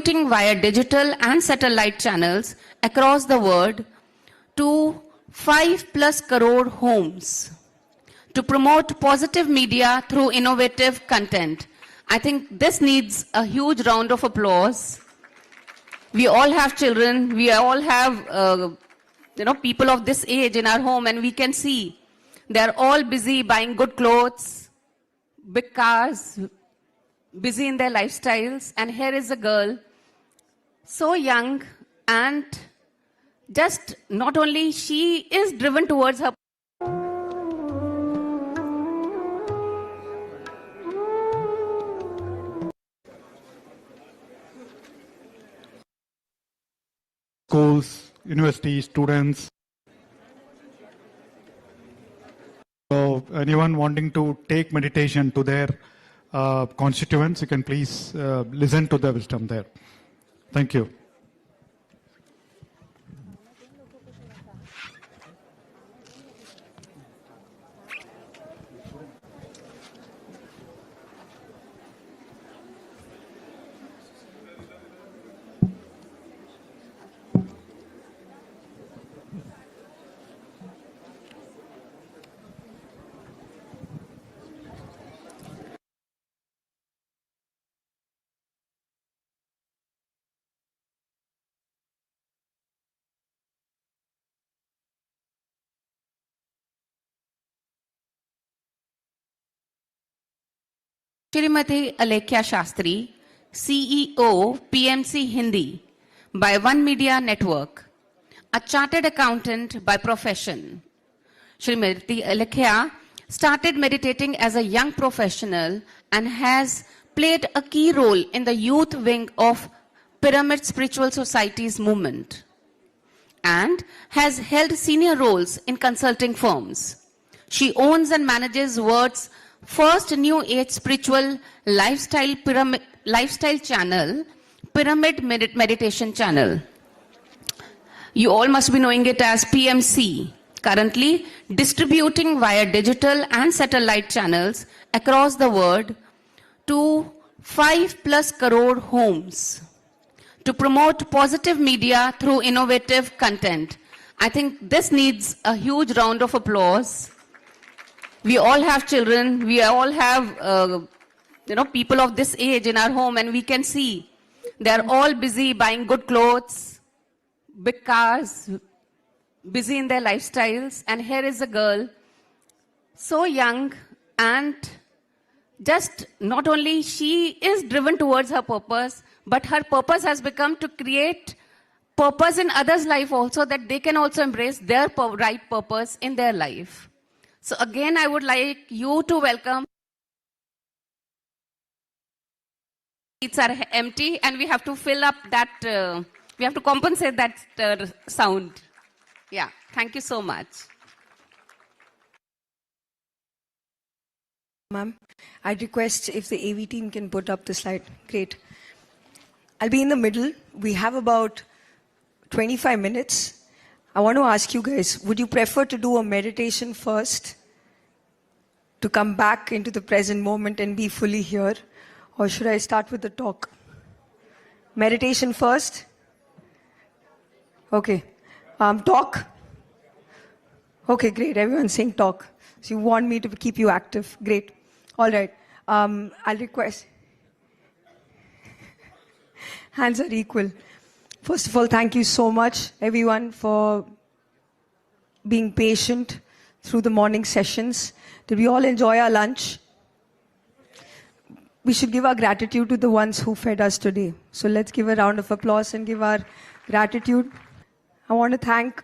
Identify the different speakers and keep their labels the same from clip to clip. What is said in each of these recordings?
Speaker 1: distributing via digital and satellite channels across the world to 5+ crore homes to promote positive media through innovative content. I think this needs a huge round of applause. We all have children, we all have people of this age in our home, and we can see they're all busy buying good clothes, big cars, busy in their lifestyles. And here is a girl, so young, and just not only she is driven towards her
Speaker 2: schools, university students. So anyone wanting to take meditation to their constituents, you can please listen to the wisdom there. Thank you.
Speaker 1: Shrimati Alekhya Shastri, CEO, PMC Hindi, by One Media Network, a chartered accountant by profession. Shrimati Alekhya started meditating as a young professional and has played a key role in the youth wing of Pyramid Spiritual Society's movement and has held senior roles in consulting firms. She owns and manages World's first New-Age spiritual lifestyle channel, Pyramid Meditation Channel. You all must be knowing it as PMC, currently distributing via digital and satellite channels across the world to 5+ crore homes to promote positive media through innovative content. I think this needs a huge round of applause. We all have children, we all have people of this age in our home, and we can see they're all busy buying good clothes, big cars, busy in their lifestyles. And here is a girl, so young, and just not only she is driven towards her purpose, but her purpose has become to create purpose in others' life also, that they can also embrace their right purpose in their life. So again, I would like you to welcome. Seats are empty and we have to fill up that, we have to compensate that sound. Yeah, thank you so much.
Speaker 3: Ma'am, I'd request if the AV team can put up the slide. Great. I'll be in the middle. We have about 25 minutes. I want to ask you guys, would you prefer to do a meditation first, to come back into the present moment and be fully here? Or should I start with the talk? Meditation first? Okay. Talk? Okay, great. Everyone's saying talk. So you want me to keep you active. Great. All right. I'll request. Hands are equal. First of all, thank you so much, everyone, for being patient through the morning sessions. Did we all enjoy our lunch? We should give our gratitude to the ones who fed us today. So let's give a round of applause and give our gratitude. I want to thank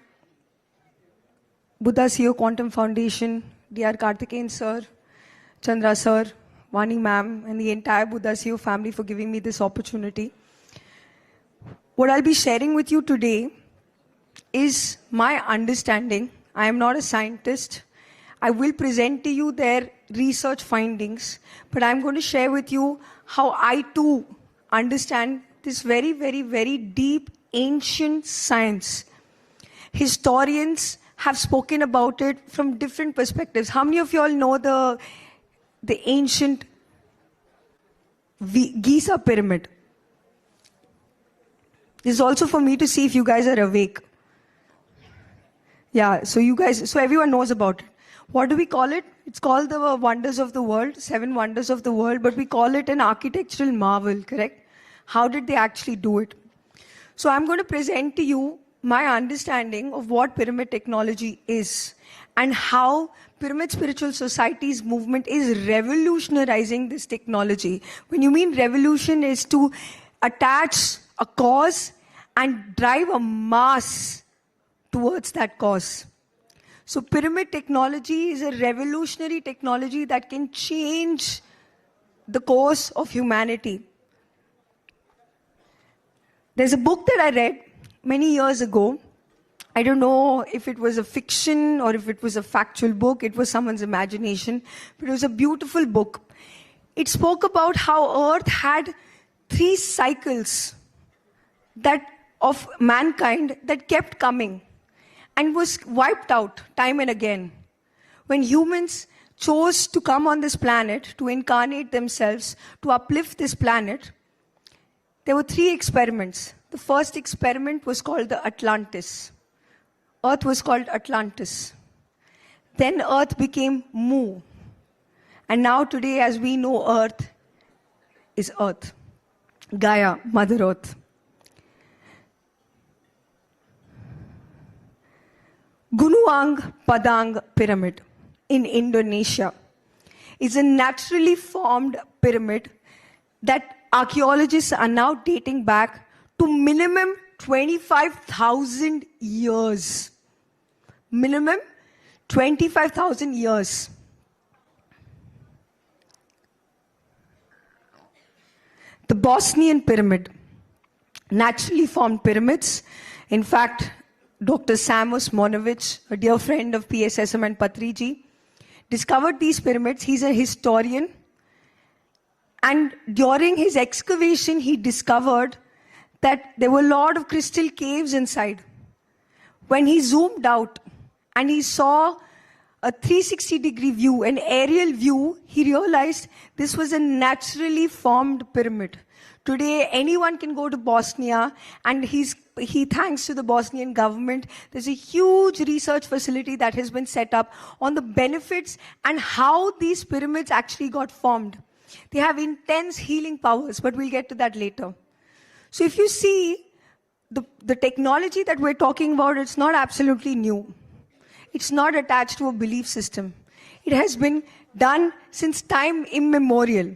Speaker 3: Buddha CEO Quantum Foundation, Dr. Karthikeyan sir, Chandra sir, Vani ma'am, and the entire Buddha CEO family for giving me this opportunity. What I'll be sharing with you today is my understanding. I am not a scientist. I will present to you their research findings, but I'm going to share with you how I too understand this very, very, very deep ancient science. Historians have spoken about it from different perspectives. How many of you all know the ancient Giza pyramid? This is also for me to see if you guys are awake. Yeah, so everyone knows about it. What do we call it? It's called the wonders of the world, 7 wonders of the world, but we call it an architectural marvel, correct? How did they actually do it? So I'm going to present to you my understanding of what pyramid technology is and how Pyramid Spiritual Society's movement is revolutionizing this technology. When you mean revolution is to attach a cause and drive a mass towards that cause. So pyramid technology is a revolutionary technology that can change the course of humanity. There's a book that I read many years ago. I don't know if it was a fiction or if it was a factual book. It was someone's imagination. But it was a beautiful book. It spoke about how Earth had 3 cycles of mankind that kept coming and was wiped out time and again. When humans chose to come on this planet, to incarnate themselves, to uplift this planet, there were 3 experiments. The first experiment was called the Atlantis. Earth was called Atlantis. Then Earth became Mu. And now today, as we know, Earth is Earth. Gaia, Mother Earth. Gunung Padang Pyramid in Indonesia is a naturally formed pyramid that archaeologists are now dating back to minimum 25,000 years. Minimum 25,000 years. The Bosnian pyramid, naturally formed pyramids. In fact, Dr. Sam Osmonovich, a dear friend of PSSM and Patriji, discovered these pyramids. He's a historian. And during his excavation, he discovered that there were a lot of crystal caves inside. When he zoomed out and he saw a 360-degree view, an aerial view, he realized this was a naturally formed pyramid. Today, anyone can go to Bosnia, and he thanks to the Bosnian government, there's a huge research facility that has been set up on the benefits and how these pyramids actually got formed. They have intense healing powers, but we'll get to that later. So if you see, the technology that we're talking about, it's not absolutely new. It's not attached to a belief system. It has been done since time immemorial.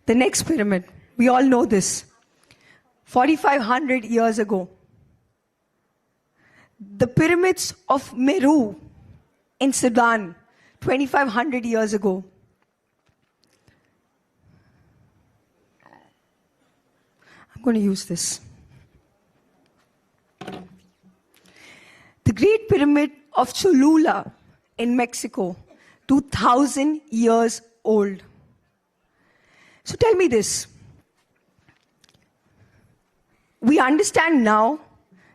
Speaker 3: The next pyramid, we all know this. 4,500 years ago. The pyramids of Meru in Sudan, 2,500 years ago. I'm going to use this. The Great Pyramid of Cholula in Mexico, 2,000 years old. So tell me this. We understand now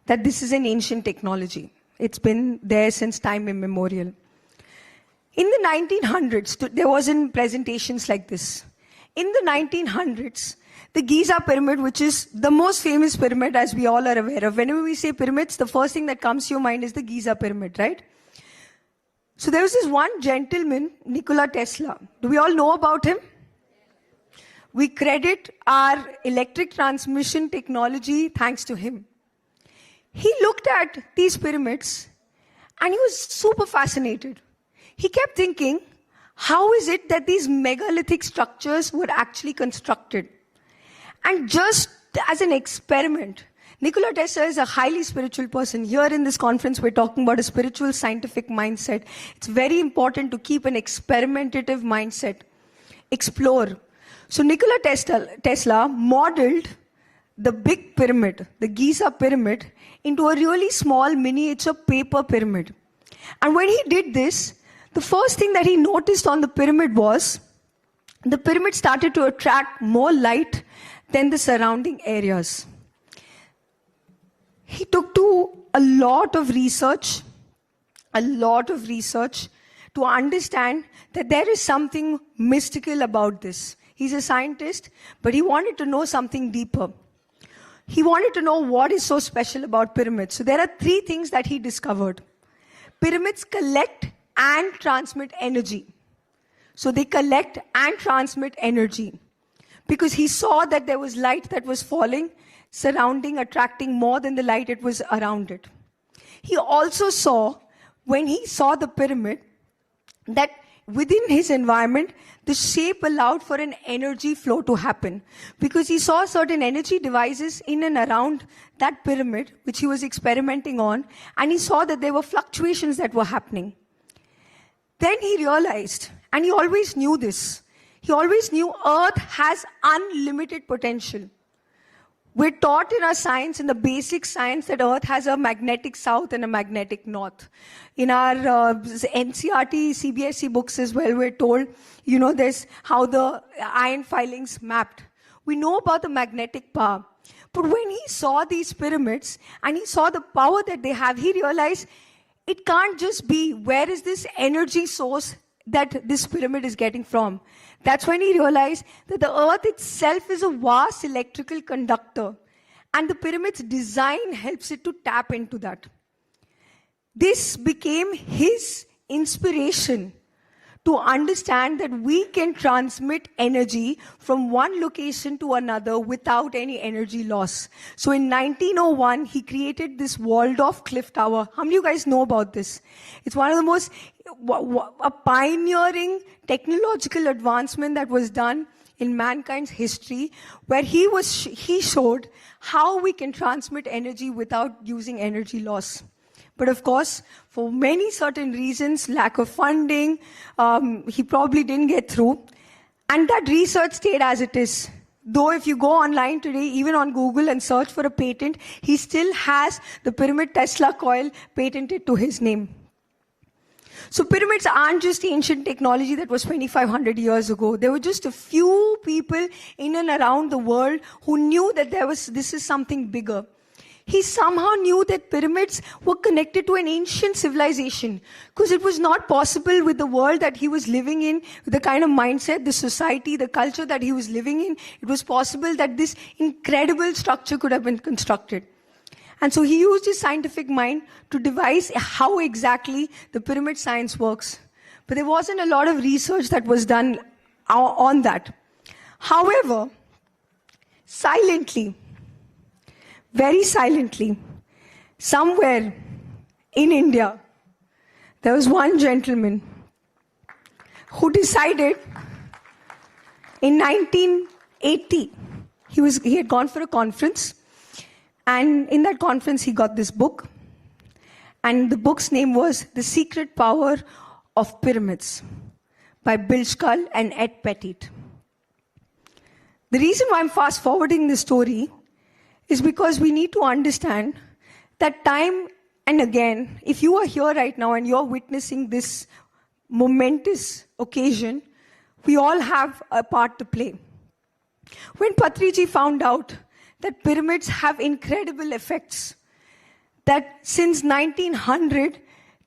Speaker 3: that this is an ancient technology. It's been there since time immemorial. In the 1900s, there wasn't presentations like this. In the 1900s, the Giza pyramid, which is the most famous pyramid, as we all are aware of. Whenever we say pyramids, the first thing that comes to your mind is the Giza pyramid, right? So there was this one gentleman, Nikola Tesla. Do we all know about him? We credit our electric transmission technology thanks to him. He looked at these pyramids and he was super fascinated. He kept thinking, how is it that these megalithic structures were actually constructed? And just as an experiment, Nikola Tesla is a highly spiritual person. Here in this conference, we're talking about a spiritual scientific mindset. It's very important to keep an experimentative mindset. Explore. So Nikola Tesla modeled the big pyramid, the Giza pyramid, into a really small miniature paper pyramid. And when he did this, the first thing that he noticed on the pyramid was the pyramid started to attract more light than the surrounding areas. He took to a lot of research to understand that there is something mystical about this. He's a scientist, but he wanted to know something deeper. He wanted to know what is so special about pyramids. So there are 3 things that he discovered. Pyramids collect and transmit energy. So they collect and transmit energy. Because he saw that there was light that was falling, surrounding, attracting more than the light it was around it. He also saw, when he saw the pyramid, that within his environment, the shape allowed for an energy flow to happen. Because he saw certain energy devices in and around that pyramid, which he was experimenting on, and he saw that there were fluctuations that were happening. Then he realized, and he always knew this, he always knew Earth has unlimited potential. We're taught in our science, in the basic science, that Earth has a magnetic south and a magnetic north. In our NCRT, CBSE books as well, we're told, there's how the iron filings mapped. We know about the magnetic power. But when he saw these pyramids and he saw the power that they have, he realized it can't just be, where is this energy source that this pyramid is getting from? That's when he realized that the Earth itself is a vast electrical conductor, and the pyramid's design helps it to tap into that. This became his inspiration to understand that we can transmit energy from one location to another without any energy loss. So in 1901, he created this walled-off cliff tower. How many of you guys know about this? It's one of the most a pioneering technological advancement that was done in mankind's history, where he showed how we can transmit energy without using energy loss. But of course, for many certain reasons, lack of funding, he probably didn't get through. And that research stayed as it is. Though if you go online today, even on Google, and search for a patent, he still has the pyramid Tesla coil patented to his name. So pyramids aren't just ancient technology that was 2,500 years ago. There were just a few people in and around the world who knew that this is something bigger. He somehow knew that pyramids were connected to an ancient civilization, because it was not possible with the world that he was living in, with the kind of mindset, the society, the culture that he was living in. It was possible that this incredible structure could have been constructed. And so he used his scientific mind to devise how exactly the pyramid science works. But there wasn't a lot of research that was done on that. However, silently, very silently, somewhere in India, there was one gentleman who decided in 1980, he had gone for a conference, and in that conference he got this book, and the book's name was The Secret Power of Pyramids by Bill Scull and Ed Pettit. The reason why I'm fast forwarding this story is because we need to understand that time and again, if you are here right now and you're witnessing this momentous occasion, we all have a part to play. When Patriji found out that pyramids have incredible effects, that since 1900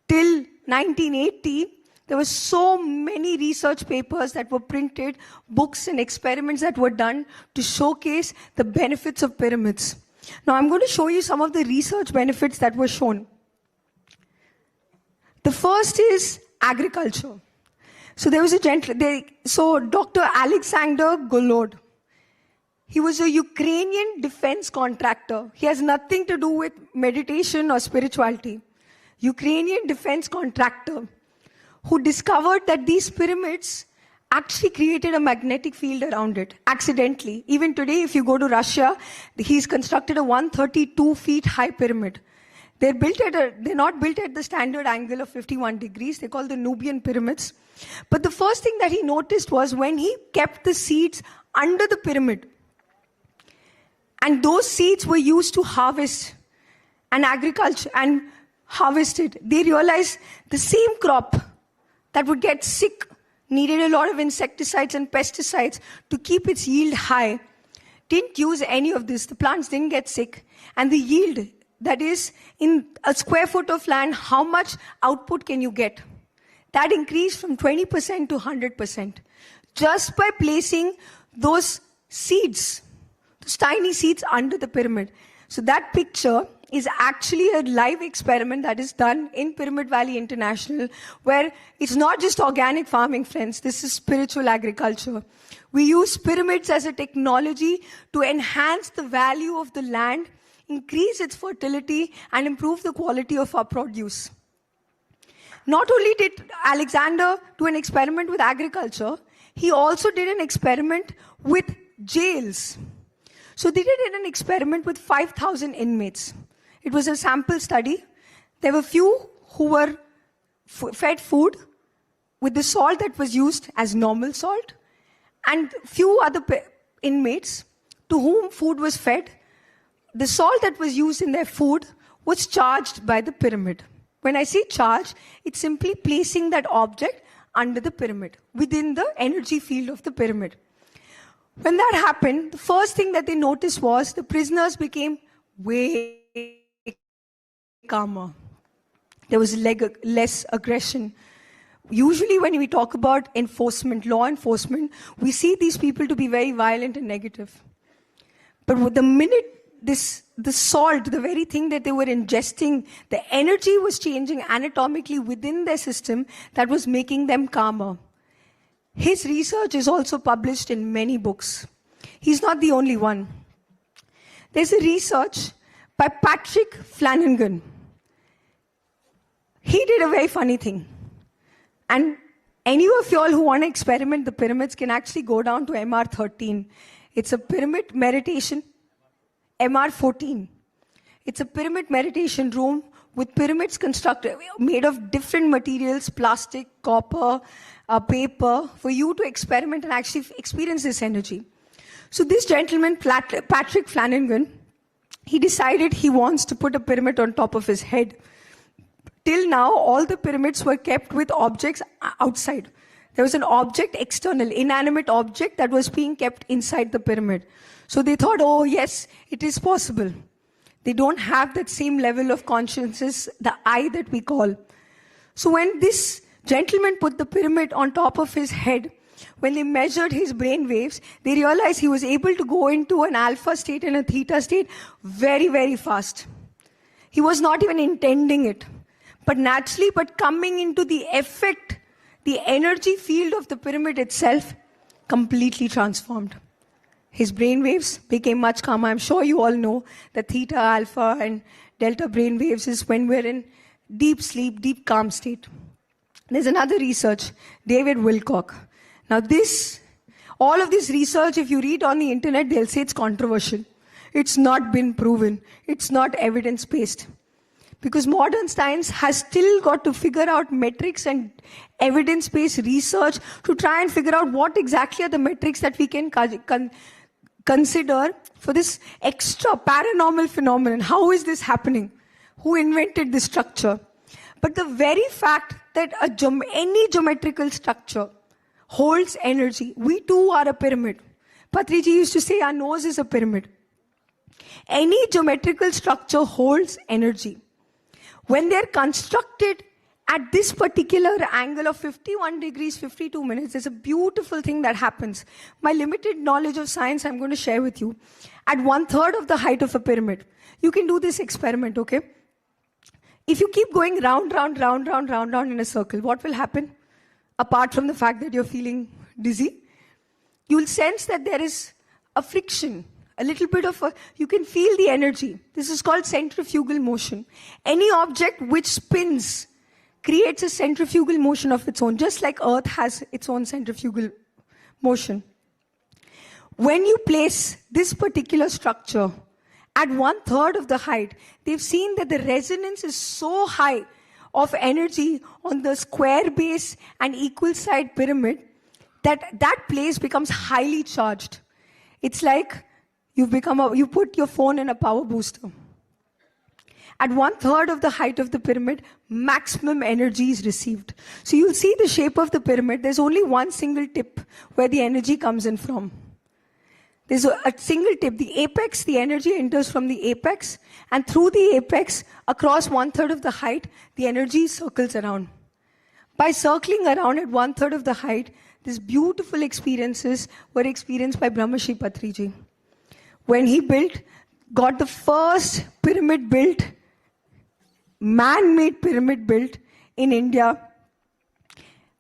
Speaker 3: till 1980, there were so many research papers that were printed, books and experiments that were done to showcase the benefits of pyramids. Now I'm going to show you some of the research benefits that were shown. The first is agriculture. So there was a Dr. Alexander Golod. He was a Ukrainian defense contractor. He has nothing to do with meditation or spirituality. Ukrainian defense contractor who discovered that these pyramids actually created a magnetic field around it, accidentally. Even today, if you go to Russia, he's constructed a 132 feet high pyramid. They're not built at the standard angle of 51 degrees. They're called the Nubian pyramids. But the first thing that he noticed was when he kept the seeds under the pyramid, and those seeds were used to harvest and agriculture and harvested, they realized the same crop that would get sick needed a lot of insecticides and pesticides to keep its yield high. Didn't use any of this. The plants didn't get sick. And the yield, that is, in a square foot of land, how much output can you get? That increased from 20% to 100%. Just by placing those seeds, those tiny seeds under the pyramid. So that picture is actually a live experiment that is done in Pyramid Valley International, where it's not just organic farming, friends. This is spiritual agriculture. We use pyramids as a technology to enhance the value of the land, increase its fertility, and improve the quality of our produce. Not only did Alexander do an experiment with agriculture, he also did an experiment with jails. So they did an experiment with 5,000 inmates. It was a sample study. There were few who were fed food with the salt that was used as normal salt, and few other inmates to whom food was fed. The salt that was used in their food was charged by the pyramid. When I say charge, it's simply placing that object under the pyramid, within the energy field of the pyramid. When that happened, the first thing that they noticed was the prisoners became way calmer. There was less aggression. Usually when we talk about enforcement, law enforcement, we see these people to be very violent and negative. But with the minute the salt, the very thing that they were ingesting, the energy was changing anatomically within their system that was making them calmer. His research is also published in many books. He's not the only one. There's a research by Patrick Flanagan. He did a very funny thing. And any of y'all who want to experiment the pyramids can actually go down to MR13. It's a pyramid meditation. MR14. It's a pyramid meditation room with pyramids constructed, made of different materials, plastic, copper, paper, for you to experiment and actually experience this energy. So this gentleman, Patrick Flanagan, he decided he wants to put a pyramid on top of his head. Till now, all the pyramids were kept with objects outside. There was an object, external, inanimate object that was being kept inside the pyramid. So they thought, oh yes, it is possible. They don't have that same level of consciousness, the I that we call. So when this gentleman put the pyramid on top of his head, when they measured his brain waves, they realized he was able to go into an alpha state and a theta state very, very fast. He was not even intending it. But naturally, but coming into the effect, the energy field of the pyramid itself completely transformed. His brain waves became much calmer. I'm sure you all know that theta, alpha, and delta brain waves is when we're in deep sleep, deep calm state. There's another research, David Wilcock. Now all of this research, if you read on the internet, they'll say it's controversial. It's not been proven. It's not evidence-based. Because modern science has still got to figure out metrics and evidence-based research to try and figure out what exactly are the metrics that we can consider for this extra paranormal phenomenon. How is this happening? Who invented this structure? But the very fact that any geometrical structure holds energy. We too are a pyramid. Patriji used to say our nose is a pyramid. Any geometrical structure holds energy. When they're constructed at this particular angle of 51 degrees, 52 minutes, there's a beautiful thing that happens. My limited knowledge of science, I'm going to share with you. At 1/3 of the height of a pyramid, you can do this experiment, okay? If you keep going round in a circle, what will happen? Apart from the fact that you're feeling dizzy, you'll sense that there is a friction. A little bit of you can feel the energy. This is called centrifugal motion. Any object which spins creates a centrifugal motion of its own, just like Earth has its own centrifugal motion. When you place this particular structure at 1/3 of the height, they've seen that the resonance is so high of energy on the square base and equal side pyramid that place becomes highly charged. It's like you put your phone in a power booster. At 1/3 of the height of the pyramid, maximum energy is received. So you'll see the shape of the pyramid. There's only one single tip where the energy comes in from. There's a single tip. The apex, the energy enters from the apex, and through the apex, across 1/3 of the height, the energy circles around. By circling around at 1/3 of the height, these beautiful experiences were experienced by Brahmarshi Patriji. When he got the first pyramid built, man-made pyramid built in India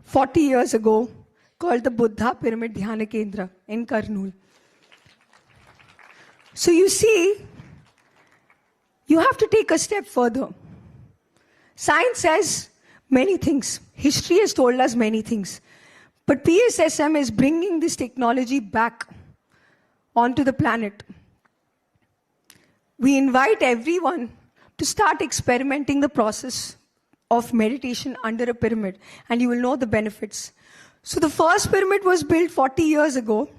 Speaker 3: 40 years ago, called the Buddha Pyramid Dhyana Kendra in Kurnool. So you see, you have to take a step further. Science says many things. History has told us many things. But PSSM is bringing this technology back onto the planet. We invite everyone to start experimenting the process of meditation under a pyramid, and you will know the benefits. So the first pyramid was built 40 years ago,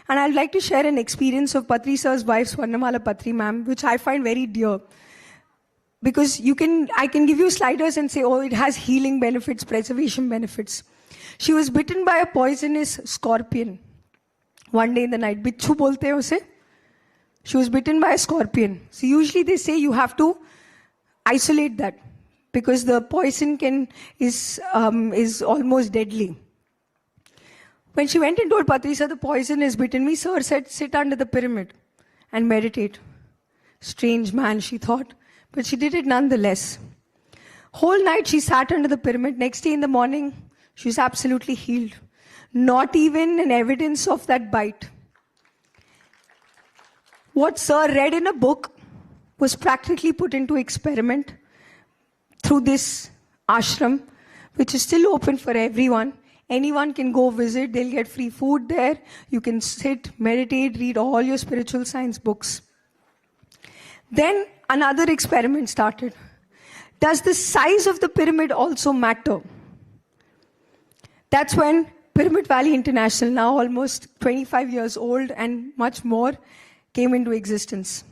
Speaker 3: and I'd like to share an experience of Patri sir's wife, Swarnamala Patri ma'am, which I find very dear. Because I can give you sliders and say, oh, it has healing benefits, preservation benefits. She was bitten by a poisonous scorpion one day in the night. Bichu bolte hai use. She was bitten by a scorpion. So usually they say you have to isolate that because the poison is almost deadly. When she went and told Patri sir, the poison has bitten me, sir said, sit under the pyramid and meditate. Strange man, she thought. But she did it nonetheless. Whole night she sat under the pyramid. Next day in the morning, she was absolutely healed. Not even an evidence of that bite. What sir read in a book was practically put into experiment through this ashram, which is still open for everyone. Anyone can go visit. They'll get free food there. You can sit, meditate, read all your spiritual science books. Then another experiment started. Does the size of the pyramid also matter? That's when Pyramid Valley International, now almost 25 years old and much more, came into existence.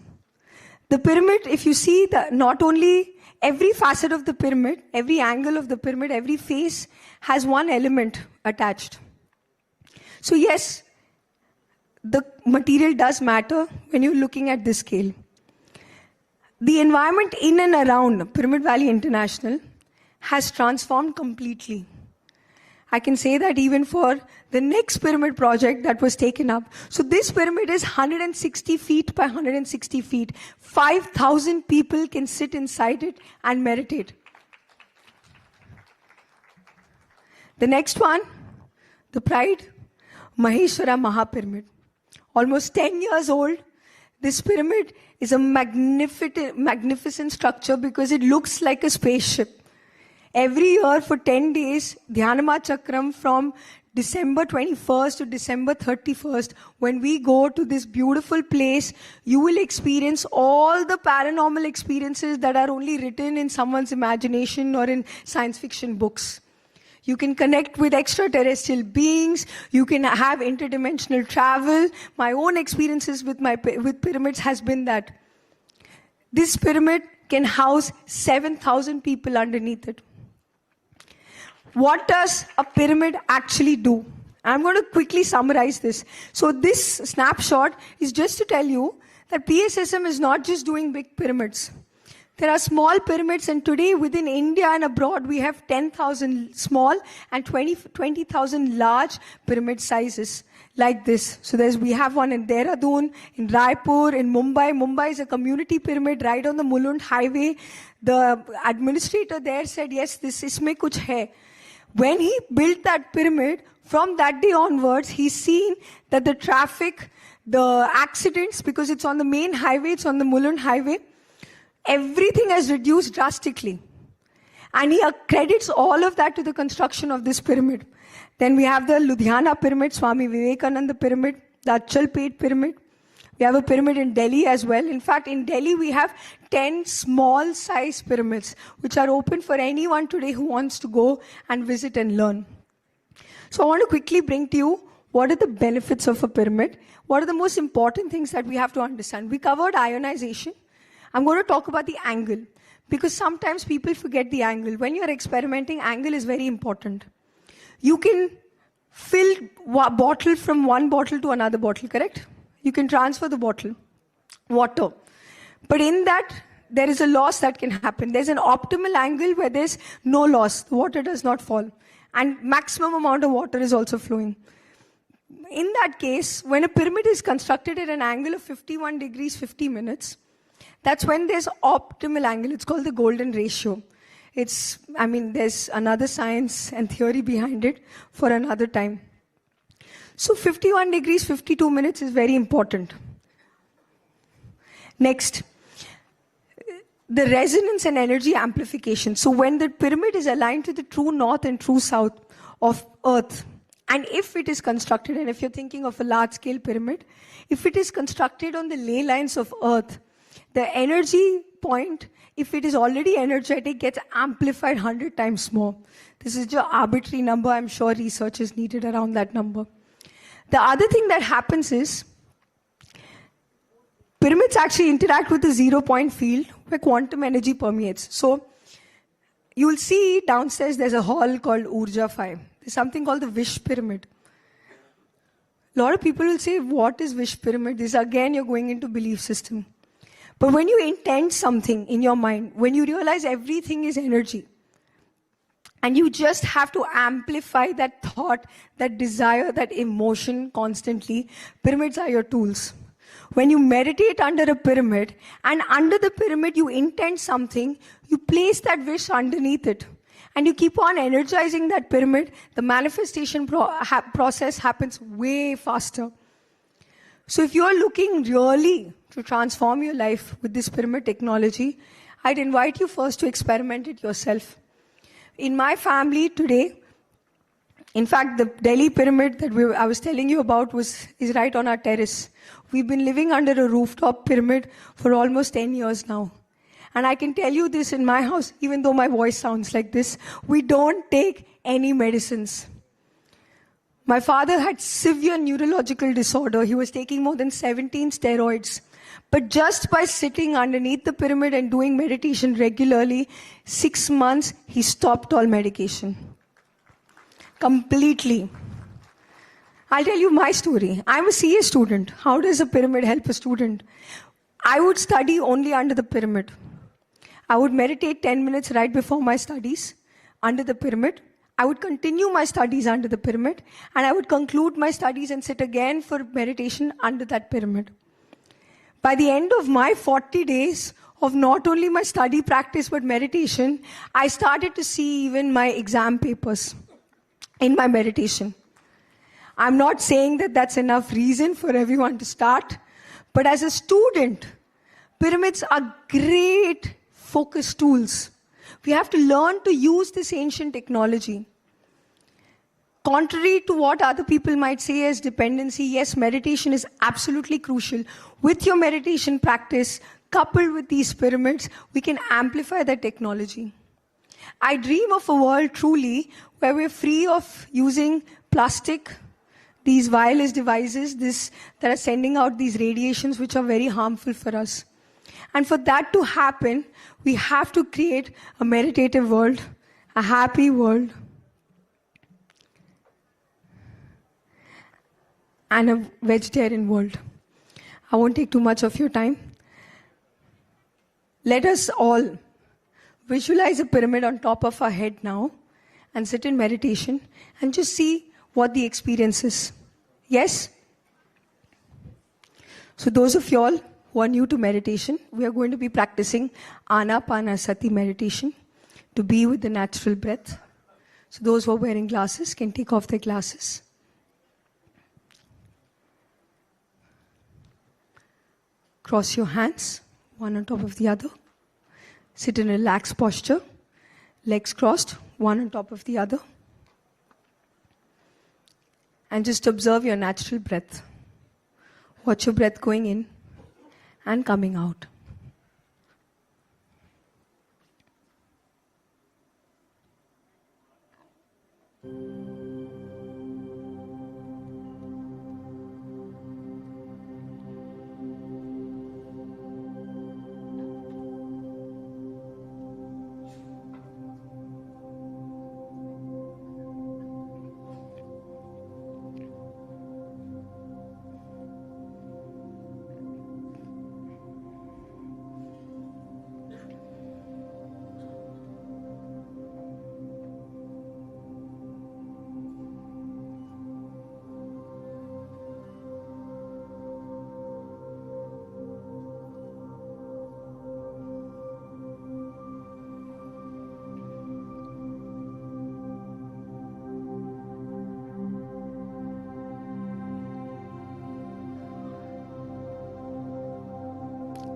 Speaker 3: The pyramid, if you see, not only every facet of the pyramid, every angle of the pyramid, every face has one element attached. So yes, the material does matter when you're looking at this scale. The environment in and around Pyramid Valley International has transformed completely. I can say that even for the next pyramid project that was taken up. So this pyramid is 160 feet by 160 feet. 5,000 people can sit inside it and meditate. The next one, the Pride Maheshwara Mahapyramid. Almost 10 years old. This pyramid is a magnificent structure because it looks like a spaceship. Every year for 10 days, Dhyanama Chakram from December 21st to December 31st, when we go to this beautiful place, you will experience all the paranormal experiences that are only written in someone's imagination or in science fiction books. You can connect with extraterrestrial beings. You can have interdimensional travel. My own experiences with pyramids has been that this pyramid can house 7,000 people underneath it. What does a pyramid actually do? I'm going to quickly summarize this. So this snapshot is just to tell you that PSSM is not just doing big pyramids. There are small pyramids, and today within India and abroad, we have 10,000 small and 20,000 large pyramid sizes like this. So we have one in Dehradun, in Raipur, in Mumbai. Mumbai is a community pyramid right on the Mulund highway. The administrator there said, yes, this isme kuch hai. When he built that pyramid, from that day onwards, he's seen that the traffic, the accidents, because it's on the main highway, it's on the Mulund highway, everything has reduced drastically. And he credits all of that to the construction of this pyramid. Then we have the Ludhiana pyramid, Swami Vivekananda pyramid, the Achalpet pyramid. We have a pyramid in Delhi as well. In fact, in Delhi, we have 10 small size pyramids, which are open for anyone today who wants to go and visit and learn. So I want to quickly bring to you what are the benefits of a pyramid. What are the most important things that we have to understand? We covered ionization. I'm going to talk about the angle, because sometimes people forget the angle. When you're experimenting, angle is very important. You can fill bottle from one bottle to another bottle, correct? You can transfer the bottle, water. But in that, there is a loss that can happen. There's an optimal angle where there's no loss. The water does not fall. and maximum amount of water is also flowing. In that case, when a pyramid is constructed at an angle of 51 degrees 50 minutes, that's when there's optimal angle. It's called the golden ratio. There's another science and theory behind it for another time. So 51 degrees 52 minutes is very important. Next, the resonance and energy amplification. So when the pyramid is aligned to the true north and true south of Earth, and if it is constructed, and if you're thinking of a large-scale pyramid, if it is constructed on the ley lines of Earth, the energy point, if it is already energetic, gets amplified 100 times more. This is just arbitrary number. I'm sure research is needed around that number. The other thing that happens is, pyramids actually interact with the 0-point field where quantum energy permeates. So you'll see downstairs there's a hall called Urja 5. There's something called the Wish Pyramid. A lot of people will say, what is Wish Pyramid? This again, you're going into belief system. But when you intend something in your mind, when you realize everything is energy, and you just have to amplify that thought, that desire, that emotion constantly, pyramids are your tools. When you meditate under a pyramid, and under the pyramid you intend something, you place that wish underneath it. And you keep on energizing that pyramid, the manifestation process happens way faster. So if you're looking really to transform your life with this pyramid technology, I'd invite you first to experiment it yourself. In my family today, in fact, the Delhi pyramid that I was telling you about is right on our terrace. We've been living under a rooftop pyramid for almost 10 years now. And I can tell you this, in my house, even though my voice sounds like this, we don't take any medicines. My father had severe neurological disorder. He was taking more than 17 steroids. But just by sitting underneath the pyramid and doing meditation regularly, 6 months, he stopped all medication. Completely. I'll tell you my story. I'm a CA student. How does a pyramid help a student? I would study only under the pyramid. I would meditate 10 minutes right before my studies under the pyramid. I would continue my studies under the pyramid, and I would conclude my studies and sit again for meditation under that pyramid. By the end of my 40 days of not only my study practice but meditation, I started to see even my exam papers in my meditation. I'm not saying that that's enough reason for everyone to start, but as a student, pyramids are great focus tools. We have to learn to use this ancient technology. Contrary to what other people might say as dependency, yes, meditation is absolutely crucial. With your meditation practice, coupled with these pyramids, we can amplify that technology. I dream of a world truly where we're free of using plastic, these wireless devices that are sending out these radiations which are very harmful for us. And for that to happen, we have to create a meditative world, a happy world, and a vegetarian world. I won't take too much of your time. Let us all visualize a pyramid on top of our head now and sit in meditation and just see what the experience is. Yes? So those of y'all who are new to meditation, we are going to be practicing Anapanasati Meditation to be with the natural breath. So those who are wearing glasses can take off their glasses. Cross your hands, one on top of the other. Sit in a relaxed posture, legs crossed, one on top of the other. And just observe your natural breath. Watch your breath going in and coming out.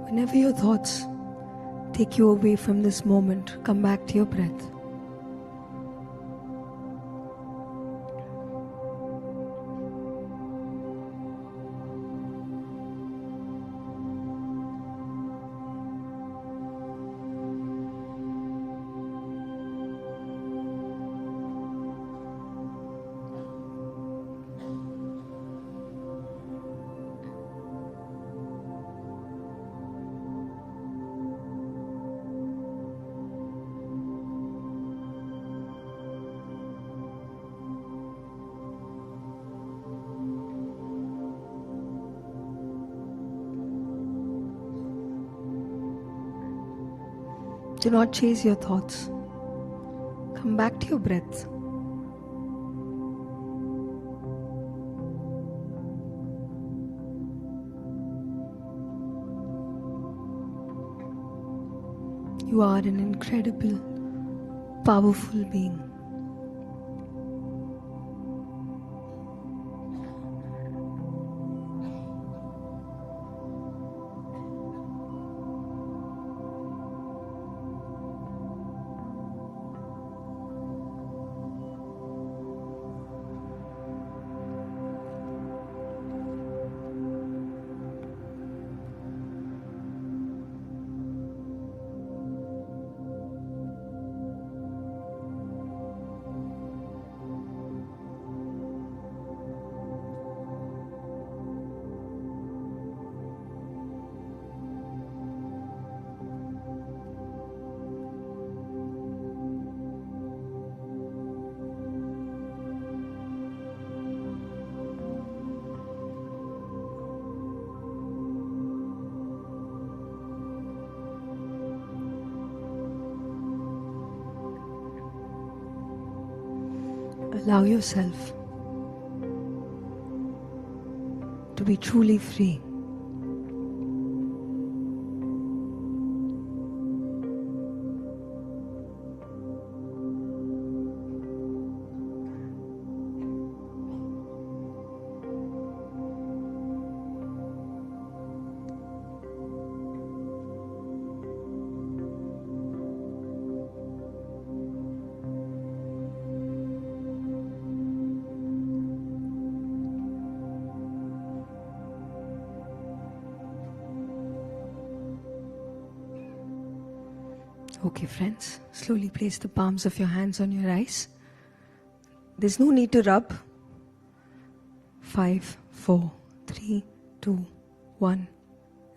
Speaker 3: Whenever your thoughts take you away from this moment, come back to your breath. Do not chase your thoughts. Come back to your breath. You are an incredible, powerful being. Allow yourself to be truly free. Okay, friends, slowly place the palms of your hands on your eyes. There's no need to rub. 5, 4, 3, 2, 1,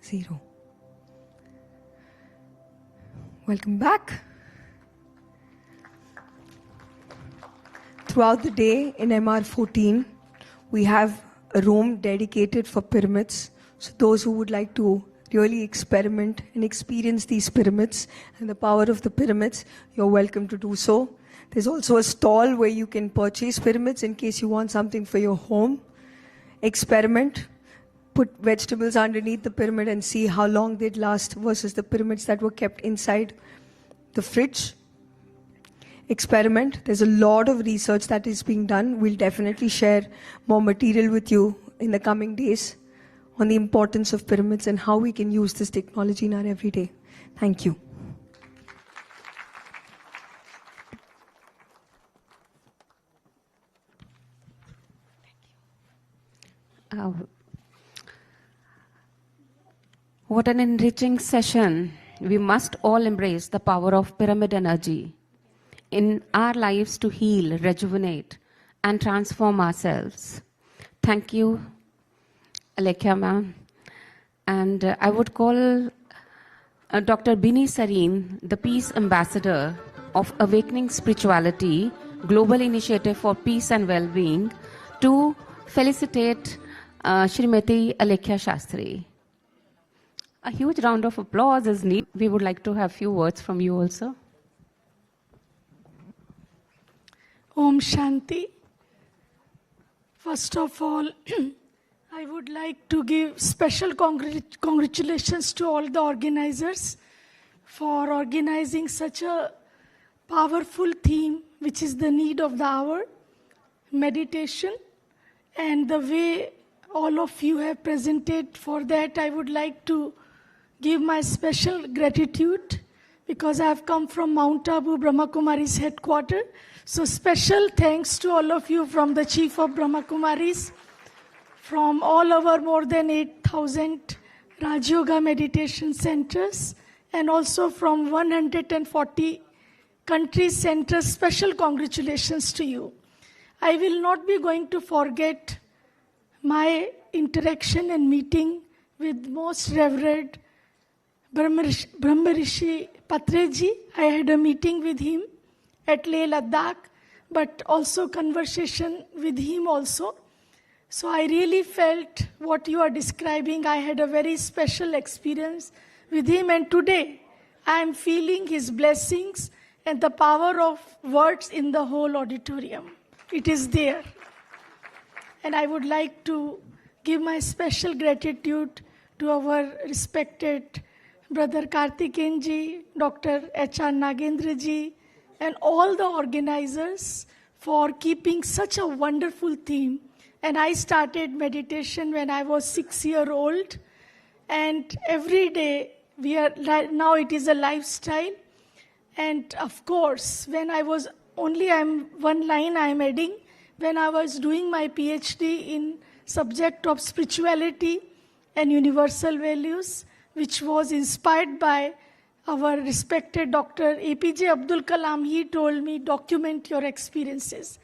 Speaker 3: 0. Welcome back. Throughout the day in MR 14, we have a room dedicated for pyramids. So those who would like to really experiment and experience these pyramids and the power of the pyramids, you're welcome to do so. There's also a stall where you can purchase pyramids in case you want something for your home. Experiment. Put vegetables underneath the pyramid and see how long they'd last versus the pyramids that were kept inside the fridge. Experiment. There's a lot of research that is being done. We'll definitely share more material with you in the coming days on the importance of pyramids and how we can use this technology in our everyday. Thank you.
Speaker 1: What an enriching session. We must all embrace the power of pyramid energy in our lives to heal, rejuvenate, and transform ourselves. Thank you, Alekhya ma'am. And I would call Dr. Bini Sareen, the Peace Ambassador of Awakening Spirituality, Global Initiative for Peace and Well-Being, to felicitate Shrimati Alekhya Shastri. A huge round of applause is needed. We would like to have a few words from you also.
Speaker 4: Om Shanti. First of all, I would like to give special congratulations to all the organizers for organizing such a powerful theme, which is the need of the hour, meditation, and the way all of you have presented. For that, I would like to give my special gratitude because I have come from Mount Abu, Brahma Kumari's headquarters. So special thanks to all of you from the Chief of Brahma Kumaris, from all our more than 8,000 Raj Yoga meditation centers, and also from 140 countries centers. Special congratulations to you. I will not be going to forget my interaction and meeting with most revered Brahmarishi Patreji. I had a meeting with him at Leh Ladakh, but also conversation with him also. So I really felt what you are describing. I had a very special experience with him, and today I am feeling his blessings and the power of words in the whole auditorium. It is there. And I would like to give my special gratitude to our respected Brother Karthikeyanji, Dr. H.R. Nagendraji, and all the organizers for keeping such a wonderful theme. And I started meditation when I was 6 years old. And every day, now it is a lifestyle. And of course, when I was one line I am adding, when I was doing my PhD in subject of spirituality and universal values, which was inspired by our respected Dr. APJ Abdul Kalam, he told me, document your experiences.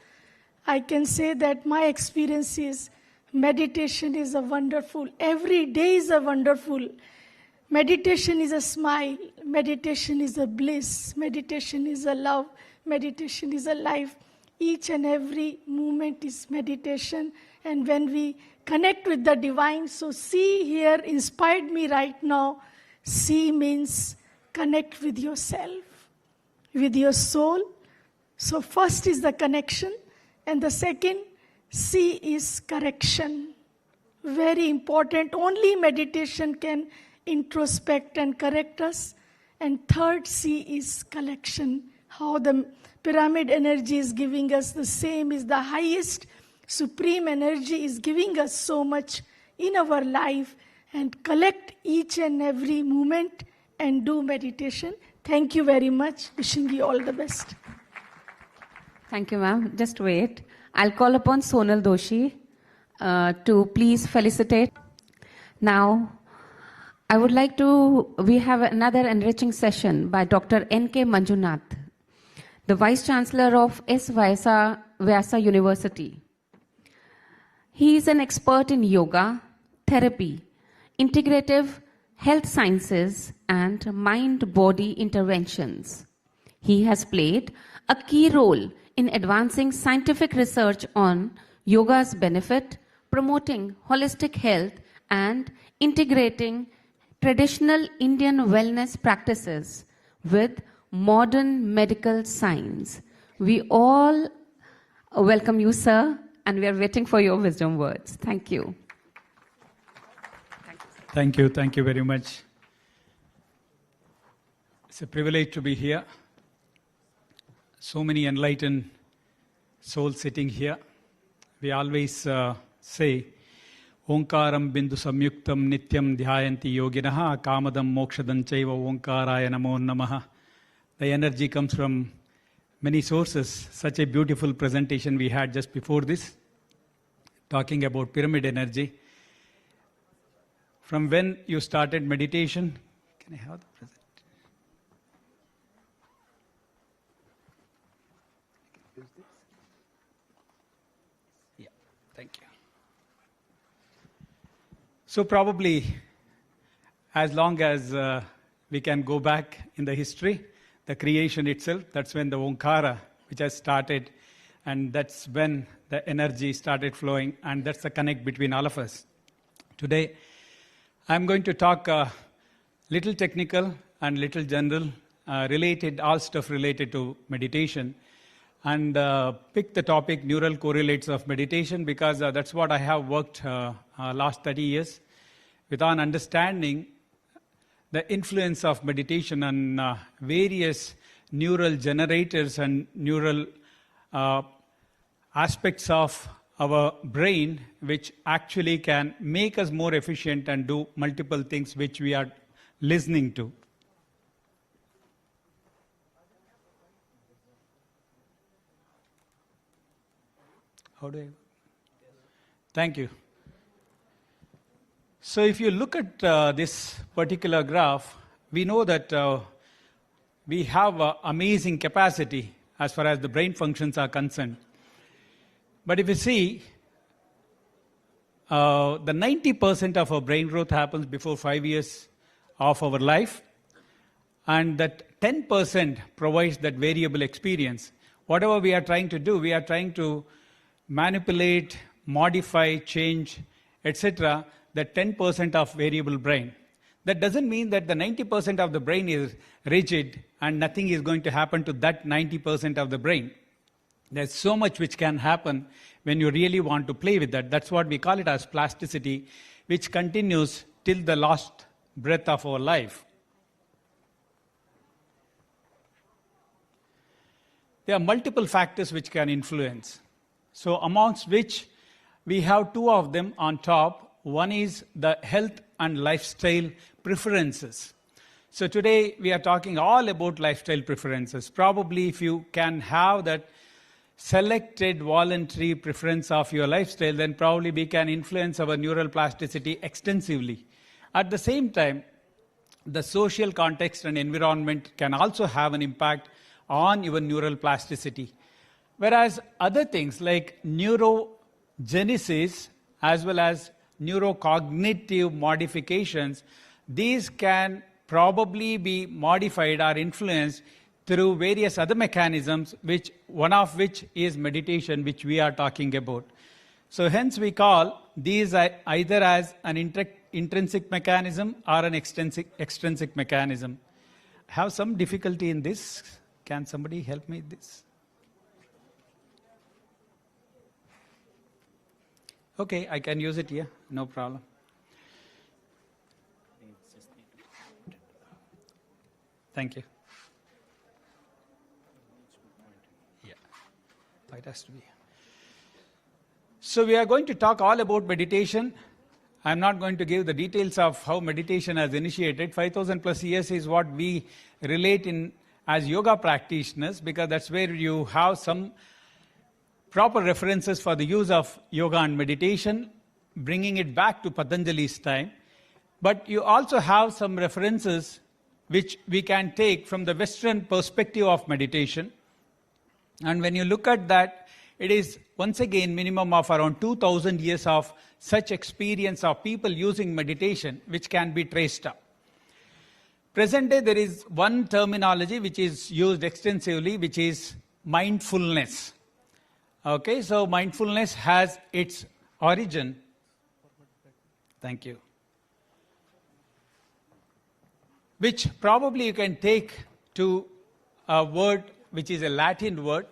Speaker 4: I can say that my experience is meditation is a wonderful, every day is a wonderful. Meditation is a smile, meditation is a bliss, meditation is a love, meditation is a life. Each and every moment is meditation. And when we connect with the divine, so see here inspired me right now. See means connect with yourself, with your soul. So first is the connection, and the second, C is correction. Very important. Only meditation can introspect and correct us. And third, C is collection. How the pyramid energy is giving us the same, is the highest supreme energy is giving us so much in our life, and collect each and every moment and do meditation. Thank you very much. Wishing you all the best.
Speaker 1: Thank you, ma'am. Just wait. I'll call upon Sonal Doshi to please felicitate. Now, I would like we have another enriching session by Dr. N.K. Manjunath, the Vice Chancellor of S. Vyasa University. He is an expert in yoga, therapy, integrative health sciences, and mind-body interventions. He has played a key role in advancing scientific research on yoga's benefit, promoting holistic health, and integrating traditional Indian wellness practices with modern medical science. We all welcome you, sir, and we are waiting for your wisdom words. Thank you.
Speaker 5: Thank you very much. It's a privilege to be here. So many enlightened souls sitting here. We always say, Omkaram bindu samyuktam nityam dhyayanti yoginaha kamadam mokshadam chaiva omkaraya namo namaha. The energy comes from many sources. Such a beautiful presentation we had just before this, talking about pyramid energy. From when you started meditation, can I have the present? Yeah, thank you. So probably, as long as we can go back in the history, the creation itself, that's when the Omkara, which has started, and that's when the energy started flowing, and that's the connect between all of us. Today, I'm going to talk little technical and little general, all stuff related to meditation, and pick the topic neural correlates of meditation, because that's what I have worked last 30 years with on understanding the influence of meditation on various neural generators and neural aspects of our brain, which actually can make us more efficient and do multiple things which we are listening to. How do I? Thank you. So if you look at this particular graph, we know that we have amazing capacity as far as the brain functions are concerned. But if you see, the 90% of our brain growth happens before 5 years of our life, and that 10% provides that variable experience. Whatever we are trying to do, we are trying to manipulate, modify, change, etc., the 10% of variable brain. That doesn't mean that the 90% of the brain is rigid and nothing is going to happen to that 90% of the brain. There's so much which can happen when you really want to play with that. That's what we call it as plasticity, which continues till the last breath of our life. There are multiple factors which can influence. So amongst which we have two of them on top. One is the health and lifestyle preferences. So today we are talking all about lifestyle preferences. Probably if you can have that selected voluntary preference of your lifestyle, then probably we can influence our neural plasticity extensively. At the same time, the social context and environment can also have an impact on your neural plasticity. Whereas other things like neurogenesis as well as neurocognitive modifications, these can probably be modified or influenced through various other mechanisms, which one of which is meditation, which we are talking about. So hence we call these either as an intrinsic mechanism or an extrinsic mechanism. I have some difficulty in this. Can somebody help me with this? Okay, I can use it here, no problem. Thank you. Yeah, it has to be. So we are going to talk all about meditation. I'm not going to give the details of how meditation has initiated. 5,000 plus years is what we relate in as yoga practitioners, because that's where you have some proper references for the use of yoga and meditation, bringing it back to Patanjali's time. But you also have some references which we can take from the Western perspective of meditation. And when you look at that, it is once again minimum of around 2,000 years of such experience of people using meditation, which can be traced up. Present day, there is one terminology which is used extensively, which is mindfulness. Okay, so mindfulness has its origin. Thank you. Which probably you can take to a word which is a Latin word.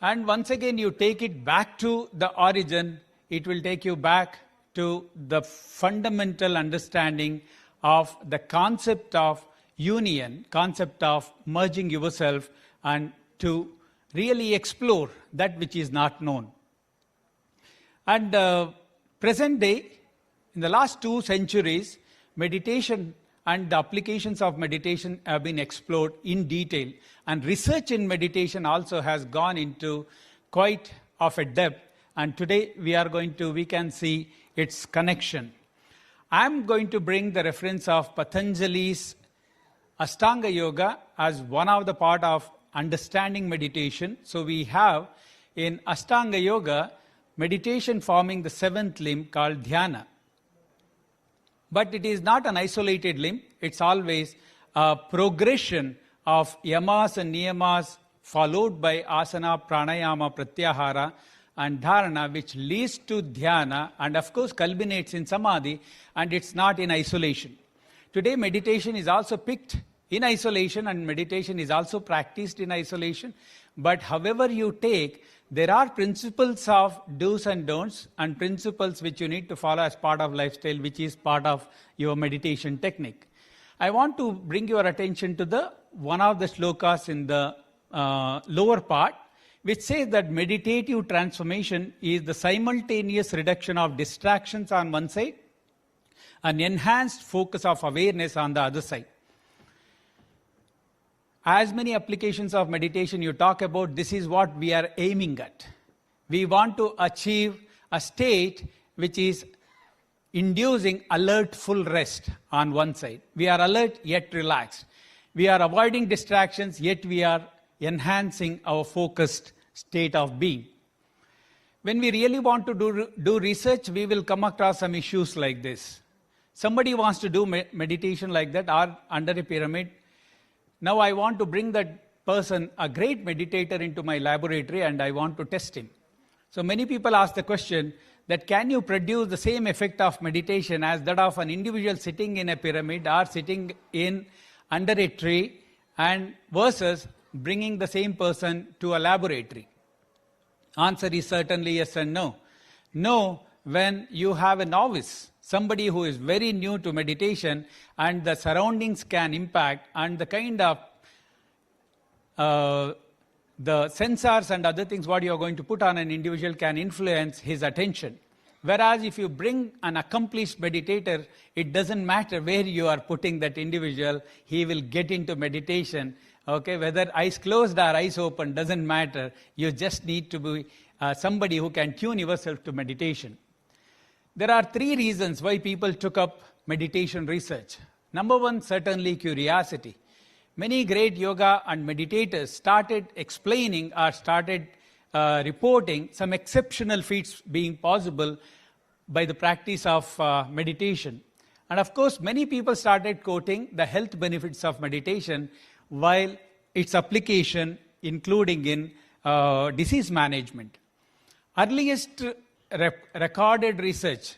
Speaker 5: And once again you take it back to the origin, it will take you back to the fundamental understanding of the concept of union, concept of merging yourself, and to really explore that which is not known. And present day, in the last 2 centuries, meditation and the applications of meditation have been explored in detail. And research in meditation also has gone into quite of a depth. And today we can see its connection. I'm going to bring the reference of Patanjali's Ashtanga Yoga as one of the part of understanding meditation. So we have in Ashtanga Yoga, meditation forming the 7th limb called dhyana. But it is not an isolated limb. It's always a progression of yamas and niyamas followed by asana, pranayama, pratyahara and dharana, which leads to dhyana and of course culminates in samadhi, and it's not in isolation. Today meditation is also picked in isolation and meditation is also practiced in isolation. But however you take, there are principles of do's and don'ts and principles which you need to follow as part of lifestyle, which is part of your meditation technique. I want to bring your attention to one of the slokas in the lower part, which says that meditative transformation is the simultaneous reduction of distractions on one side an enhanced focus of awareness on the other side. As many applications of meditation you talk about, this is what we are aiming at. We want to achieve a state which is inducing alert full rest on one side. We are alert yet relaxed. We are avoiding distractions yet we are enhancing our focused state of being. When we really want to do research, we will come across some issues like this. Somebody wants to do meditation like that or under a pyramid. Now I want to bring that person, a great meditator, into my laboratory and I want to test him. So many people ask the question that can you produce the same effect of meditation as that of an individual sitting in a pyramid or sitting under a tree and versus bringing the same person to a laboratory? Answer is certainly yes and no. No, when you have a novice, somebody who is very new to meditation and the surroundings can impact and the kind of the sensors and other things what you are going to put on an individual can influence his attention. Whereas if you bring an accomplished meditator, it doesn't matter where you are putting that individual, he will get into meditation. Okay, whether eyes closed or eyes open doesn't matter. You just need to be somebody who can tune yourself to meditation. There are 3 reasons why people took up meditation research. Number 1, certainly curiosity. Many great yoga and meditators started explaining or started reporting some exceptional feats being possible by the practice of meditation. And of course, many people started quoting the health benefits of meditation while its application including in disease management. Earliest recorded research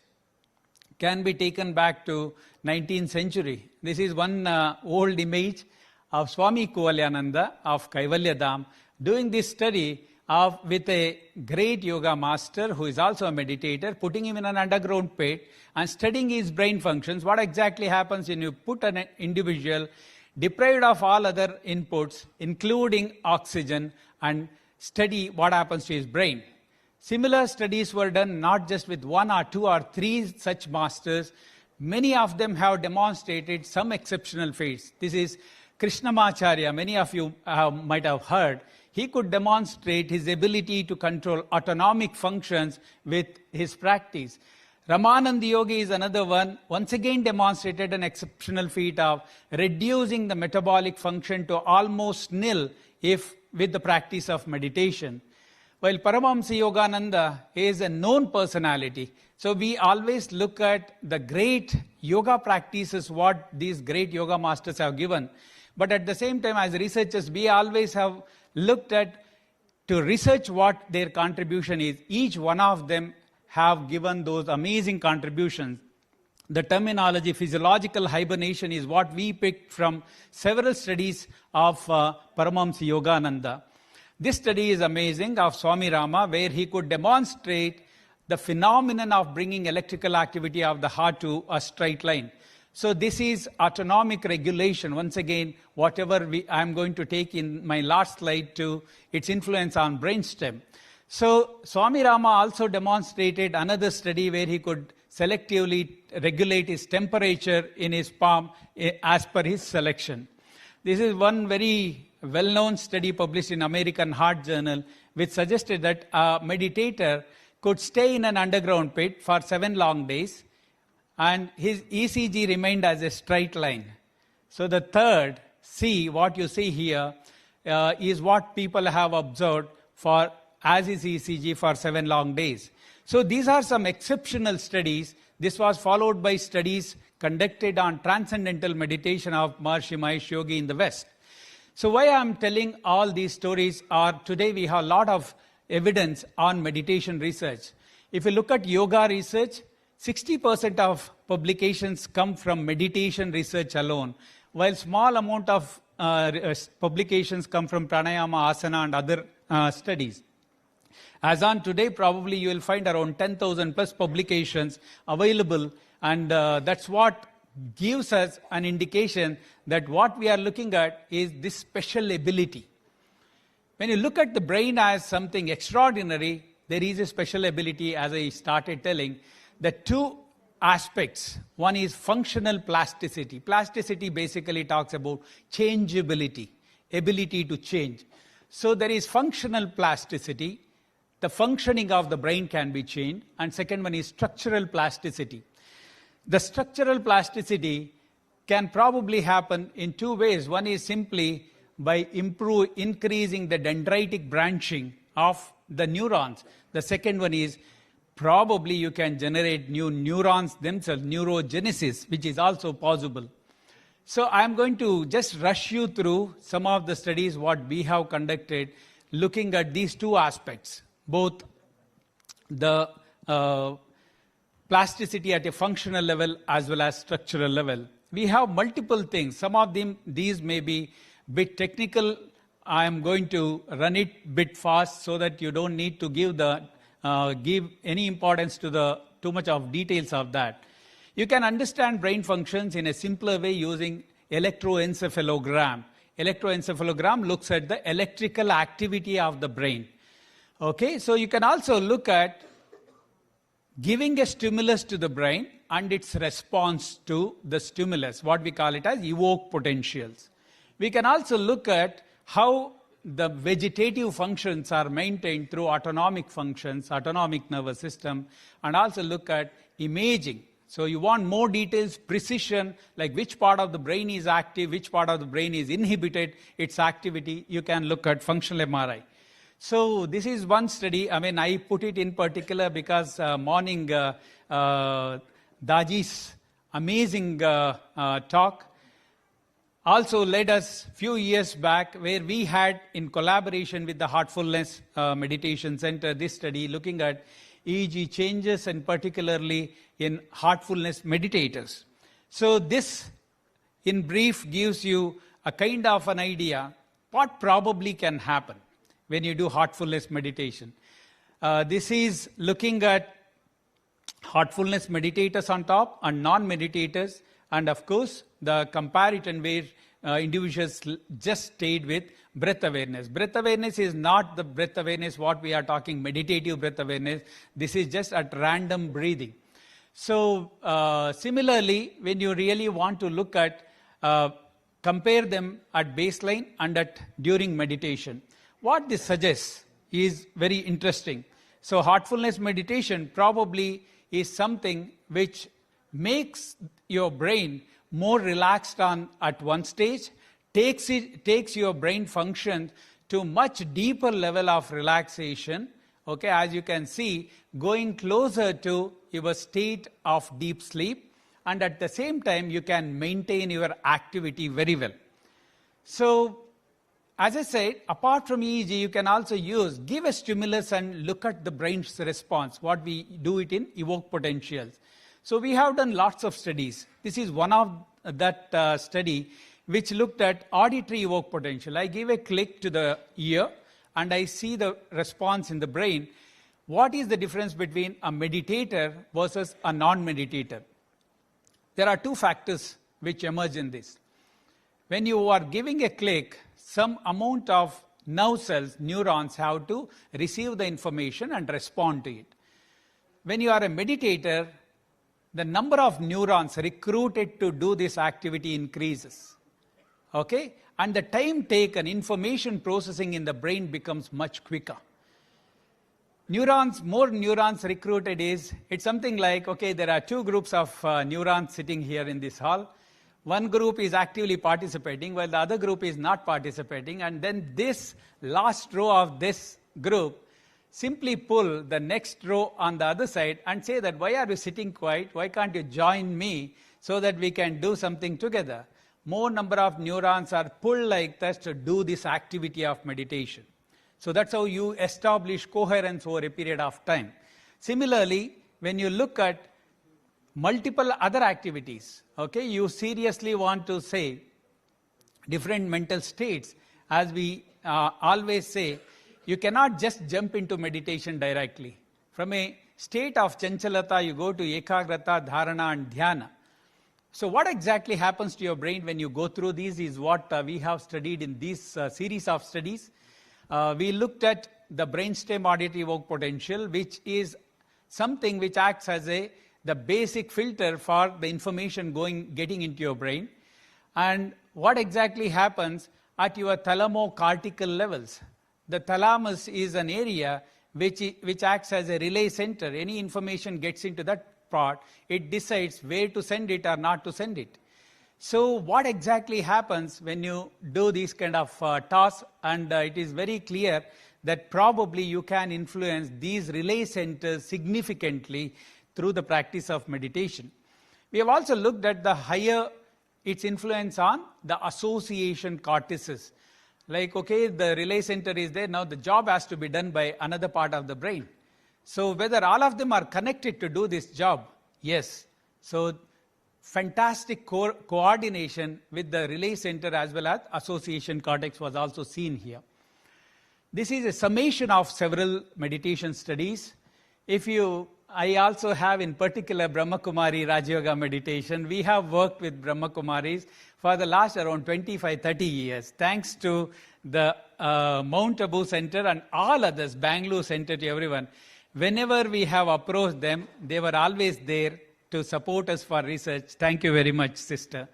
Speaker 5: can be taken back to 19th century. This is one old image of Swami Kuvalyananda of Kaivalyadam doing this study with a great yoga master who is also a meditator, putting him in an underground pit and studying his brain functions. What exactly happens when you put an individual deprived of all other inputs, including oxygen, and study what happens to his brain. Similar studies were done not just with 1 or 2 or 3 such masters. Many of them have demonstrated some exceptional feats. This is Krishnamacharya, many of you might have heard. He could demonstrate his ability to control autonomic functions with his practice. Ramananda Yogi is another one, once again demonstrated an exceptional feat of reducing the metabolic function to almost nil with the practice of meditation. While Paramahamsa Yogananda is a known personality, so we always look at the great yoga practices what these great yoga masters have given. But at the same time, as researchers, we always have looked at to research what their contribution is. Each one of them have given those amazing contributions. The terminology physiological hibernation is what we picked from several studies of Paramahamsa Yogananda. This study is amazing of Swami Rama, where he could demonstrate the phenomenon of bringing electrical activity of the heart to a straight line. So this is autonomic regulation. Once again, whatever I am going to take in my last slide to its influence on brainstem. So Swami Rama also demonstrated another study where he could selectively regulate his temperature in his palm as per his selection. This is one very well-known study published in American Heart Journal, which suggested that a meditator could stay in an underground pit for 7 long days, and his ECG remained as a straight line. So the third C, what you see here, is what people have observed as his ECG for 7 long days. So these are some exceptional studies. This was followed by studies conducted on transcendental meditation of Maharishi Mahesh Yogi in the West. So why I am telling all these stories are today we have a lot of evidence on meditation research. If you look at yoga research, 60% of publications come from meditation research alone, while small amount of publications come from pranayama, asana and other studies. As on today, probably you will find around 10,000 plus publications available, and that's what gives us an indication that what we are looking at is this special ability. When you look at the brain as something extraordinary, there is a special ability, as I started telling, that 2 aspects. One is functional plasticity. Plasticity basically talks about changeability, ability to change. So there is functional plasticity. The functioning of the brain can be changed. And second one is structural plasticity. The structural plasticity can probably happen in two ways. One is simply by increasing the dendritic branching of the neurons. The second one is probably you can generate new neurons themselves, neurogenesis, which is also possible. So I'm going to just rush you through some of the studies what we have conducted looking at these two aspects, both the plasticity at a functional level as well as structural level. We have multiple things. Some of these may be a bit technical. I am going to run it a bit fast so that you don't need to give any importance to too much of details of that. You can understand brain functions in a simpler way using electroencephalogram. Electroencephalogram looks at the electrical activity of the brain. Okay, so you can also look at giving a stimulus to the brain and its response to the stimulus, what we call it as evoke potentials. We can also look at how the vegetative functions are maintained through autonomic functions, autonomic nervous system, and also look at imaging. So you want more details, precision, like which part of the brain is active, which part of the brain is inhibited, its activity, you can look at functional MRI. So this is one study. I mean, I put it in particular because morning Daji's amazing talk also led us few years back where we had, in collaboration with the Heartfulness Meditation Center, this study looking at EEG changes and particularly in heartfulness meditators. So this, in brief, gives you a kind of an idea what probably can happen when you do heartfulness meditation. This is looking at heartfulness meditators on top and non-meditators, and of course the comparison where individuals just stayed with breath awareness. Breath awareness is not the breath awareness what we are talking, meditative breath awareness. This is just at random breathing. So similarly, when you really want to look at, compare them at baseline and during meditation, what this suggests is very interesting. So heartfulness meditation probably is something which makes your brain more relaxed at one stage, takes your brain function to much deeper level of relaxation. Okay, as you can see, going closer to your state of deep sleep, and at the same time you can maintain your activity very well. So as I said, apart from EEG, you can also give a stimulus and look at the brain's response, what we do it in evoke potentials. So we have done lots of studies. This is one of that study which looked at auditory evoke potential. I give a click to the ear and I see the response in the brain. What is the difference between a meditator versus a non-meditator? There are two factors which emerge in this. When you are giving a click, some amount of nerve cells, neurons, have to receive the information and respond to it. When you are a meditator, the number of neurons recruited to do this activity increases. Okay? And the time taken, information processing in the brain becomes much quicker. More neurons recruited it's something like, okay, there are two groups of neurons sitting here in this hall. One group is actively participating while the other group is not participating, and then this last row of this group simply pull the next row on the other side and say that, why are you sitting quiet? Why can't you join me so that we can do something together? More number of neurons are pulled like that to do this activity of meditation. So that's how you establish coherence over a period of time. Similarly, when you look at multiple other activities, okay, you seriously want to say different mental states. As we always say, you cannot just jump into meditation directly. From a state of chanchalata, you go to ekagrata, dharana and dhyana. So what exactly happens to your brain when you go through these is what we have studied in this series of studies. We looked at the brainstem auditory evoke potential, which is something which acts as a the basic filter for the information getting into your brain. And what exactly happens at your thalamocortical levels? The thalamus is an area which acts as a relay center. Any information gets into that part, it decides where to send it or not to send it. So what exactly happens when you do these kind of tasks? And it is very clear that probably you can influence these relay centers significantly through the practice of meditation. We have also looked at the higher its influence on the association cortices. Like, okay, the relay center is there, now the job has to be done by another part of the brain. So whether all of them are connected to do this job? Yes. So fantastic coordination with the relay center as well as association cortex was also seen here. This is a summation of several meditation studies. I also have in particular Brahma Kumari Raja Yoga meditation. We have worked with Brahma Kumaris for the last around 25-30 years. Thanks to the Mount Abu Center and all others, Bengaluru Center, to everyone. Whenever we have approached them, they were always there to support us for research. Thank you very much, sister.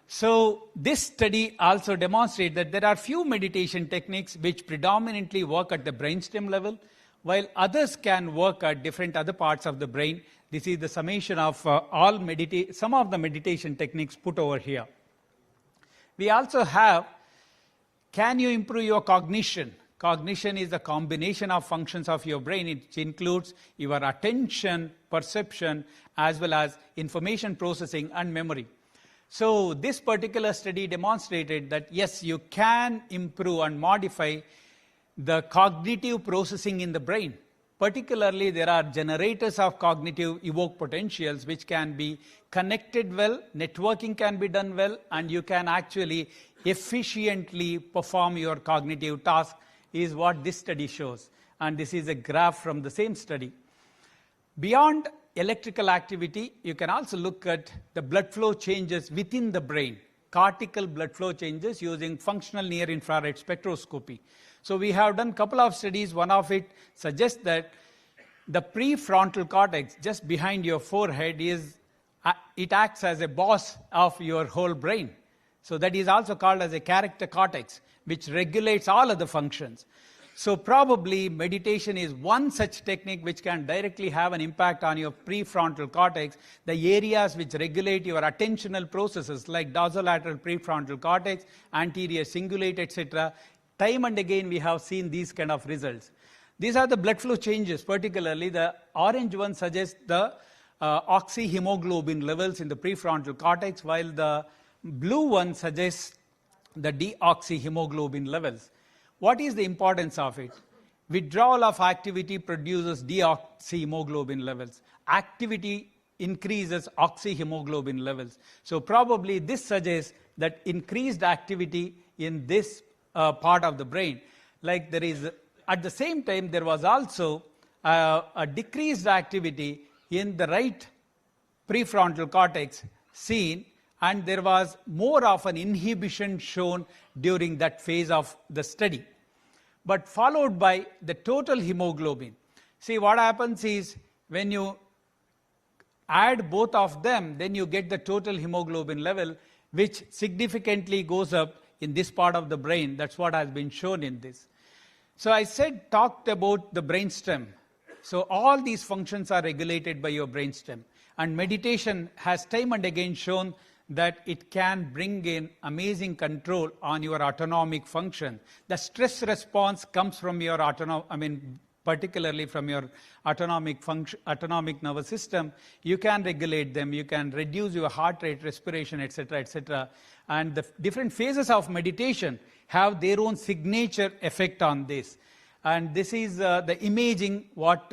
Speaker 5: So this study also demonstrates that there are few meditation techniques which predominantly work at the brainstem level, while others can work at different other parts of the brain. This is the summation of some of the meditation techniques put over here. We also have, can you improve your cognition? Cognition is the combination of functions of your brain. It includes your attention, perception, as well as information processing and memory. So this particular study demonstrated that yes, you can improve and modify the cognitive processing in the brain. Particularly, there are generators of cognitive evoked potentials which can be connected well, networking can be done well, and you can actually efficiently perform your cognitive task, is what this study shows. And this is a graph from the same study. Beyond electrical activity, you can also look at the blood flow changes within the brain, cortical blood flow changes using functional near-infrared spectroscopy. So we have done a couple of studies. One of it suggests that the prefrontal cortex, just behind your forehead, it acts as a boss of your whole brain. So that is also called as a character cortex, which regulates all of the functions. So probably meditation is one such technique which can directly have an impact on your prefrontal cortex, the areas which regulate your attentional processes like dorsolateral prefrontal cortex, anterior cingulate, etc. Time and again we have seen these kind of results. These are the blood flow changes. Particularly the orange one suggests the oxyhemoglobin levels in the prefrontal cortex, while the blue one suggests the deoxyhemoglobin levels. What is the importance of it? Withdrawal of activity produces deoxyhemoglobin levels. Activity increases oxyhemoglobin levels. So probably this suggests that increased activity in this part of the brain, like there is, at the same time there was also a decreased activity in the right prefrontal cortex seen, and there was more of an inhibition shown during that phase of the study, but followed by the total hemoglobin. See, what happens is when you add both of them, then you get the total hemoglobin level, which significantly goes up in this part of the brain. That's what has been shown in this. So I talked about the brainstem. So all these functions are regulated by your brainstem. And meditation has time and again shown that it can bring in amazing control on your autonomic function. The stress response comes from your particularly from your autonomic nervous system. You can regulate them, you can reduce your heart rate, respiration, etc., etc. And the different phases of meditation have their own signature effect on this. And this is the imaging what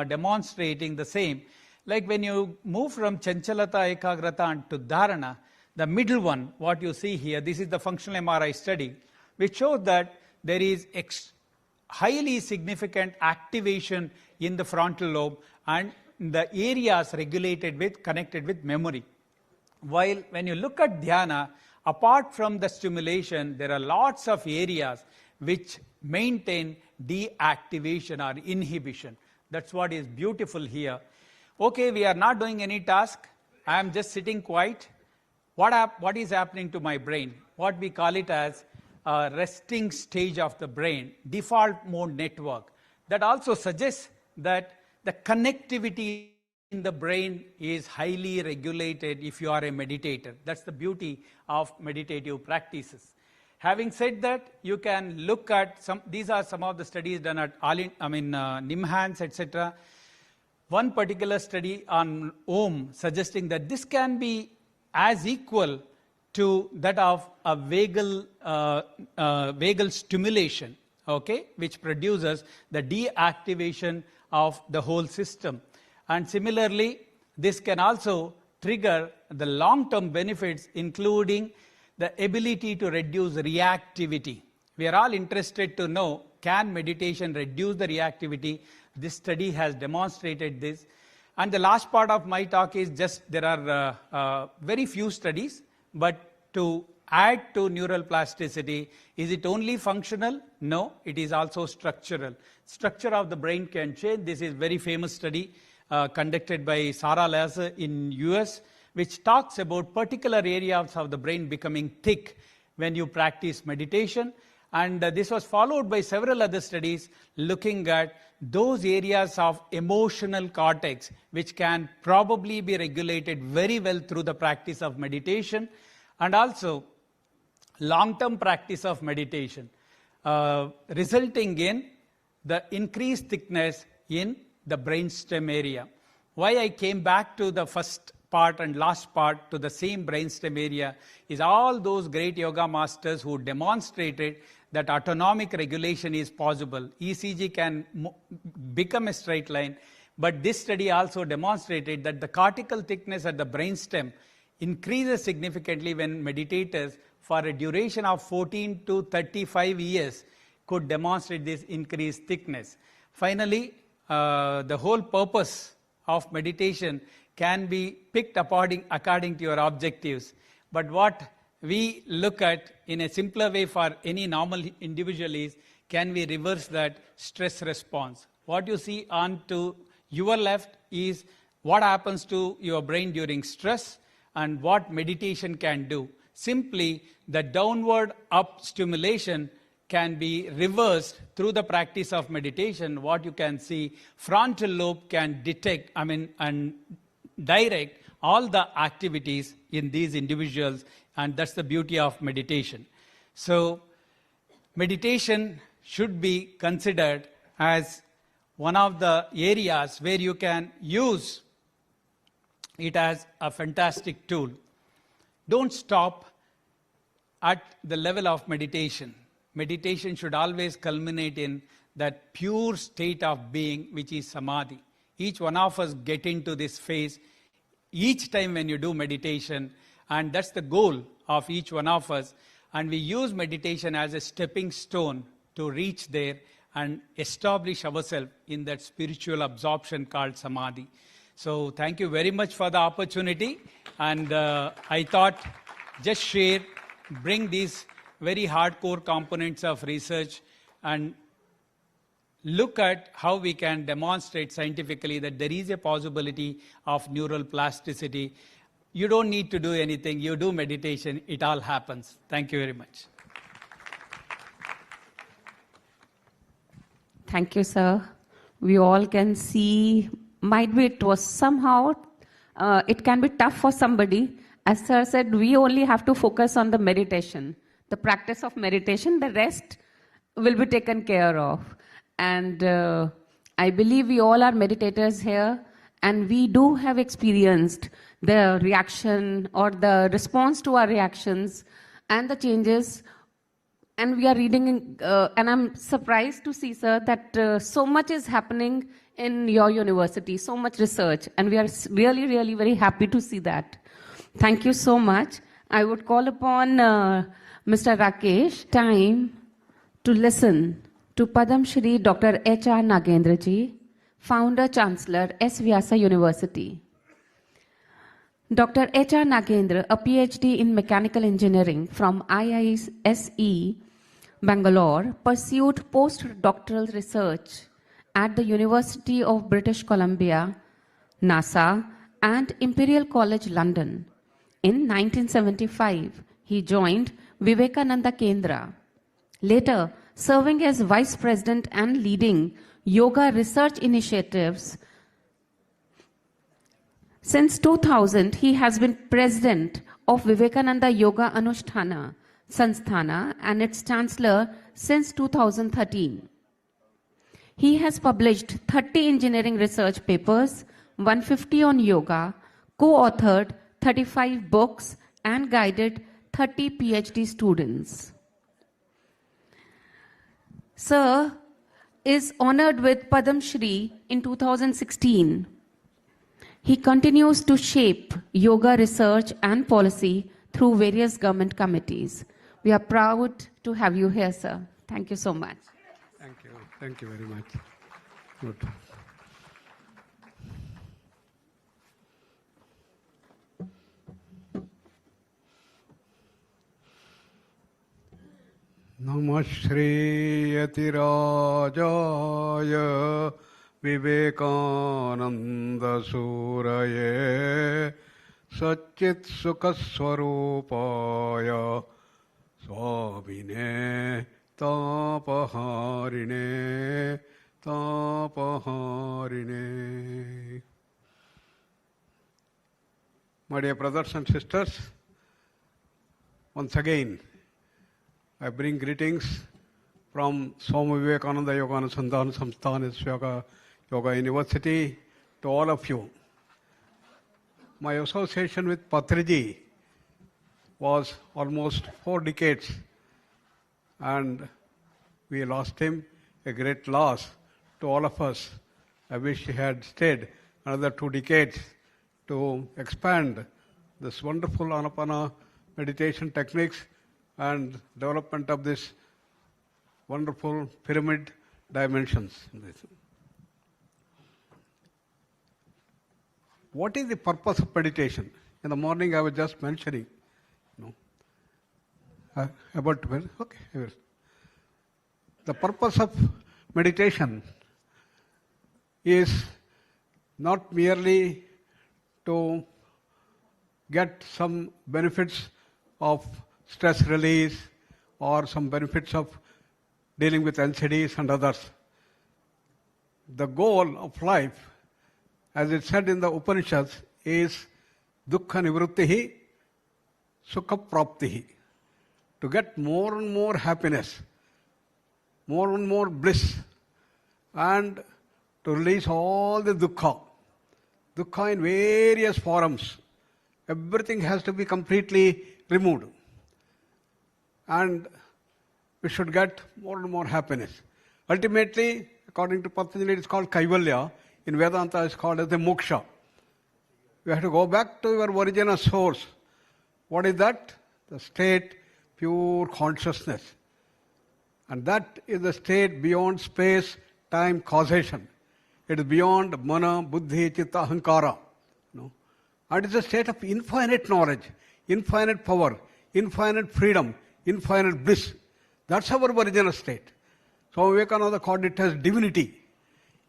Speaker 5: demonstrating the same. Like when you move from Chanchalata, Ekagrata to Dharana, the middle one, what you see here, this is the functional MRI study, which shows that there is highly significant activation in the frontal lobe and the areas connected with memory. While when you look at dhyana, apart from the stimulation, there are lots of areas which maintain deactivation or inhibition. That's what is beautiful here. Okay, we are not doing any task. I am just sitting quiet. What is happening to my brain? What we call it as a resting stage of the brain, default mode network. That also suggests that the connectivity in the brain is highly regulated if you are a meditator. That's the beauty of meditative practices. Having said that, you can look at these are some of the studies done at NIMHANS, etc. One particular study on Om suggesting that this can be as equal to that of a vagal stimulation, okay, which produces the deactivation of the whole system. And similarly, this can also trigger the long-term benefits, including the ability to reduce reactivity. We are all interested to know, can meditation reduce the reactivity? This study has demonstrated this. And the last part of my talk is just there are very few studies, but to add to neural plasticity, is it only functional? No, it is also structural. Structure of the brain can change. This is very famous study conducted by Sarah Lazer in US, which talks about particular areas of the brain becoming thick when you practice meditation. And this was followed by several other studies looking at those areas of emotional cortex which can probably be regulated very well through the practice of meditation, and also long-term practice of meditation, resulting in the increased thickness in the brainstem area. Why I came back to the first part and last part to the same brainstem area is all those great yoga masters who demonstrated that autonomic regulation is possible. ECG can become a straight line, but this study also demonstrated that the cortical thickness at the brainstem increases significantly when meditators for a duration of 14 to 35 years could demonstrate this increased thickness. Finally, the whole purpose of meditation can be picked according to your objectives. But what we look at in a simpler way for any normal individual is, can we reverse that stress response? What you see on to your left is what happens to your brain during stress and what meditation can do. Simply, the downward up stimulation can be reversed through the practice of meditation. What you can see, frontal lobe can detect, and direct all the activities in these individuals, and that's the beauty of meditation. So, meditation should be considered as one of the areas where you can use it as a fantastic tool. Don't stop at the level of meditation. Meditation should always culminate in that pure state of being, which is Samadhi. Each one of us get into this phase each time when you do meditation, and that's the goal of each one of us. And we use meditation as a stepping stone to reach there and establish ourselves in that spiritual absorption called Samadhi. So thank you very much for the opportunity. And I thought just bring these very hardcore components of research and look at how we can demonstrate scientifically that there is a possibility of neural plasticity. You don't need to do anything. You do meditation. It all happens. Thank you very much.
Speaker 1: Thank you, sir. We all can see, might be it was somehow, it can be tough for somebody. As sir said, we only have to focus on the meditation, the practice of meditation. The rest will be taken care of. And I believe we all are meditators here, and we do have experienced the reaction or the response to our reactions and the changes. And we are reading, and I'm surprised to see, sir, that so much is happening in your university, so much research, and we are really, really very happy to see that. Thank you so much. I would call upon Mr. Rakesh, time to listen to Padam Shri Dr. H.R. Nagendra ji, Founder Chancellor, S. Vyasa University. Dr. H.R. Nagendra, a PhD in Mechanical Engineering from IISE, Bangalore, pursued postdoctoral research at the University of British Columbia, NASA, and Imperial College London. In 1975, he joined Vivekananda Kendra. Later, serving as vice president and leading yoga research initiatives. Since 2000, he has been president of Vivekananda Yoga Anusthana Sansthana and its chancellor since 2013. He has published 30 engineering research papers, 150 on yoga, co-authored 35 books, and guided 30 PhD students. Sir is honored with Padam Shri in 2016. He continues to shape yoga research and policy through various government committees. We are proud to have you here, sir. Thank you so much.
Speaker 6: Thank you. Thank you very much. Good. Namah Shri Yatirajaya Vivekananda Suraye Satchit Sukhaswarupaya Swabhine Tapaharine Tapaharine. My dear brothers and sisters, once again, I bring greetings from Swami Vivekananda Yoga Anusandhana Samsthana Yoga University to all of you. My association with Patriji was almost 4 decades, and we lost him, a great loss to all of us. I wish he had stayed another 2 decades to expand this wonderful Anapana meditation techniques and development of this wonderful pyramid dimensions. What is the purpose of meditation? In the morning I was just mentioning, about, okay, the purpose of meditation is not merely to get some benefits of stress release or some benefits of dealing with NCDs and others. The goal of life, as it said in the Upanishads, is dukkha nivrittihi, sukha praptihi. To get more and more happiness, more and more bliss, and to release all the dukkha. Dukkha in various forms. Everything has to be completely removed. And we should get more and more happiness. Ultimately, according to Patanjali, it is called Kaivalya. In Vedanta, it is called as the moksha. You have to go back to your original source. What is that? The state, pure consciousness. And that is the state beyond space, time, causation. It is beyond mana, buddhi, chitta, ahankara. And it is a state of infinite knowledge, infinite power, infinite freedom, infinite bliss. That's our original state. So Vivekananda called it as divinity.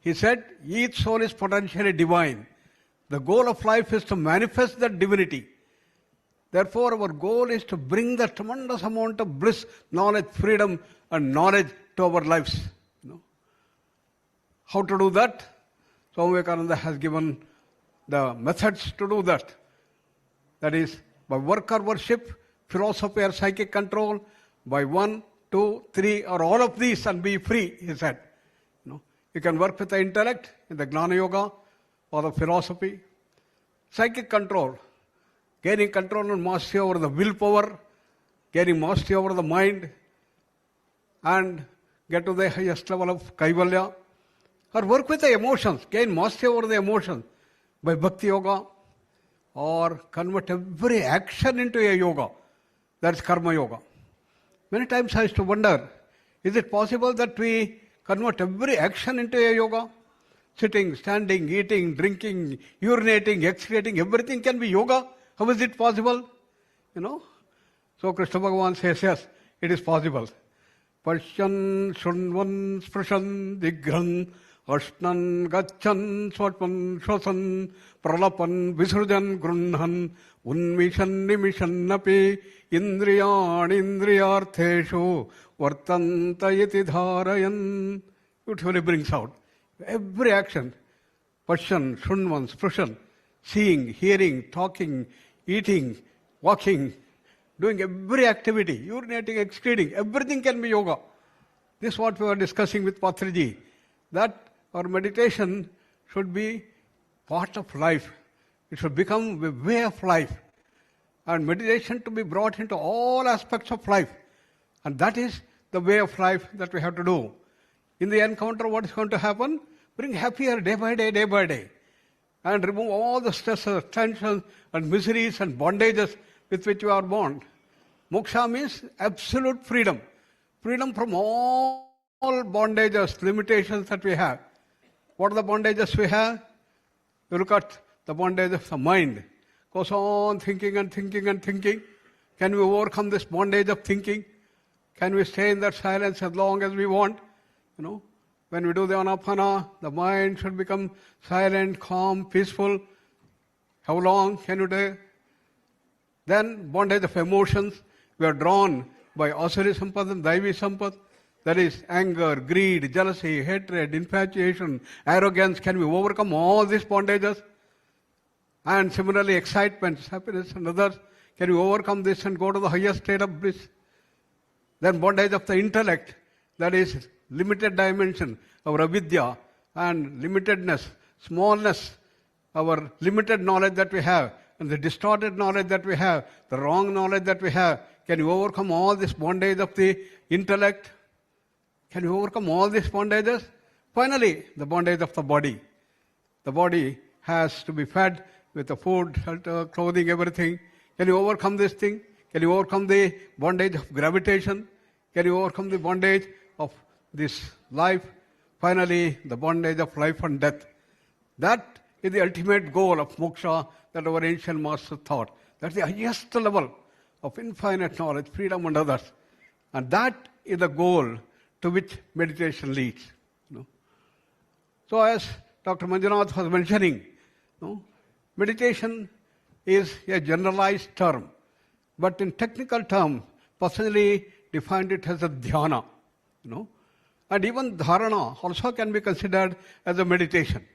Speaker 6: He said, each soul is potentially divine. The goal of life is to manifest that divinity. Therefore, our goal is to bring the tremendous amount of bliss, knowledge, freedom, and knowledge to our lives. How to do that? Swami Vivekananda has given the methods to do that. That is, by work or worship, philosophy or psychic control, by 1, 2, 3, or all of these and be free, he said. You can work with the intellect in the Gnana Yoga or the philosophy. Psychic control, gaining control and mastery over the willpower, gaining mastery over the mind, and get to the highest level of Kaivalya. Or work with the emotions, gain mastery over the emotions by Bhakti Yoga, or convert every action into a yoga. That's Karma Yoga. Many times I used to wonder, is it possible that we convert every action into a yoga? Sitting, standing, eating, drinking, urinating, excreting, everything can be yoga. How is it possible? So Krishna Bhagavan says, yes, it is possible. Pashyan, Shunvan, Sprishan, Digran, Ashnan gachan swatpan shwasan pralapan visrujan grunhan unmishan nimishan napi indriyan indriyartheshu vartanta iti dharayan. Beautifully brings out every action. Pashan, shunvan, sprushan, seeing, hearing, talking, eating, walking, doing every activity, urinating, excreting, everything can be yoga. This is what we were discussing with Patriji, that our meditation should be part of life. It should become a way of life. And meditation to be brought into all aspects of life. And that is the way of life that we have to do. In the encounter, what is going to happen? Bring happier day by day. And remove all the stresses, tensions, and miseries and bondages with which you are born. Moksha means absolute freedom. Freedom from all bondages, limitations that we have. What are the bondages we have? You look at the bondage of the mind. Goes on thinking and thinking and thinking. Can we overcome this bondage of thinking? Can we stay in that silence as long as we want? When we do the Anapana, the mind should become silent, calm, peaceful. How long can you do? Then bondage of emotions. We are drawn by Asuri Sampad and Daivi Sampad. That is anger, greed, jealousy, hatred, infatuation, arrogance. Can we overcome all these bondages? And similarly, excitement, happiness and others. Can we overcome this and go to the highest state of bliss? Then bondage of the intellect. That is limited dimension, our avidya and limitedness, smallness, our limited knowledge that we have, and the distorted knowledge that we have, the wrong knowledge that we have. Can you overcome all this bondage of the intellect? Can you overcome all these bondages? Finally, the bondage of the body. The body has to be fed with the food, shelter, clothing, everything. Can you overcome this thing? Can you overcome the bondage of gravitation? Can you overcome the bondage of this life? Finally, the bondage of life and death. That is the ultimate goal of moksha that our ancient masters thought. That's the highest level of infinite knowledge, freedom and others. And that is the goal to which meditation leads. So as Dr. Manjunath was mentioning, meditation is a generalized term. But in technical terms, personally defined it as a dhyana. And even dharana also can be considered as a meditation.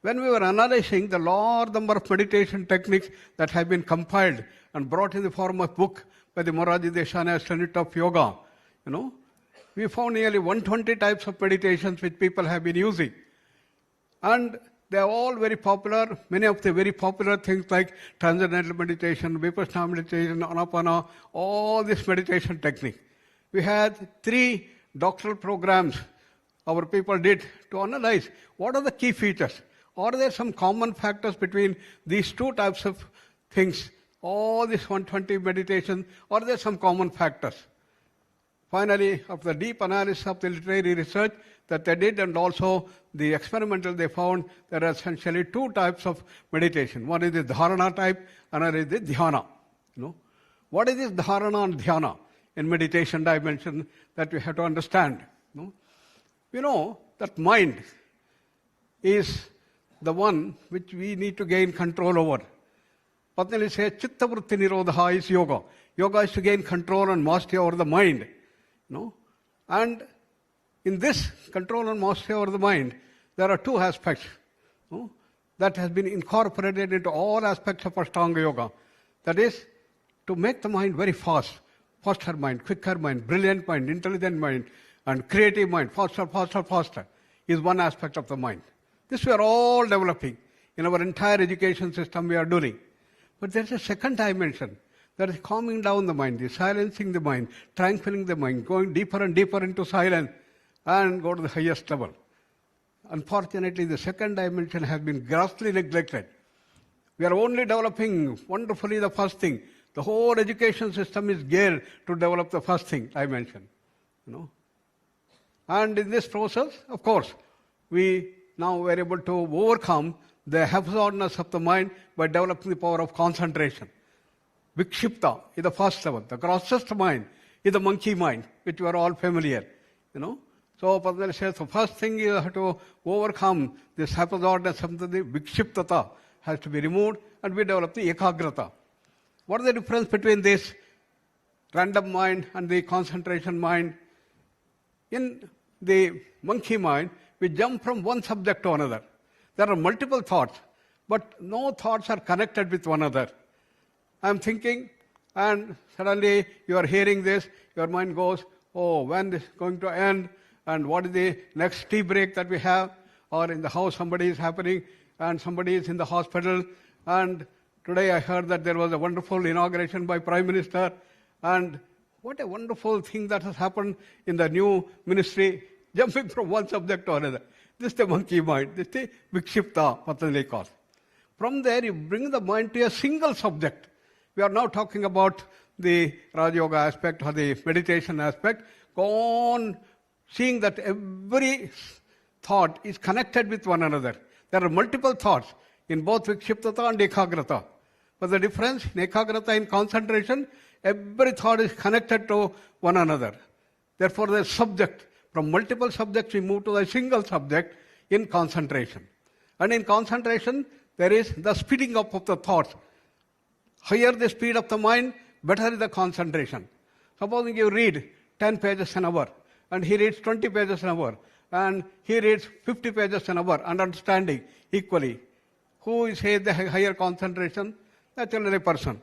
Speaker 6: When we were analyzing the large number of meditation techniques that have been compiled and brought in the form of book by the Moraji Deshani Institute of Yoga, we found nearly 120 types of meditations which people have been using. And they are all very popular. Many of the very popular things like transcendental meditation, vipassana meditation, anapana, all this meditation technique. We had 3 doctoral programs our people did to analyze what are the key features. Are there some common factors between these 2 types of things? All these 120 meditations, are there some common factors? Finally, after the deep analysis of the literary research that they did and also the experimental, they found there are essentially 2 types of meditation. One is the dharana type, another is the dhyana. What is this dharana and dhyana in meditation dimension that we have to understand? We know that mind is the one which we need to gain control over. Patanjali says, chitta vritti nirodha is yoga. Yoga is to gain control and mastery over the mind. And in this control and mastery over the mind, there are 2 aspects that has been incorporated into all aspects of Ashtanga Yoga. That is, to make the mind very fast, faster mind, quicker mind, brilliant mind, intelligent mind, and creative mind, faster, is one aspect of the mind. This we are all developing. In our entire education system we are doing. But there is a second dimension. That is calming down the mind, is silencing the mind, tranquilizing the mind, going deeper and deeper into silence and go to the highest level. Unfortunately, the second dimension has been grossly neglected. We are only developing wonderfully the first thing. The whole education system is geared to develop the first thing, dimension. And in this process, of course, we now were able to overcome the haphazardness of the mind by developing the power of concentration. Vikshipta is the first level. The grossest mind is the monkey mind, which we are all familiar. So Patanjali says the first thing you have to overcome this haphazardness, the vikshiptata has to be removed, and we develop the ekagrata. What is the difference between this random mind and the concentration mind? In the monkey mind, we jump from one subject to another. There are multiple thoughts, but no thoughts are connected with one another. I am thinking, and suddenly you are hearing this, your mind goes, oh, when this is going to end, and what is the next tea break that we have, or in the house somebody is happening, and somebody is in the hospital, and today I heard that there was a wonderful inauguration by Prime Minister, and what a wonderful thing that has happened in the new ministry, jumping from one subject to another. This is the monkey mind. This is the vikshipta, Patanjali calls. From there, you bring the mind to a single subject. We are now talking about the Raja Yoga aspect or the meditation aspect. Go on seeing that every thought is connected with one another. There are multiple thoughts in both vikshiptata and ekagrata. But the difference in ekagrata, in concentration, every thought is connected to one another. Therefore, the subject, from multiple subjects, we move to a single subject in concentration. And in concentration, there is the speeding up of the thoughts. Higher the speed of the mind, better is the concentration. Supposing you read 10 pages an hour, and he reads 20 pages an hour, and he reads 50 pages an hour, and understanding equally. Who is the higher concentration? That's another person.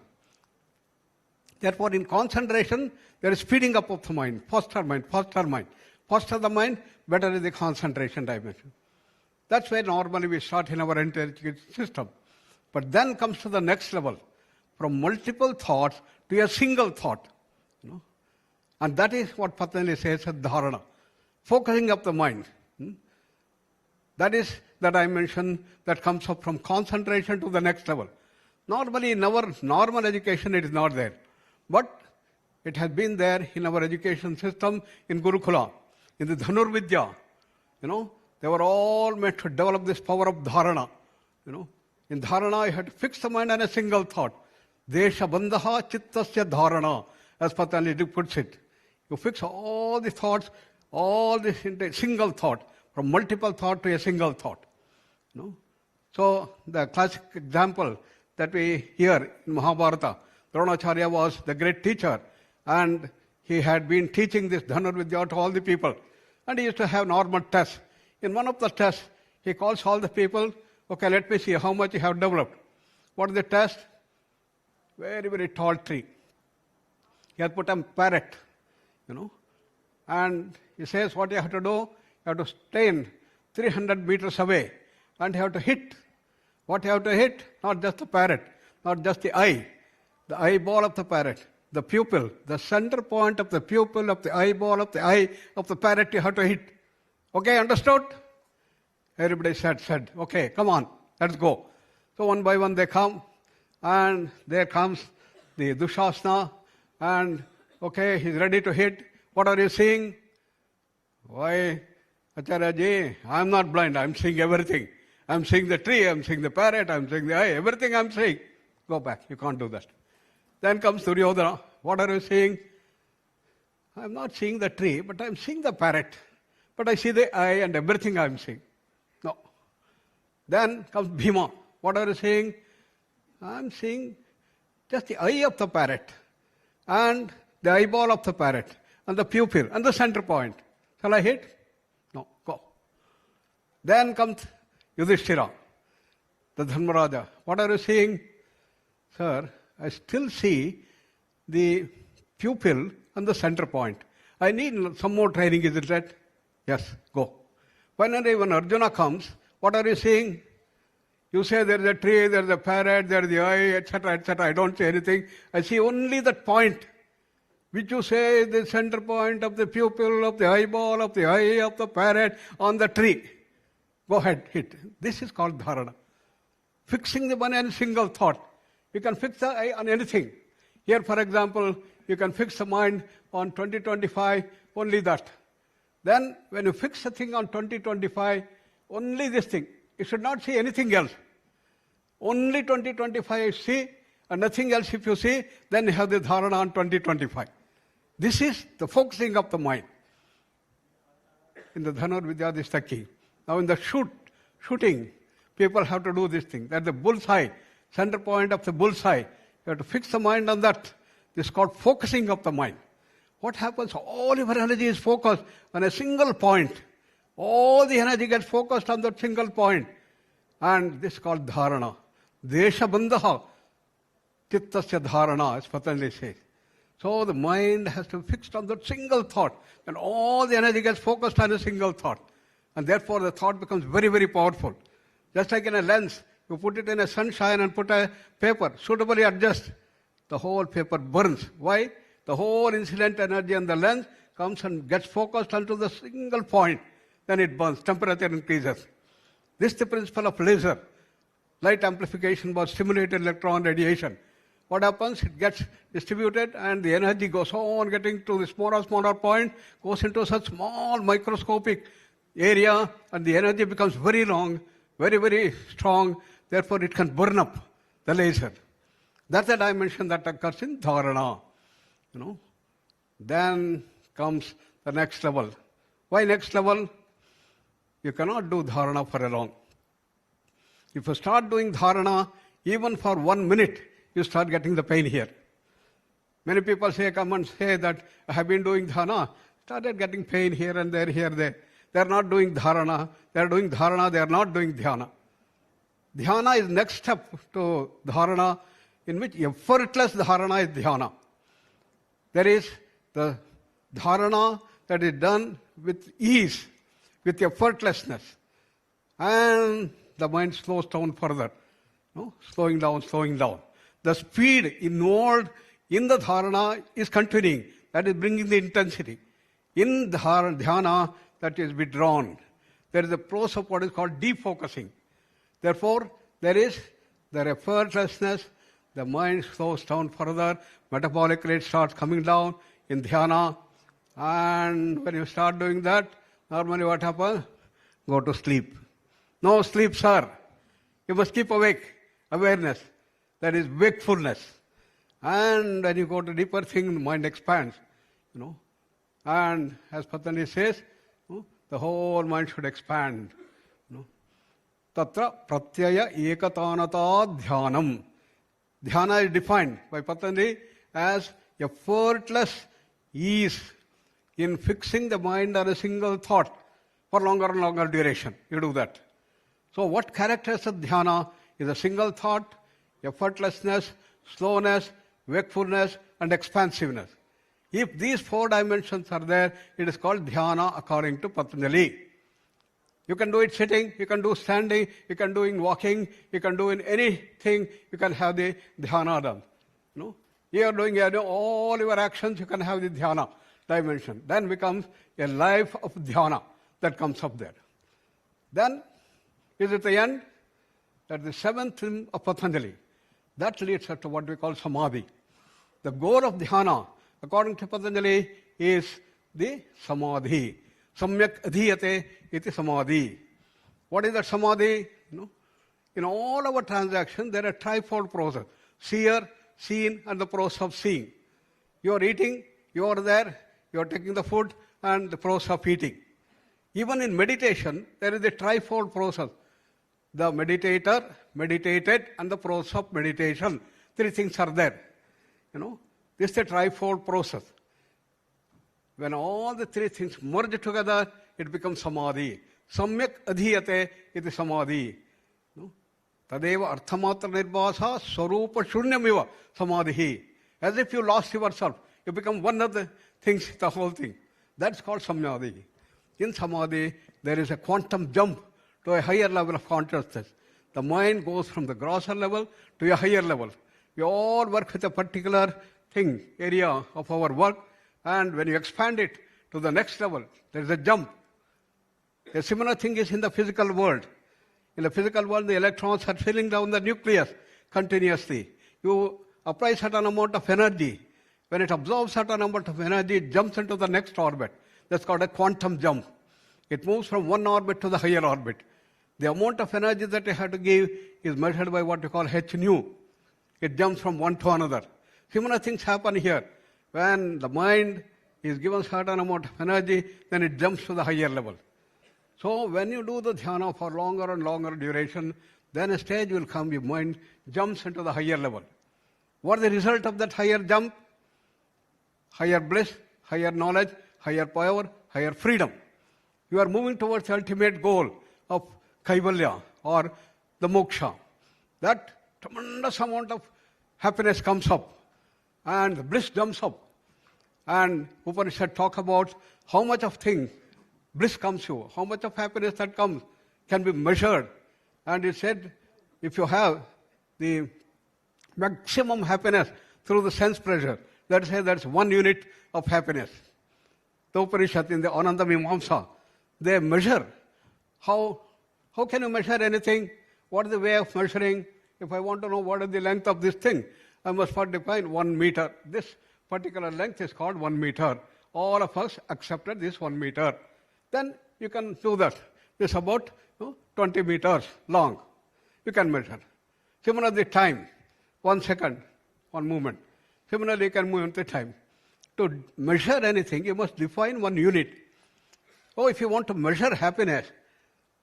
Speaker 6: Therefore, in concentration, there is speeding up of the mind, faster mind, faster mind. Faster the mind, better is the concentration dimension. That's where normally we start in our intelligence system. But then comes to the next level, from multiple thoughts to a single thought. And that is what Patanjali says as dharana, focusing up the mind. That is the dimension that comes up from concentration to the next level. Normally in our normal education it is not there. But it has been there in our education system in Gurukula, in the Dhanurvidya. They were all meant to develop this power of dharana. In dharana, you had to fix the mind on a single thought. Desha bandhaha chittasya dharana, as Patanjali puts it. You fix all the thoughts, all this into a single thought, from multiple thought to a single thought. So the classic example that we hear in Mahabharata, Dronacharya was the great teacher, and he had been teaching this Dhanurvidya to all the people. And he used to have normal tests. In one of the tests, he calls all the people, okay, let me see how much you have developed. What is the test? Very, very tall tree. He had put a parrot, and he says what you have to do, you have to stand 300 meters away, and you have to hit. What you have to hit? Not just the parrot, not just the eyeball of the parrot, the pupil, the center point of the pupil of the eyeball of the eye of the parrot you have to hit. Okay, understood? Everybody said, okay, come on, let's go. So one by one they come, and there comes the Dushasana, and okay, he's ready to hit. What are you seeing? Why, Acharya ji, I'm not blind, I'm seeing everything. I'm seeing the tree, I'm seeing the parrot, I'm seeing the eye, everything I'm seeing. Go back, you can't do that. Then comes Duryodhana. What are you seeing? I'm not seeing the tree, but I'm seeing the parrot. But I see the eye and everything I'm seeing. No. Then comes Bhima. What are you seeing? I'm seeing just the eye of the parrot, and the eyeball of the parrot, and the pupil, and the center point. Shall I hit? No, go. Then comes Yudhishthira, the Dharmaraja. What are you seeing? Sir, I still see the pupil and the center point. I need some more training, isn't it? Yes, go. Finally, when Arjuna comes, what are you seeing? You say there is a tree, there is a parrot, there is the eye, etc., etc. I don't say anything. I see only that point, which you say is the center point of the pupil, of the eyeball, of the eye, of the parrot, on the tree. Go ahead, hit. This is called dharana. Fixing the mind on a single thought. You can fix the eye on anything. Here, for example, you can fix the mind on 2025, only that. Then, when you fix the thing on 2025, only this thing. You should not see anything else. Only 2025 you see, and nothing else if you see, then you have the dharana on 2025. This is the focusing of the mind. in the Dhanur Vidya this Taki. Now in the shooting, people have to do this thing. That's the bullseye, center point of the bullseye. You have to fix the mind on that. This is called focusing of the mind. What happens? All your energy is focused on a single point. All the energy gets focused on that single point. And this is called dharana. Desha bandha chittasya dharana, as Patanjali says. So the mind has to be fixed on that single thought. And all the energy gets focused on a single thought. And therefore the thought becomes very, very powerful. Just like in a lens, you put it in a sunshine and put a paper, suitably adjust, the whole paper burns. Why? The whole incident energy on the lens comes and gets focused onto the single point. Then it burns, temperature increases. This is the principle of laser. Light amplification by stimulated electron radiation. What happens? It gets distributed and the energy goes on getting to the smaller point, goes into such small microscopic area, and the energy becomes very long, very, very strong. Therefore, it can burn up the laser. That's the dimension that occurs in dharana. Then comes the next level. Why next level? You cannot do dharana for long. If you start doing dharana, even for 1 minute, you start getting the pain here. Many people come and say that I have been doing dharana, started getting pain here and there, here, there. They are not doing dharana. They are doing dharana, they are not doing dhyana. Dhyana is next step to dharana, in which effortless dharana is dhyana. There is the dharana that is done with ease, with effortlessness. And the mind slows down further. Slowing down. The speed involved in the dharana is continuing. That is bringing the intensity. In dhyana, that is withdrawn. There is a process of what is called defocusing. Therefore, there is the effortlessness. The mind slows down further. Metabolic rate starts coming down in dhyana. And when you start doing that, normally what happens? Go to sleep. No sleep, sir. You must keep awake. Awareness. That is wakefulness. And when you go to deeper thing, the mind expands. And as Patanjali says, the whole mind should expand. Tatra pratyaya ekatanata dhyanam. Dhyana is defined by Patanjali as effortless ease in fixing the mind on a single thought for longer and longer duration. You do that. So what characterizes dhyana is a single thought, effortlessness, slowness, wakefulness, and expansiveness. If these 4 dimensions are there, it is called dhyana according to Patanjali. You can do it sitting, you can do standing, you can do in walking, you can do in anything, you can have the dhyana done. You are doing all your actions, you can have the dhyana dimension. Then becomes a life of dhyana that comes up there. Then is at the end, that the 7th thing of Patanjali. That leads us to what we call Samadhi. The goal of dhyana, according to Patanjali, is the Samadhi. Samyak adhiyate iti Samadhi. What is that Samadhi? In all our transactions, there are trifold process. Seer, seen, and the process of seeing. You are eating, you are there, you are taking the food, and the process of eating. Even in meditation, there is a trifold process. The meditator, meditated, and the process of meditation. 3 things are there. This is a trifold process. When all the 3 things merge together, it becomes Samadhi. Samyak adhiyate iti Samadhi. Tadeva arthamatra nirbhasa swarupa shunyamiva Samadhi. As if you lost yourself. You become one of the things, the whole thing. That's called Samadhi. In Samadhi, there is a quantum jump to a higher level of consciousness. The mind goes from the grosser level to a higher level. We all work with a particular thing, area of our work, and when you expand it to the next level, there is a jump. A similar thing is in the physical world. In the physical world, the electrons are filling down the nucleus continuously. You apply certain amount of energy. When it absorbs certain amount of energy, it jumps into the next orbit. That's called a quantum jump. It moves from one orbit to the higher orbit. The amount of energy that you have to give is measured by what you call h nu. It jumps from one to another. Similar things happen here. When the mind is given certain amount of energy, then it jumps to the higher level. So when you do the dhyana for longer and longer duration, then a stage will come, your mind jumps into the higher level. What is the result of that higher jump? Higher bliss, higher knowledge, higher power, higher freedom. You are moving towards the ultimate goal of kaivalya or the moksha. That tremendous amount of happiness comes up and the bliss jumps up. And Upanishad talk about how much of thing bliss comes to, how much of happiness that comes can be measured. And it said, if you have the maximum happiness through the sense pleasure, let's say that's 1 unit of happiness. The Upanishad in the Ananda Mimamsa, they measure. How can you measure anything? What is the way of measuring? If I want to know what is the length of this thing, I must first define 1 meter. This particular length is called 1 meter. All of us accepted this 1 meter. Then you can do that. This is about 20 meters long. You can measure. Similarly, time, 1 second, 1 movement. Similarly, you can move into time. To measure anything, you must define 1 unit. Oh, if you want to measure happiness,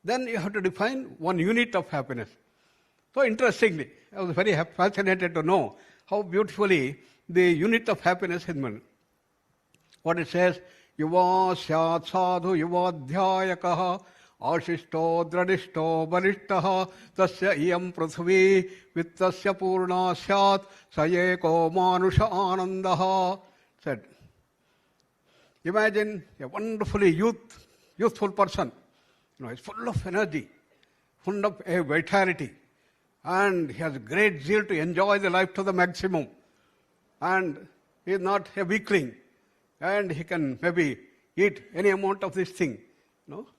Speaker 6: then you have to define 1 unit of happiness. So interestingly, I was very fascinated to know how beautifully the unit of happiness is meant. What it says, yuva syat sadhu yuva dhyayakaha ashishto dradishto balishtaha tasya iyam prithvi vittasya purna syat sayeko manusha anandaha. Said, imagine a wonderfully youthful person. He's full of energy, full of vitality, and he has great zeal to enjoy the life to the maximum. And he is not a weakling, and he can maybe eat any amount of this thing.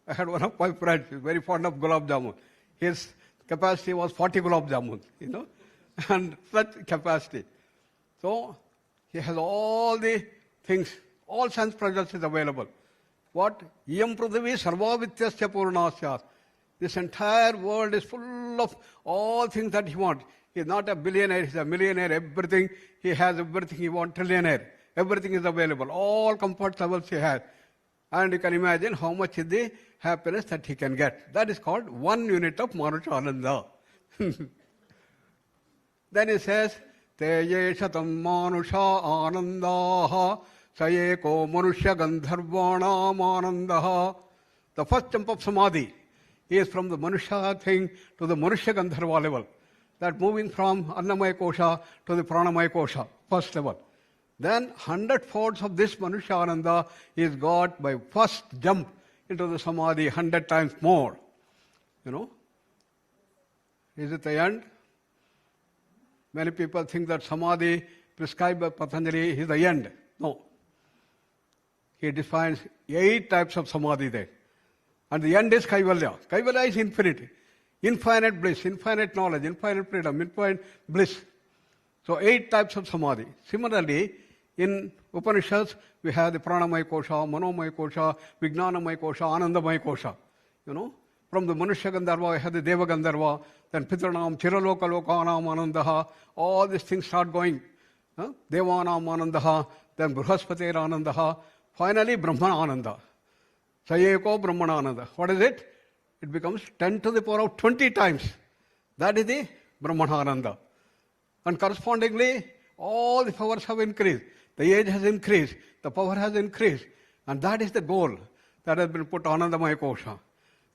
Speaker 6: I had one of my friends, he's very fond of gulab jamun. His capacity was 40 gulab jamun, and such capacity. So he has all the things, all sense pleasures is available. What? Iyam prithvi sarvavityasya purnasyat. This entire world is full of all things that he wants. He is not a billionaire, he is a millionaire. Everything, he has everything he wants, trillionaire. Everything is available. All comfort levels he has. And you can imagine how much is the happiness that he can get. That is called 1 unit of Manusha Ananda. Then he says, Teye shatam Manusha Anandaha Sayeko Manushya Gandharvana Anandaha. The first jump of Samadhi is from the Manusha thing to the Manushya Gandharva level. That moving from Annamaya Kosha to the Pranamaya Kosha, first level. Then 100 folds of this Manusha Ananda is got by first jump into the Samadhi 100 times more. Is it the end? Many people think that Samadhi prescribed by Patanjali is the end. No. He defines 8 types of Samadhi there. And the end is Kaivalya. Kaivalya is infinity. Infinite bliss, infinite knowledge, infinite freedom, infinite bliss. So 8 types of Samadhi. Similarly, in Upanishads, we have the Pranamaya Kosha, Manomaya Kosha, Vijnanamaya Kosha, Anandamaya Kosha. From the Manushya Gandharva, we have the Deva Gandharva, then Pitranam, Chiraloka Lokanam Anandaha, all these things start going. Devanam Anandaha, then Bruhaspati Anandaha, finally Brahmana Ananda. Sayeko Brahmana Ananda. What is it? It becomes 10 to the power of 20 times. That is the Brahmana Ananda. And correspondingly, all the powers have increased. The age has increased. The power has increased. And that is the goal that has been put on Anandamaya Kosha.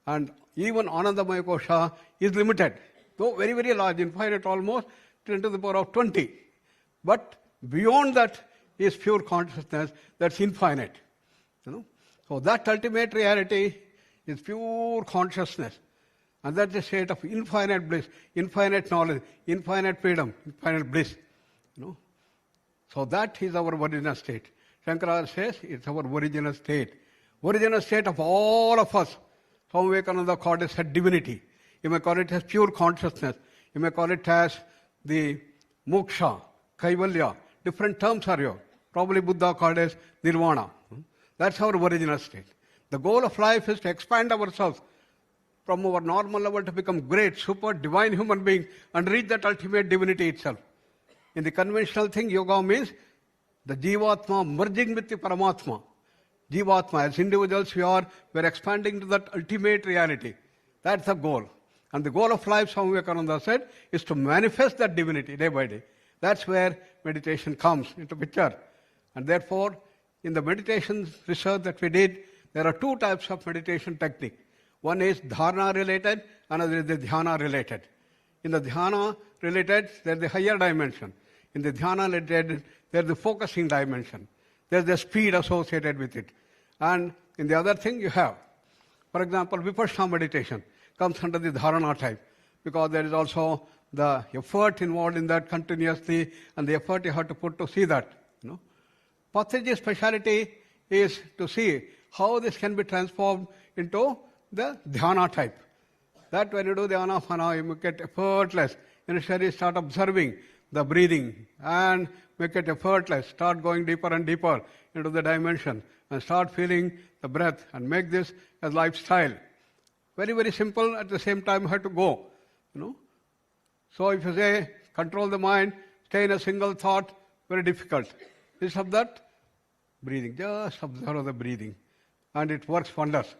Speaker 6: And even Anandamaya Kosha is limited. Though very, very large, infinite almost, 10 to the power of 20. But beyond that is pure consciousness that's infinite. So that ultimate reality is pure consciousness. And that's a state of infinite bliss, infinite knowledge, infinite freedom, infinite bliss. So that is our original state. Shankara says it's our original state. Original state of all of us. Swami Vivekananda called it as divinity. You may call it as pure consciousness. You may call it as the moksha, kaivalya. Different terms are here. Probably Buddha called it as nirvana. That's our original state. The goal of life is to expand ourselves from our normal level to become great, super, divine human beings and reach that ultimate divinity itself. In the conventional thing, yoga means the Jivatma merging with the Paramatma. Jivatma, as individuals we're expanding to that ultimate reality. That's the goal. And the goal of life, Swami Vivekananda said, is to manifest that divinity day by day. That's where meditation comes into picture. And therefore, in the meditation research that we did, there are two types of meditation technique. One is dharana related, another is the dhyana related. In the dhyana related, there's the higher dimension. In the dhyana related, there's the focusing dimension. There's the speed associated with it. And in the other thing you have, for example, vipassana meditation comes under the dharana type, because there is also the effort involved in that continuously, and the effort you have to put to see that. Pathology's speciality is to see how this can be transformed into the dhyana type. That when you do the anapana, you make it effortless. Initially you start observing the breathing and make it effortless. Start going deeper and deeper into the dimension and start feeling the breath and make this a lifestyle. Very, very simple. At the same time, you have to go. So if you say, control the mind, stay in a single thought, very difficult. Instead of that, breathing. Just observe the breathing. And it works wonders.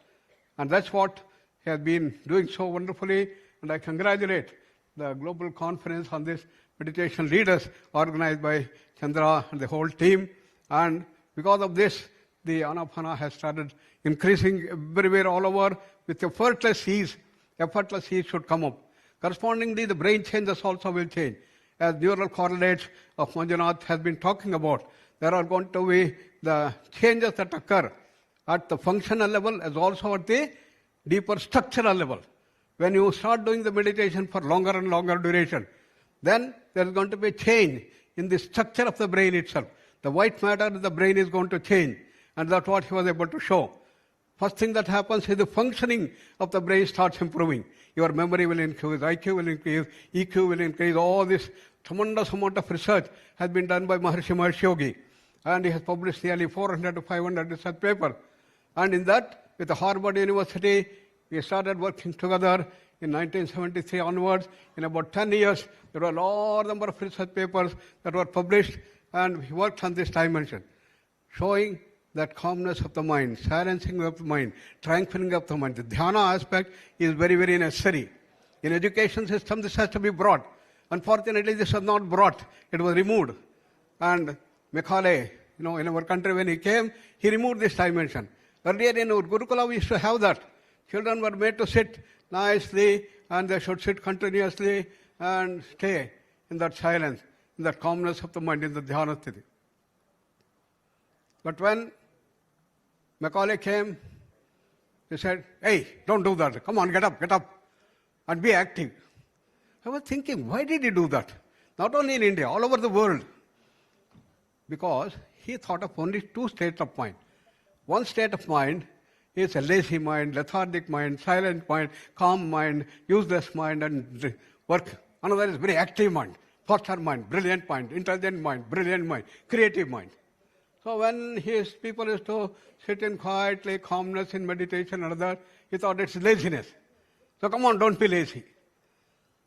Speaker 6: And that's what he has been doing so wonderfully. And I congratulate the global conference on this meditation leaders organized by Chandra and the whole team. And because of this, the Anapana has started increasing everywhere all over with effortless ease. Effortless ease should come up. Correspondingly, the brain changes also will change. As neural correlates of Manjunath has been talking about, there are going to be the changes that occur at the functional level as also at the deeper structural level. When you start doing the meditation for longer and longer duration, then there is going to be a change in the structure of the brain itself. The white matter of the brain is going to change, and that's what he was able to show. First thing that happens is the functioning of the brain starts improving. Your memory will increase, IQ will increase, EQ will increase. All this tremendous amount of research has been done by Maharishi Mahesh Yogi. And he has published nearly 400 to 500 research papers. And in that, with the Harvard University, we started working together in 1973 onwards. In about 10 years, there were a large number of research papers that were published, and we worked on this dimension, showing that calmness of the mind, silencing of the mind, tranquilizing of the mind. The dhyana aspect is very, very necessary. In education system, this has to be brought. Unfortunately, this was not brought. It was removed. And Macaulay, in our country when he came, he removed this dimension. Earlier in our Gurukula, we used to have that. Children were made to sit nicely, and they should sit continuously and stay in that silence, in that calmness of the mind, in the dhyana sthiti. But when Macaulay came, he said, hey, don't do that. Come on, get up, and be active. I was thinking, why did he do that? Not only in India, all over the world. Because he thought of only two states of mind. One state of mind is a lazy mind, lethargic mind, silent mind, calm mind, useless mind, and work. Another is very active mind, faster mind, brilliant mind, intelligent mind, brilliant mind, creative mind. So when his people used to sit in quietly, calmness in meditation and other, he thought it's laziness. So come on, don't be lazy.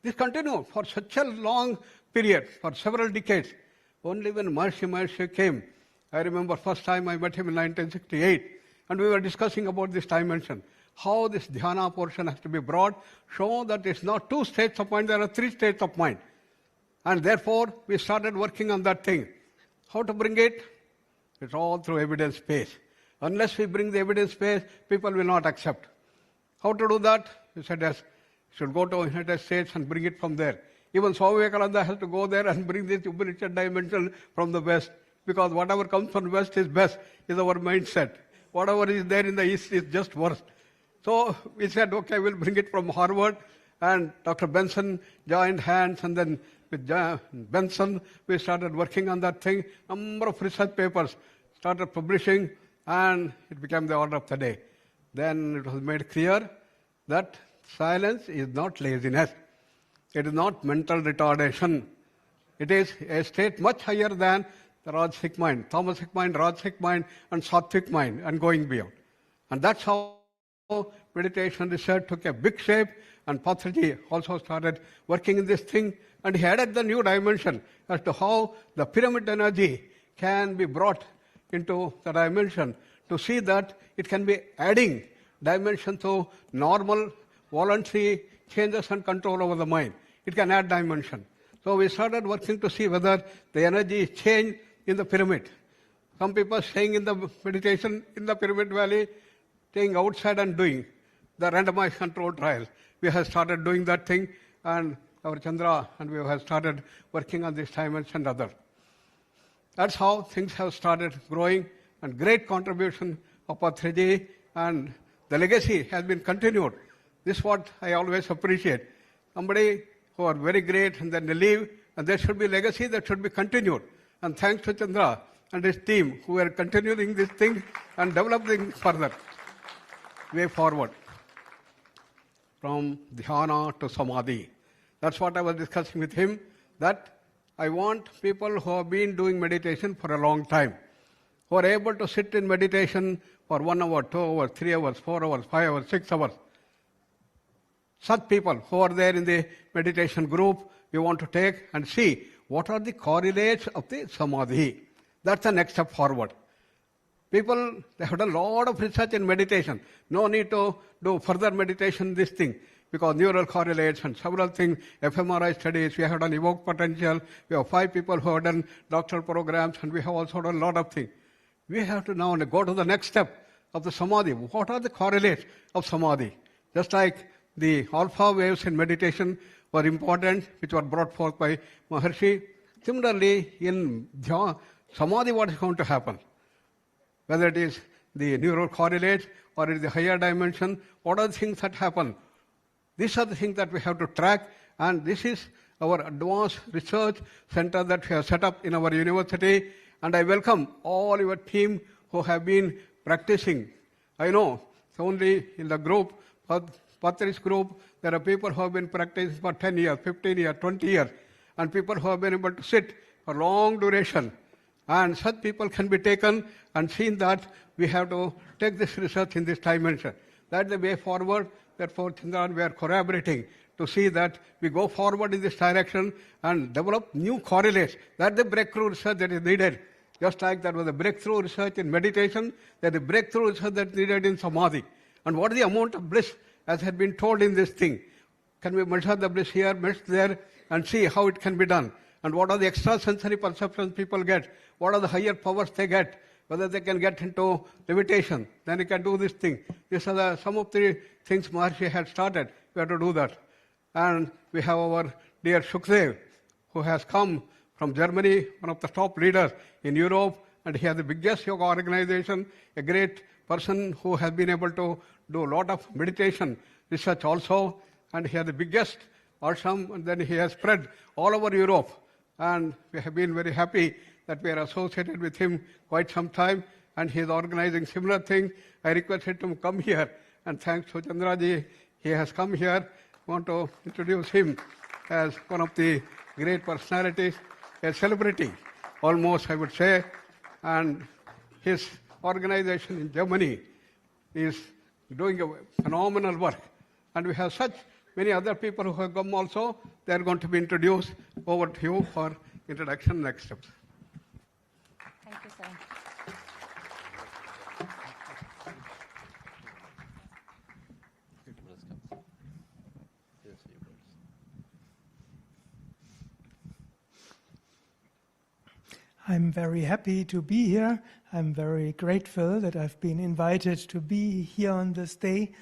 Speaker 6: This continued for such a long period, for several decades. Only when Maharishi Mahesh came, I remember first time I met him in 1968, and we were discussing about this dimension, how this dhyana portion has to be brought, show that it's not two states of mind, there are three states of mind. And therefore, we started working on that thing. How to bring it? It's all through evidence-based. Unless we bring the evidence-based, people will not accept. How to do that? He said, yes, should go to United States and bring it from there. Even Swami Vivekananda has to go there and bring this Upanishad dimension from the West, because whatever comes from the West is best, is our mindset. Whatever is there in the East is just worse. So we said, okay, we'll bring it from Harvard, and Dr. Benson joined hands, and then with Benson, we started working on that thing. Number of research papers started publishing, and it became the order of the day. Then it was made clear that silence is not laziness. It is not mental retardation. It is a state much higher than the Rajasic mind, Tamasic mind, Rajasic mind, and Sattvic mind, and going beyond. And that's how meditation research took a big shape, and Pathology also started working in this thing, and he added the new dimension as to how the pyramid energy can be brought into the dimension, to see that it can be adding dimension to normal, voluntary changes and control over the mind. It can add dimension. So we started working to see whether the energy is changed in the pyramid. Some people staying in the meditation in the pyramid valley, staying outside and doing the randomized control trial. We have started doing that thing, and our Chandra, and we have started working on this dimension and other. That's how things have started growing, and great contribution of Patriji, and the legacy has been continued. This is what I always appreciate. Somebody who are very great and then they leave, and there should be legacy that should be continued. And thanks to Chandra and his team who are continuing this thing and developing further way forward. From dhyana to samadhi. That's what I was discussing with him, that I want people who have been doing meditation for a long time, who are able to sit in meditation for 1 hour, 2 hours, 3 hours, 4 hours, 5 hours, 6 hours. Such people who are there in the meditation group, we want to take and see what are the correlates of the samadhi. That's the next step forward. People, they have done a lot of research in meditation. No need to do further meditation, this thing, because neural correlates and several things, fMRI studies, we have done evoked potential, we have 5 people who have done doctoral programs, and we have also done a lot of things. We have to now go to the next step of the samadhi. What are the correlates of samadhi? Just like the alpha waves in meditation were important, which were brought forth by Maharshi. Similarly, in dhyana, samadhi, what is going to happen? Whether it is the neural correlates or it is the higher dimension, what are the things that happen? These are the things that we have to track, and this is our advanced research center that we have set up in our university, and I welcome all your team who have been practicing. I know only in the group, Patri's group, there are people who have been practicing for 10 years, 15 years, 20 years, and people who have been able to sit for long duration. And such people can be taken and seen that we have to take this research in this dimension. That's the way forward. Therefore, Chandra, we are collaborating to see that we go forward in this direction and develop new correlates. That's the breakthrough research that is needed. Just like there was a breakthrough research in meditation, there's a breakthrough research that's needed in samadhi. And what is the amount of bliss, as had been told in this thing? Can we measure the bliss here, measure there, and see how it can be done? And what are the extrasensory perceptions people get? What are the higher powers they get? Whether they can get into levitation, then they can do this thing. These are some of the things Maharshi had started. We have to do that. And we have our dear Shukdev, who has come from Germany, one of the top leaders in Europe, and he has the biggest yoga organization, a great person who has been able to do a lot of meditation research also, and he has the biggest ashram, and then he has spread all over Europe. And we have been very happy that we are associated with him quite some time, and he is organizing similar thing. I requested him to come here, and thanks to Chandraji, he has come here. I want to introduce him as one of the great personalities, a celebrity, almost I would say, and his organization in Germany is doing a phenomenal work. And we have such many other people who have come also. They are going to be introduced. Over to you for introduction, next steps.
Speaker 1: Thank you, sir.
Speaker 7: I'm very happy to be here. I'm very grateful that I've been invited to be here on this day.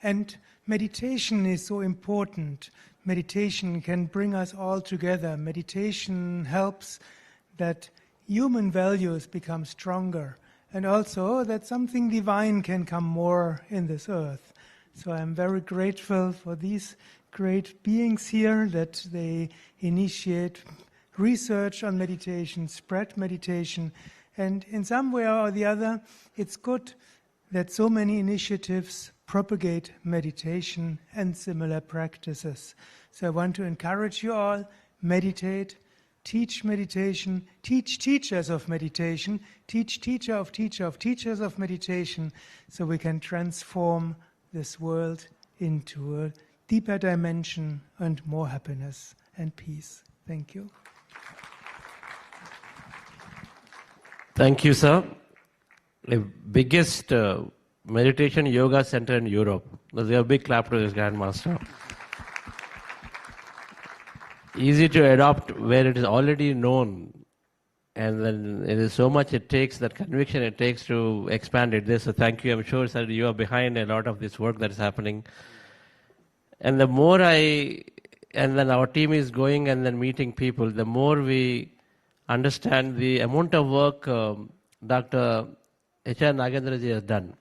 Speaker 7: And meditation is so important. Meditation can bring us all together. Meditation helps that human values become stronger, and also that something divine can come more in this earth. So I'm very grateful for these great beings here, that they initiate research on meditation, spread meditation, and in some way or the other, it's good that so many initiatives propagate meditation and similar practices. So I want to encourage you all, meditate, teach meditation, teach teachers of meditation, teach teacher of teachers of meditation, so we can transform this world into a deeper dimension and more happiness and peace. Thank you.
Speaker 8: Thank you, sir. The biggest meditation yoga center in Europe. There's a big clap to this Grandmaster. Easy to adopt where it is already known. And then it is so much it takes, that conviction it takes to expand it. So thank you. I'm sure, sir, you are behind a lot of this work that is happening. And the more and then our team is going and then meeting people, the more we understand the amount of work Dr. H.R. Nagendraji has done.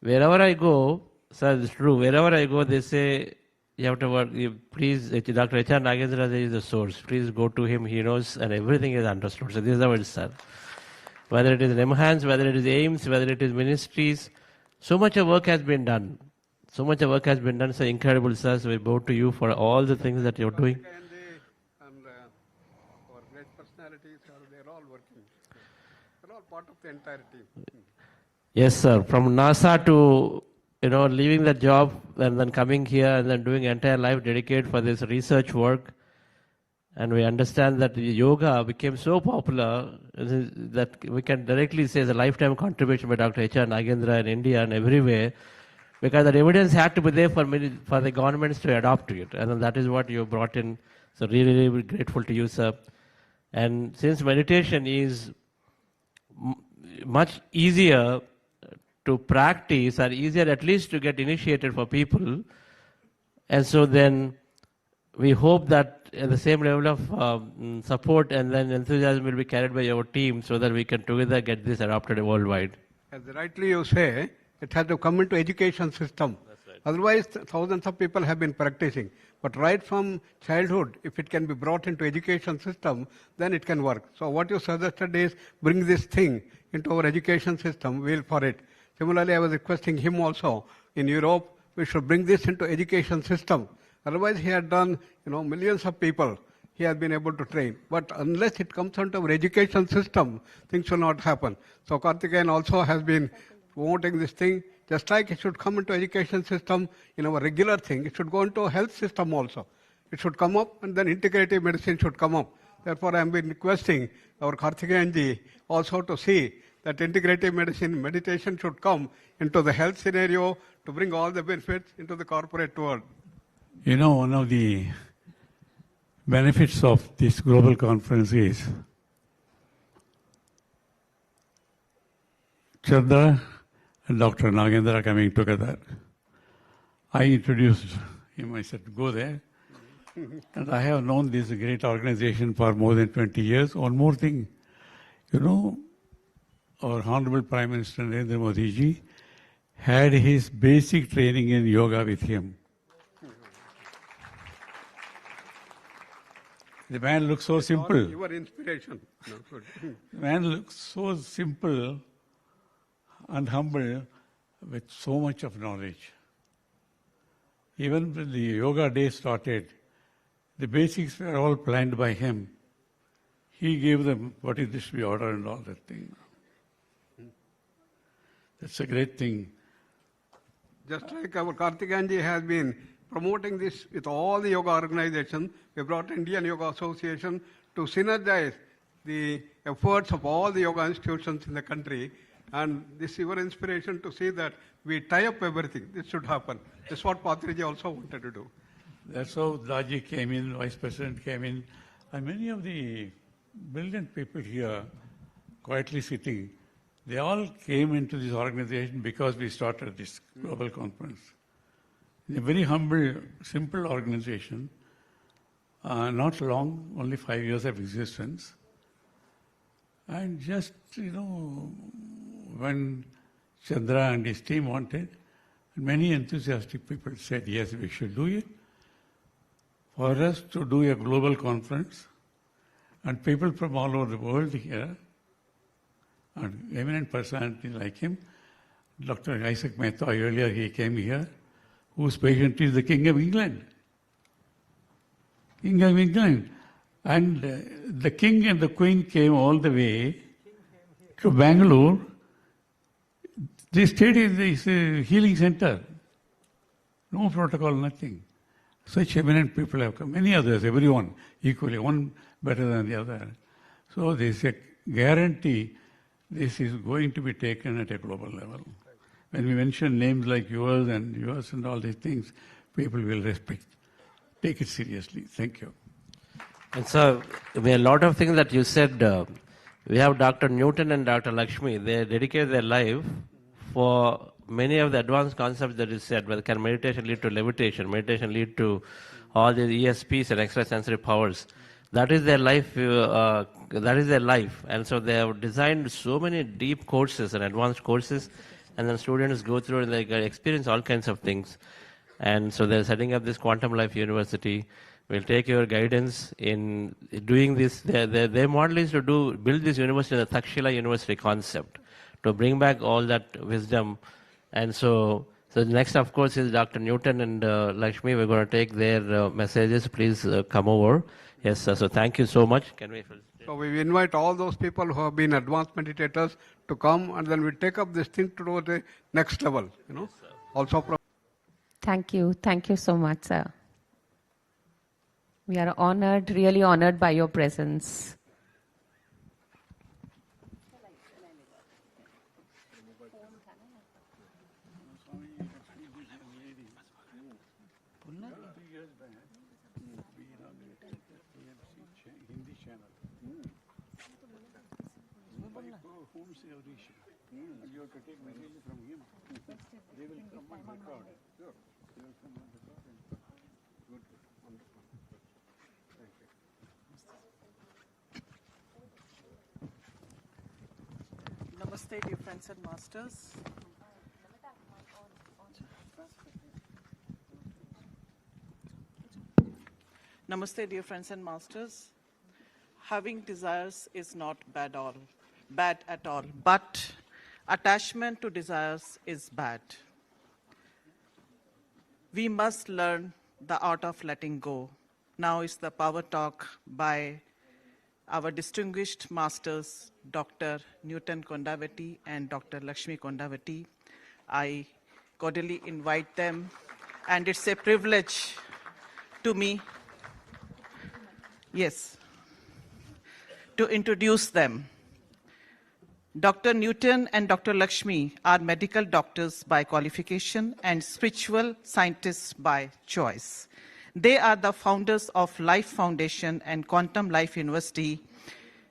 Speaker 8: Wherever I go, sir, it's true, wherever I go, they say, you have to work, please, Dr. H.R. Nagendraji is the source. Please go to him, he knows, and everything is understood. So this is how it is, sir. Whether it is NMHANS, whether it is AIMS, whether it is ministries, so much of work has been done. So much of work has been done, so incredible, sir. So we bow to you for all the things that you're doing.
Speaker 6: And our great personalities, they're all working. They're all part of the entire team.
Speaker 8: Yes, sir. From NASA to, leaving the job and then coming here and then doing entire life dedicated for this research work. And we understand that yoga became so popular that we can directly say it's a lifetime contribution by Dr. H.R. Nagendra in India and everywhere, because the evidence had to be there for the governments to adopt to it. And that is what you brought in. So really, really grateful to you, sir. And since meditation is much easier to practice, or easier at least to get initiated for people, and so then we hope that at the same level of support and then enthusiasm will be carried by our team, so that we can together get this adopted worldwide.
Speaker 6: As rightly you say, it has to come into education system. That's right. Otherwise, thousands of people have been practicing. But right from childhood, if it can be brought into education system, then it can work. So what you suggested is bring this thing into our education system. We'll for it. Similarly, I was requesting him also in Europe, we should bring this into education system. Otherwise, he had done, millions of people he has been able to train. But unless it comes into our education system, things will not happen. So Karthikeyan also has been promoting this thing. Just like it should come into education system in our regular thing, it should go into health system also. It should come up, and then integrative medicine should come up. Therefore, I have been requesting our Karthikeyan ji also to see that integrative medicine, meditation should come into the health scenario to bring all the benefits into the corporate world.
Speaker 9: One of the benefits of this global conference is Chandra and Dr. Nagendra coming together. I introduced him, I said, go there. And I have known this great organization for more than 20 years. One more thing, our Honorable Prime Minister Narendra Modi ji had his basic training in yoga with him. The man looks so simple.
Speaker 6: Your inspiration.
Speaker 9: The man looks so simple and humble with so much of knowledge. Even when the yoga day started, the basics were all planned by him. He gave them what is this we order and all that thing. That's a great thing.
Speaker 6: Just like our Karthikeyan ji has been promoting this with all the yoga organizations, we brought Indian Yoga Association to synergize the efforts of all the yoga institutions in the country. And this is your inspiration to see that we tie up everything. This should happen. This is what Patriji also wanted to do.
Speaker 9: That's how Daji came in, Vice President came in, and many of the brilliant people here, quietly sitting, they all came into this organization because we started this global conference. A very humble, simple organization, not long, only 5 years of existence. And just, when Chandra and his team wanted, many enthusiastic people said, yes, we should do it. For us to do a global conference, and people from all over the world here, and eminent personality like him, Dr. Isaac Mehta, earlier he came here, whose patient is the King of England. King of England. And the King and the Queen came all the way to Bengaluru. They stayed in this healing center. No protocol, nothing. Such eminent people have come. Many others, everyone, equally, one better than the other. So there is a guarantee this is going to be taken at a global level. When we mention names like yours and all these things, people will respect. Take it seriously. Thank you.
Speaker 8: And so, a lot of things that you said, we have Dr. Newton and Dr. Lakshmi, they dedicated their life for many of the advanced concepts that you said, whether can meditation lead to levitation, meditation lead to all the ESPs and extrasensory powers. That is their life. And so they have designed so many deep courses and advanced courses, and then students go through and they experience all kinds of things. And so they're setting up this Quantum Life University. We'll take your guidance in doing this. Their model is to build this university in the Takshila University concept, to bring back all that wisdom. And so next, of course, is Dr. Newton and Lakshmi. We're going to take their messages. Please come over. Yes, sir. So thank you so much. Can we?
Speaker 6: So we invite all those people who have been advanced meditators to come, and then we take up this thing to do the next level. Yes, also from.
Speaker 10: Thank you so much, sir. We are honored, really honored by your presence.
Speaker 11: Namaste, dear friends and masters. Namaste, dear friends and masters. Having desires is not bad at all, but attachment to desires is bad. We must learn the art of letting go. Now is the power talk by our distinguished masters, Dr. Newton Kondavati and Dr. Lakshmi Kondavati. I cordially invite them, and it's a privilege to me, to introduce them. Dr. Newton and Dr. Lakshmi are medical doctors by qualification and spiritual scientists by choice. They are the founders of Life Foundation and Quantum Life University,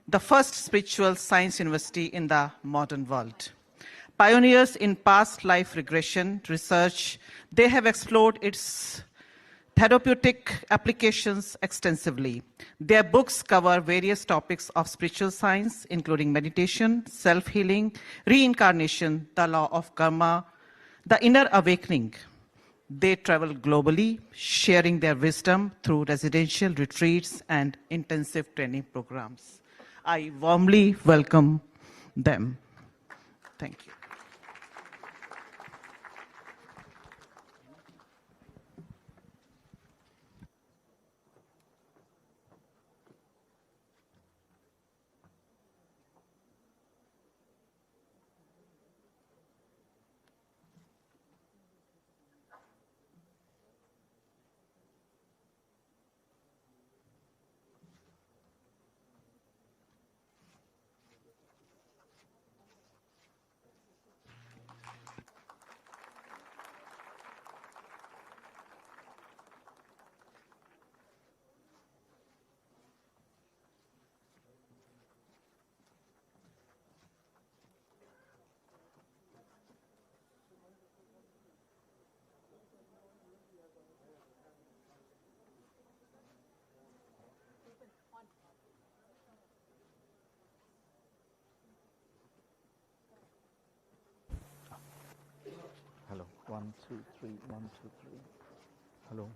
Speaker 11: the first spiritual science university in the modern world. Pioneers in past life regression research, they have explored its therapeutic applications extensively. Their books cover various topics of spiritual science, including meditation, self-healing, reincarnation, the law of karma, the inner awakening. They travel globally, sharing their wisdom through residential retreats and intensive training programs. I warmly welcome them. Thank you.
Speaker 12: Hello, 1, 2, 3, 1, 2, 3. Hello.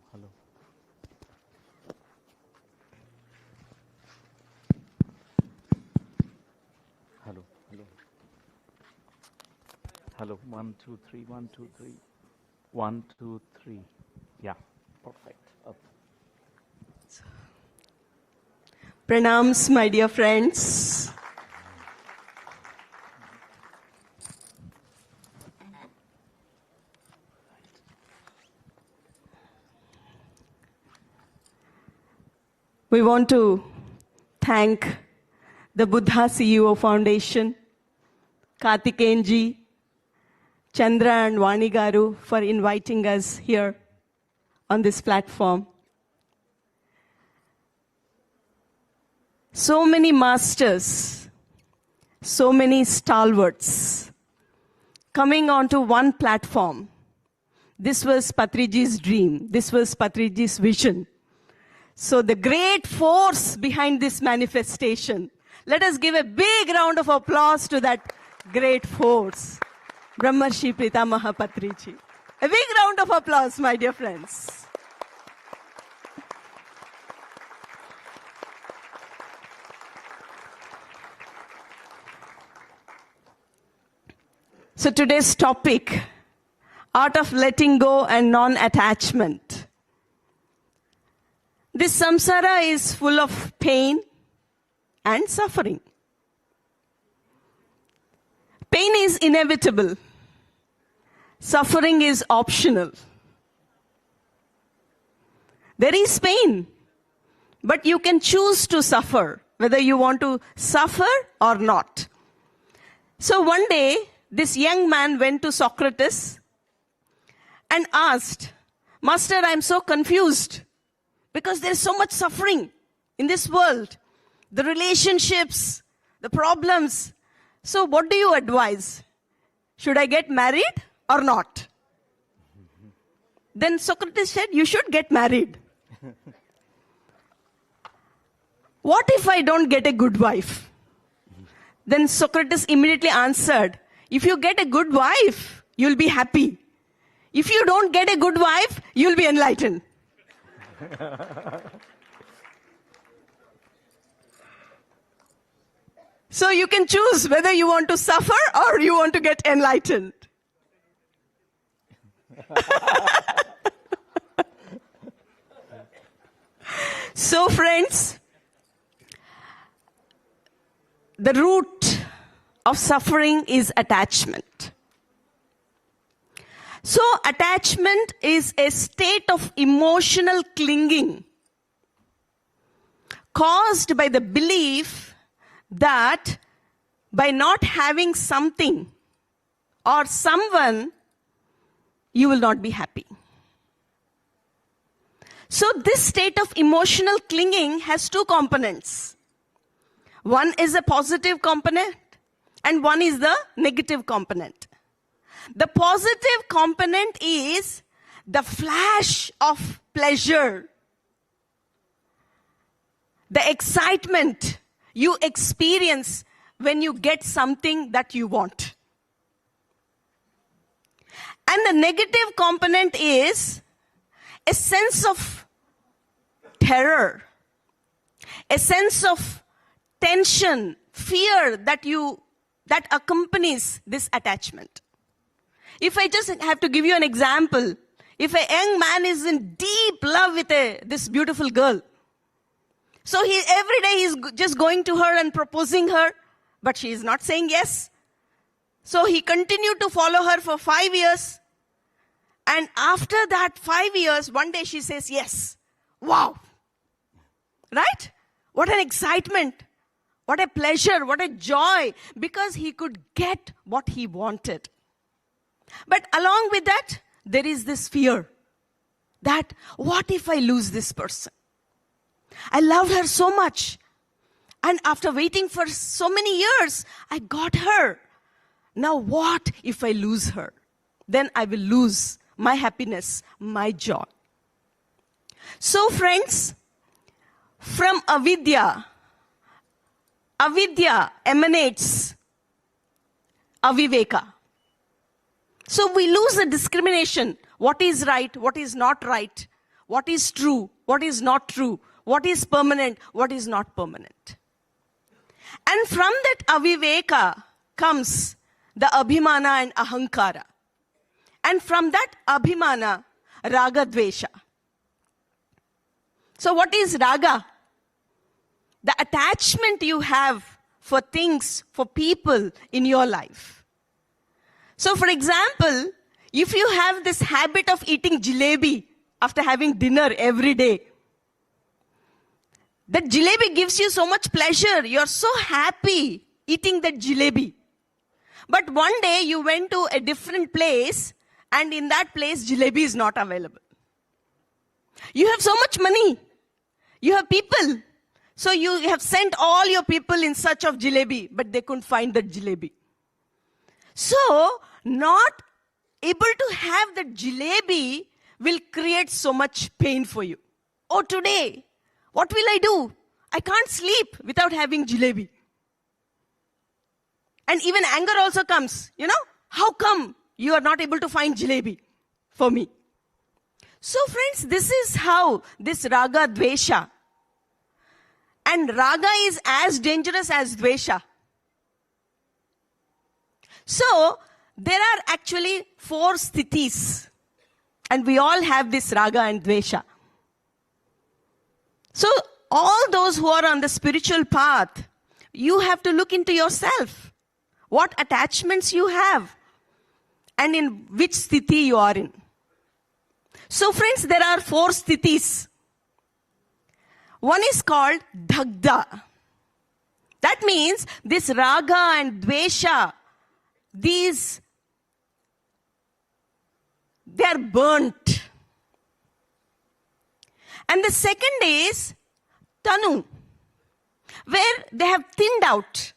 Speaker 12: Hello, 1, 2, 3, 1, 2, 3. 1, 2, 3. Yeah, perfect. Okay.
Speaker 13: Pranams, my dear friends. We want to thank the Buddha CEO Foundation Karthikeyanji, Chandra and Vani Garu for inviting us here on this platform. So many masters, so many stalwarts coming onto one platform. This was Patriji's dream. This was Patriji's vision. So the great force behind this manifestation, let us give a big round of applause to that great force, Brahmarshi Pitamaha Patriji. A big round of applause, my dear friends. So today's topic, art of letting go and non-attachment. This samsara is full of pain and suffering. Pain is inevitable. Suffering is optional. There is pain, but you can choose to suffer, whether you want to suffer or not. So one day, this young man went to Socrates and asked, Master, I'm so confused because there's so much suffering in this world. The relationships, the problems. So what do you advise? Should I get married or not? Then Socrates said, you should get married. What if I don't get a good wife? Then Socrates immediately answered, if you get a good wife, you'll be happy. If you don't get a good wife, you'll be enlightened. So you can choose whether you want to suffer or you want to get enlightened. So friends, the root of suffering is attachment. So attachment is a state of emotional clinging caused by the belief that by not having something or someone, you will not be happy. So this state of emotional clinging has two components. One is a positive component and one is the negative component. The positive component is the flash of pleasure, the excitement you experience when you get something that you want. And the negative component is a sense of terror, a sense of tension, fear that accompanies this attachment. If I just have to give you an example, if a young man is in deep love with this beautiful girl, so every day he's just going to her and proposing her, but she is not saying yes. So he continued to follow her for 5 years. And after that 5 years, one day she says yes. Wow. Right? What an excitement. What a pleasure. What a joy. Because he could get what he wanted. But along with that, there is this fear that what if I lose this person? I loved her so much. And after waiting for so many years, I got her. Now what if I lose her? Then I will lose my happiness, my joy. So friends, from avidya emanates aviveka. So we lose the discrimination. What is right, what is not right, what is true, what is not true, what is permanent, what is not permanent. And from that aviveka comes the abhimana and ahankara. And from that abhimana, raga dvesha. So what is raga? The attachment you have for things, for people in your life. So for example, if you have this habit of eating jalebi after having dinner every day, that jalebi gives you so much pleasure. You're so happy eating that jalebi. But one day you went to a different place, and in that place, jalebi is not available. You have so much money. You have people. So you have sent all your people in search of jalebi, but they couldn't find that jalebi. So, not able to have that jalebi will create so much pain for you. Oh, today, what will I do? I can't sleep without having jalebi. And even anger also comes, How come you are not able to find jalebi for me? So friends, this is how this raga dvesha. And raga is as dangerous as dvesha. So, there are actually 4 sthitis. And we all have this raga and dvesha. So, all those who are on the spiritual path, you have to look into yourself. What attachments you have. And in which sthiti you are in. So friends, there are 4 sthitis. One is called dhagda. That means this raga and dvesha, they are burnt. And the second is tanu, where they have thinned out.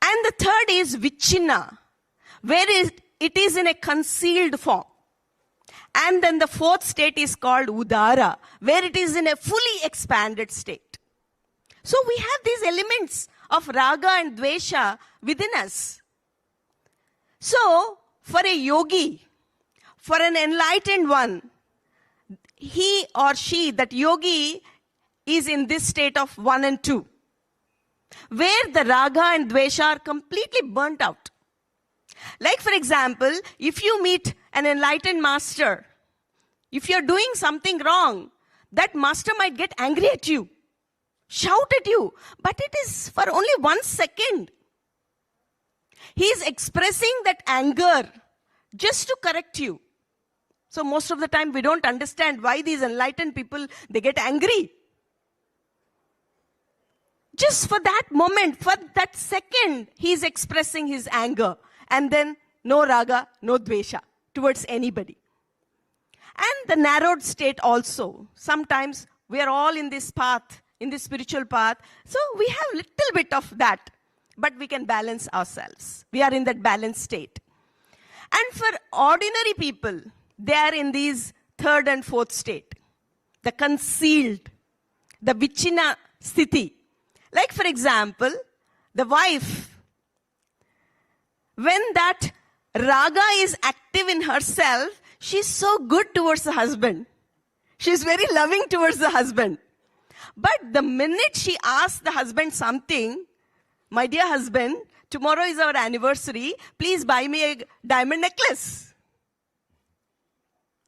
Speaker 13: And the third is vichina, where it is in a concealed form. And then the 4th state is called udara, where it is in a fully expanded state. So we have these elements of raga and dvesha within us. So, for a yogi, for an enlightened one, he or she, that yogi, is in this state of 1 and 2, where the raga and dvesha are completely burnt out. Like for example, if you meet an enlightened master, if you're doing something wrong, that master might get angry at you, shout at you, but it is for only 1 second. He is expressing that anger just to correct you. So most of the time we don't understand why these enlightened people, they get angry. Just for that moment, for that second, he is expressing his anger. And then no raga, no dvesha towards anybody. And the narrowed state also. Sometimes we are all in this path, in this spiritual path. So we have little bit of that. But we can balance ourselves. We are in that balanced state. And for ordinary people, they are in these 3rd and 4th state. The concealed, the vichina sthiti. Like for example, the wife, when that raga is active in herself, she's so good towards the husband. She's very loving towards the husband. But the minute she asks the husband something, my dear husband, tomorrow is our anniversary, please buy me a diamond necklace.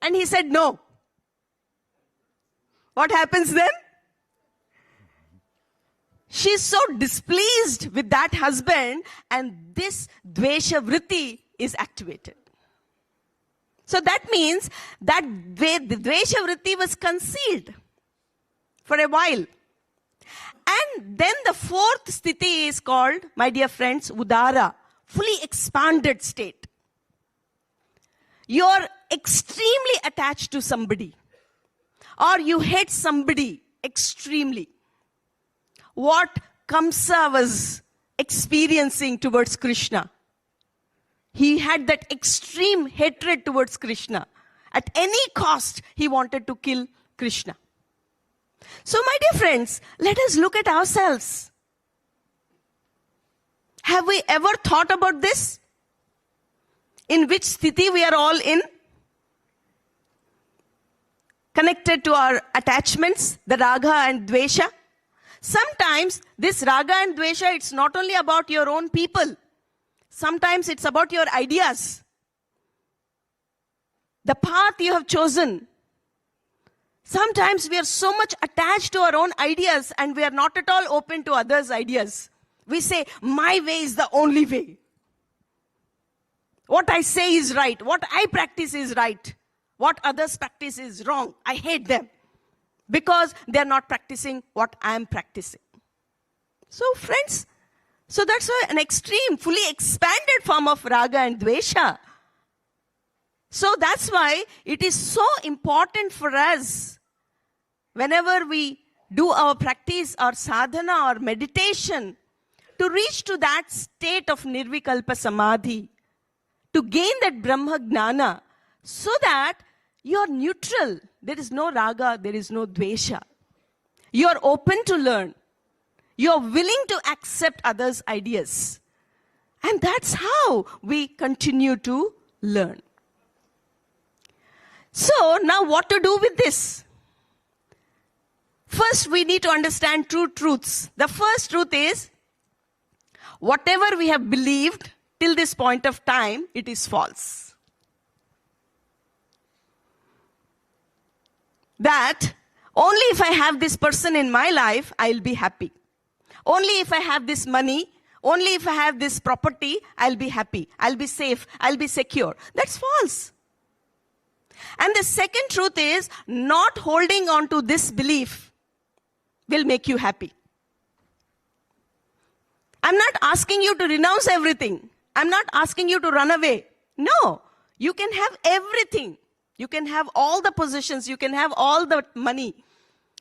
Speaker 13: And he said no. What happens then? She's so displeased with that husband, and this dvesha vritti is activated. So that means that the dvesha vritti was concealed for a while. And then the 4th sthiti is called, my dear friends, udara, fully expanded state. You're extremely attached to somebody, or you hate somebody extremely. What Kamsa was experiencing towards Krishna. He had that extreme hatred towards Krishna. At any cost, he wanted to kill Krishna. So my dear friends, let us look at ourselves. Have we ever thought about this? In which sthiti we are all in? Connected to our attachments, the raga and dvesha. Sometimes this raga and dvesha, it's not only about your own people. Sometimes it's about your ideas. The path you have chosen. Sometimes we are so much attached to our own ideas and we are not at all open to others' ideas. We say, my way is the only way. What I say is right. What I practice is right. What others practice is wrong. I hate them. Because they are not practicing what I am practicing. So friends, So that's why an extreme, fully expanded form of raga and dvesha. So that's why it is so important for us, whenever we do our practice or sadhana or meditation, to reach to that state of nirvikalpa samadhi, to gain that Brahma Gnana, so that you are neutral. There is no raga, there is no dvesha. You are open to learn. You are willing to accept others' ideas. And that's how we continue to learn. So now what to do with this? First, we need to understand two truths. The first truth is, whatever we have believed till this point of time, it is false. That only if I have this person in my life, I'll be happy. Only if I have this money, only if I have this property, I'll be happy. I'll be safe. I'll be secure. That's false. And the second truth is, not holding on to this belief will make you happy. I'm not asking you to renounce everything. I'm not asking you to run away. No, you can have everything. You can have all the positions. You can have all the money.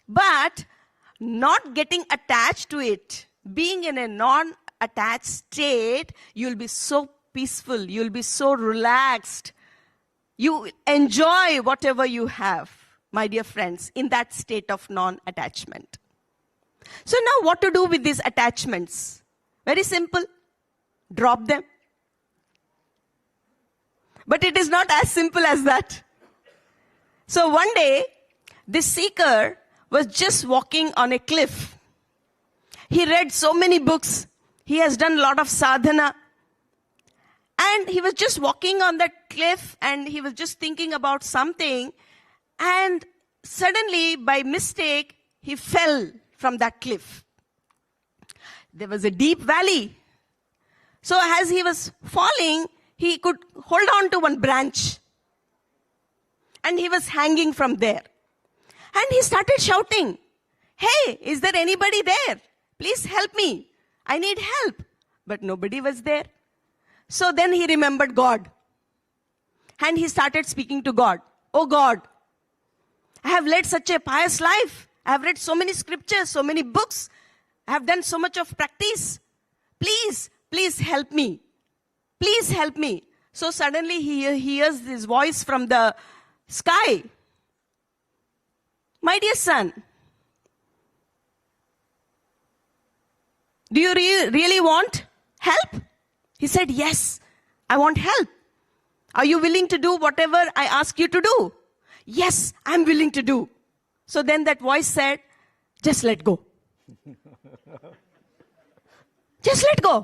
Speaker 13: But not getting attached to it, being in a non-attached state, you'll be so peaceful. You'll be so relaxed. You enjoy whatever you have, my dear friends, in that state of non-attachment. So now what to do with these attachments? Very simple. Drop them. But it is not as simple as that. So one day, this seeker was just walking on a cliff. He read so many books. He has done a lot of sadhana. And he was just walking on that cliff and he was just thinking about something. And suddenly, by mistake, he fell from that cliff. There was a deep valley. So as he was falling, he could hold on to one branch. And he was hanging from there. And he started shouting, "Hey, is there anybody there? Please help me. I need help." But nobody was there. So then he remembered God. And he started speaking to God. "Oh God, I have led such a pious life. I have read so many scriptures, so many books. I have done so much of practice. Please, please help me. Please help me." So suddenly he hears this voice from the sky. "My dear son, do you really want help?" He said, "Yes, I want help. Are you willing to do whatever I ask you to do?" "Yes, I'm willing to do." So then that voice said, "Just let go. Just let go."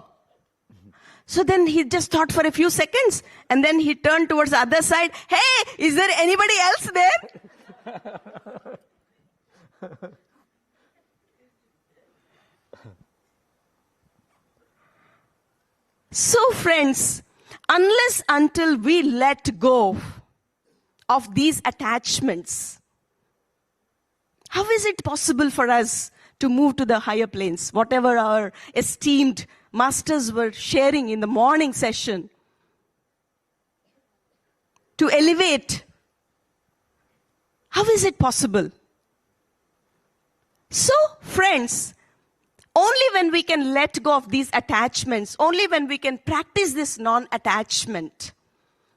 Speaker 13: So then he just thought for a few seconds and then he turned towards the other side. "Hey, is there anybody else there?" So friends, unless until we let go of these attachments, how is it possible for us to move to the higher planes? Whatever our esteemed masters were sharing in the morning session, to elevate, how is it possible? So friends, only when we can let go of these attachments, only when we can practice this non-attachment,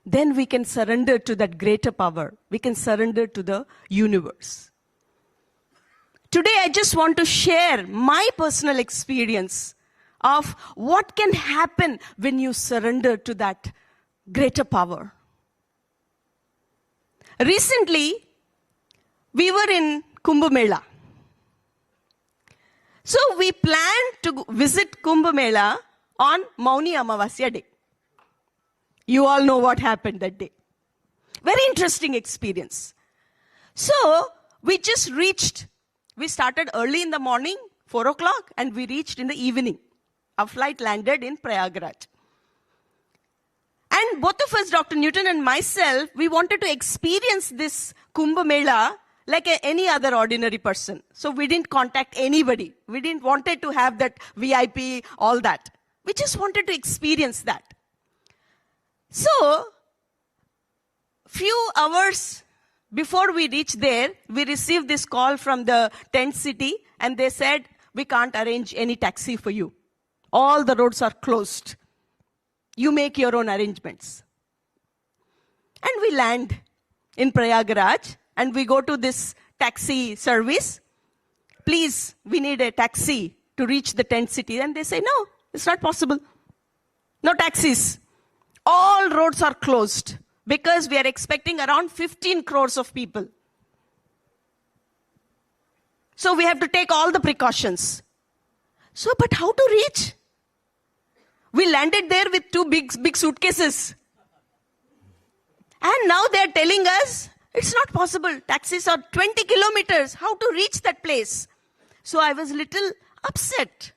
Speaker 13: then we can surrender to that greater power. We can surrender to the universe. Today, I just want to share my personal experience of what can happen when you surrender to that greater power. Recently, we were in Kumbh Mela. So we planned to visit Kumbh Mela on Mauni Amavasya day. You all know what happened that day. Very interesting experience. So we just reached. We started early in the morning, 4 o'clock, and we reached in the evening. Our flight landed in Prayagraj. And both of us, Dr. Newton and myself, we wanted to experience this Kumbh Mela like any other ordinary person. So we didn't contact anybody. We didn't wanted to have that VIP, all that. We just wanted to experience that. So, few hours before we reached there, we received this call from the tent city, and they said, we can't arrange any taxi for you. All the roads are closed. You make your own arrangements. And we land in Prayagraj, and we go to this taxi service. Please, we need a taxi to reach the tent city. And they say, no, it's not possible. No taxis. All roads are closed because we are expecting around 15 crores of people. So we have to take all the precautions. So, but how to reach? We landed there with two big suitcases. And now they are telling us, it's not possible. Taxis are 20 kilometers. How to reach that place? So I was a little upset.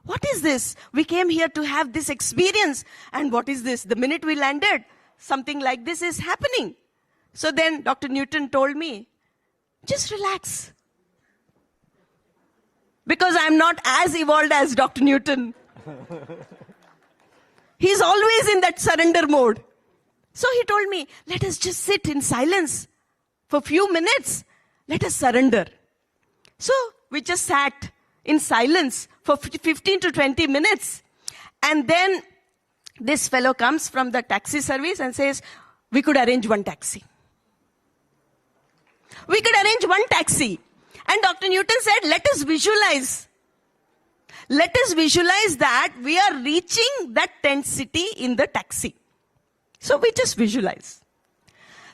Speaker 13: What is this? We came here to have this experience. And what is this? The minute we landed, something like this is happening. So then Dr. Newton told me, just relax. Because I'm not as evolved as Dr. Newton. He's always in that surrender mode. So he told me, let us just sit in silence for a few minutes. Let us surrender. So we just sat in silence for 15 to 20 minutes. And then this fellow comes from the taxi service and says, we could arrange one taxi. We could arrange one taxi. And Dr. Newton said, let us visualize. Let us visualize that we are reaching that tent city in the taxi. So we just visualize.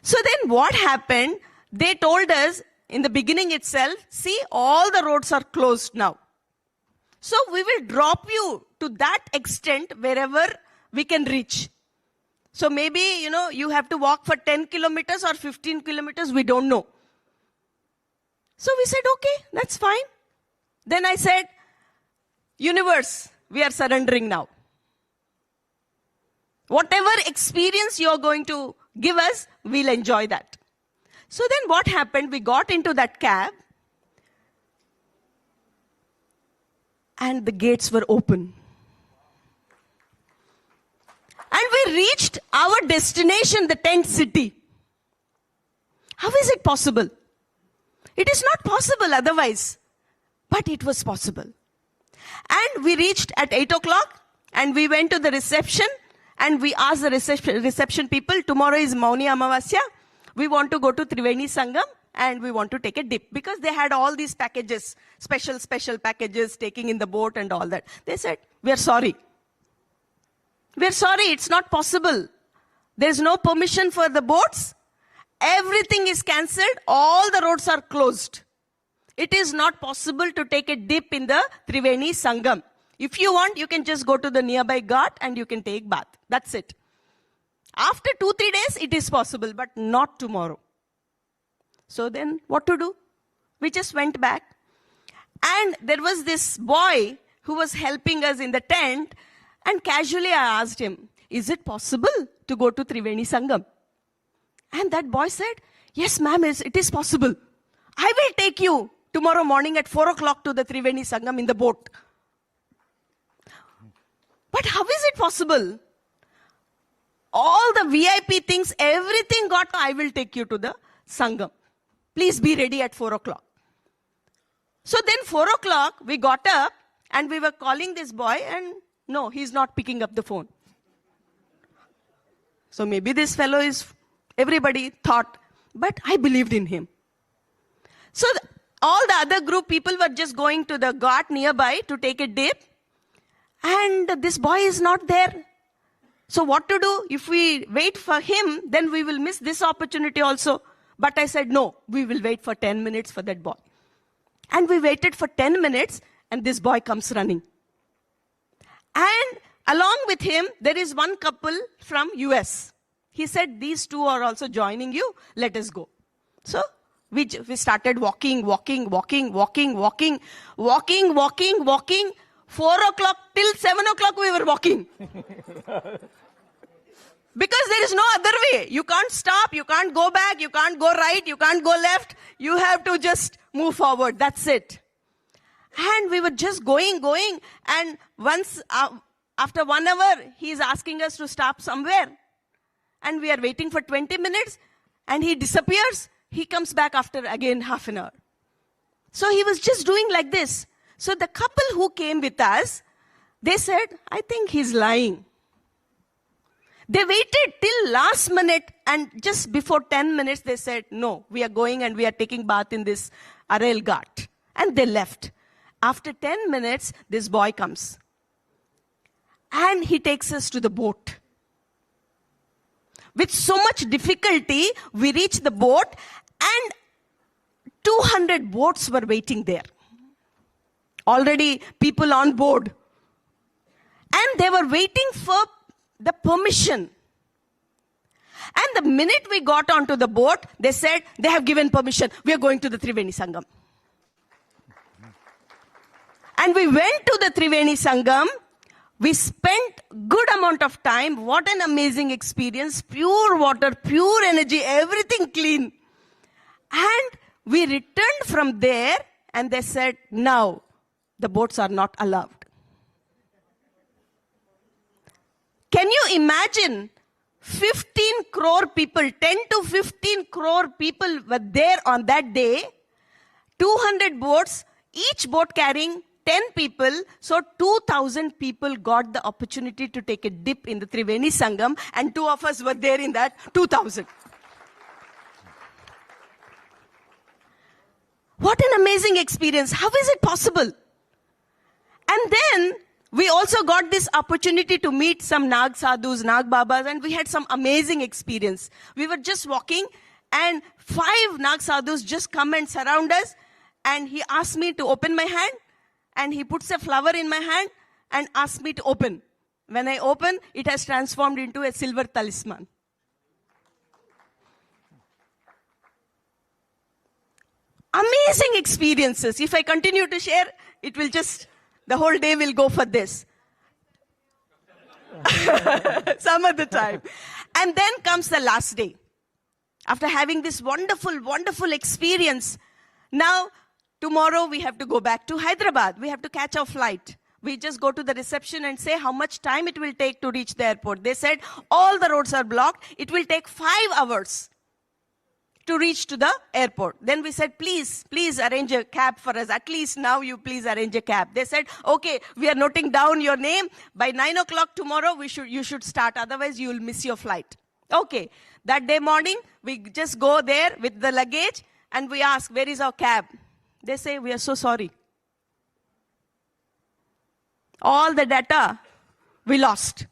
Speaker 13: So then what happened? They told us in the beginning itself, see, all the roads are closed now. So we will drop you to that extent wherever we can reach. So maybe, you have to walk for 10 kilometers or 15 kilometers, we don't know. So we said, okay, that's fine. Then I said, universe, we are surrendering now. Whatever experience you're going to give us, we'll enjoy that. So then what happened? We got into that cab and the gates were open. And we reached our destination, the tent city. How is it possible? It is not possible otherwise, but it was possible. And we reached at 8 o'clock and we went to the reception and we asked the reception people, tomorrow is Mauni Amavasya. We want to go to Triveni Sangam and we want to take a dip because they had all these packages, special packages taking in the boat and all that. They said, we are sorry. We are sorry, it's not possible. There's no permission for the boats. Everything is cancelled. All the roads are closed. It is not possible to take a dip in the Triveni Sangam. If you want, you can just go to the nearby ghat and you can take bath. That's it. After 2-3 days, it is possible, but not tomorrow. So then, what to do? We just went back. And there was this boy who was helping us in the tent. And casually I asked him, is it possible to go to Triveni Sangam? And that boy said, yes, ma'am, it is possible. I will take you tomorrow morning at 4 o'clock to the Triveni Sangam in the boat. But how is it possible? All the VIP things, everything got, I will take you to the Sangam. Please be ready at 4 o'clock. So then 4 o'clock, we got up and we were calling this boy and no, he's not picking up the phone. So maybe this fellow is, everybody thought, but I believed in him. So all the other group people were just going to the ghat nearby to take a dip. And this boy is not there. So what to do? If we wait for him, then we will miss this opportunity also. But I said, no, we will wait for 10 minutes for that boy. And we waited for 10 minutes and this boy comes running. And along with him, there is one couple from US. He said, these two are also joining you. Let us go. So we started walking. 4 o'clock till 7 o'clock we were walking. Because there is no other way. You can't stop, you can't go back, you can't go right, you can't go left. You have to just move forward. That's it. And we were just going. And once after 1 hour, he is asking us to stop somewhere. And we are waiting for 20 minutes, and he disappears. He comes back after again half an hour. So he was just doing like this. So the couple who came with us, they said, I think he's lying. They waited till last minute, and just before 10 minutes, they said, no, we are going and we are taking bath in this Arail Ghat. And they left. After 10 minutes, this boy comes. And he takes us to the boat. With so much difficulty, we reached the boat, and 200 boats were waiting there. Already people on board. And they were waiting for the permission. And the minute we got onto the boat, they said, they have given permission. We are going to the Triveni Sangam. And we went to the Triveni Sangam. We spent good amount of time. What an amazing experience. Pure water, pure energy, everything clean. And we returned from there, and they said, now the boats are not allowed. Can you imagine 15 crore people, 10 to 15 crore people were there on that day, 200 boats, each boat carrying 10 people, so 2,000 people got the opportunity to take a dip in the Triveni Sangam, and 2 of us were there in that 2,000. What an amazing experience. How is it possible? And then we also got this opportunity to meet some Nag Sadhus, Nag Babas, and we had some amazing experience. We were just walking, and 5 Nag Sadhus just come and surround us, and he asked me to open my hand, and he puts a flower in my hand and asks me to open. When I open, it has transformed into a silver talisman. Amazing experiences. If I continue to share, it will just, the whole day will go for this. Some other time. And then comes the last day. After having this wonderful, wonderful experience, now tomorrow we have to go back to Hyderabad. We have to catch our flight. We just go to the reception and say how much time it will take to reach the airport. They said all the roads are blocked. It will take 5 hours to reach to the airport. Then we said, please arrange a cab for us. At least now you please arrange a cab. They said, okay, we are noting down your name. By 9 o'clock tomorrow, you should start. Otherwise, you will miss your flight. Okay. That day morning, we just go there with the luggage and we ask, where is our cab? They say, we are so sorry. All the data we lost.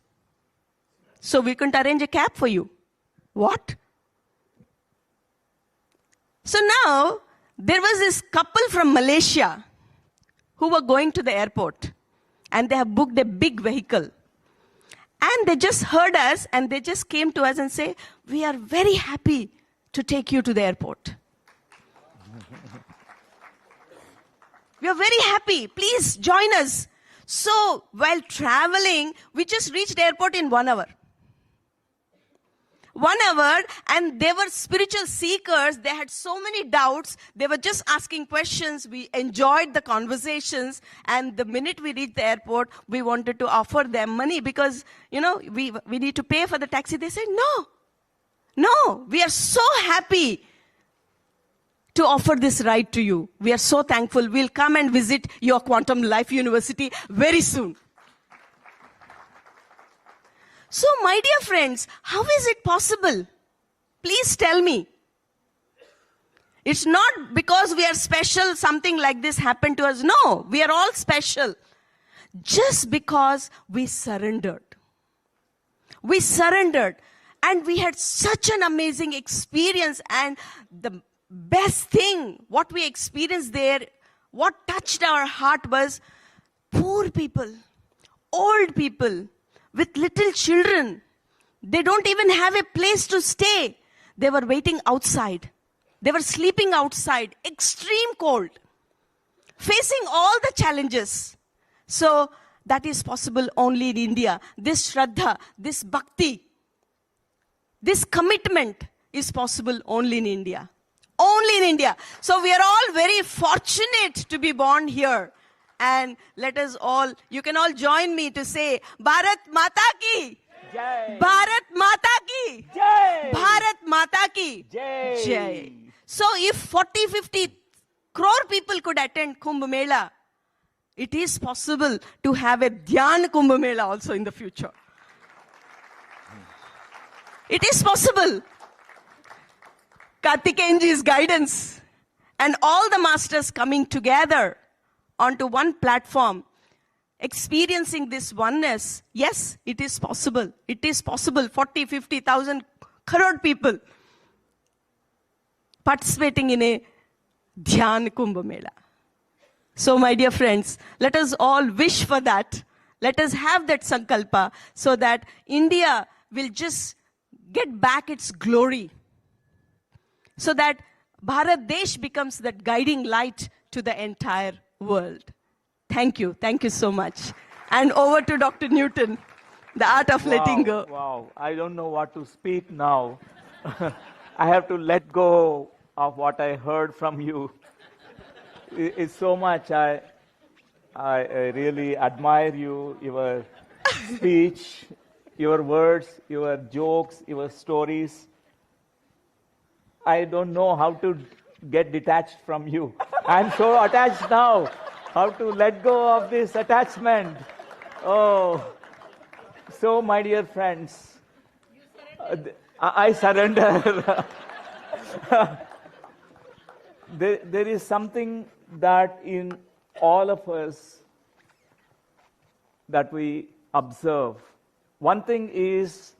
Speaker 13: So we couldn't arrange a cab for you. What? So now, there was this couple from Malaysia who were going to the airport, and they have booked a big vehicle. And they just heard us, and they just came to us and say, we are very happy to take you to the airport. We are very happy. Please join us. So while traveling, we just reached the airport in 1 hour. 1 hour, and they were spiritual seekers. They had so many doubts. They were just asking questions. We enjoyed the conversations. And the minute we reached the airport, we wanted to offer them money because, we need to pay for the taxi. They said, no, we are so happy to offer this ride to you. We are so thankful. We'll come and visit your Quantum Life University very soon. So, my dear friends, how is it possible? Please tell me. It's not because we are special, something like this happened to us. No, we are all special. Just because we surrendered. We surrendered. And we had such an amazing experience. And the best thing, what we experienced there, what touched our heart was poor people, old people, with little children. They don't even have a place to stay. They were waiting outside. They were sleeping outside. Extreme cold. Facing all the challenges. So that is possible only in India. This Shraddha, this Bhakti, this commitment is possible only in India. Only in India. So we are all very fortunate to be born here. And let us all, you can all join me to say, Bharat Mata Ki!
Speaker 12: Jai!
Speaker 13: Bharat Mata Ki!
Speaker 12: Jai!
Speaker 13: Bharat Mata Ki!
Speaker 12: Jai!
Speaker 13: Jai! So if 40, 50 crore people could attend Kumbh Mela, it is possible to have a Dhyan Kumbh Mela also in the future. It is possible. Kartikeyanji's guidance and all the masters coming together onto one platform, experiencing this oneness, yes, it is possible. It is possible. 40, 50,000 crore people participating in a Dhyan Kumbh Mela. So, my dear friends, let us all wish for that. Let us have that sankalpa so that India will just get back its glory. So that Bharat Desh becomes that guiding light to the entire world. Thank you. Thank you so much. And over to Dr. Newton, the art of letting go.
Speaker 12: Wow, I don't know what to speak now. I have to let go of what I heard from you. It's so much. I really admire you, your speech, your words, your jokes, your stories. I don't know how to get detached from you. I'm so attached now. How to let go of this attachment? Oh, so my dear friends, I surrender. There is something that in all of us that we observe. One thing is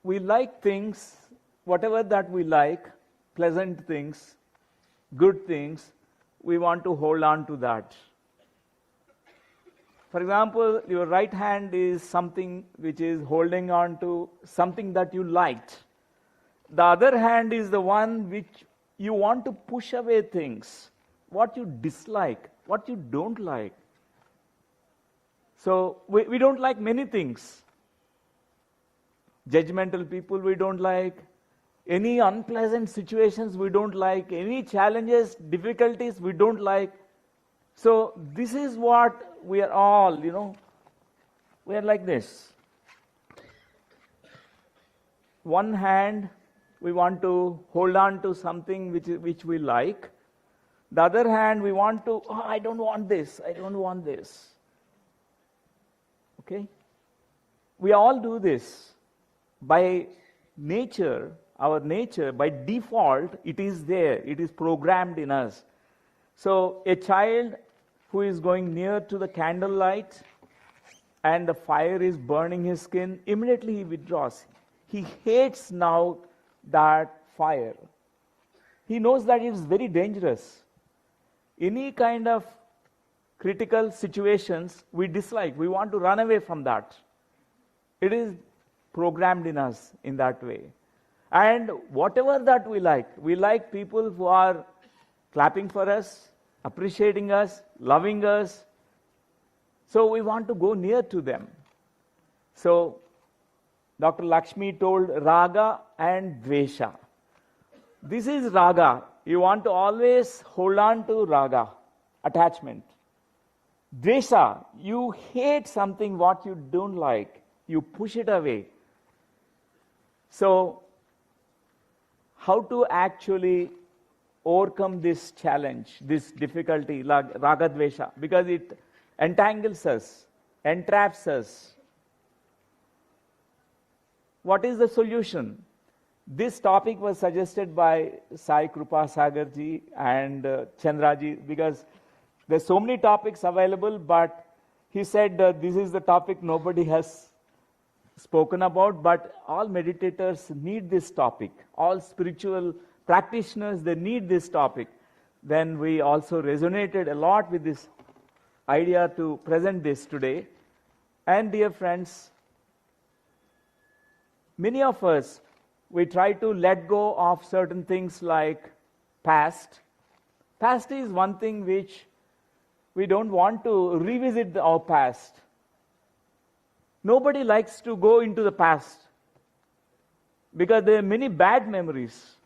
Speaker 12: we like things, whatever that we like, pleasant things, good things, we want to hold on to that. For example, your right hand is something which is holding on to something that you liked. The other hand is the one which you want to push away things, what you dislike, what you don't like. So we don't like many things. Judgmental people we don't like. Any unpleasant situations we don't like. Any challenges, difficulties we don't like. So this is what we are all, we are like this. One hand, we want to hold on to something which we like. The other hand, we want to, I don't want this, I don't want this. Okay? We all do this. By nature, our nature, by default, it is there. It is programmed in us. So a child who is going near to the candlelight and the fire is burning his skin, immediately he withdraws. He hates now that fire. He knows that it is very dangerous. Any kind of critical situations we dislike. We want to run away from that. It is programmed in us in that way. And whatever that we like people who are clapping for us, appreciating us, loving us. So we want to go near to them. So Dr. Lakshmi told raga and dvesha. This is raga. You want to always hold on to raga, attachment. Dvesha, you hate something what you don't like. You push it away. So, how to actually overcome this challenge, this difficulty, like raga dvesha? Because it entangles us, entraps us. What is the solution? This topic was suggested by Sai Krupa Sagarji and Chandraji, because there's so many topics available, but he said this is the topic nobody has spoken about, but all meditators need this topic. All spiritual practitioners, they need this topic. Then we also resonated a lot with this idea to present this today. And dear friends, many of us, we try to let go of certain things like past. Past is one thing which we don't want to revisit our past. Nobody likes to go into the past because there are many bad memories,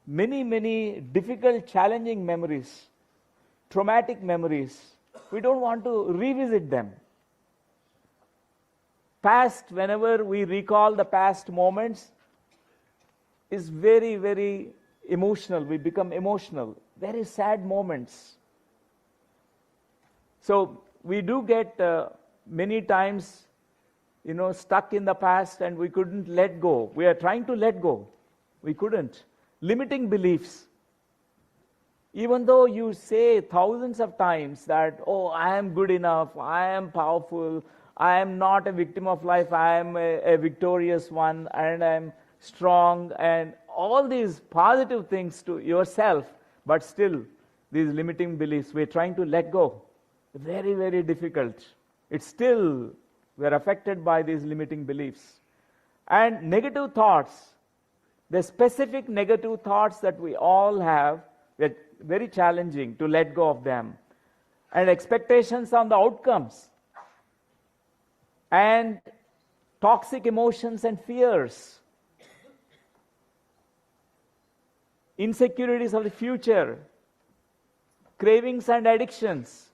Speaker 12: many difficult, challenging memories. traumatic memories, we don't want to revisit them. Past, whenever we recall the past moments, is very, very emotional. We become emotional. Very sad moments. So we do get many times, stuck in the past and we couldn't let go. We are trying to let go. We couldn't. Limiting beliefs. Even though you say thousands of times that, oh, I am good enough, I am powerful, I am not a victim of life, I am a victorious one, and I am strong, and all these positive things to yourself, but still, these limiting beliefs, we're trying to let go. Very, very difficult. It's still, we're affected by these limiting beliefs. And negative thoughts, the specific negative thoughts that we all have, they're very challenging to let go of them. And expectations on the outcomes. And toxic emotions and fears. Insecurities of the future. Cravings and addictions.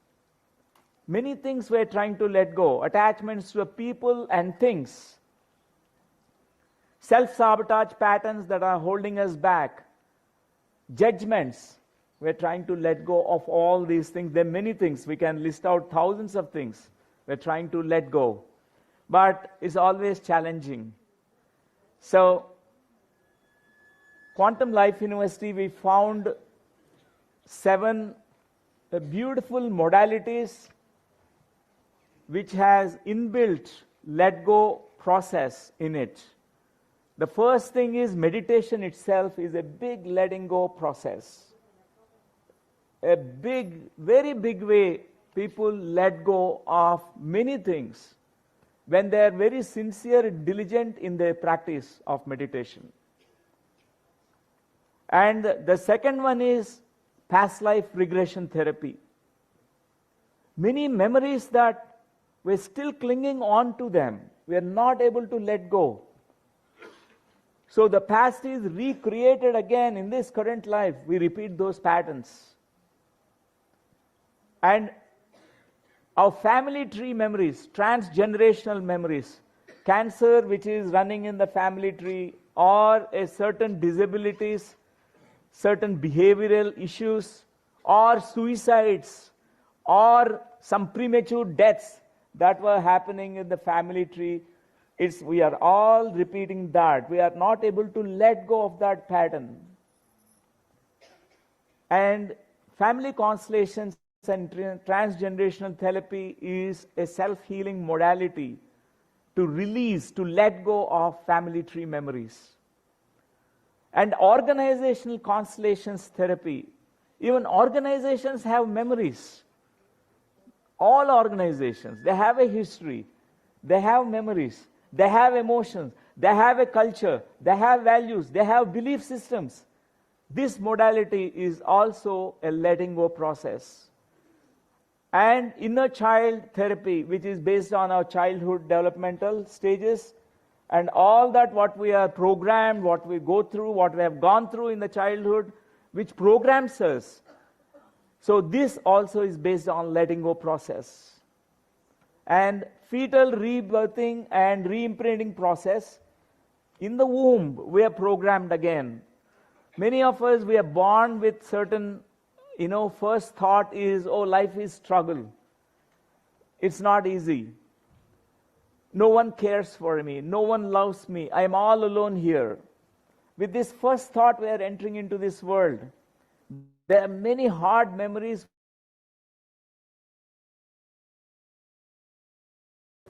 Speaker 12: Many things we're trying to let go. Attachments to people and things. Self-sabotage patterns that are holding us back. Judgments. We're trying to let go of all these things. There are many things. We can list out thousands of things. We're trying to let go. But it's always challenging. So, Quantum Life University, we found 7 beautiful modalities which has inbuilt let go process in it. The first thing is meditation itself is a big letting go process. A big, very big way people let go of many things when they are very sincere and diligent in their practice of meditation. And the second one is past life regression therapy. Many memories that we're still clinging on to them, we are not able to let go. So the past is recreated again in this current life. We repeat those patterns. And our family tree memories, transgenerational memories, cancer which is running in the family tree, or a certain disabilities, certain behavioral issues, or suicides, or some premature deaths that were happening in the family tree. We are all repeating that. We are not able to let go of that pattern. And family constellations and transgenerational therapy is a self-healing modality to release, to let go of family tree memories. And organizational constellations therapy. Even organizations have memories. All organizations, they have a history, they have memories, they have emotions, they have a culture, they have values, they have belief systems. This modality is also a letting go process. And inner child therapy, which is based on our childhood developmental stages, and all that what we are programmed, what we go through, what we have gone through in the childhood, which programs us. So this also is based on letting go process. And fetal rebirthing and re-imprinting process. In the womb, we are programmed again. Many of us, we are born with certain, first thought is, oh, life is struggle. It's not easy. No one cares for me. No one loves me. I am all alone here. With this first thought, we are entering into this world. There are many hard memories.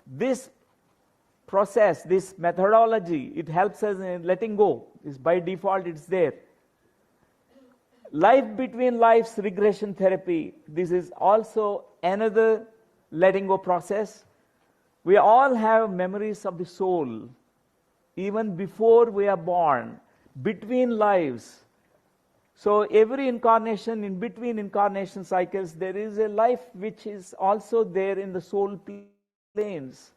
Speaker 12: This process, this methodology, it helps us in letting go. It's by default, it's there. Life between lives regression therapy. This is also another letting go process. We all have memories of the soul, even before we are born, between lives. So every incarnation, in between incarnation cycles, there is a life which is also there in the soul planes.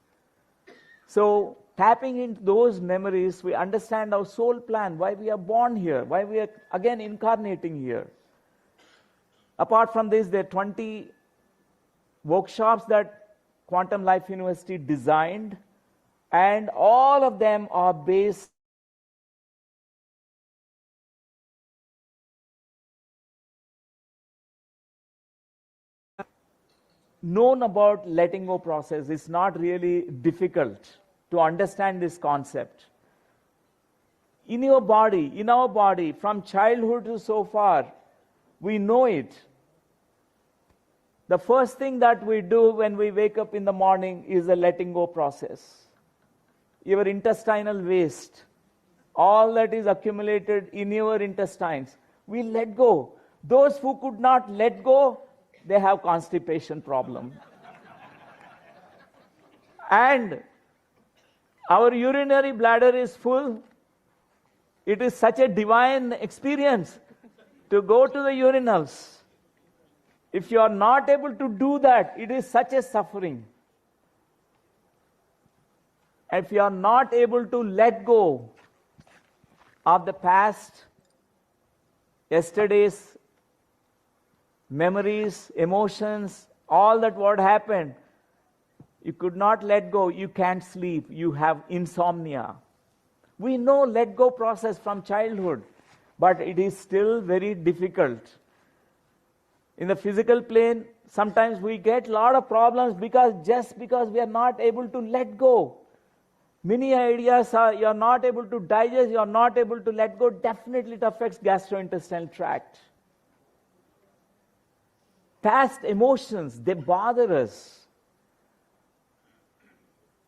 Speaker 12: So tapping into those memories, we understand our soul plan, why we are born here, why we are again incarnating here. Apart from this, there are 20 workshops that Quantum Life University designed, and all of them are based known about letting go process. It's not really difficult to understand this concept. In your body, in our body, from childhood to so far, we know it. The first thing that we do when we wake up in the morning is the letting go process. Your intestinal waste, all that is accumulated in your intestines, we let go. Those who could not let go, they have constipation problem. And our urinary bladder is full. It is such a divine experience to go to the urinals. If you are not able to do that, it is such a suffering. If you are not able to let go of the past, yesterday's memories, emotions, all that what happened, you could not let go, you can't sleep, you have insomnia. We know let go process from childhood, but it is still very difficult. In the physical plane, sometimes we get a lot of problems just because we are not able to let go. Many ideas you are not able to digest, you are not able to let go. Definitely it affects gastrointestinal tract. Past emotions, they bother us.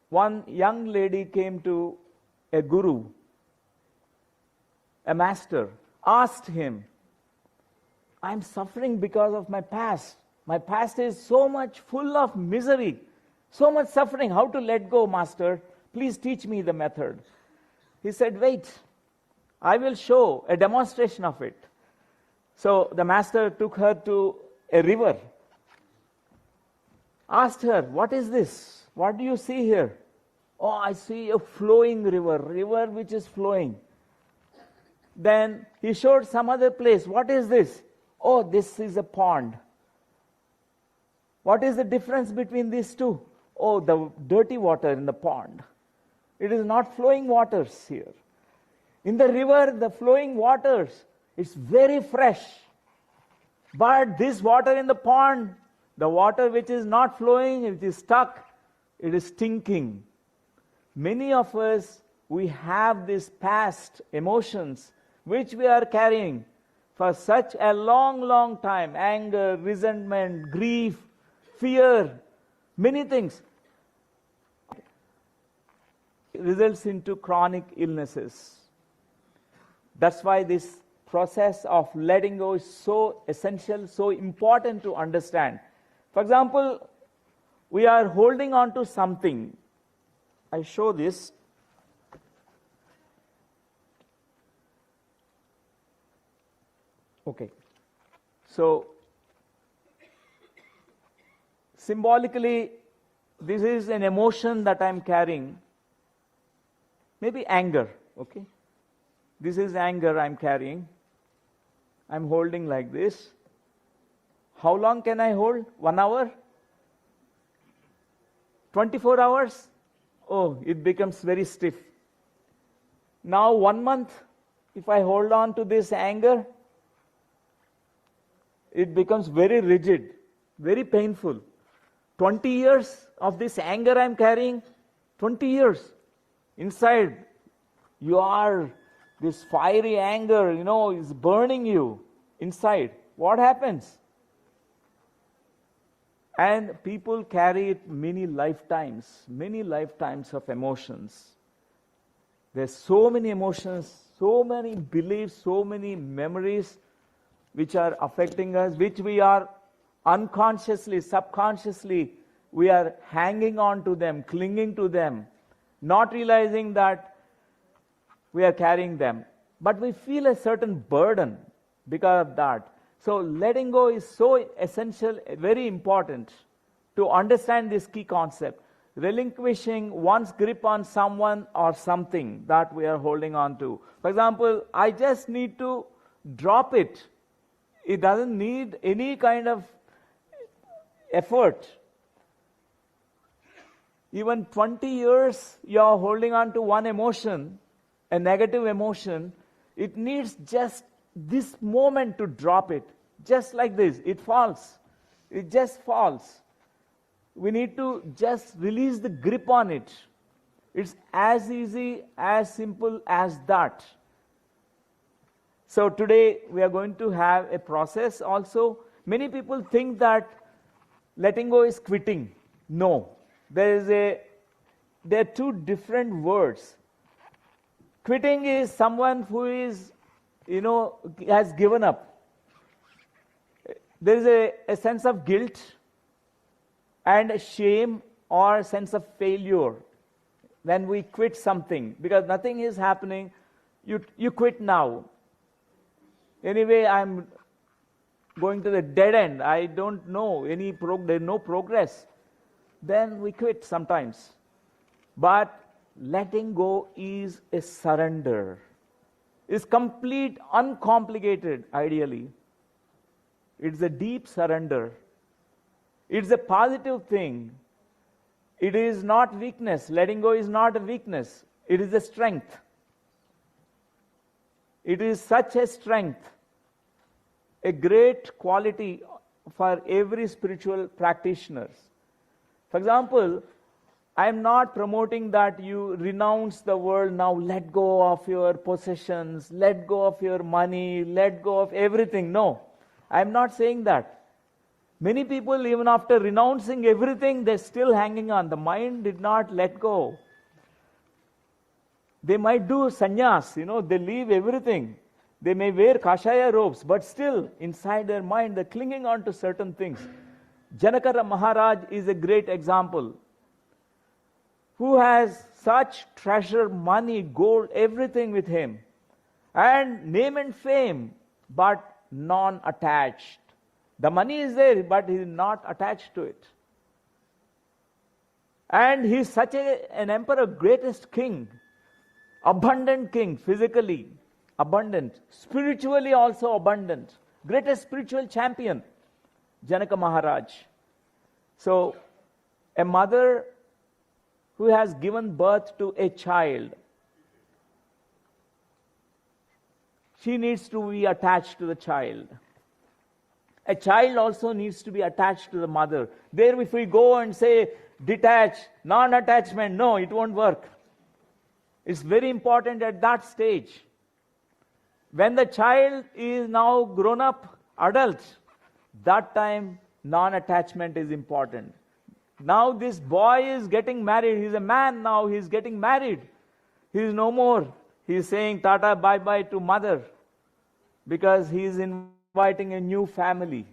Speaker 12: One young lady came to a guru, a master, asked him, I'm suffering because of my past. My past is so much full of misery, so much suffering. How to let go, master? Please teach me the method. He said, wait, I will show a demonstration of it. So the master took her to a river, asked her, what is this? What do you see here? Oh, I see a flowing river which is flowing. Then he showed some other place. What is this? Oh, this is a pond. What is the difference between these two? Oh, the dirty water in the pond. It is not flowing waters here. In the river, the flowing waters, it's very fresh. But this water in the pond, the water which is not flowing, which is stuck, it is stinking. Many of us, we have these past emotions which we are carrying for such a long, long time. Anger, resentment, grief, fear, many things. It results into chronic illnesses. That's why this process of letting go is so essential, so important to understand. For example, we are holding on to something. I show this. Okay. So, symbolically, this is an emotion that I'm carrying. Maybe anger, okay? This is anger I'm carrying. I'm holding like this. How long can I hold? 1 hour? 24 hours? Oh, it becomes very stiff. Now 1 month, if I hold on to this anger, it becomes very rigid, very painful. 20 years of this anger I'm carrying, 20 years. Inside, you are, this fiery anger, is burning you inside. What happens? And people carry it many lifetimes of emotions. There's so many emotions, so many beliefs, so many memories which are affecting us, which we are unconsciously, subconsciously, we are hanging on to them, clinging to them, not realizing that we are carrying them. But we feel a certain burden because of that. So letting go is so essential, very important to understand this key concept. Relinquishing one's grip on someone or something that we are holding on to. For example, I just need to drop it. It doesn't need any kind of effort. Even 20 years you are holding on to one emotion, a negative emotion, it needs just this moment to drop it. Just like this, it falls. It just falls. We need to just release the grip on it. It's as easy, as simple as that. So today we are going to have a process also. Many people think that letting go is quitting. No. There are two different words. Quitting is someone who is, has given up. There is a sense of guilt and a shame or a sense of failure when we quit something because nothing is happening. You quit now. Anyway, I'm going to the dead end. I don't know there's no progress. Then we quit sometimes. But letting go is a surrender. It's complete, uncomplicated, ideally. It's a deep surrender. It's a positive thing. It is not weakness. Letting go is not a weakness. It is a strength. It is such a strength, a great quality for every spiritual practitioner. For example, I am not promoting that you renounce the world now, let go of your possessions, let go of your money, let go of everything. No, I am not saying that. Many people, even after renouncing everything, they're still hanging on. The mind did not let go. They might do sannyas, they leave everything. They may wear kashaya robes, but still, inside their mind, they're clinging on to certain things. Janaka Maharaj is a great example. Who has such treasure, money, gold, everything with him, and name and fame, but non-attached. The money is there, but he is not attached to it. And he is such an emperor, greatest king, abundant king, physically abundant, spiritually also abundant, greatest spiritual champion, Janaka Maharaj. So, a mother who has given birth to a child, she needs to be attached to the child. A child also needs to be attached to the mother. There, if we go and say detach, non-attachment, no, it won't work. It's very important at that stage. When the child is now grown up, adult, that time non-attachment is important. Now this boy is getting married. He's a man now. He's getting married. He is no more. He's saying tata bye-bye to mother because he is inviting a new family.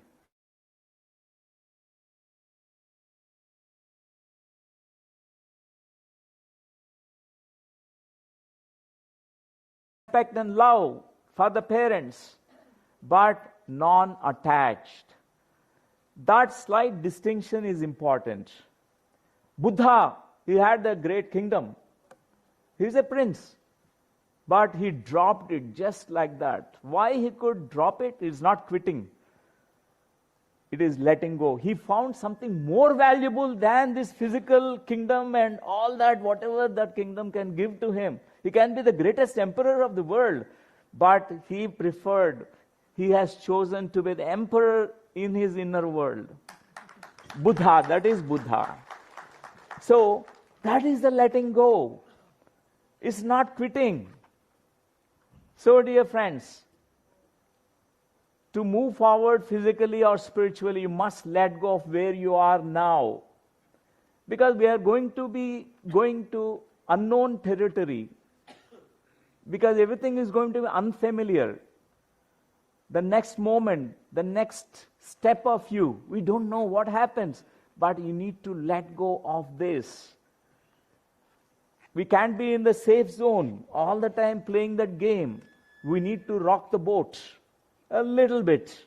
Speaker 12: Respect and love for the parents, but non-attached. That slight distinction is important. Buddha, he had a great kingdom. He's a prince. But he dropped it just like that. Why he could drop it is not quitting. It is letting go. He found something more valuable than this physical kingdom and all that, whatever that kingdom can give to him. He can be the greatest emperor of the world. But he preferred, he has chosen to be the emperor in his inner world. Buddha, that is Buddha. So, that is the letting go. It's not quitting. So, dear friends, to move forward physically or spiritually, you must let go of where you are now. Because we are going to be going to unknown territory. Because everything is going to be unfamiliar. The next moment, the next step of you, we don't know what happens, but you need to let go of this. We can't be in the safe zone all the time playing that game. We need to rock the boat a little bit.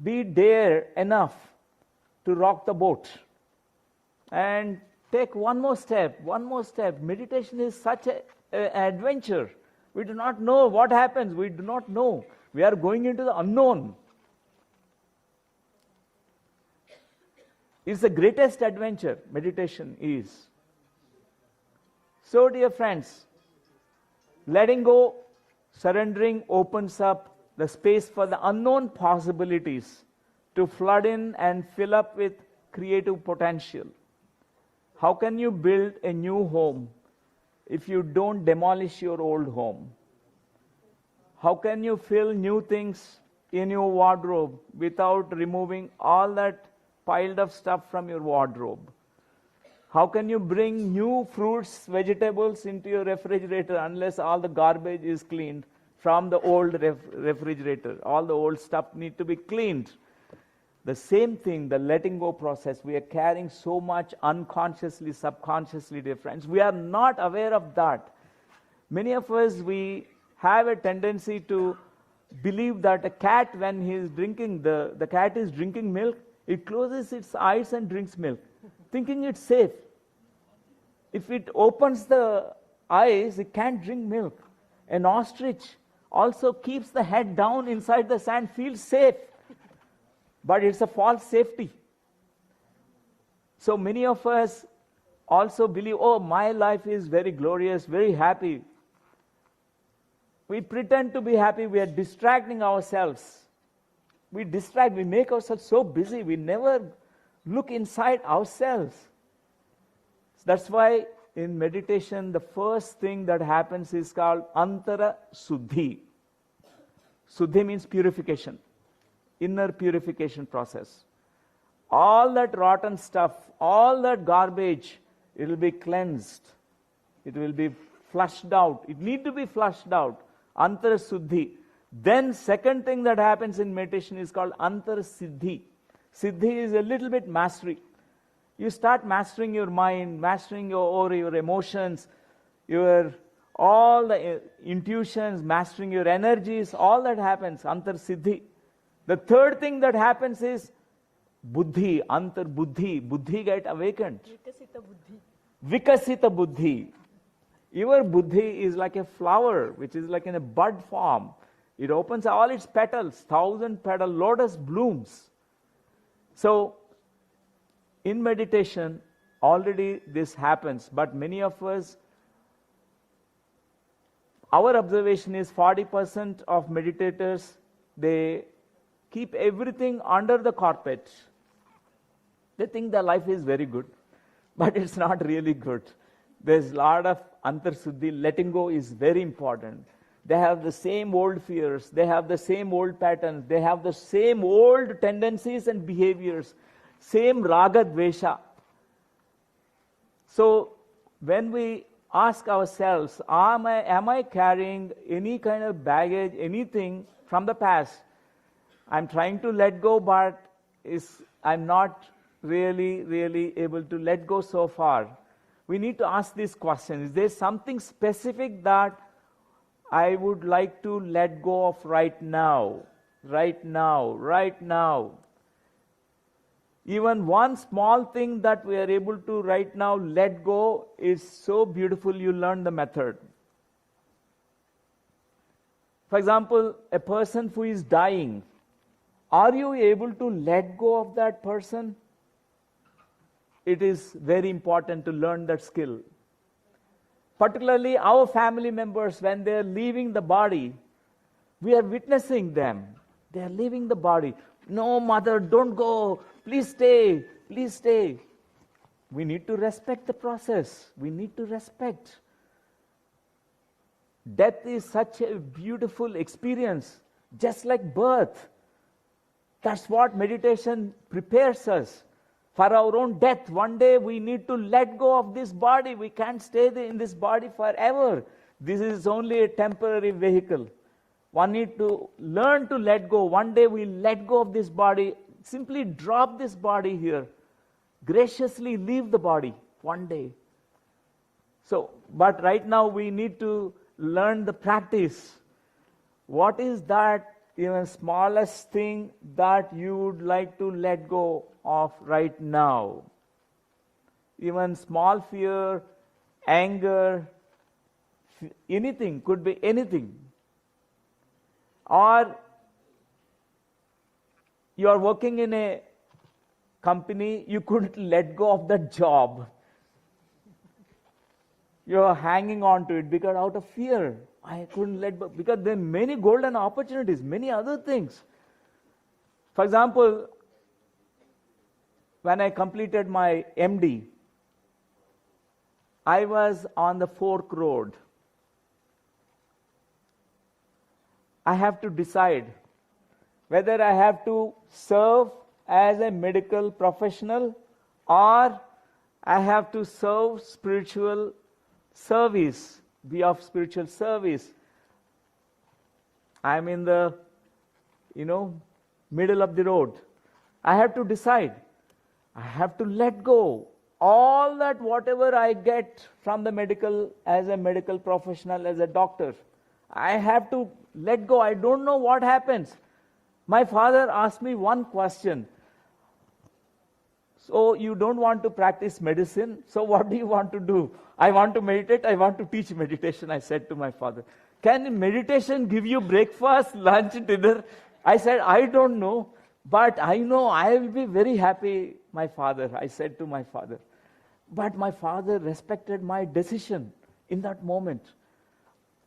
Speaker 12: Be dare enough to rock the boat. And take one more step, one more step. Meditation is such an adventure. We do not know what happens. We do not know. We are going into the unknown. It's the greatest adventure, meditation is. So, dear friends, letting go, surrendering opens up the space for the unknown possibilities to flood in and fill up with creative potential. How can you build a new home if you don't demolish your old home? How can you fill new things in your wardrobe without removing all that piled up stuff from your wardrobe? How can you bring new fruits, vegetables into your refrigerator unless all the garbage is cleaned from the old refrigerator? All the old stuff need to be cleaned. The same thing, the letting go process, we are carrying so much unconsciously, subconsciously, dear friends. We are not aware of that. Many of us, we have a tendency to believe that a cat, when he is drinking, the cat is drinking milk, it closes its eyes and drinks milk, thinking it's safe. If it opens the eyes, it can't drink milk. An ostrich also keeps the head down inside the sand, feels safe. But it's a false safety. So many of us also believe, oh, my life is very glorious, very happy. We pretend to be happy, we are distracting ourselves. We make ourselves so busy, we never look inside ourselves. That's why in meditation, the first thing that happens is called Antara Suddhi. Suddhi means purification. Inner purification process. All that rotten stuff, all that garbage, it will be cleansed. It will be flushed out. It need to be flushed out. Antara Suddhi. Then second thing that happens in meditation is called Antara Siddhi. Siddhi is a little bit mastery. You start mastering your mind, mastering your emotions, all the intuitions, mastering your energies, all that happens, Antara Siddhi. The third thing that happens is buddhi, antar buddhi. Buddhi get awakened. Vikasita buddhi. Your buddhi is like a flower, which is like in a bud form. It opens all its petals, 1,000 petal lotus blooms. So, in meditation, already this happens, but many of us, our observation is 40% of meditators, they keep everything under the carpet. They think their life is very good, but it's not really good. There's a lot of antarsuddhi, letting go is very important. They have the same old fears, they have the same old patterns, they have the same old tendencies and behaviors, same raga dvesha. So when we ask ourselves, am I carrying any kind of baggage, anything from the past? I'm trying to let go, but I'm not really able to let go so far. We need to ask this question. Is there something specific that I would like to let go of right now? Right now. Even one small thing that we are able to right now let go is so beautiful, you learn the method. For example, a person who is dying, are you able to let go of that person? It is very important to learn that skill. Particularly our family members, when they are leaving the body, we are witnessing them. They are leaving the body. No, mother, don't go. Please stay. Please stay. We need to respect the process. We need to respect. Death is such a beautiful experience, just like birth. That's what meditation prepares us for our own death. One day we need to let go of this body. We can't stay in this body forever. This is only a temporary vehicle. One need to learn to let go. One day we let go of this body. Simply drop this body here. Graciously leave the body one day. So, but right now we need to learn the practice. What is that even smallest thing that you would like to let go of right now? Even small fear, anger, anything, could be anything. Or you are working in a company, you couldn't let go of that job. You're hanging on to it because out of fear, I couldn't let go. Because there are many golden opportunities, many other things. For example, when I completed my MD, I was on the fork road. I have to decide whether I have to serve as a medical professional or I have to serve spiritual service, be of spiritual service. I'm in the, middle of the road. I have to decide. I have to let go all that whatever I get from the medical, as a medical professional, as a doctor. I have to let go. I don't know what happens. My father asked me one question. So you don't want to practice medicine, so what do you want to do? I want to meditate, I want to teach meditation, I said to my father. Can meditation give you breakfast, lunch, dinner? I said, I don't know, but I know I will be very happy, my father, I said to my father. But my father respected my decision in that moment.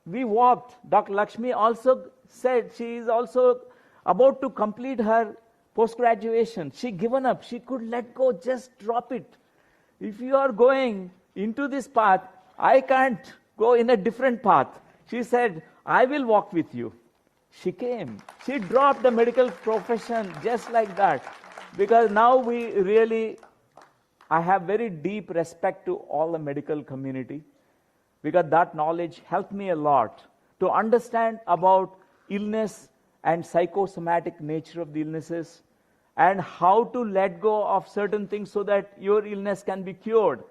Speaker 12: We walked. Dr. Lakshmi also said she is also about to complete her post-graduation. She given up. She could let go, just drop it. If you are going into this path, I can't go in a different path. She said, I will walk with you. She came. She dropped the medical profession just like that. Because now I have very deep respect to all the medical community. Because that knowledge helped me a lot to understand about illness and psychosomatic nature of the illnesses and how to let go of certain things so that your illness can be cured.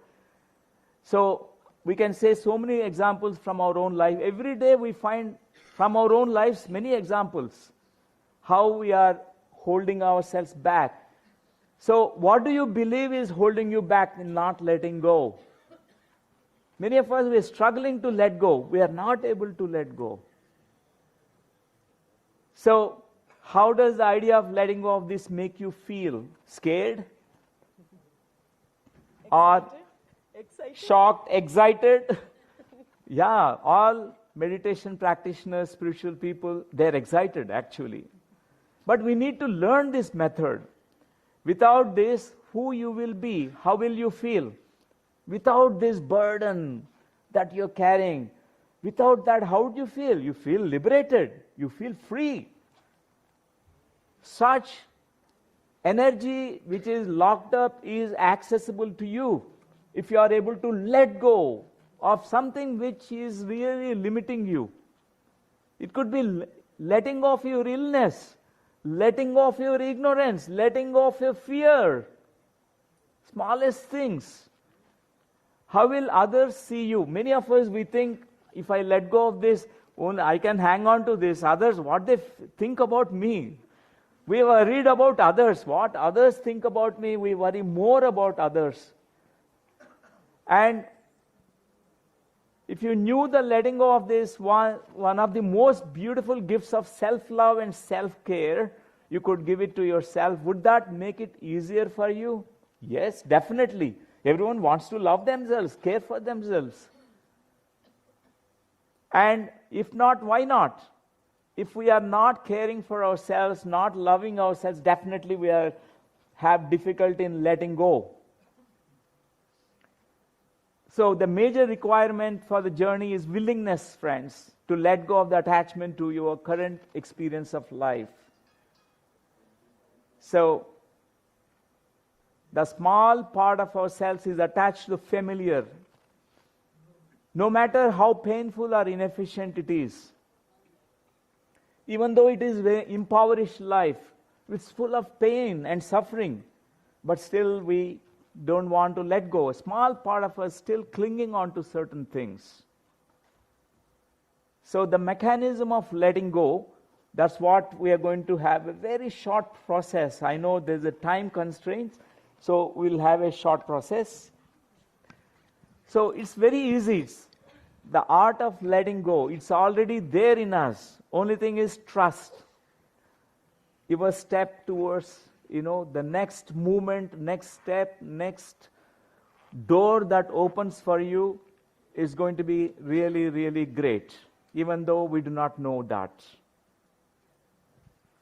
Speaker 12: So we can say so many examples from our own life. Every day we find from our own lives many examples how we are holding ourselves back. So what do you believe is holding you back in not letting go? Many of us, we are struggling to let go. We are not able to let go. So, how does the idea of letting go of this make you feel? Scared? Or shocked, excited? Yeah, all meditation practitioners, spiritual people, they're excited actually. But we need to learn this method. Without this, who you will be, how will you feel? Without this burden that you're carrying, without that, how do you feel? You feel liberated. You feel free. Such energy which is locked up is accessible to you if you are able to let go of something which is really limiting you. It could be letting go of your illness, letting go of your ignorance, letting go of your fear. Smallest things. How will others see you? Many of us, we think, if I let go of this, only I can hang on to this. Others, what they think about me. We worried about others. What others think about me, we worry more about others. And if you knew the letting go of this, one of the most beautiful gifts of self-love and self-care, you could give it to yourself. Would that make it easier for you? Yes, definitely. Everyone wants to love themselves, care for themselves. And if not, why not? If we are not caring for ourselves, not loving ourselves, definitely we have difficulty in letting go. So the major requirement for the journey is willingness, friends, to let go of the attachment to your current experience of life. So the small part of ourselves is attached to the familiar. No matter how painful or inefficient it is, even though it is an impoverished life, it's full of pain and suffering, but still we don't want to let go. A small part of us still clinging on to certain things. So the mechanism of letting go, that's what we are going to have, a very short process. I know there's a time constraint, so we'll have a short process. So it's very easy. It's the art of letting go. It's already there in us. Only thing is trust. Your step towards the next movement, next step, next door that opens for you is going to be really, really great, even though we do not know that.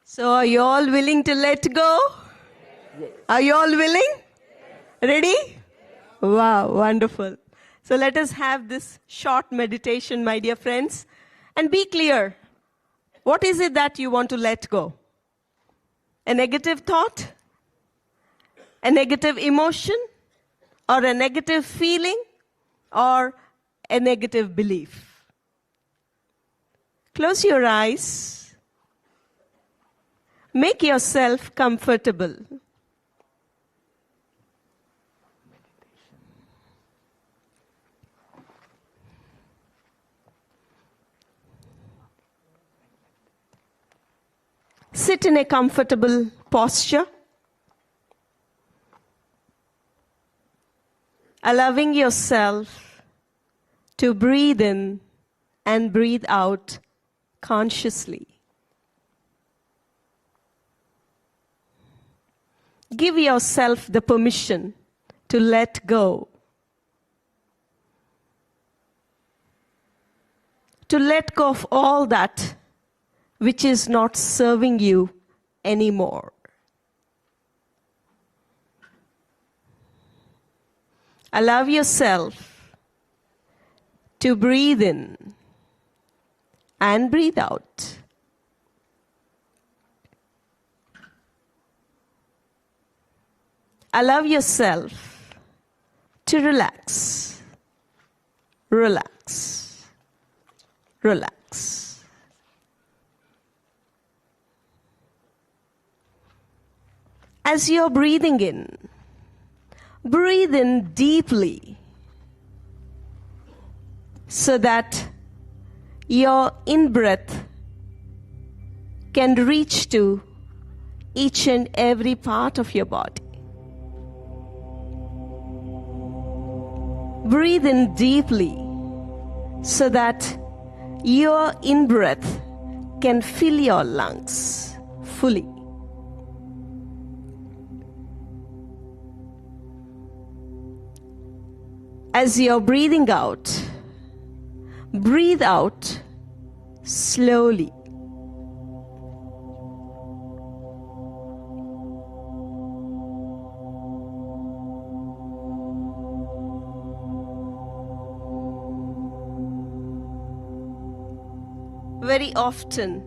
Speaker 13: So are you all willing to let go?
Speaker 12: Yes.
Speaker 13: Are you all willing? Ready? Wow, wonderful. So let us have this short meditation, my dear friends, and be clear. What is it that you want to let go? A negative thought? A negative emotion? Or a negative feeling? Or a negative belief? Close your eyes. Make yourself comfortable. Sit in a comfortable posture, allowing yourself to breathe in and breathe out consciously. Give yourself the permission to let go, to let go of all that which is not serving you anymore. Allow yourself to breathe in and breathe out. Allow yourself to relax, relax, relax. As you're breathing in, breathe in deeply so that your in-breath can reach to each and every part of your body. Breathe in deeply so that your in-breath can fill your lungs fully. As you're breathing out, breathe out slowly. Very often,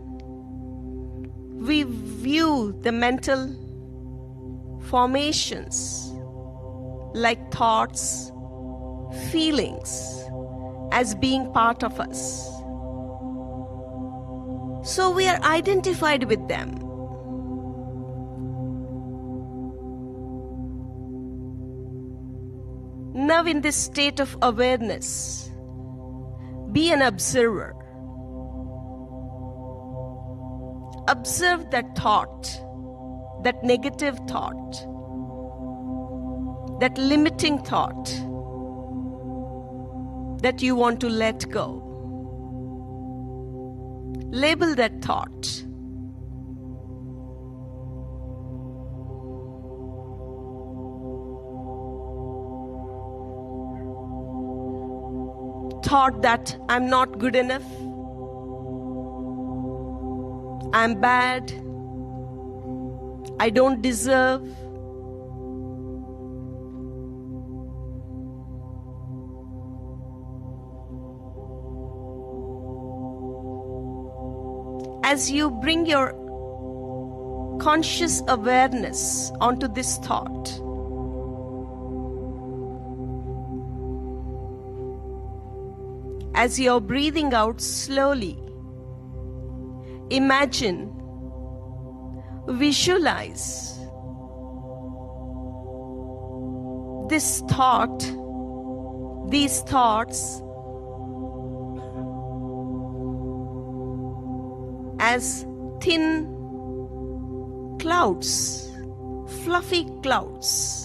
Speaker 13: we view the mental formations like thoughts, feelings as being part of us. So we are identified with them. Now, in this state of awareness, be an observer. Observe that thought, that negative thought, that limiting thought that you want to let go. Label that thought. Thought that I'm not good enough, I'm bad, I don't deserve. As you bring your conscious awareness onto this thought, as you're breathing out slowly, imagine, visualize this thought, these thoughts as thin clouds, fluffy clouds.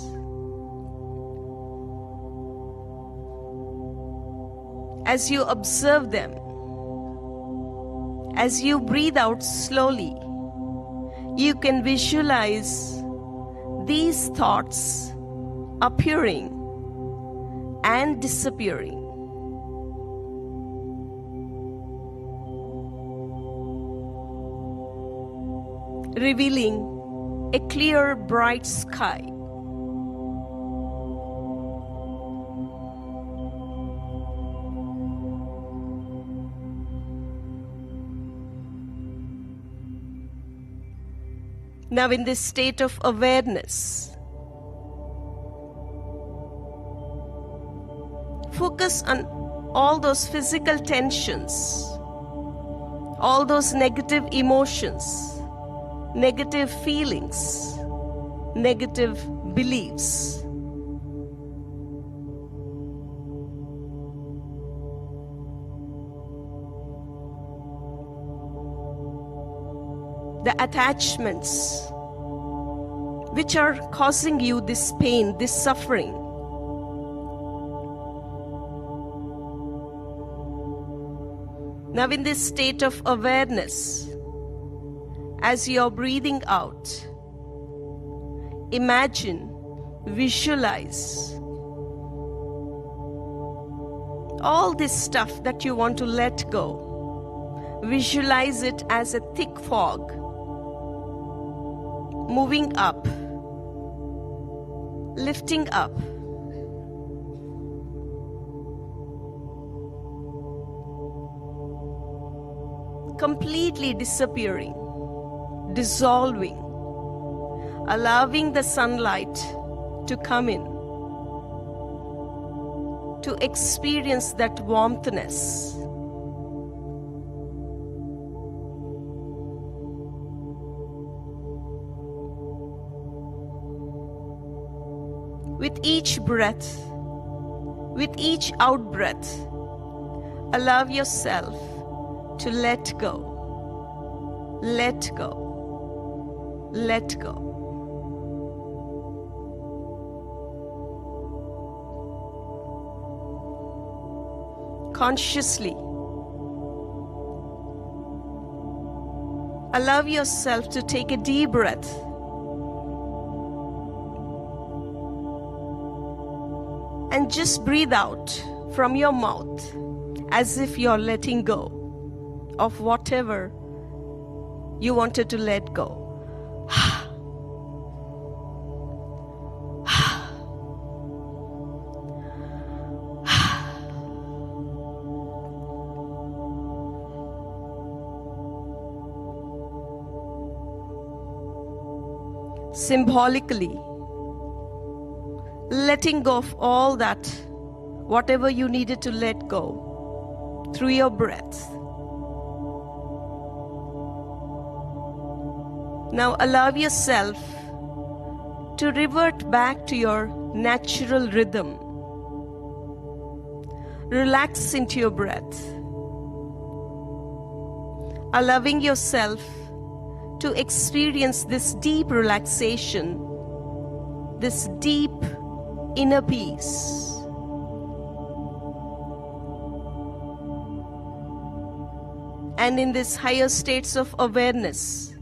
Speaker 13: As you observe them, as you breathe out slowly, you can visualize these thoughts appearing and disappearing. Revealing a clear, bright sky. Now, in this state of awareness, focus on all those physical tensions, all those negative emotions, negative feelings, negative beliefs. The attachments which are causing you this pain, this suffering. Now, in this state of awareness, as you are breathing out, imagine, visualize all this stuff that you want to let go. Visualize it as a thick fog, moving up, lifting up, completely disappearing, dissolving, allowing the sunlight to come in, to experience that warmthness. With each breath, with each out breath, allow yourself to let go, let go, let go. Consciously allow yourself to take a deep breath. And just breathe out from your mouth as if you're letting go of whatever you wanted to let go. Symbolically, letting go of all that, whatever you needed to let go, through your breath. Now allow yourself to revert back to your natural rhythm. Relax into your breath, allowing yourself to experience this deep relaxation, this deep inner peace. And in these higher states of awareness,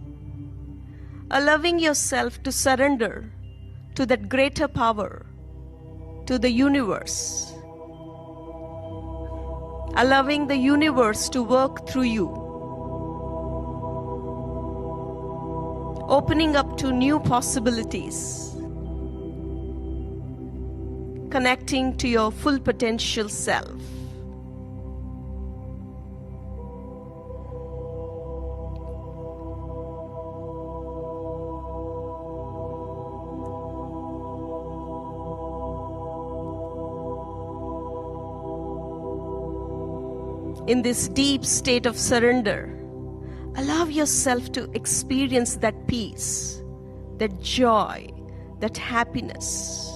Speaker 13: allowing yourself to surrender to that greater power, to the universe, allowing the universe to work through you, opening up to new possibilities, connecting to your full potential self. In this deep state of surrender, allow yourself to experience that peace, that joy, that happiness.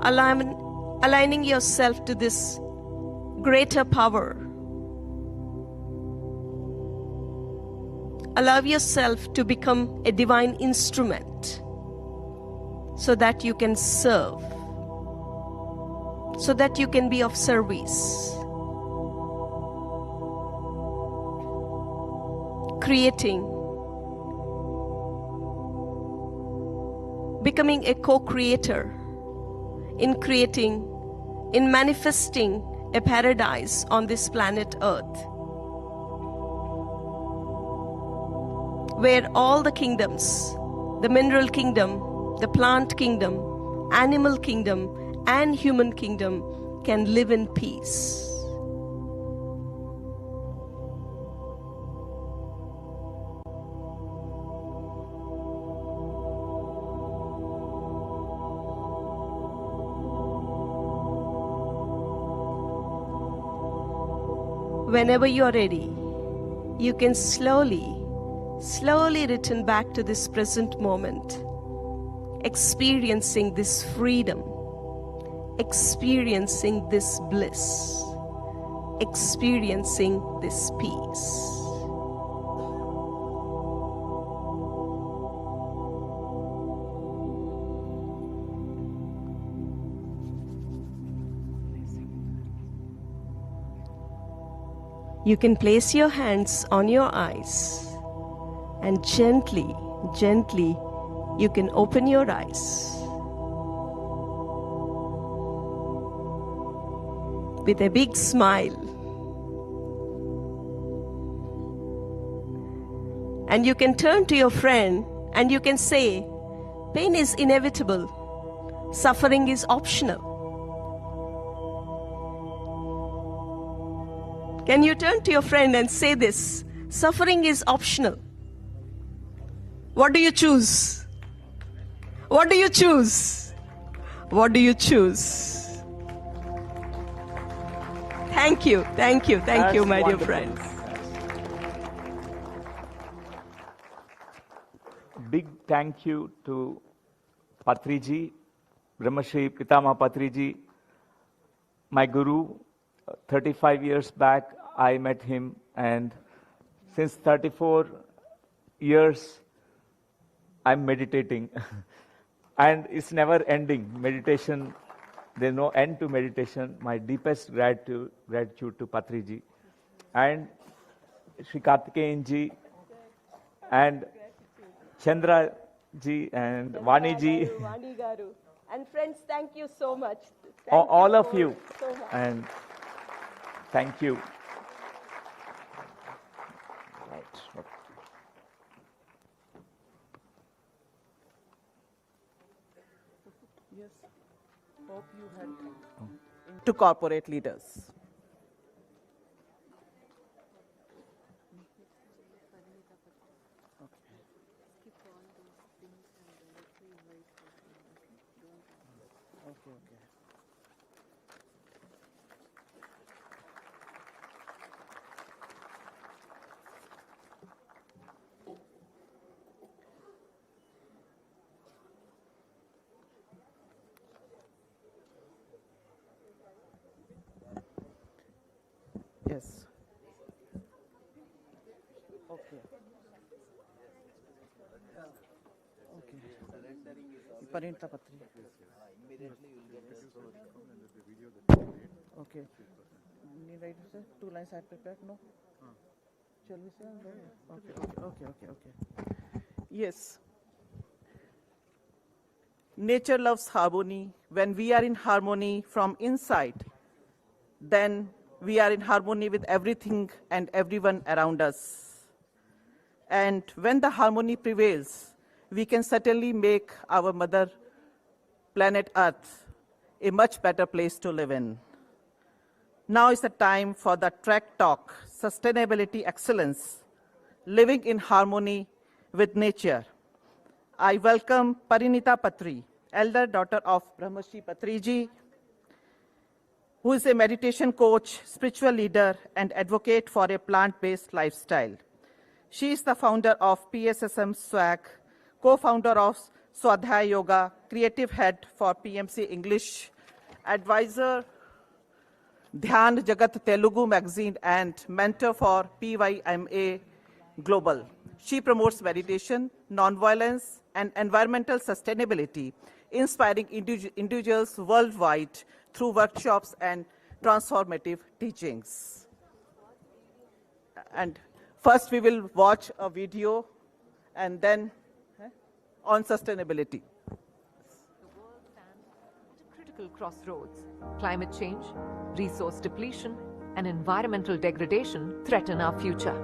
Speaker 13: Aligning yourself to this greater power. Allow yourself to become a divine instrument so that you can serve, so that you can be of service. creating, becoming a co-creator in creating, in manifesting a paradise on this planet Earth, where all the kingdoms, the mineral kingdom, the plant kingdom, animal kingdom, and human kingdom can live in peace. Whenever you're ready, you can slowly return back to this present moment, experiencing this freedom, experiencing this bliss, experiencing this peace. You can place your hands on your eyes and gently you can open your eyes. With a big smile. And you can turn to your friend and you can say, pain is inevitable, suffering is optional. Can you turn to your friend and say this? Suffering is optional. What do you choose? What do you choose? What do you choose? Thank you, my dear friends.
Speaker 12: Big thank you to Patriji, Brahmashri Pitama Patriji, my guru. 35 years back, I met him, and since 34 years, I'm meditating. And it's never ending. Meditation, there's no end to meditation. My deepest gratitude to Patriji and Sri Kartikeyan ji and Chandra ji and Vani ji.
Speaker 13: Vani Garu. And friends, thank you so much.
Speaker 12: All of you.
Speaker 13: So much.
Speaker 12: And thank you. Right.
Speaker 11: Yes. Hope you had to corporate leaders. Yes. Okay. Okay. Parinta Patri. Okay. Need write, sir? 2 lines I prepared? No? Shall we say? Okay. Yes. Nature loves harmony. When we are in harmony from inside, then we are in harmony with everything and everyone around us. And when the harmony prevails, we can certainly make our mother planet Earth a much better place to live in. Now is the time for the track talk, Sustainability Excellence, Living in Harmony with Nature. I welcome Parinita Patri, elder daughter of Brahmashri Patriji, who is a meditation coach, spiritual leader, and advocate for a plant-based lifestyle. She is the founder of PSSM SWAG, co-founder of Swadhyaya Yoga, creative head for PMC English, advisor, Dhyan Jagat Telugu magazine, and mentor for PYMA Global. She promotes meditation, nonviolence, and environmental sustainability, inspiring individuals worldwide through workshops and transformative teachings. And First, we will watch a video and then on sustainability.
Speaker 14: The world stands at a critical crossroads. Climate change, resource depletion, and environmental degradation threaten our future.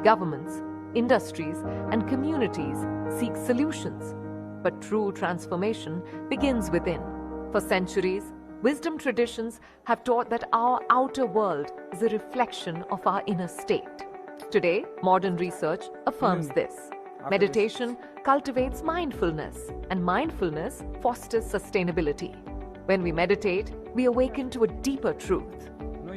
Speaker 14: Governments, industries, and communities seek solutions. But true transformation begins within. For centuries, wisdom traditions have taught that our outer world is a reflection of our inner state. Today, modern research affirms this. Meditation cultivates mindfulness, and mindfulness fosters sustainability. When we meditate, we awaken to a deeper truth.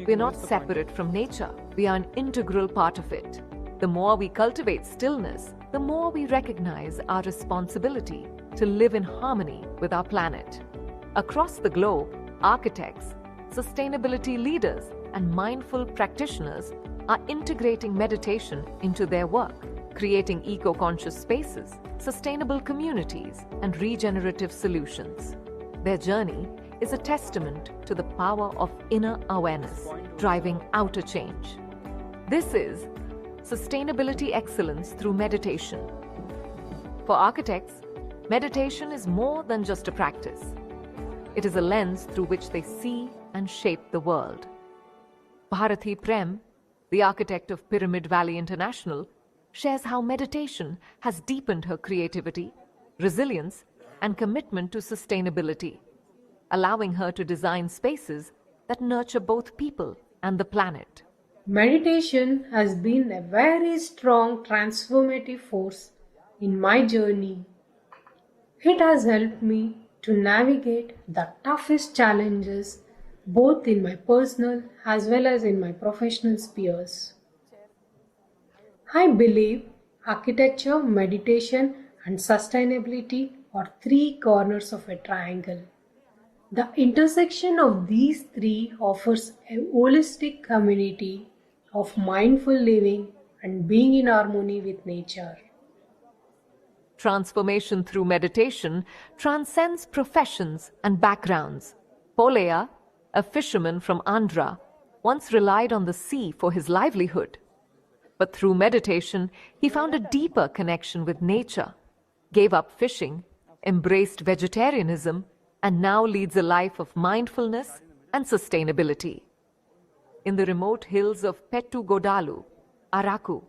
Speaker 14: We are not separate from nature. We are an integral part of it. The more we cultivate stillness, the more we recognize our responsibility to live in harmony with our planet. Across the globe, architects, sustainability leaders, and mindful practitioners are integrating meditation into their work, creating eco-conscious spaces, sustainable communities, and regenerative solutions. Their journey is a testament to the power of inner awareness, driving outer change. This is sustainability excellence through meditation. For architects, meditation is more than just a practice. It is a lens through which they see and shape the world. Bharati Prem, the architect of Pyramid Valley International, shares how meditation has deepened her creativity, resilience, and commitment to sustainability, allowing her to design spaces that nurture both people and the planet.
Speaker 15: Meditation has been a very strong transformative force in my journey. It has helped me to navigate the toughest challenges both in my personal as well as in my professional spheres. I believe architecture, meditation, and sustainability are three corners of a triangle. The intersection of these three offers a holistic community of mindful living and being in harmony with nature.
Speaker 14: Transformation through meditation transcends professions and backgrounds. Polaya, a fisherman from Andhra, once relied on the sea for his livelihood. But through meditation, he found a deeper connection with nature, gave up fishing, embraced vegetarianism, and now leads a life of mindfulness and sustainability. In the remote hills of Pettu Godalu, Araku,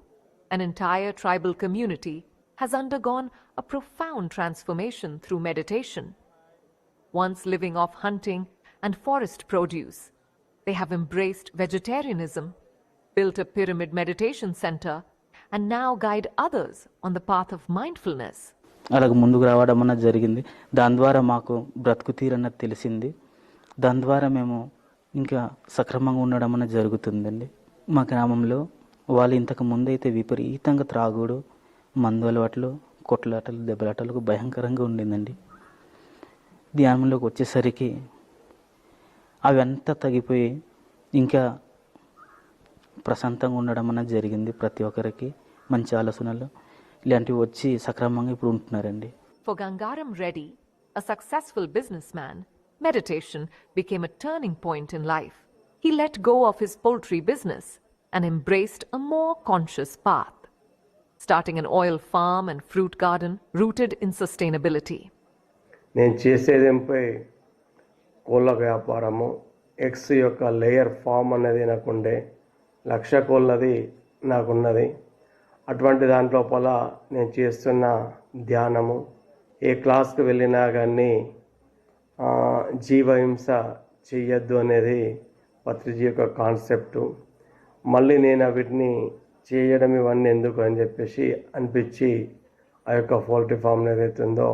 Speaker 14: an entire tribal community has undergone a profound transformation through meditation. Once living off hunting and forest produce, they have embraced vegetarianism, built a pyramid meditation center, and now guide others on the path of mindfulness.
Speaker 16: అలాగ ముందుకు రావడం అన్నది జరిగింది. దాని ద్వారా మాకు బ్రతుకు తీరన్నది తెలిసింది. దాని ద్వారా మేము ఇంకా సక్రమంగా ఉండడం అనేది జరుగుతుందండి. మా గ్రామంలో వాళ్ళు ఇంతకు ముందైతే విపరీతంగా త్రాగుడు, మందు అలవాట్లు, కొట్లాటలు, దెబ్బలాటలకు భయంకరంగా ఉండిందండి. ధ్యానంలోకి వచ్చేసరికి అవంతా తగ్గిపోయి ఇంకా ప్రశాంతంగా ఉండడం అనేది జరిగింది. ప్రతి ఒక్కరికి మంచి ఆలోచనలు ఇలాంటివి వచ్చి సక్రమంగా ఇప్పుడు ఉంటున్నారండి.
Speaker 14: For Gangaram Reddy, a successful businessman, meditation became a turning point in life. He let go of his poultry business and embraced a more conscious path, starting an oil farm and fruit garden rooted in sustainability.
Speaker 17: నేను చేసేదేంపై కోళ్ళ వ్యాపారము, eggs యొక్క layer form అనేది నాకుండే, 1,00,000 కోళ్ళది నాకున్నది. అటువంటి దాంట్లోపల నేను చేస్తున్న ధ్యానము, ఏ క్లాస్కి వెళ్ళినా కానీ జీవహింస చెయ్యొద్దు అనేది పత్రిజీ యొక్క కాన్సెప్టు. మళ్ళీ నేను వీటిని చేయడం ఇవన్నీ ఎందుకు అని చెప్పేసి అనిపించి ఆ యొక్క పౌల్ట్రీ ఫామ్ ఏదైతే ఉందో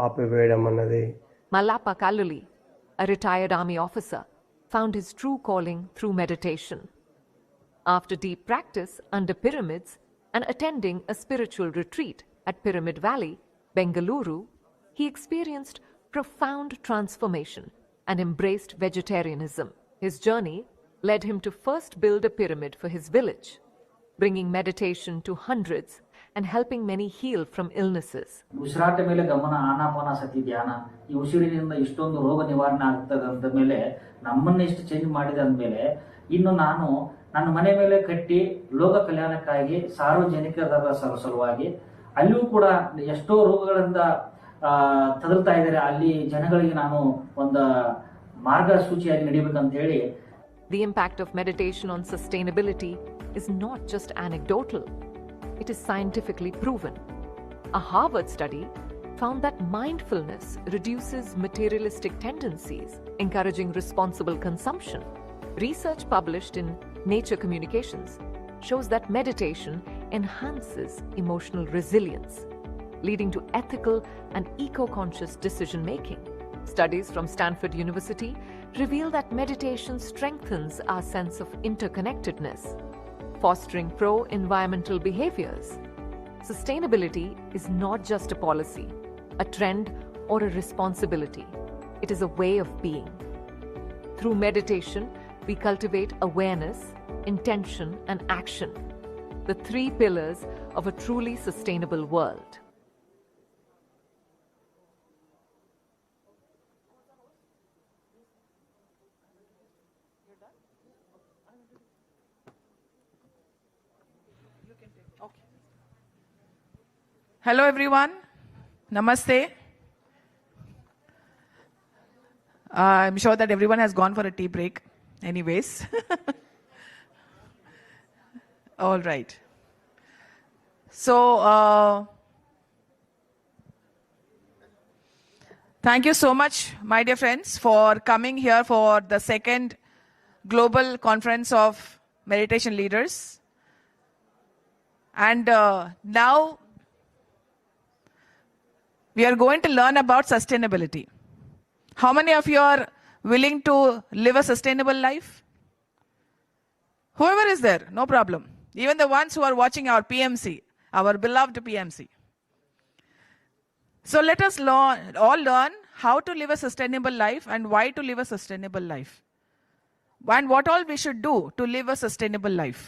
Speaker 17: ఆపివేయడం అన్నది.
Speaker 14: Mallappa Kalluli, a retired army officer, found his true calling through meditation. After deep practice under pyramids and attending a spiritual retreat at Pyramid Valley, Bengaluru, he experienced profound transformation and embraced vegetarianism. His journey led him to first build a pyramid for his village, bringing meditation to hundreds and helping many heal from illnesses.
Speaker 18: ಉಸಿರಾಟ ಮೇಲೆ ಗಮನ, ಆನಾಪಾನಸತಿ ಧ್ಯಾನ, ಈ ಉಸಿರಿನಿಂದ ಇಷ್ಟೊಂದು ರೋಗ ನಿವಾರಣೆ ಆಗ್ತದೆ ಅಂದ ಮೇಲೆ ನಮ್ಮನ್ನ ಇಷ್ಟು ಚೇಂಜ್ ಮಾಡಿದ ಅಂದಮೇಲೆ ಇನ್ನು ನಾನು ನನ್ನ ಮನೆ ಮೇಲೆ ಕಟ್ಟಿ ಲೋಕ ಕಲ್ಯಾಣಕ್ಕಾಗಿ ಸಾರ್ವಜನಿಕರ ಸಲುವಾಗಿ ಅಲ್ಲಿಯೂ ಕೂಡ ಎಷ್ಟೋ ರೋಗಗಳಿಂದ ತದಲ್ತಾ ಇದ್ದಾರೆ. ಅಲ್ಲಿ ಜನಗಳಿಗೆ ನಾನು ಒಂದು ಮಾರ್ಗಸೂಚಿಯಾಗಿ ನಡಿಬೇಕಂತ ಹೇಳಿ.
Speaker 14: The impact of meditation on sustainability is not just anecdotal. It is scientifically proven. A Harvard study found that mindfulness reduces materialistic tendencies, encouraging responsible consumption. Research published in Nature Communications shows that meditation enhances emotional resilience, leading to ethical and eco-conscious decision-making. Studies from Stanford University reveal that meditation strengthens our sense of interconnectedness, fostering pro-environmental behaviors. Sustainability is not just a policy, a trend, or a responsibility. It is a way of being. Through meditation, we cultivate awareness, intention, and action, the three pillars of a truly sustainable world.
Speaker 19: Hello everyone, Namaste. I'm sure that everyone has gone for a tea break anyways. All right. So, thank you so much, my dear friends, for coming here for the second Global Conference of Meditation Leaders. And now, we are going to learn about sustainability. How many of you are willing to live a sustainable life? Whoever is there, no problem. Even the ones who are watching our PMC, our beloved PMC. So let us all learn how to live a sustainable life and why to live a sustainable life. And what all we should do to live a sustainable life.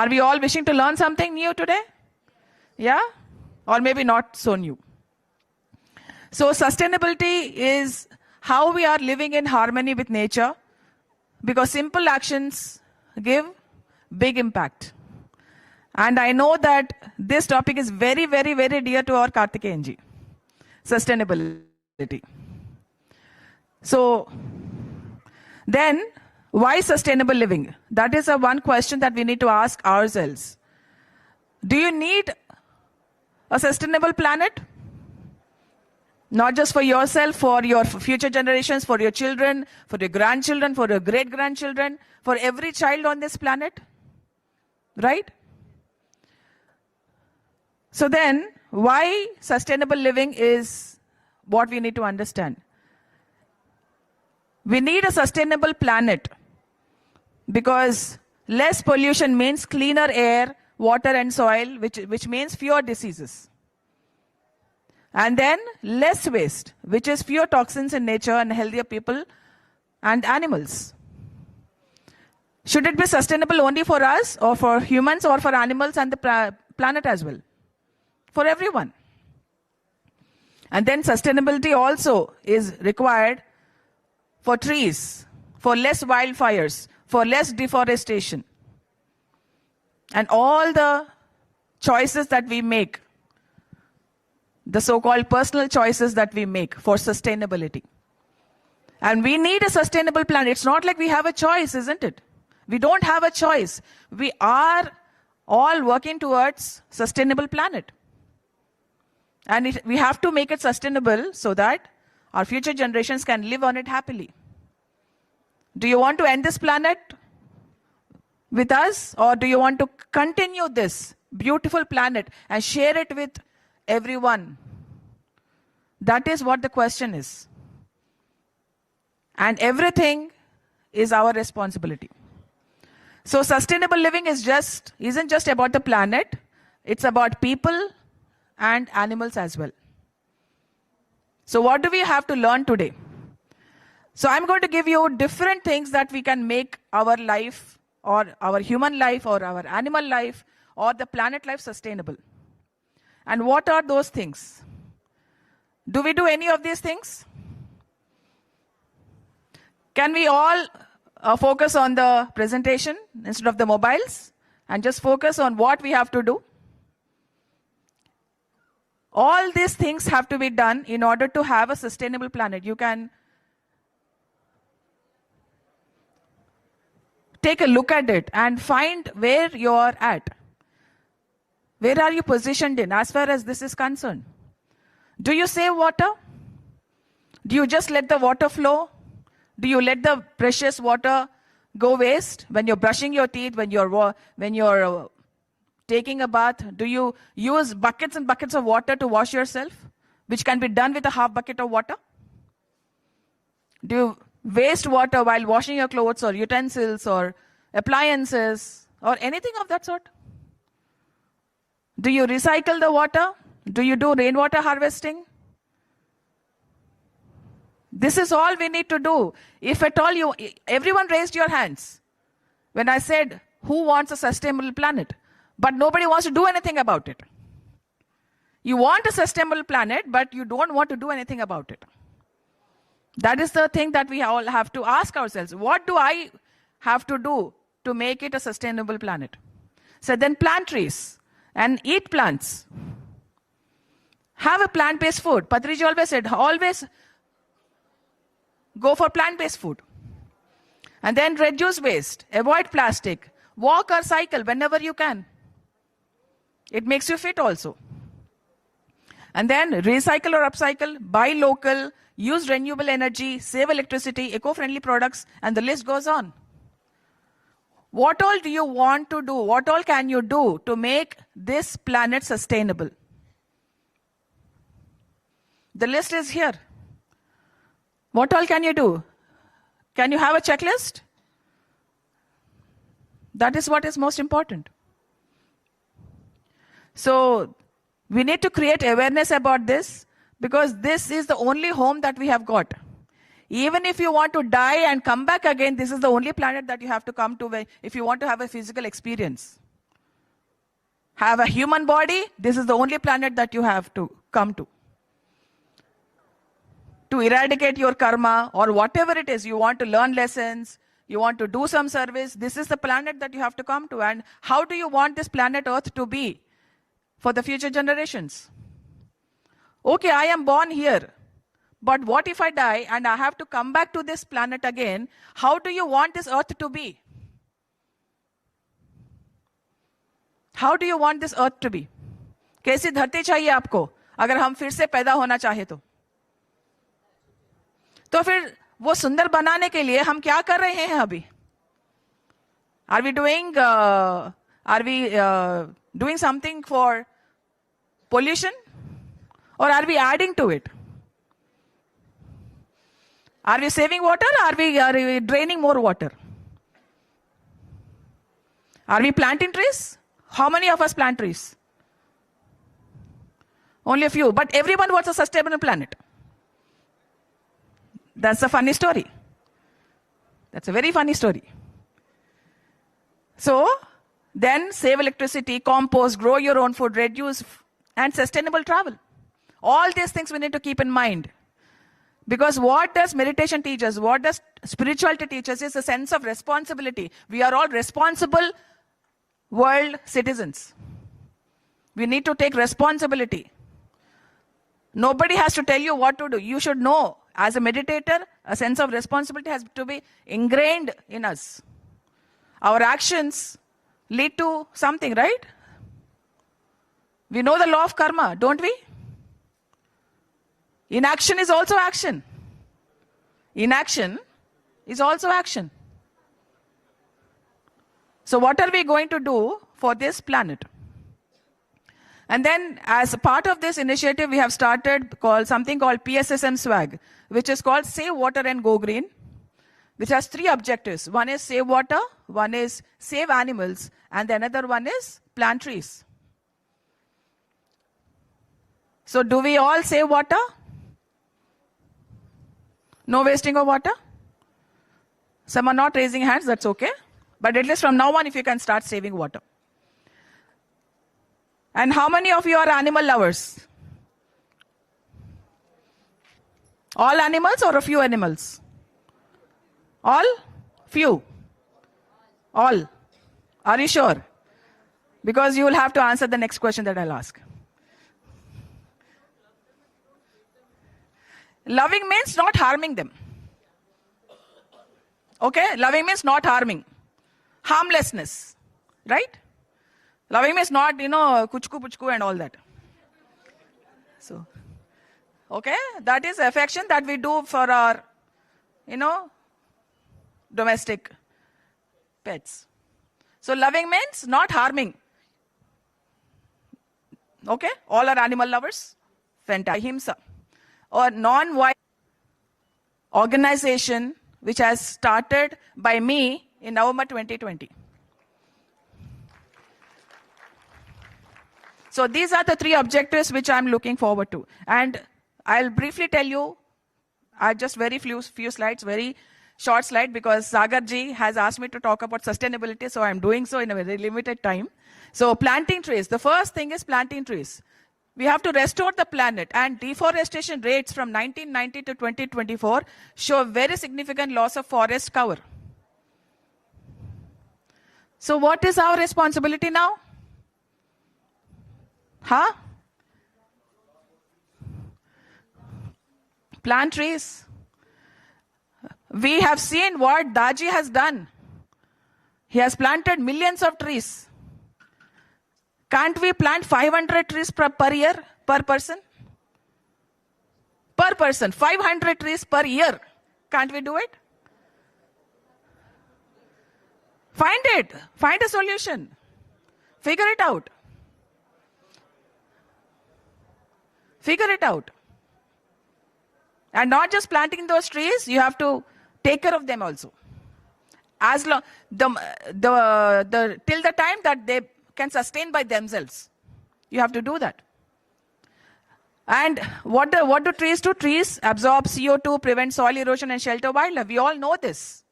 Speaker 19: Are we all wishing to learn something new today? Yeah? Or maybe not so new. So sustainability is how we are living in harmony with nature, because simple actions give big impact. And I know that this topic is very, very, very dear to our Karthikeyanji. Sustainability. So then, why sustainable living? That is one question that we need to ask ourselves. Do you need a sustainable planet? Not just for yourself, for your future generations, for your children, for your grandchildren, for your great-grandchildren, for every child on this planet. Right? So then, why sustainable living is what we need to understand. We need a sustainable planet because less pollution means cleaner air, water and soil, which means fewer diseases. And then less waste, which is fewer toxins in nature and healthier people and animals. Should it be sustainable only for us or for humans or for animals and the planet as well? For everyone. And then sustainability also is required for trees, for less wildfires, for less deforestation. And all the choices that we make, the so-called personal choices that we make for sustainability. And we need a sustainable planet. It's not like we have a choice, isn't it? We don't have a choice. We are all working towards sustainable planet. And we have to make it sustainable so that our future generations can live on it happily. Do you want to end this planet with us, or do you want to continue this beautiful planet and share it with everyone? That is what the question is. And everything is our responsibility. So sustainable living isn't just about the planet, it's about people and animals as well. So what do we have to learn today? So I'm going to give you different things that we can make our life, or our human life, or our animal life, or the planet life sustainable. And what are those things? Do we do any of these things? Can we all focus on the presentation instead of the mobiles and just focus on what we have to do. All these things have to be done in order to have a sustainable planet. You can take a look at it and find where you're at. Where are you positioned in as far as this is concerned? Do you save water? Do you just let the water flow? Do you let the precious water go waste when you're brushing your teeth, when you're taking a bath? Do you use buckets and buckets of water to wash yourself, which can be done with a half bucket of water? Do you waste water while washing your clothes or utensils or appliances or anything of that sort? Do you recycle the water? Do you do rainwater harvesting? This is all we need to do. If at all everyone raised your hands when I said, who wants a sustainable planet? But nobody wants to do anything about it. You want a sustainable planet, but you don't want to do anything about it. That is the thing that we all have to ask ourselves. What do I have to do to make it a sustainable planet? So then plant trees and eat plants. Have a plant-based food. Patriji always said, always go for plant-based food. And then reduce waste, avoid plastic, walk or cycle whenever you can. It makes you fit also. And then recycle or upcycle, buy local, use renewable energy, save electricity, eco-friendly products, and the list goes on. What all do you want to do? What all can you do to make this planet sustainable? The list is here. What all can you do? Can you have a checklist? That is what is most important. So we need to create awareness about this, because this is the only home that we have got. Even if you want to die and come back again, this is the only planet that you have to come to if you want to have a physical experience. Have a human body, this is the only planet that you have to come to. To eradicate your karma or whatever it is, you want to learn lessons, you want to do some service, this is the planet that you have to come to. And how do you want this planet Earth to be for the future generations? Okay, I am born here. But what if I die and I have to come back to this planet again? How do you want this earth to be? How do you want this earth to be? कैसी धरती चाहिए आपको अगर हम फिर से पैदा होना चाहे तो फिर वो सुंदर बनाने के लिए हम क्या कर रहे हैं अभी? Are we doing something for pollution? Or are we adding to it? Are we saving water or are we draining more water? Are we planting trees? How many of us plant trees? Only a few. But everyone wants a sustainable planet. That's a funny story. That's a very funny story. So, then save electricity, compost, grow your own food, reduce, and sustainable travel. All these things we need to keep in mind. Because what does meditation teach us? What does spirituality teach us is a sense of responsibility. We are all responsible world citizens. We need to take responsibility. Nobody has to tell you what to do. You should know, as a meditator, a sense of responsibility has to be ingrained in us. Our actions lead to something, right? We know the law of karma, don't we? Inaction is also action. Inaction is also action. So what are we going to do for this planet? And then as a part of this initiative, we have started something called PSSM swag, which is called Save Water and Go Green, which has 3 objectives. One is save water, one is save animals, and the another one is plant trees. So do we all save water? No wasting of water? Some are not raising hands, that's okay. But at least from now on, if you can start saving water. And how many of you are animal lovers? All animals or a few animals? All? Few? All? Are you sure? Because you will have to answer the next question that I'll ask. Loving means not harming them. Okay? Loving means not harming. Harmlessness. Right? Loving means not, kuchku puchku and all that. So, okay? That is affection that we do for our, domestic pets. So, loving means not harming. Okay? All are animal lovers. Fantastic. Ahimsa. Or non-violent organization which has started by me in November 2020. So these are the 3 objectives which I'm looking forward to. And I'll briefly tell you, just very few slides, very short slide, because Sagar ji has asked me to talk about sustainability, so I'm doing so in a very limited time. So planting trees. The first thing is planting trees. We have to restore the planet, and deforestation rates from 1990 to 2024 show very significant loss of forest cover. So what is our responsibility now? Plant trees. We have seen what Daji has done. He has planted millions of trees. Can't we plant 500 trees per year, per person? Per person, 500 trees per year. Can't we do it? Find it. Find a solution. Figure it out. Figure it out. And not just planting those trees, you have to take care of them also. As long till the time that they can sustain by themselves, you have to do that. And what do trees do? Trees absorb CO2, prevent soil erosion, and shelter wildlife. We all know this.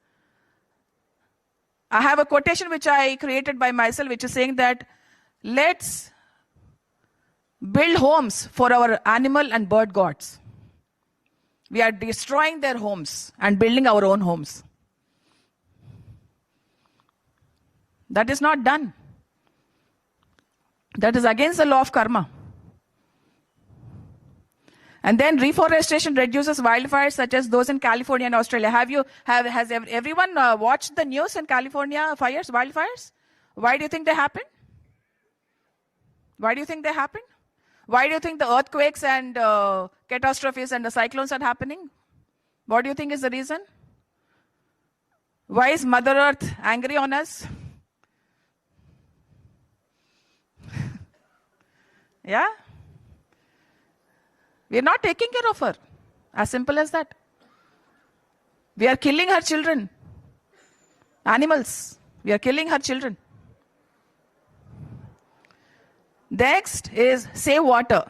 Speaker 19: I have a quotation which I created by myself, which is saying that let's build homes for our animal and bird gods. We are destroying their homes and building our own homes. That is not done. That is against the law of karma. And then reforestation reduces wildfires such as those in California and Australia. Has everyone watched the news in California wildfires? Why do you think they happen? Why do you think they happen? Why do you think the earthquakes and catastrophes and the cyclones are happening? What do you think is the reason? Why is Mother Earth angry on us? Yeah? We are not taking care of her. As simple as that. We are killing her children. Animals. We are killing her children. Next is save water.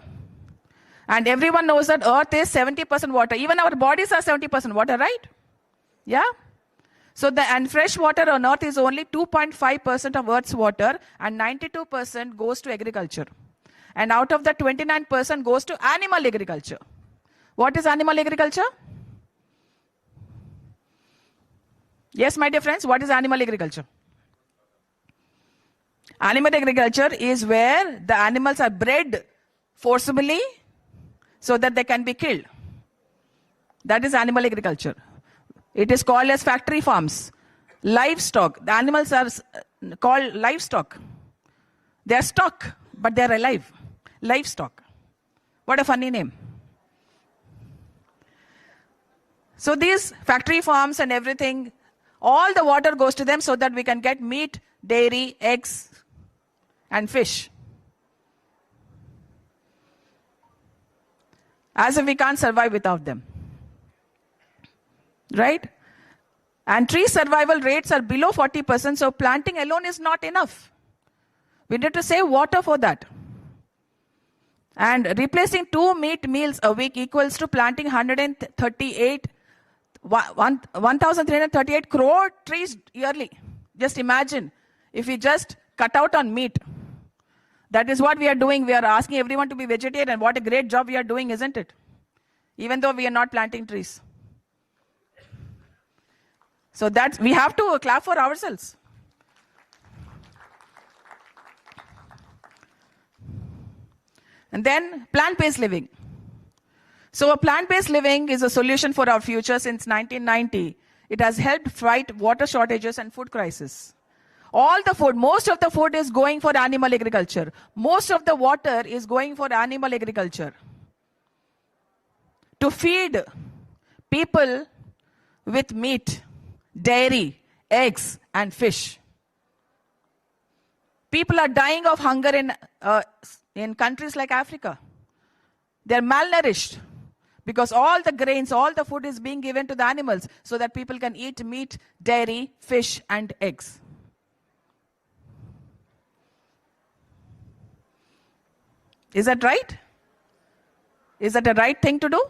Speaker 19: And everyone knows that earth is 70% water. Even our bodies are 70% water, right? Yeah? So and fresh water on earth is only 2.5% of earth's water, and 92% goes to agriculture. And out of that, 29% goes to animal agriculture. What is animal agriculture? Yes, my dear friends, what is animal agriculture? Animal agriculture is where the animals are bred forcibly so that they can be killed. That is animal agriculture. It is called as factory farms. Livestock. The animals are called livestock. They are stock, but they are alive. Livestock. What a funny name. So these factory farms and everything, all the water goes to them so that we can get meat, dairy, eggs, and fish. As if we can't survive without them. Right? And tree survival rates are below 40%, so planting alone is not enough. We need to save water for that. And replacing 2 meat meals a week equals to planting 1,338 crore trees yearly. Just imagine if we just cut out on meat. That is what we are doing. We are asking everyone to be vegetarian. What a great job we are doing, isn't it? Even though we are not planting trees. So that's, we have to clap for ourselves. And then plant-based living. So a plant-based living is a solution for our future since 1990. It has helped fight water shortages and food crisis. All the food, most of the food is going for animal agriculture. Most of the water is going for animal agriculture. To feed people with meat, dairy, eggs, and fish. People are dying of hunger in countries like Africa. They're malnourished because all the grains, all the food is being given to the animals so that people can eat meat, dairy, fish, and eggs. Is that right? Is that the right thing to do?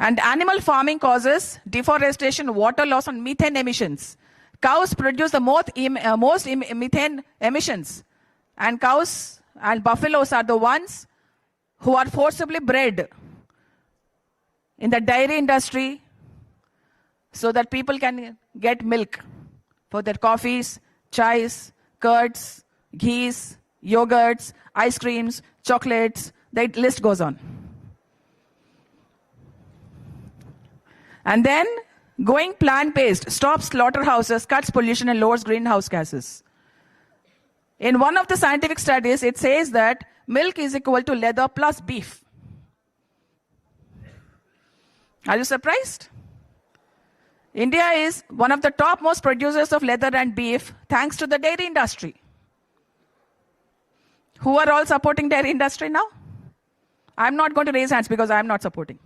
Speaker 19: And animal farming causes deforestation, water loss, and methane emissions. Cows produce the most methane emissions. And cows and buffaloes are the ones who are forcibly bred in the dairy industry so that people can get milk for their coffees, chais, curds, ghees, yogurts, ice creams, chocolates, the list goes on. And then going plant-based stops slaughterhouses, cuts pollution, and lowers greenhouse gases. In one of the scientific studies, it says that milk is equal to leather plus beef. Are you surprised? India is one of the top most producers of leather and beef thanks to the dairy industry. Who are all supporting dairy industry now? I'm not going to raise hands because I'm not supporting.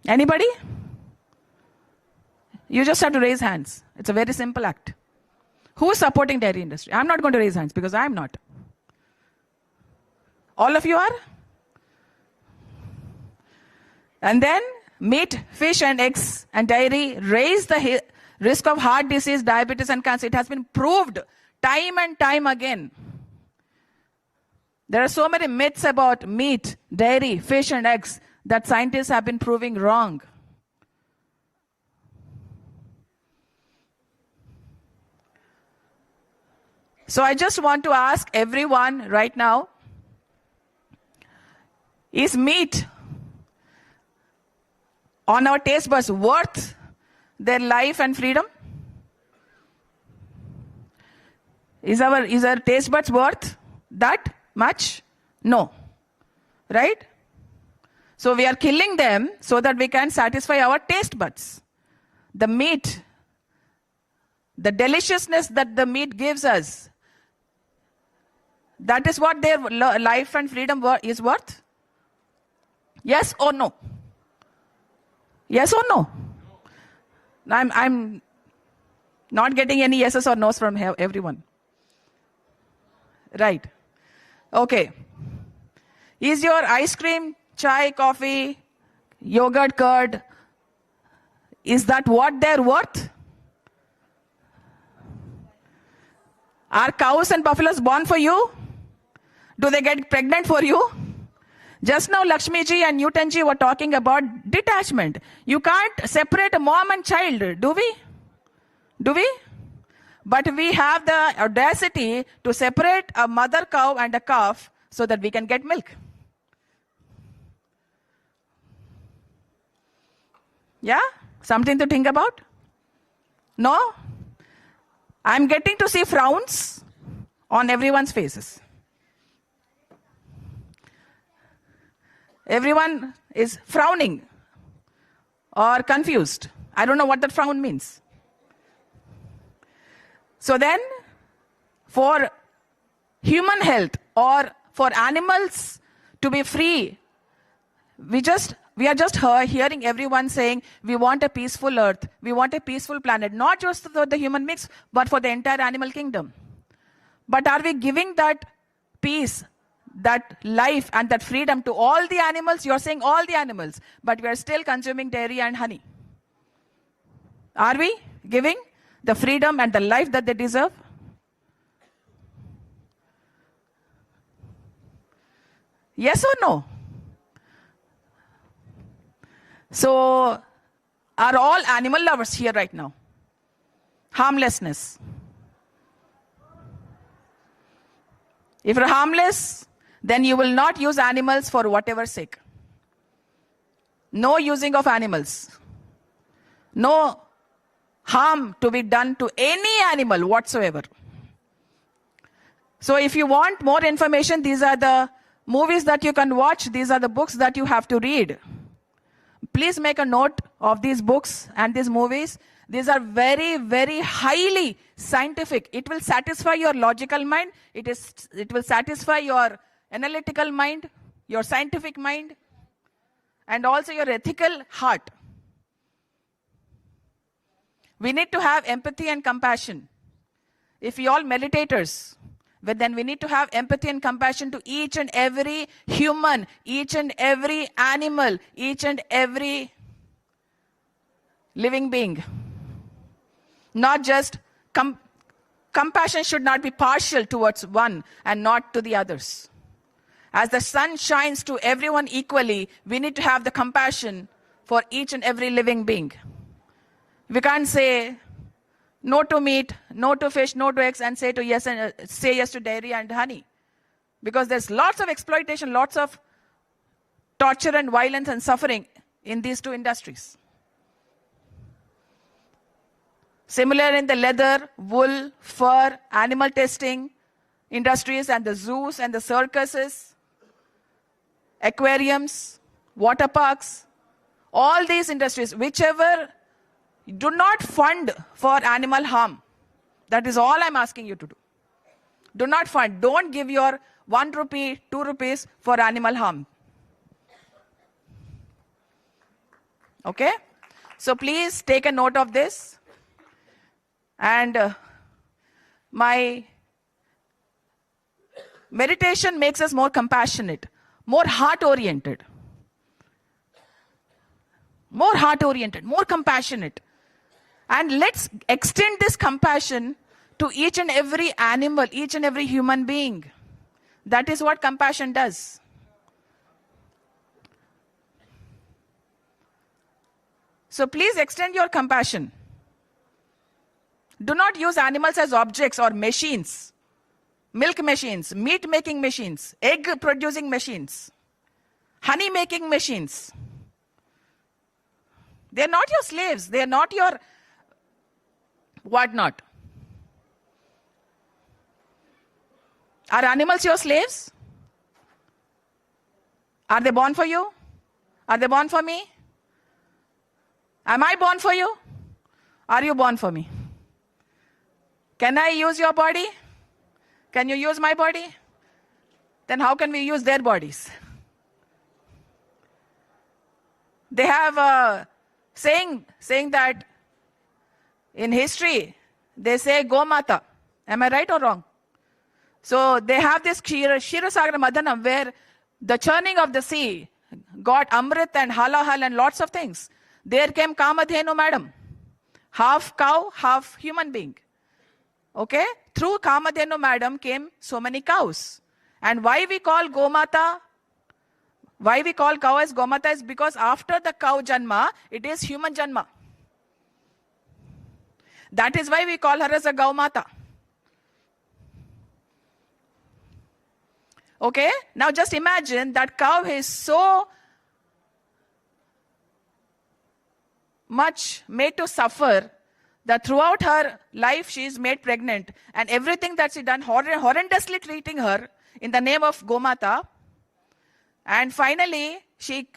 Speaker 19: Anybody? You just have to raise hands. It's a very simple act. Who is supporting dairy industry? I'm not going to raise hands because I'm not. All of you are? And then meat, fish, and eggs and dairy raise the risk of heart disease, diabetes, and cancer. It has been proved time and time again. There are so many myths about meat, dairy, fish, and eggs that scientists have been proving wrong. So I just want to ask everyone right now, is meat on our taste buds worth their life and freedom? Is our taste buds worth that much? No. Right? So we are killing them so that we can satisfy our taste buds. The meat, the deliciousness that the meat gives us, that is what their life and freedom is worth? Yes or no? Yes or no? I'm not getting any yeses or nos from everyone. Right. Okay. Is your ice cream, chai, coffee, yogurt, curd, is that what they're worth? Are cows and buffaloes born for you? Do they get pregnant for you? Just now Lakshmi ji and Newton ji were talking about detachment. You can't separate a mom and child, do we? Do we? But we have the audacity to separate a mother cow and a calf so that we can get milk. Yeah? Something to think about? No? I'm getting to see frowns on everyone's faces. Everyone is frowning or confused. I don't know what that frown means. So then, for human health or for animals to be free, we are just hearing everyone saying, we want a peaceful earth, we want a peaceful planet, not just for the human mix, but for the entire animal kingdom. But are we giving that peace, that life, and that freedom to all the animals? You're saying all the animals, but we are still consuming dairy and honey. Are we giving the freedom and the life that they deserve? Yes or no? So, are all animal lovers here right now? Harmlessness. If you're harmless, then you will not use animals for whatever sake. No using of animals. No harm to be done to any animal whatsoever. So if you want more information, these are the movies that you can watch. These are the books that you have to read. Please make a note of these books and these movies. These are very, very highly scientific. It will satisfy your logical mind. It will satisfy your analytical mind, your scientific mind, and also your ethical heart. We need to have empathy and compassion. If we all meditators, but then we need to have empathy and compassion to each and every human, each and every animal, each and every living being. Not just compassion should not be partial towards one and not to the others. As the sun shines to everyone equally, we need to have the compassion for each and every living being. We can't say no to meat, no to fish, no to eggs, and say yes to dairy and honey. Because there's lots of exploitation, lots of torture and violence and suffering in these two industries. Similar in the leather, wool, fur, animal testing industries and the zoos and the circuses, aquariums, water parks, all these industries, whichever do not fund for animal harm. That is all I'm asking you to do. Do not fund. Don't give your 1 rupee, 2 rupees for animal harm. Okay? So please take a note of this. And my meditation makes us more compassionate, more heart-oriented. More heart-oriented, more compassionate. And let's extend this compassion to each and every animal, each and every human being. That is what compassion does. So please extend your compassion. Do not use animals as objects or machines. Milk machines, meat making machines, egg producing machines, honey making machines. They are not your slaves. They are not your whatnot. Are animals your slaves? Are they born for you? Are they born for me? Am I born for you? Are you born for me? Can I use your body? Can you use my body? Then how can we use their bodies? They have a saying that in history, they say Go Mata. Am I right or wrong? So they have this Kshirosagar Madhanam where the churning of the sea got Amrit and Halahal and lots of things. There came Kamadhenu madam. Half cow, half human being. Okay? Through Kamadhenu madam came so many cows. And why we call Gomata, why we call cow as Gomata is because after the cow Janma, it is human Janma. That is why we call her as a Gaumata. Okay? Now just imagine that cow is so much made to suffer that throughout her life she is made pregnant and everything that she done horrendously treating her in the name of Gomata, and finally she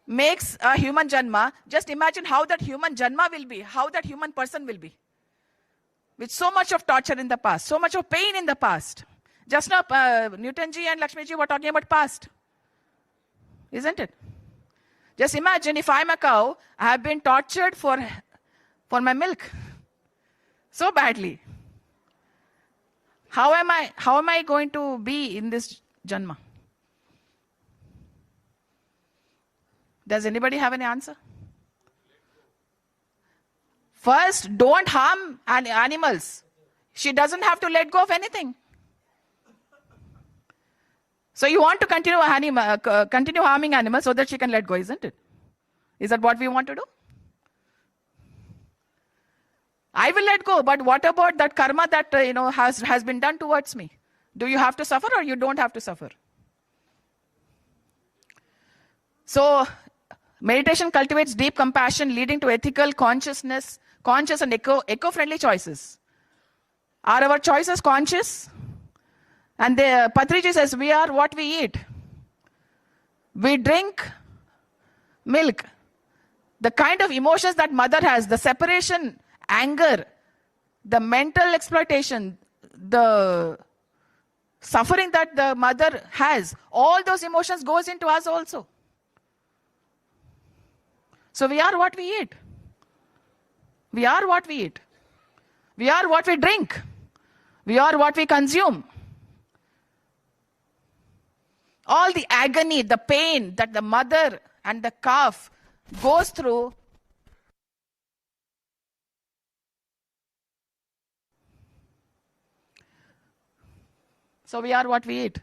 Speaker 19: makes a human Janma. Just imagine how that human Janma will be, how that human person will be. With so much of torture in the past, so much of pain in the past. Just now, Newtonji and Lakshmiji were talking about past. Isn't it? Just imagine if I'm a cow, I have been tortured for my milk so badly. How am I going to be in this Janma? Does anybody have any answer? First, don't harm animals. She doesn't have to let go of anything. So you want to continue harming animals so that she can let go, isn't it? Is that what we want to do? I will let go, but what about that karma that has been done towards me? Do you have to suffer or you don't have to suffer? So, meditation cultivates deep compassion, leading to ethical consciousness, conscious and eco-friendly choices. Are our choices conscious? And Patriji says, we are what we eat. We drink milk. The kind of emotions that mother has, the separation, anger, the mental exploitation, the suffering that the mother has, all those emotions goes into us also. So we are what we eat. We are what we eat. We are what we drink. We are what we consume. All the agony, the pain that the mother and the calf goes through, so we are what we eat.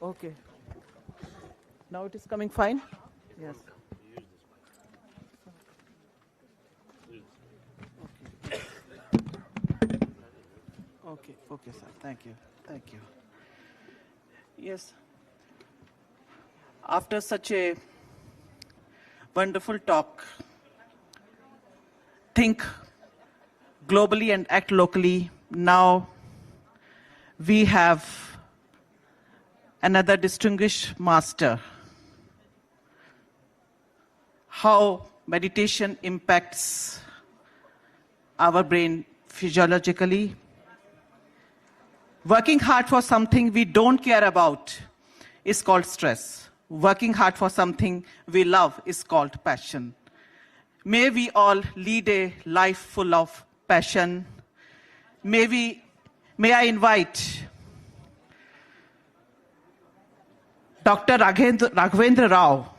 Speaker 19: Okay.
Speaker 11: Now it is coming fine? Yes. Okay, sir. Thank you. Yes. After such a wonderful talk, think globally and act locally. Now we have another distinguished master. How meditation impacts our brain physiologically. Working hard for something we don't care about is called stress. Working hard for something we love is called passion. May we all lead a life full of passion. May I invite Dr. Raghavendra Rao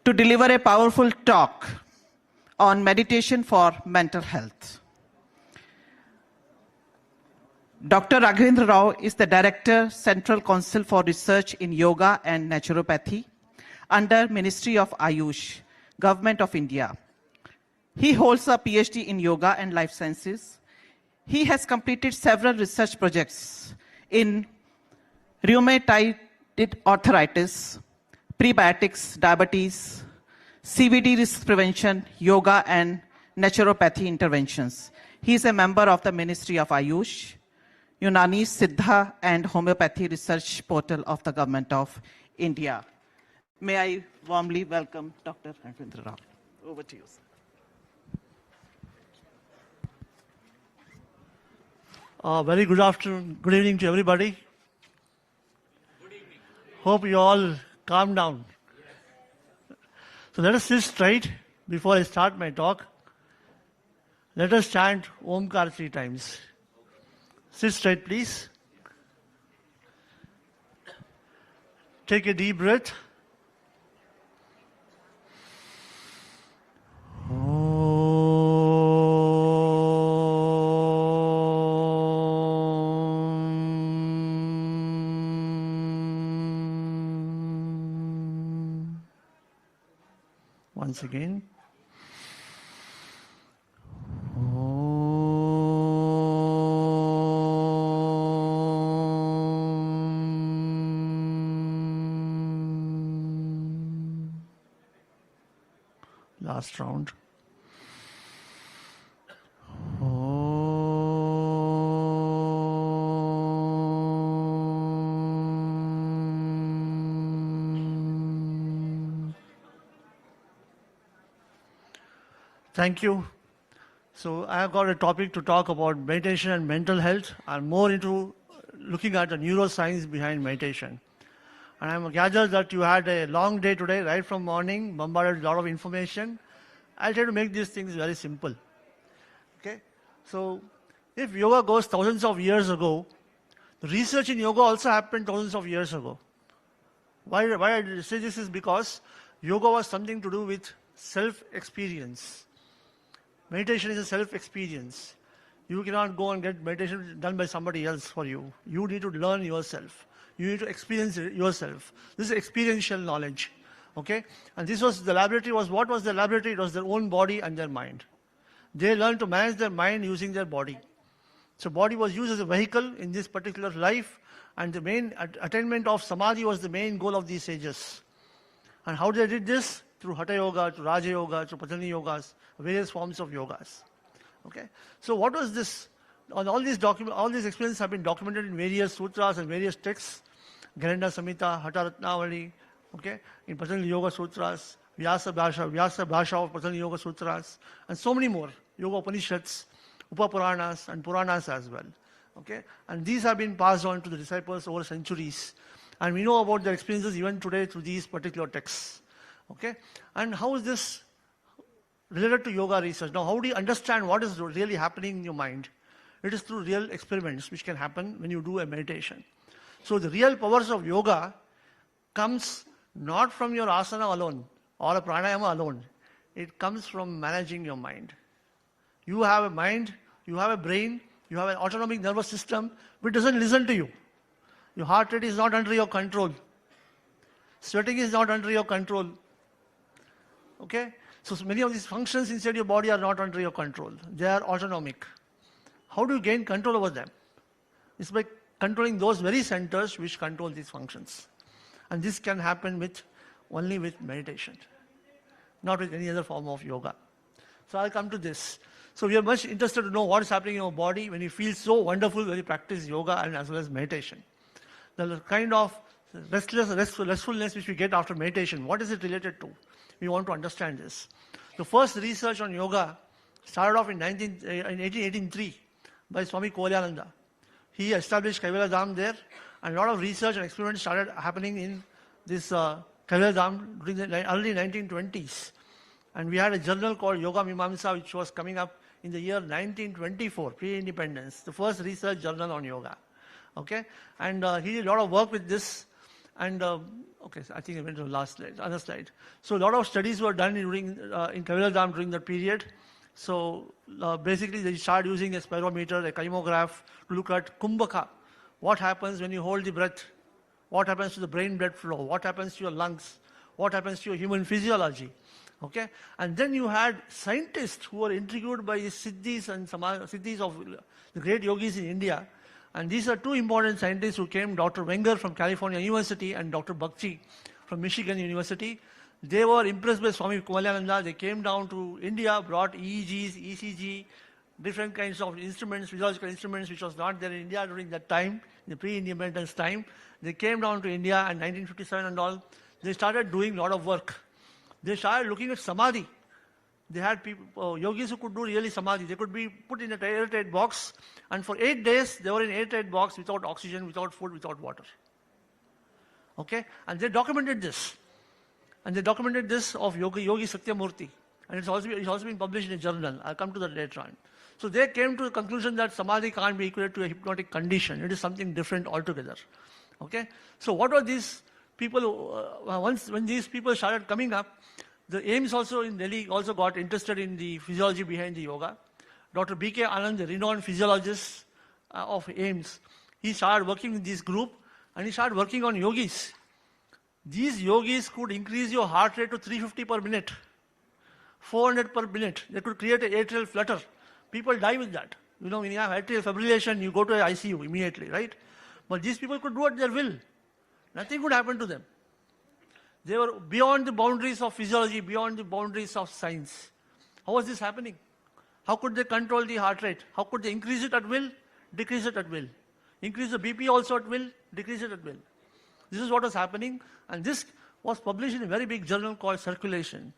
Speaker 11: to deliver a powerful talk on meditation for mental health. Dr. Raghavendra Rao is the Director, Central Council for Research in Yoga and Naturopathy under Ministry of Ayush, Government of India. He holds a PhD in Yoga and Life Sciences. He has completed several research projects in rheumatoid arthritis, prebiotics, diabetes, CVD risk prevention, yoga and naturopathy interventions. He is a member of the Ministry of Ayush, Unani, Siddha and Homeopathy Research Portal of the Government of India. May I warmly welcome Dr. Raghavendra Rao. Over to you, sir.
Speaker 20: Very good afternoon, good evening to everybody. Good evening. Hope you all calm down. So let us sit straight before I start my talk. Let us chant Omkar 3 times. Sit straight, please. Take a deep breath. Once again. Last round. Thank you. So I have got a topic to talk about meditation and mental health. I'm more into looking at the neuroscience behind meditation. And I'm gathered that you had a long day today, right from morning, bombarded with a lot of information. I'll try to make these things very simple. Okay? So if yoga goes thousands of years ago, the research in yoga also happened thousands of years ago. Why I say this is because yoga was something to do with self-experience. Meditation is a self-experience. You cannot go and get meditation done by somebody else for you. You need to learn yourself. You need to experience it yourself. This is experiential knowledge. Okay? And this was the laboratory. What was the laboratory? It was their own body and their mind. They learned to manage their mind using their body. So body was used as a vehicle in this particular life, and the main attainment of Samadhi was the main goal of these sages. And how they did this? Through Hatha Yoga, through Raja Yoga, through Patanjali Yogas, various forms of yogas. Okay? So what was this? All these experiences have been documented in various sutras and various texts. Garanda Samhita, Hatha Ratnavali, okay? In Patanjali Yoga Sutras, Vyasa Bhasha of Patanjali Yoga Sutras, and so many more. Yoga Upanishads, Upapuranas, and Puranas as well. Okay? And these have been passed on to the disciples over centuries. And we know about their experiences even today through these particular texts. Okay? And how is this related to yoga research? Now, how do you understand what is really happening in your mind? It is through real experiments which can happen when you do a meditation. So the real powers of yoga comes not from your asana alone or a pranayama alone. It comes from managing your mind. You have a mind, you have a brain, you have an autonomic nervous system which doesn't listen to you. Your heart rate is not under your control. Sweating is not under your control. Okay? So many of these functions inside your body are not under your control. They are autonomic. How do you gain control over them? It's by controlling those very centers which control these functions. And this can happen only with meditation, not with any other form of yoga. So I'll come to this. So we are much interested to know what is happening in your body when you feel so wonderful when you practice yoga and as well as meditation. The kind of restfulness which we get after meditation, what is it related to? We want to understand this. The first research on yoga started off in 1883 by Swami Kolyananda. He established Kaivala Dham there, and a lot of research and experiments started happening in this Kaivala Dham during the early 1920s. And we had a journal called Yoga Mimamsa, which was coming up in the year 1924, pre-independence, the first research journal on yoga. Okay, and he did a lot of work with this. And okay, so I think I went to the last slide, other slide. So a lot of studies were done in Kaivala Dham during that period. So basically, they started using a spirometer, a kymograph to look at kumbhaka. What happens when you hold the breath? What happens to the brain blood flow? What happens to your lungs? What happens to your human physiology? Okay, and then you had scientists who were intrigued by the siddhis and siddhis of the great yogis in India. And these are two important scientists who came, Dr. Wenger from California University and Dr. Bakshi from Michigan University. They were impressed by Swami Kolyananda. They came down to India, brought EEGs, ECG, different kinds of instruments, physiological instruments, which was not there in India during that time, the pre-independence time. They came down to India in 1957 and all. They started doing a lot of work. They started looking at Samadhi. They had people, yogis who could do really Samadhi. They could be put in an airtight box, and for 8 days, they were in an airtight box without oxygen, without food, without water. Okay? And they documented this. And they documented this of Yogi Satyamurti. And it's also been published in a journal. I'll come to that later on. So they came to the conclusion that Samadhi can't be equated to a hypnotic condition. It is something different altogether. Okay? So what were these people, when these people started coming up, the AIMS also in Delhi also got interested in the physiology behind the yoga. Dr. B.K. Anand, the renowned physiologist of AIMS, he started working with this group and he started working on yogis. These yogis could increase your heart rate to 350 per minute, 400 per minute. They could create an atrial flutter. People die with that. You know, when you have atrial fibrillation, you go to an ICU immediately, right? But these people could do at their will. Nothing could happen to them. They were beyond the boundaries of physiology, beyond the boundaries of science. How was this happening? How could they control the heart rate? How could they increase it at will, decrease it at will? Increase the BP also at will, decrease it at will. This is what was happening, and this was published in a very big journal called Circulation.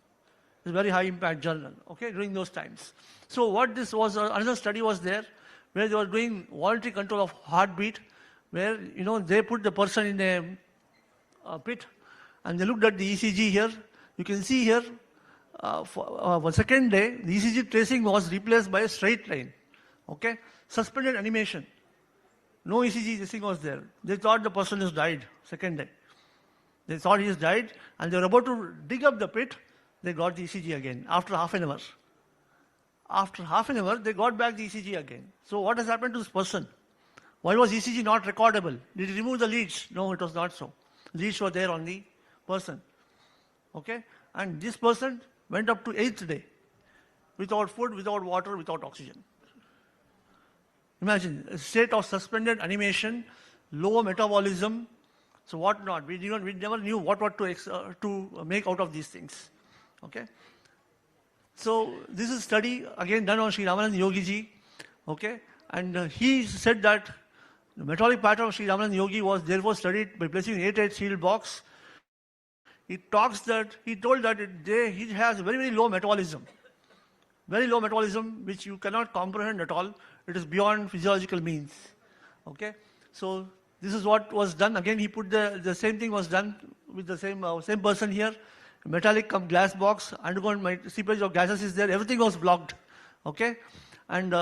Speaker 20: It's a very high impact journal, okay, during those times. So what this was, another study was there, where they were doing voluntary control of heartbeat, where, you know, they put the person in a pit, and they looked at the ECG here. You can see here, for the second day, the ECG tracing was replaced by a straight line. Okay? Suspended animation. No ECG tracing was there. They thought the person has died, second day. They thought he has died, and they were about to dig up the pit. They got the ECG again, after half an hour. After half an hour, they got back the ECG again. So what has happened to this person? Why was ECG not recordable? Did he remove the leads? No, it was not so. Leads were there on the person. Okay? And this person went up to 8th day without food, without water, without oxygen. Imagine a state of suspended animation, low metabolism. So what not? We never knew what to make out of these things. Okay? So this is a study again done on Sri Ramananda Yogi Ji. Okay? And he said that the metabolic pattern of Sri Ramananda Yogi was therefore studied by placing an airtight sealed box. He told that he has very, very low metabolism. Very low metabolism, which you cannot comprehend at all. It is beyond physiological means. Okay? So this is what was done. Again, he put the same thing was done with the same person here. Metallic glass box, undergone seepage of gases is there. Everything was blocked. Okay? And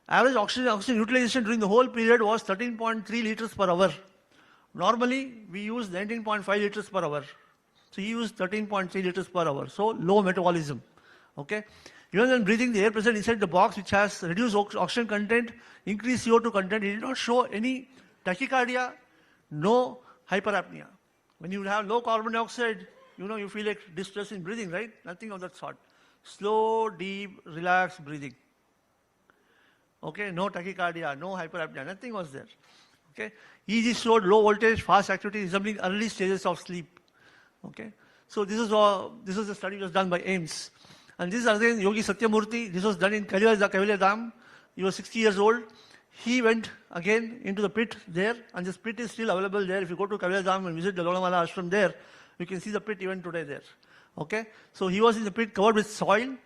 Speaker 20: average oxygen utilization during the whole period was 13.3 liters per hour. Normally, we use 19.5 liters per hour. So he used 13.3 liters per hour. So low metabolism. Okay? Even when breathing the air present inside the box, which has reduced oxygen content, increased CO2 content, it did not show any tachycardia, no hyperapnea. When you have low carbon dioxide, you feel like distress in breathing, right? Nothing of that sort. Slow, deep, relaxed breathing. Okay, no tachycardia, no hyperapnea, nothing was there. Okay, EEG showed low voltage, fast activity resembling early stages of sleep. Okay, so this is a study that was done by AIMS. And this is again Yogi Satyamurthy. This was done in Kaivalya Dham. He was 60 years old. He went again into the pit there, and this pit is still available there. If you go to Kaivalya Dham and visit the Lonavala ashram there, you can see the pit even today there. Okay, so he was in the pit covered with soil,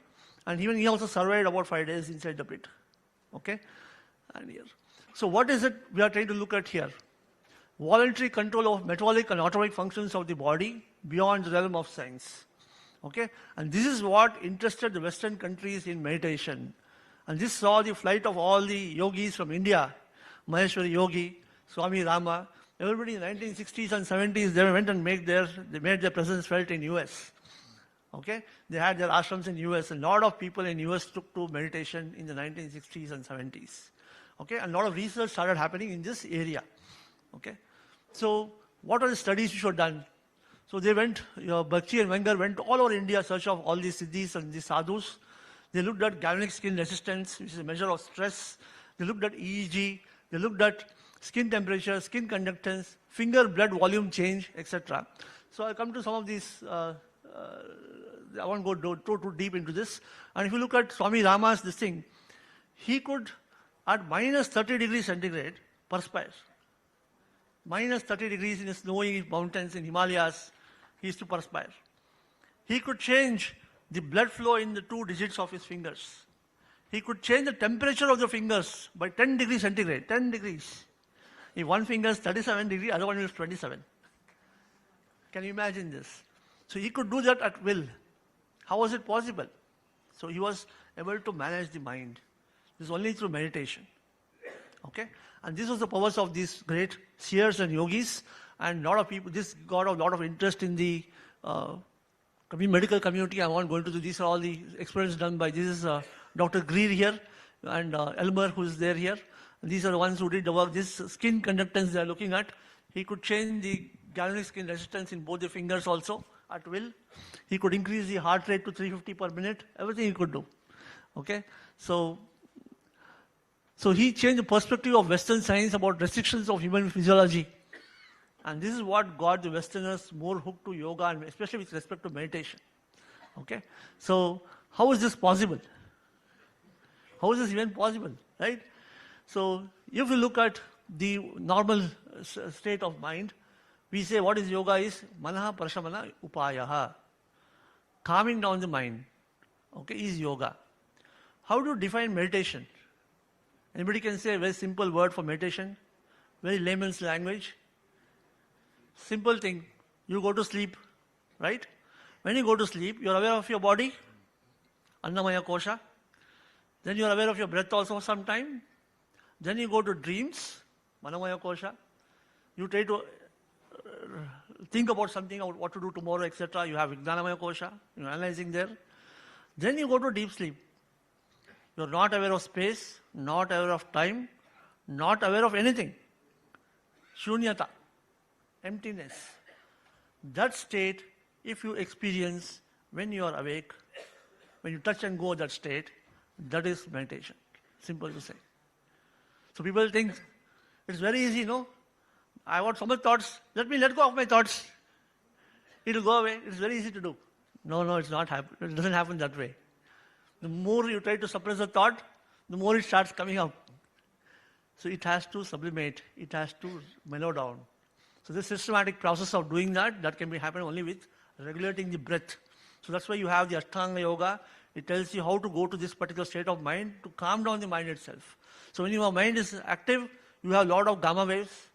Speaker 20: and even he also survived about 5 days inside the pit. Okay, and here. So what is it we are trying to look at here? Voluntary control of metabolic and autonomic functions of the body beyond the realm of science. Okay, and this is what interested the Western countries in meditation. And this saw the flight of all the yogis from India, Maheshwari Yogi, Swami Rama. Everybody in the 1960s and 70s, they went and made their presence felt in US. Okay, they had their ashrams in US. A lot of people in US took to meditation in the 1960s and 70s. Okay, and a lot of research started happening in this area. Okay, so what are the studies which were done? So they went, Bakshi and Wenger went all over India, search of all these siddhis and these sadhus. They looked at galvanic skin resistance, which is a measure of stress. They looked at EEG. They looked at skin temperature, skin conductance, finger blood volume change, etc. So I'll come to some of these. I won't go too deep into this. And if you look at Swami Rama's this thing, he could, at minus 30 degrees centigrade, perspire. Minus 30 degrees in the snowy mountains in Himalayas, he used to perspire. He could change the blood flow in the 2 digits of his fingers. He could change the temperature of the fingers by 10 degrees centigrade, 10 degrees. If one finger is 37 degrees, other one is 27. Can you imagine this? So he could do that at will. How was it possible? So he was able to manage the mind. This is only through meditation. Okay? And this was the powers of these great seers and yogis. And a lot of people, this got a lot of interest in the medical community. I won't go into this. These are all the experiments done by, this is Dr. Greer here and Elmer who is there here. And these are the ones who did the work. This skin conductance they are looking at. He could change the galvanic skin resistance in both the fingers also at will. He could increase the heart rate to 350 per minute. Everything he could do. Okay? So he changed the perspective of Western science about restrictions of human physiology. And this is what got the Westerners more hooked to yoga, and especially with respect to meditation. Okay? So how is this possible? How is this even possible? Right? So if you look at the normal state of mind, we say what is yoga is manaha prashamana upayaha. Calming down the mind. Okay, is yoga. How do you define meditation? Anybody can say a very simple word for meditation? Very layman's language. Simple thing. You go to sleep, right? When you go to sleep, you are aware of your body, Annamaya Kosha. Then you are aware of your breath also for some time. Then you go to dreams, Manomaya Kosha. You try to think about something, about what to do tomorrow, etc. You have Vijnanamaya Kosha, you're analyzing there. Then you go to deep sleep. You're not aware of space, not aware of time, not aware of anything. Shunyata, emptiness. That state, if you experience when you are awake, when you touch and go that state, that is meditation. Simple to say. So people think it's very easy, no? I want so much thoughts. Let me let go of my thoughts. It will go away. It's very easy to do. No, it's not happen. It doesn't happen that way. The more you try to suppress the thought, the more it starts coming up. So it has to sublimate. It has to mellow down. So this systematic process of doing that can be happening only with regulating the breath. So that's why you have the Ashtanga Yoga. It tells you how to go to this particular state of mind to calm down the mind itself. So when your mind is active, you have a lot of gamma waves,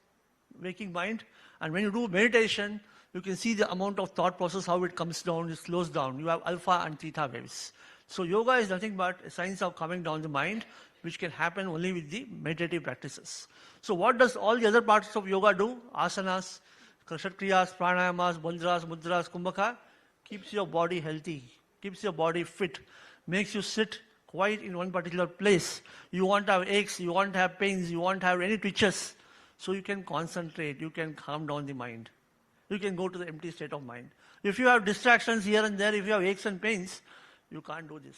Speaker 20: waking mind. And when you do meditation, you can see the amount of thought process, how it comes down, it slows down. You have alpha and theta waves. So yoga is nothing but a science of calming down the mind, which can happen only with the meditative practices. So what does all the other parts of yoga do? Asanas, kshatriyas, pranayamas, bandras, mudras, kumbhaka, keeps your body healthy, keeps your body fit, makes you sit quiet in one particular place. You won't have aches, you won't have pains, you won't have any twitches. So you can concentrate, you can calm down the mind. you can go to the empty state of mind. If you have distractions here and there, if you have aches and pains, you can't do this.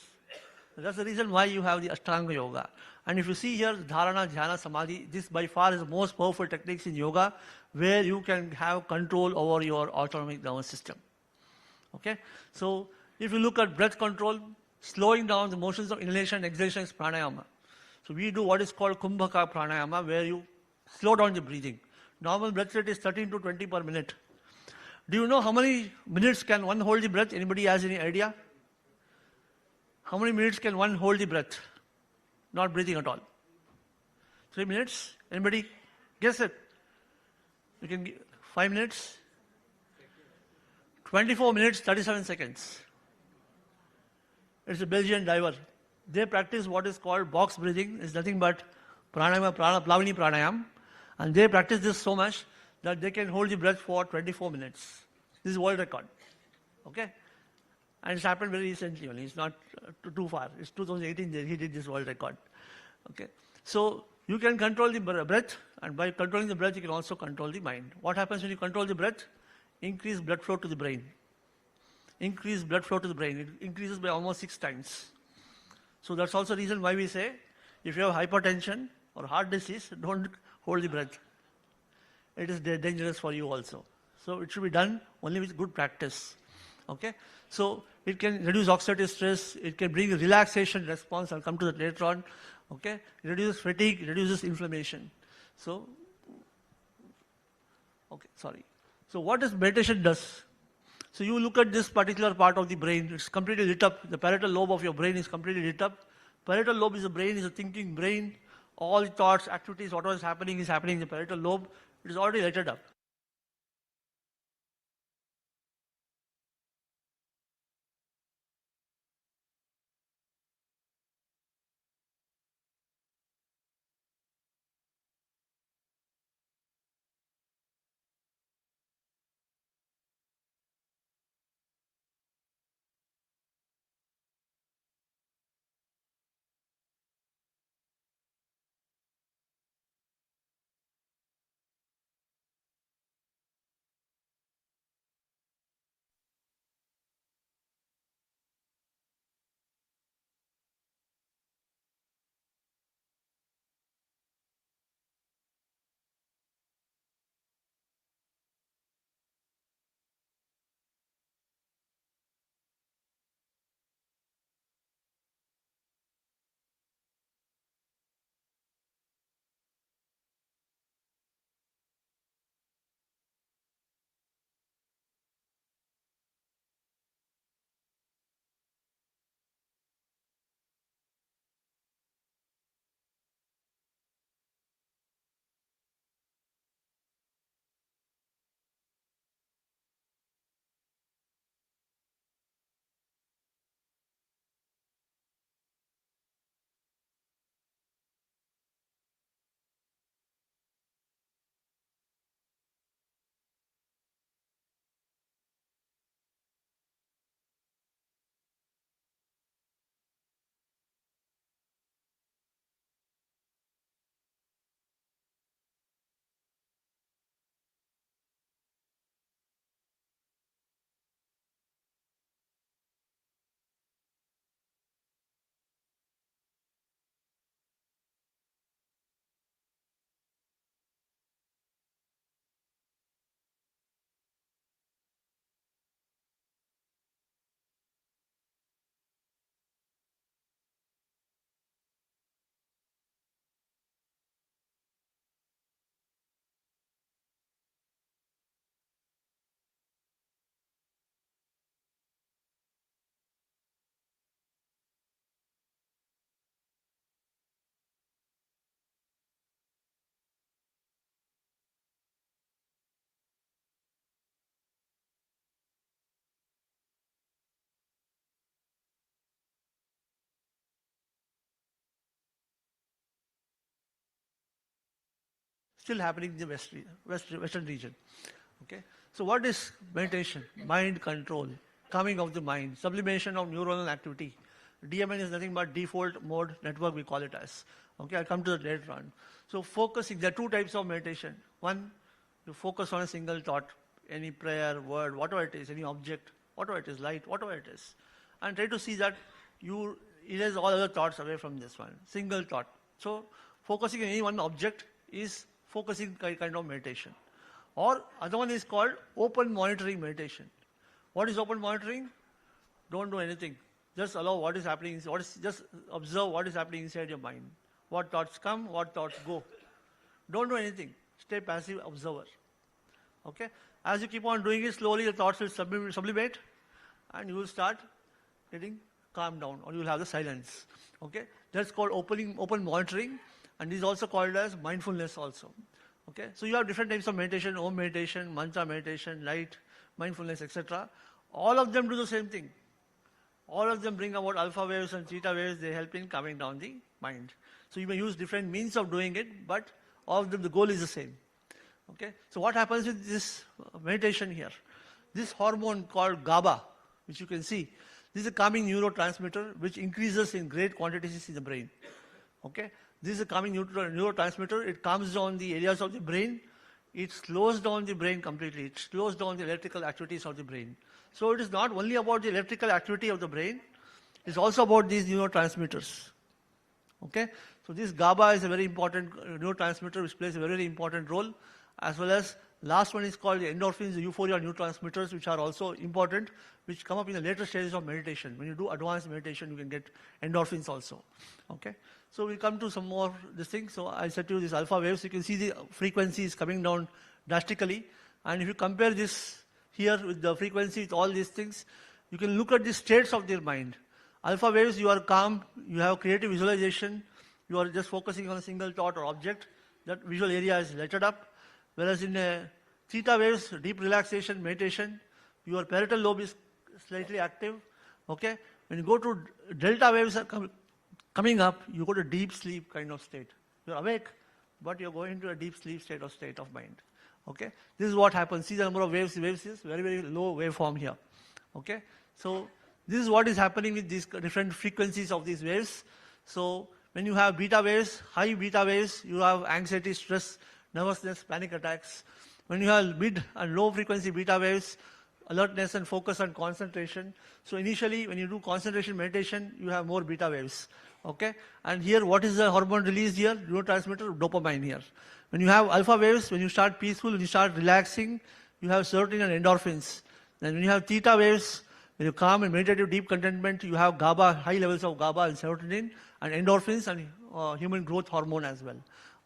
Speaker 20: That's the reason why you have the Ashtanga Yoga. And if you see here, Dharana, Dhyana, Samadhi, this by far is the most powerful techniques in yoga where you can have control over your autonomic nervous system. Okay? So, if you look at breath control, slowing down the motions of inhalation and exhalation is pranayama. So, we do what is called Kumbhaka pranayama, where you slow down the breathing. Normal breath rate is 13 to 20 per minute. Do you know how many minutes can one hold the breath? Anybody has any idea? How many minutes can one hold the breath? Not breathing at all. 3 minutes? Anybody guess it? You can give 5 minutes? 24 minutes, 37 seconds. It's a Belgian diver. They practice what is called box breathing. It's nothing but pranayama, plavini pranayam. And they practice this so much that they can hold the breath for 24 minutes. This is world record. Okay? And it's happened very recently only. It's not too far. It's 2018 he did this world record. Okay? So you can control the breath, and by controlling the breath, you can also control the mind. What happens when you control the breath? Increase blood flow to the brain. Increase blood flow to the brain. It increases by almost 6 times. So that's also the reason why we say, if you have hypertension or heart disease, don't hold the breath. It is dangerous for you also. So it should be done only with good practice. Okay? So it can reduce oxidative stress, it can bring a relaxation response, I'll come to that later on. Okay? It reduces fatigue, it reduces inflammation. So, okay, sorry. So what does meditation does? So you look at this particular part of the brain, it's completely lit up. The parietal lobe of your brain is completely lit up. Parietal lobe is the brain, is a thinking brain. All the thoughts, activities, whatever is happening in the parietal lobe. It is already lighted up. Still happening in the Western region. Okay? So what is meditation? Mind control, calming of the mind, sublimation of neuronal activity. DMN is nothing but default mode network, we call it as. Okay, I'll come to that later on. So focusing, there are 2 types of meditation. One, you focus on a single thought. any prayer, word, whatever it is, any object, whatever it is, light, whatever it is. And try to see that you erase all other thoughts away from this one, single thought. So focusing on any one object is focusing kind of meditation. Or other one is called open monitoring meditation. What is open monitoring? Don't do anything. Just allow what is happening, just observe what is happening inside your mind. What thoughts come, what thoughts go. Don't do anything. Stay passive observer. Okay? As you keep on doing it, slowly the thoughts will sublimate and you will start getting calmed down, or you will have the silence. Okay? That's called open monitoring, and this is also called as mindfulness also. Okay? So you have different types of meditation, Om meditation, mantra meditation, light, mindfulness, etc. All of them do the same thing. All of them bring about alpha waves and theta waves. They help in calming down the mind. So you may use different means of doing it, but all of them, the goal is the same. Okay? So what happens with this meditation here? This hormone called GABA, which you can see, this is a calming neurotransmitter which increases in great quantities in the brain. Okay? This is a calming neurotransmitter. It calms down the areas of the brain. It slows down the brain completely. It slows down the electrical activities of the brain. So it is not only about the electrical activity of the brain, it's also about these neurotransmitters. Okay? So this GABA is a very important neurotransmitter which plays a very important role, as well as last one is called the endorphins, the euphoria neurotransmitters, which are also important, which come up in the later stages of meditation. When you do advanced meditation, you can get endorphins also. Okay? So we come to some more this thing. So I said to you, these alpha waves, you can see the frequency is coming down drastically. And if you compare this here with the frequency, with all these things, you can look at the states of their mind. Alpha waves, you are calm, you have creative visualization, you are just focusing on a single thought or object, that visual area is lighted up. Whereas in theta waves, deep relaxation, meditation, your parietal lobe is slightly active. Okay? When you go to delta waves coming up, you go to deep sleep kind of state. You're awake, but you're going into a deep sleep state of mind. Okay? This is what happens. See the number of waves. Waves is very, very low waveform here. Okay? So this is what is happening with these different frequencies of these waves. So when you have beta waves, high beta waves, you have anxiety, stress, nervousness, panic attacks. When you have mid and low frequency beta waves, alertness and focus and concentration. So initially, when you do concentration meditation, you have more beta waves. Okay? And here, what is the hormone released here? Neurotransmitter, dopamine here. When you have alpha waves, when you start peaceful, when you start relaxing, you have serotonin and endorphins. Then when you have theta waves, when you calm and meditative deep contentment, you have GABA, high levels of GABA and serotonin and endorphins and human growth hormone as well.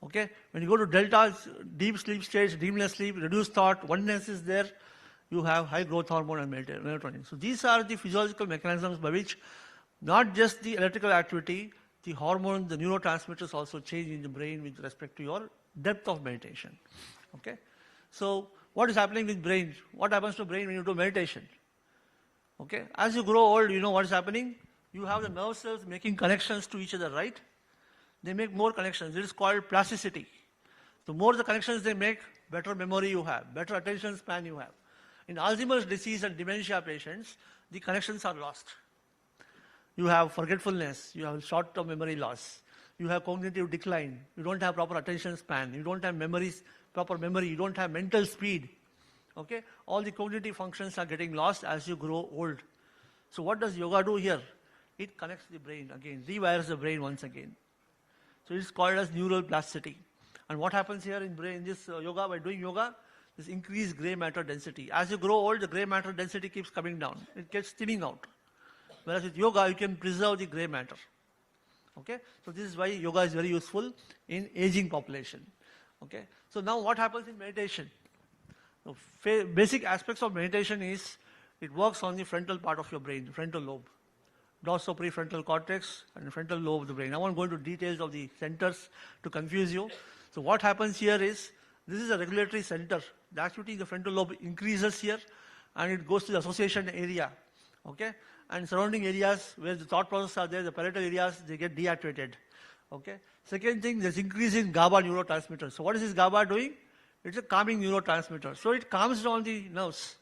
Speaker 20: Okay? When you go to delta, deep sleep stage, dreamless sleep, reduced thought, oneness is there, you have high growth hormone and melatonin. So these are the physiological mechanisms by which not just the electrical activity, the hormones, the neurotransmitters also change in the brain with respect to your depth of meditation. Okay? So what is happening with brain? What happens to brain when you do meditation? Okay? As you grow old, you know what is happening? You have the nerve cells making connections to each other, right? They make more connections. It is called plasticity. The more the connections they make, better memory you have, better attention span you have. In Alzheimer's disease and dementia patients, the connections are lost. You have forgetfulness, you have short-term memory loss, you have cognitive decline, you don't have proper attention span, you don't have proper memory, you don't have mental speed. Okay? All the cognitive functions are getting lost as you grow old. So what does yoga do here? It connects the brain again, rewires the brain once again. So it's called as neural plasticity. And what happens here in brain, this yoga, by doing yoga, this increased gray matter density. As you grow old, the gray matter density keeps coming down. It gets thinning out. Whereas with yoga, you can preserve the gray matter. Okay? So this is why yoga is very useful in aging population. Okay? So now what happens in meditation? The basic aspects of meditation is, it works on the frontal part of your brain, the frontal lobe. Dorsoprefrontal cortex and the frontal lobe of the brain. I won't go into details of the centers to confuse you. So what happens here is, this is a regulatory center. The activity in the frontal lobe increases here and it goes to the association area. Okay? And surrounding areas where the thought processes are there, the parietal areas, they get deactivated. Okay? Second thing, there's increase in GABA neurotransmitter. So what is this GABA doing? It's a calming neurotransmitter. So it calms down the nerves.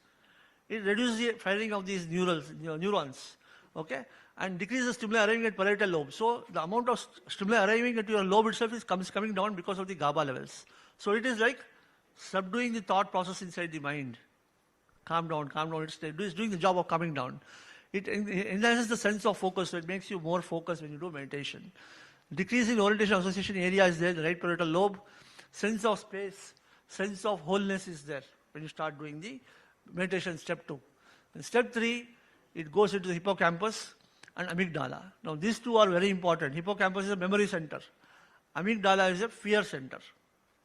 Speaker 20: It reduces the firing of these neurons. Okay? And decreases stimuli arriving at parietal lobe. So the amount of stimuli arriving at your lobe itself is coming down because of the GABA levels. So it is like subduing the thought process inside the mind. calm down, calm down. It's doing the job of calming down. It enhances the sense of focus, so it makes you more focused when you do meditation. Decreasing orientation association area is there, the right parietal lobe. Sense of space, sense of wholeness is there when you start doing the meditation step 2. In step 3, it goes into the hippocampus and amygdala. Now these two are very important. Hippocampus is a memory center. Amygdala is a fear center.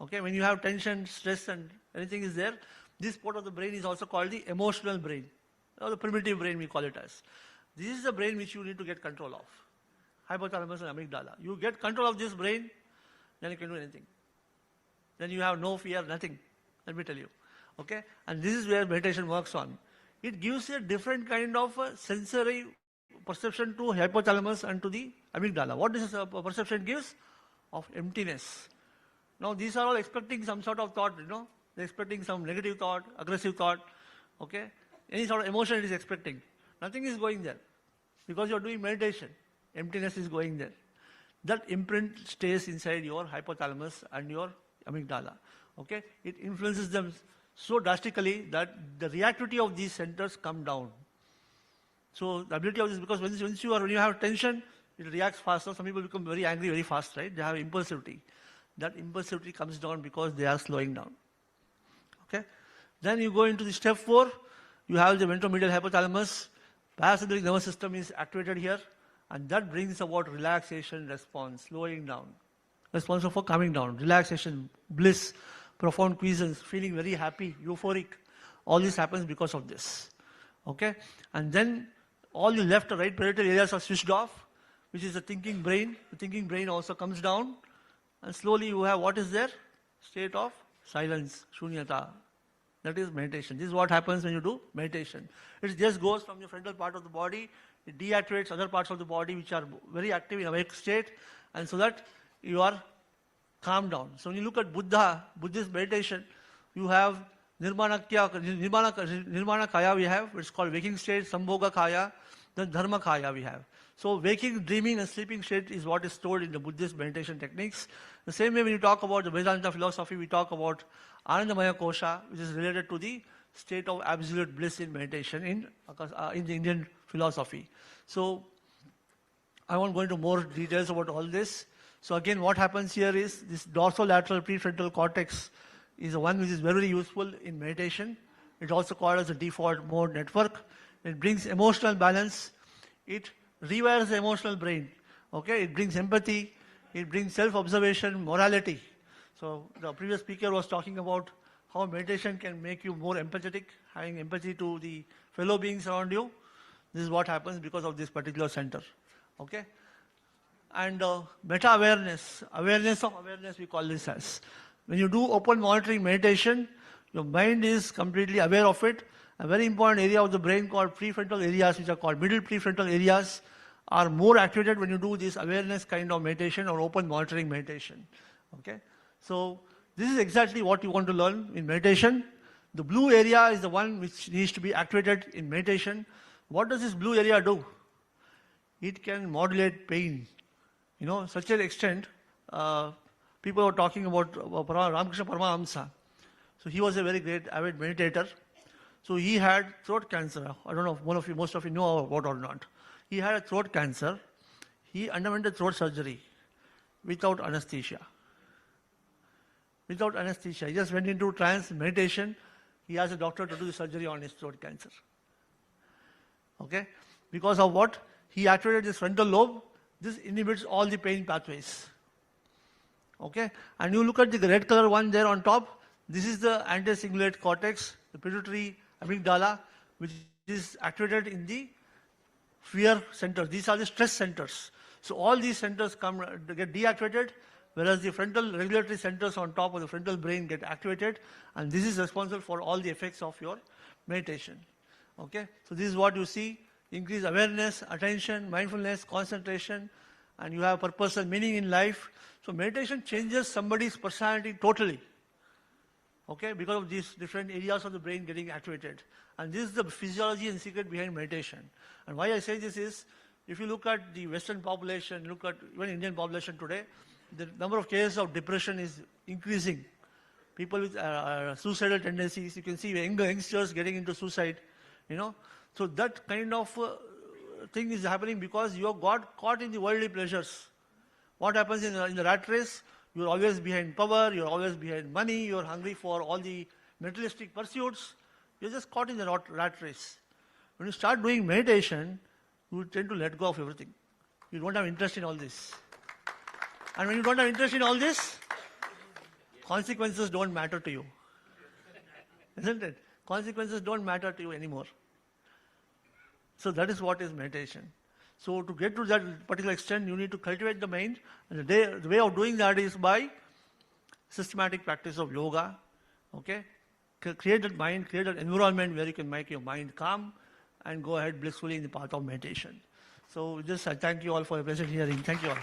Speaker 20: Okay, when you have tension, stress and anything is there, this part of the brain is also called the emotional brain, or the primitive brain we call it as. This is the brain which you need to get control of. Hypothalamus and amygdala. You get control of this brain, then you can do anything. Then you have no fear, nothing. Let me tell you. Okay? And this is where meditation works on. It gives a different kind of sensory perception to hypothalamus and to the amygdala. What this perception gives? Of emptiness. Now these are all expecting some sort of thought, they're expecting some negative thought, aggressive thought, okay? Any sort of emotion it is expecting. Nothing is going there. Because you're doing meditation, emptiness is going there. That imprint stays inside your hypothalamus and your amygdala, okay? It influences them so drastically that the reactivity of these centers come down. So the ability of this, because when you have tension, it reacts faster. Some people become very angry very fast, right? They have impulsivity. That impulsivity comes down because they are slowing down. Okay? Then you go into the step 4. You have the ventromedial hypothalamus. Parasympathetic nervous system is activated here. And that brings about relaxation response, slowing down. Responsible for calming down. Relaxation, bliss, profound quiescence, feeling very happy, euphoric. All this happens because of this. Okay? And then all the left or right parietal areas are switched off, which is the thinking brain. The thinking brain also comes down. And slowly you have what is there? State of silence, shunyata. That is meditation. This is what happens when you do meditation. It just goes from the frontal part of the body, it deactivates other parts of the body which are very active in awake state, and so that you are calmed down. So when you look at Buddhist meditation, you have Nirmana Kaya we have, it's called waking state, Sambhoga Kaya, then Dharma Kaya we have. So waking, dreaming and sleeping state is what is stored in the Buddhist meditation techniques. The same way when you talk about the Vedanta philosophy, we talk about Anandamaya Kosha, which is related to the state of absolute bliss in meditation in the Indian philosophy. So I won't go into more details about all this. So again, what happens here is this dorsolateral prefrontal cortex is the one which is very useful in meditation. It's also called as a default mode network. It brings emotional balance. It rewires the emotional brain. Okay, it brings empathy. It brings self-observation, morality. So the previous speaker was talking about how meditation can make you more empathetic, having empathy to the fellow beings around you. This is what happens because of this particular center. Okay? And meta-awareness, awareness of awareness we call this as. When you do open monitoring meditation, your mind is completely aware of it. A very important area of the brain called prefrontal areas, which are called middle prefrontal areas, are more activated when you do this awareness kind of meditation or open monitoring meditation. Okay? So this is exactly what you want to learn in meditation. The blue area is the one which needs to be activated in meditation. What does this blue area do? It can modulate pain. Such an extent, people were talking about Ramakrishna Paramahamsa. So he was a very great avid meditator. So he had throat cancer. I don't know if most of you know about or not. He had a throat cancer. He underwent a throat surgery without anesthesia. Without anesthesia. He just went into trance meditation. He asked a doctor to do the surgery on his throat cancer. Okay? Because of what? He activated this frontal lobe. This inhibits all the pain pathways. Okay? And you look at the red color one there on top. This is the anti-cingulate cortex, the pituitary amygdala, which is activated in the fear centers. These are the stress centers. So all these centers get deactivated, whereas the frontal regulatory centers on top of the frontal brain get activated, and this is responsible for all the effects of your meditation. Okay? So this is what you see. Increase awareness, attention, mindfulness, concentration, and you have purpose and meaning in life. So meditation changes somebody's personality totally. Okay, because of these different areas of the brain getting activated. And this is the physiology and secret behind meditation. And why I say this is, if you look at the Western population, look at even Indian population today, the number of cases of depression is increasing. people with suicidal tendencies. You can see youngsters getting into suicide, So that kind of thing is happening because you have got caught in the worldly pleasures. What happens in the rat race? You're always behind power, you're always behind money, you're hungry for all the materialistic pursuits. You're just caught in the rat race. When you start doing meditation, you tend to let go of everything. You don't have interest in all this. And when you don't have interest in all this, consequences don't matter to you. Isn't it? Consequences don't matter to you anymore. So that is what is meditation. So to get to that particular extent, you need to cultivate the mind. And the way of doing that is by systematic practice of yoga. Okay? Create that mind, create that environment where you can make your mind calm and go ahead blissfully in the path of meditation. So with this, I thank you all for your present hearing. Thank you all.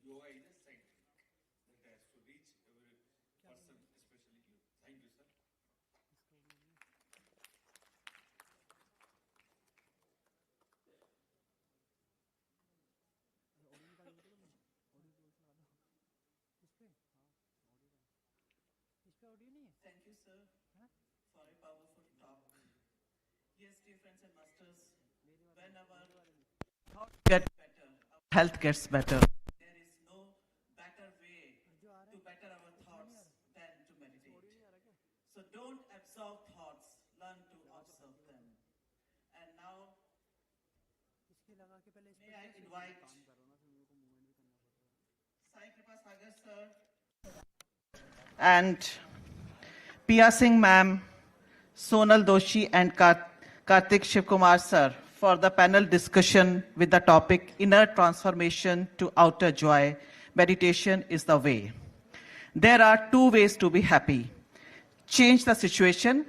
Speaker 21: Yoga is a scientific that has to reach every person, especially you. Thank you, sir.
Speaker 11: Thank you, sir, for a powerful talk. Yes, dear friends and masters, when our thoughts get better, our health gets better. There is no better way to better our thoughts than to meditate. So don't absorb thoughts, learn to observe them. And now, may I invite Sai Kripa Sagar sir and Pia Singh ma'am, Sonal Doshi and Karthik Shivkumar sir for the panel discussion with the topic Inner Transformation to Outer Joy. Meditation is the way. There are two ways to be happy. Change the situation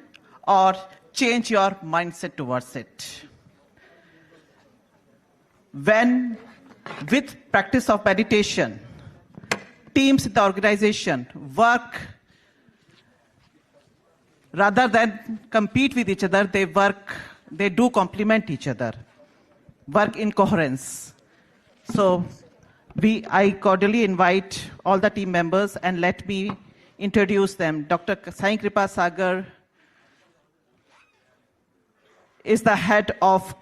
Speaker 11: or change your mindset towards it. When with practice of meditation, teams in the organization work rather than compete with each other, they do complement each other, work in coherence. So I cordially invite all the team members and let me introduce them. Dr. Sai Kripa Sagar is the head of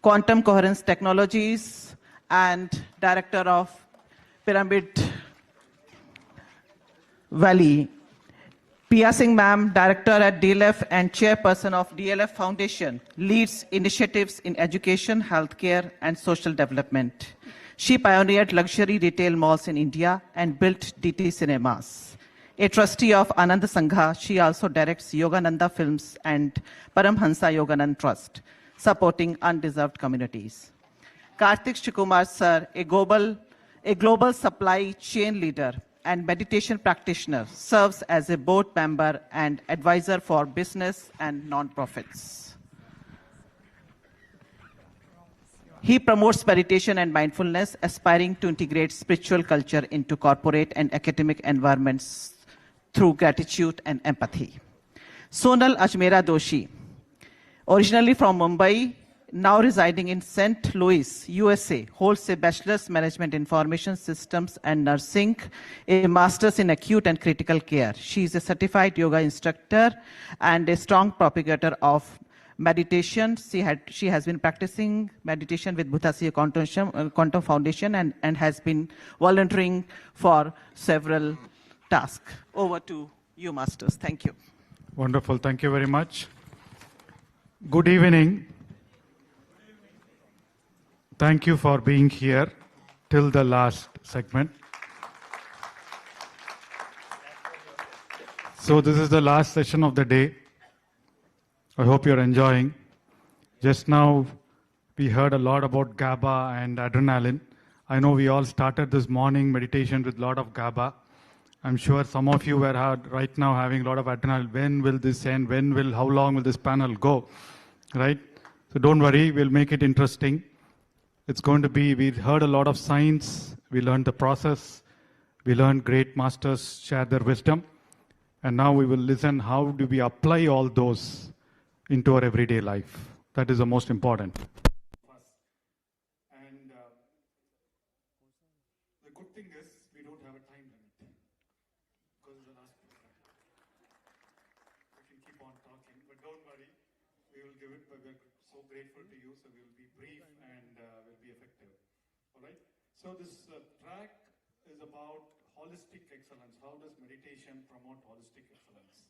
Speaker 11: Quantum Coherence Technologies and director of Pyramid Valley. Pia Singh ma'am, director at DLF and chairperson of DLF Foundation, leads initiatives in education, healthcare, and social development. She pioneered luxury retail malls in India and built DT Cinemas. A trustee of Anand Sangha, she also directs Yogananda Films and Paramhansa Yoganand Trust, supporting undeserved communities. Karthik Shivkumar sir, a global supply chain leader and meditation practitioner, serves as a board member and advisor for business and non-profits. He promotes meditation and mindfulness, aspiring to integrate spiritual culture into corporate and academic environments through gratitude and empathy. Sonal Ajmera Doshi, originally from Mumbai, now residing in St. Louis, USA, holds a Bachelor's Management Information Systems and Nursing, a Master's in Acute and Critical Care. She is a certified yoga instructor and a strong propagator of meditation. She has been practicing meditation with Bhutasya Quantum Foundation and has been volunteering for several tasks. Over to you, Masters. Thank you.
Speaker 2: Wonderful. Thank you very much. Good evening. Thank you for being here till the last segment. So this is the last session of the day. I hope you're enjoying. Just now we heard a lot about GABA and adrenaline. I know we all started this morning meditation with a lot of GABA. I'm sure some of you are right now having a lot of adrenaline. When will this end? How long will this panel go? Right? So don't worry, we'll make it interesting. It's going to be, we heard a lot of science, we learned the process, we learned great masters share their wisdom, and now we will listen how do we apply all those into our everyday life. That is the most important. And the good thing is we don't have a time limit because it's the last program. We can keep on talking, but don't worry, we will give it, but we're so grateful to you, so we will be brief and will be effective. All right? So this track is about holistic excellence. How does meditation promote holistic excellence?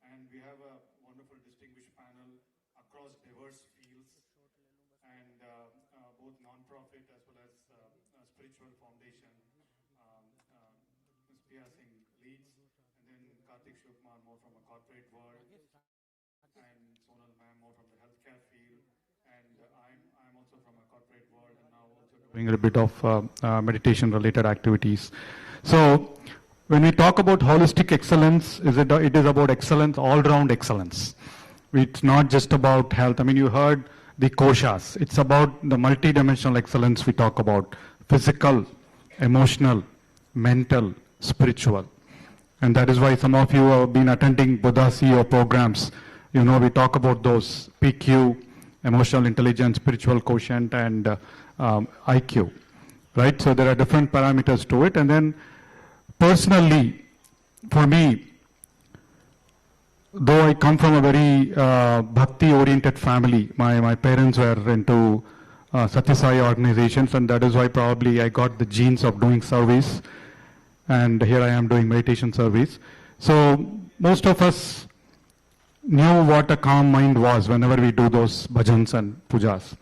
Speaker 2: And we have a wonderful distinguished panel across diverse fields and both non-profit as well as spiritual foundation. Ms. Pia Singh leads, and then Karthik Shukmar more from a corporate world, and Sonal ma'am more from the healthcare field, and I'm also from a corporate world and now also doing a bit of meditation related activities. So when we talk about holistic excellence, it is about excellence, all-round excellence. It's not just about health. I mean, you heard the koshas. It's about the multidimensional excellence we talk about. Physical, emotional, mental, spiritual. And that is why some of you have been attending Buddha CEO programs. You know, we talk about those PQ, emotional intelligence, spiritual quotient, and IQ. Right? So there are different parameters to it. And then personally, for me, though I come from a very bhakti-oriented family, my parents were into Satyasai organizations, and that is why probably I got the genes of doing service, and here I am doing meditation service. So most of us knew what a calm mind was whenever we do those bhajans and pujas,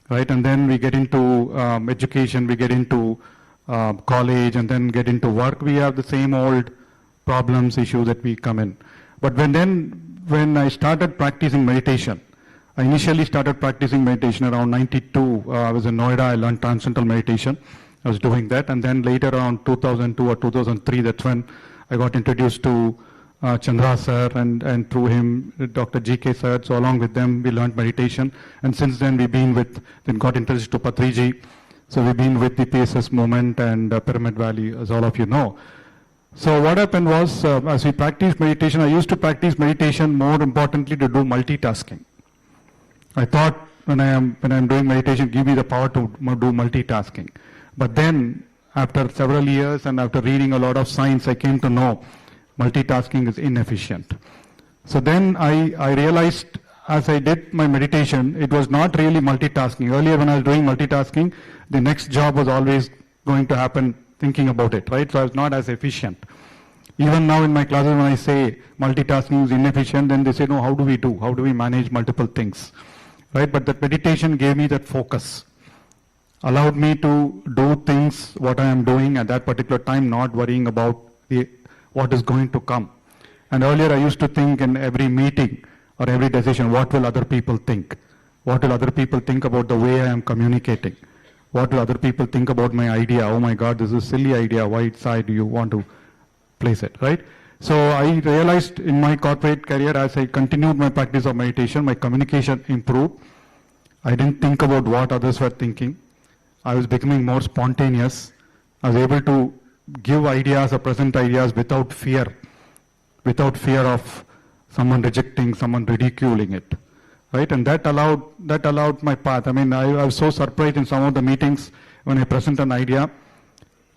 Speaker 2: right? And then we get into education, we get into college, and then get into work. We have the same old problems, issues that we come in. But when I started practicing meditation, I initially started practicing meditation around 92. I was in Noida, I learned transcendental meditation. I was doing that. And then later around 2002 or 2003, that's when I got introduced to Chandra sir, and through him, Dr. GK sir. So along with them, we learned meditation. And since then, then got introduced to Patriji. So we've been with the PSS movement and Pyramid Valley, as all of you know. So what happened was, as we practiced meditation, I used to practice meditation more importantly to do multitasking. I thought when I'm doing meditation, give me the power to do multitasking. But then, after several years and after reading a lot of science, I came to know multitasking is inefficient. So then I realized, as I did my meditation, it was not really multitasking. Earlier when I was doing multitasking, the next job was always going to happen thinking about it, right? So I was not as efficient. Even now in my classes when I say multitasking is inefficient, then they say, no, how do we manage multiple things, right? But that meditation gave me that focus, allowed me to do things, what I am doing at that particular time, not worrying about what is going to come. And earlier I used to think in every meeting or every decision, what will other people think? What will other people think about the way I am communicating? What will other people think about my idea? Oh my God, this is a silly idea. Why side do you want to place it, right? So I realized in my corporate career, as I continued my practice of meditation, my communication improved. I didn't think about what others were thinking. I was becoming more spontaneous. I was able to give ideas or present ideas without fear of someone rejecting, someone ridiculing it. Right? And that allowed my path. I mean, I was so surprised in some of the meetings when I present an idea.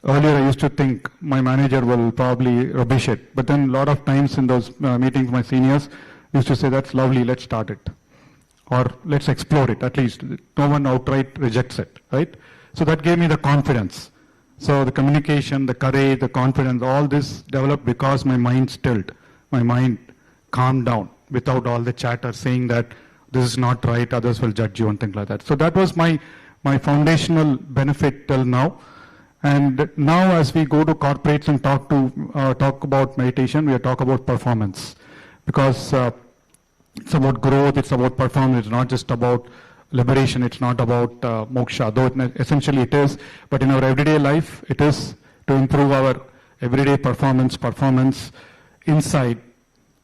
Speaker 2: Earlier I used to think my manager will probably rubbish it. But then a lot of times in those meetings, my seniors used to say, that's lovely, let's start it. Or let's explore it, at least. No one outright rejects it, right? So that gave me the confidence. So the communication, the courage, the confidence, all this developed because my mind stilled. My mind calmed down without all the chatter saying that this is not right, others will judge you and things like that. So that was my foundational benefit till now. And now as we go to corporates and talk about meditation, we talk about performance. Because it's about growth, it's about performance, it's not just about liberation. It's not about moksha, though essentially it is. But in our everyday life, it is to improve our everyday performance inside,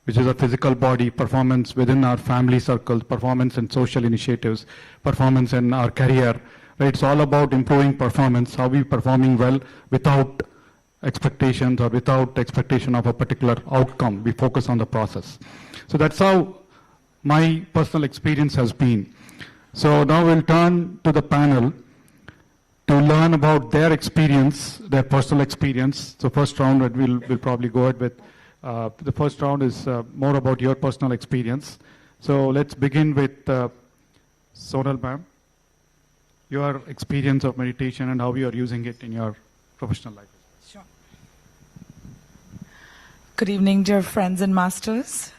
Speaker 2: which is a physical body, performance within our family circles, performance in social initiatives, performance in our career. Right? It's all about improving performance, how we performing well without expectations or without expectation of a particular outcome. We focus on the process. So that's how my personal experience has been. So now we'll turn to the panel to learn about their experience, their personal experience. So first round, we'll probably go ahead with, the first round is more about your personal experience. So let's begin with Sonal ma'am, your experience of meditation and how you are using it in your professional life.
Speaker 3: Sure. Good evening, dear friends and masters.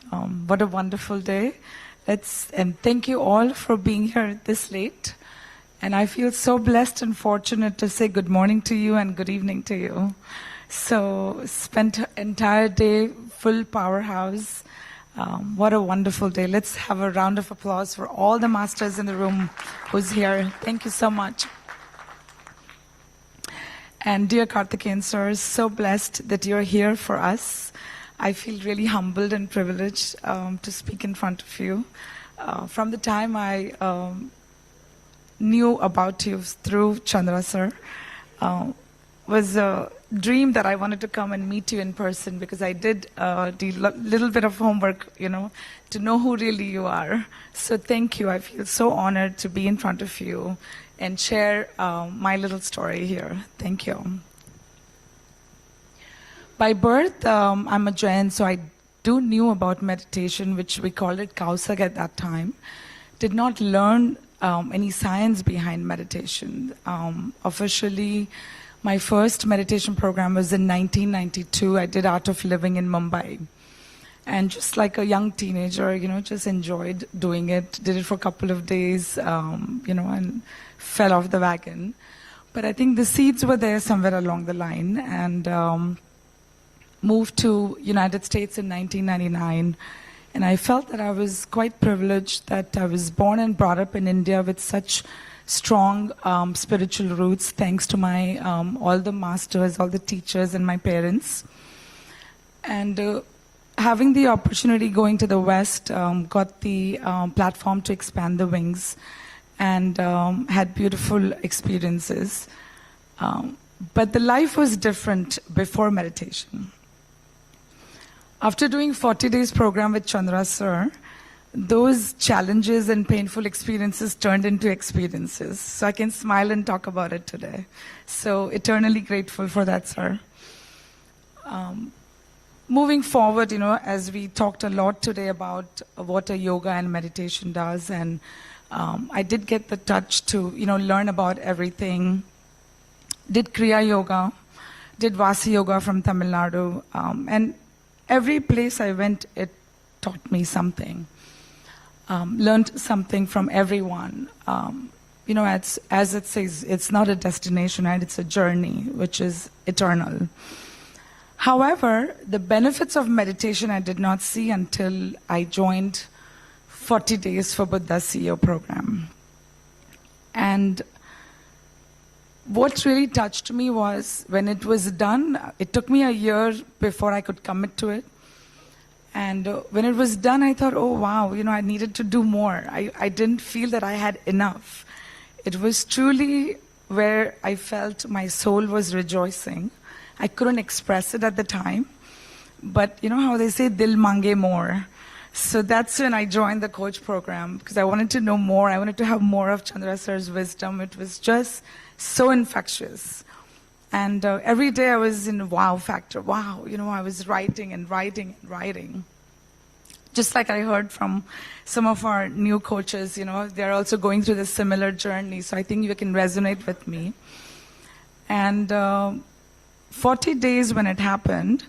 Speaker 3: What a wonderful day. And thank you all for being here this late. And I feel so blessed and fortunate to say good morning to you and good evening to you. So spent an entire day, full powerhouse. What a wonderful day. Let's have a round of applause for all the masters in the room who's here. Thank you so much. And dear Karthikeyan sir, so blessed that you're here for us. I feel really humbled and privileged to speak in front of you. From the time I knew about you through Chandra sir, was a dream that I wanted to come and meet you in person, because I did a little bit of homework, to know who really you are. So thank you. I feel so honored to be in front of you and share my little story here. Thank you. By birth, I'm a Jain, so I do knew about meditation, which we called it Kausag at that time. Did not learn any science behind meditation. Officially, my first meditation program was in 1992. I did Art of Living in Mumbai. And just like a young teenager, just enjoyed doing it. Did it for a couple of days, and fell off the wagon. But I think the seeds were there somewhere along the line, and moved to United States in 1999. And I felt that I was quite privileged that I was born and brought up in India with such strong spiritual roots, thanks to my all the masters, all the teachers, and my parents. And having the opportunity going to the West, got the platform to expand the wings, and had beautiful experiences. But the life was different before meditation. After doing 40 days program with Chandra sir, those challenges and painful experiences turned into experiences. So I can smile and talk about it today. So eternally grateful for that, sir. Moving forward, as we talked a lot today about what a yoga and meditation does, and I did get the touch to, learn about everything. Did Kriya Yoga, did Vasi Yoga from Tamil Nadu, and every place I went, it taught me something. Learned something from everyone. As it says, it's not a destination, right? It's a journey, which is eternal. However, the benefits of meditation I did not see until I joined 40 Days for Buddha CEO program. And what really touched me was when it was done, it took me a year before I could commit to it. And when it was done, I thought, oh wow, I needed to do more. I didn't feel that I had enough. It was truly where I felt my soul was rejoicing. I couldn't express it at the time. But you know how they say, dil mange more. So that's when I joined the coach program, because I wanted to know more. I wanted to have more of Chandra sir's wisdom. It was just so infectious. And every day I was in wow factor. Wow, I was writing and writing and writing. Just like I heard from some of our new coaches, they're also going through this similar journey. So I think you can resonate with me. And 40 days when it happened,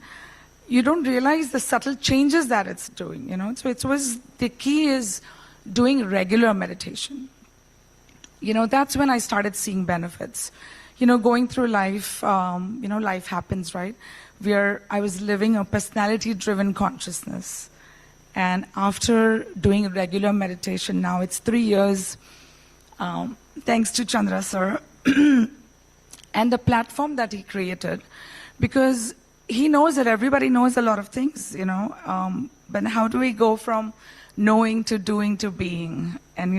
Speaker 3: you don't realize the subtle changes that it's doing, So it was, the key is doing regular meditation. That's when I started seeing benefits. Going through life, life happens, right? I was living a personality-driven consciousness. And after doing regular meditation, now it's 3 years, Thanks to Chandra sir and the platform that he created, because he knows that everybody knows a lot of things, but how do we go from knowing to doing to being? And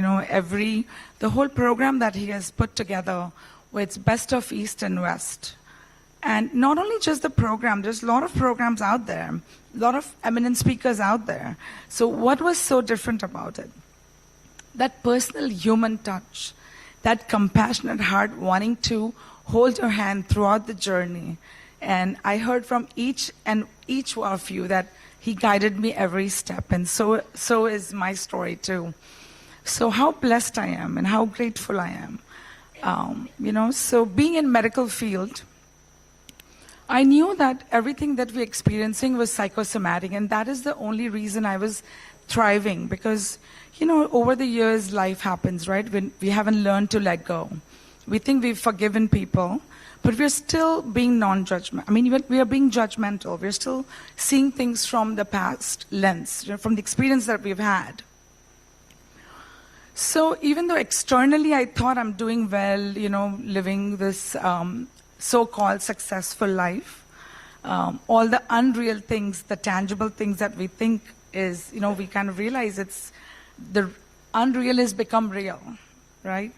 Speaker 3: the whole program that he has put together, where it's best of East and West. And not only just the program, there's a lot of programs out there, a lot of eminent speakers out there. So what was so different about it? That personal human touch, that compassionate heart wanting to hold your hand throughout the journey. And I heard from each of you that he guided me every step, and so is my story too. So how blessed I am and how grateful I am. So being in medical field, I knew that everything that we're experiencing was psychosomatic, and that is the only reason I was thriving, because, over the years, life happens, right? When we haven't learned to let go. We think we've forgiven people, but we're still being non-judgmental. We are being judgmental. We're still seeing things from the past lens, from the experience that we've had. So even though externally I thought I'm doing well, living this so-called successful life, all the unreal things, the tangible things that we think is, we kind of realize the unreal has become real, right?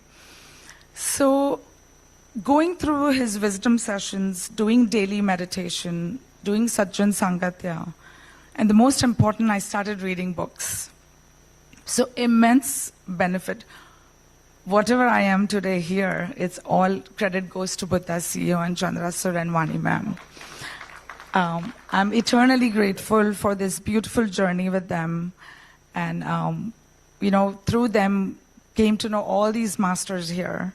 Speaker 3: So going through his wisdom sessions, doing daily meditation, doing Sajjan Sangatya, and the most important, I started reading books. So immense benefit. Whatever I am today here, it's all credit goes to Buddha CEO and Chandra sir and Vani ma'am. I'm eternally grateful for this beautiful journey with them. And, through them, came to know all these masters here.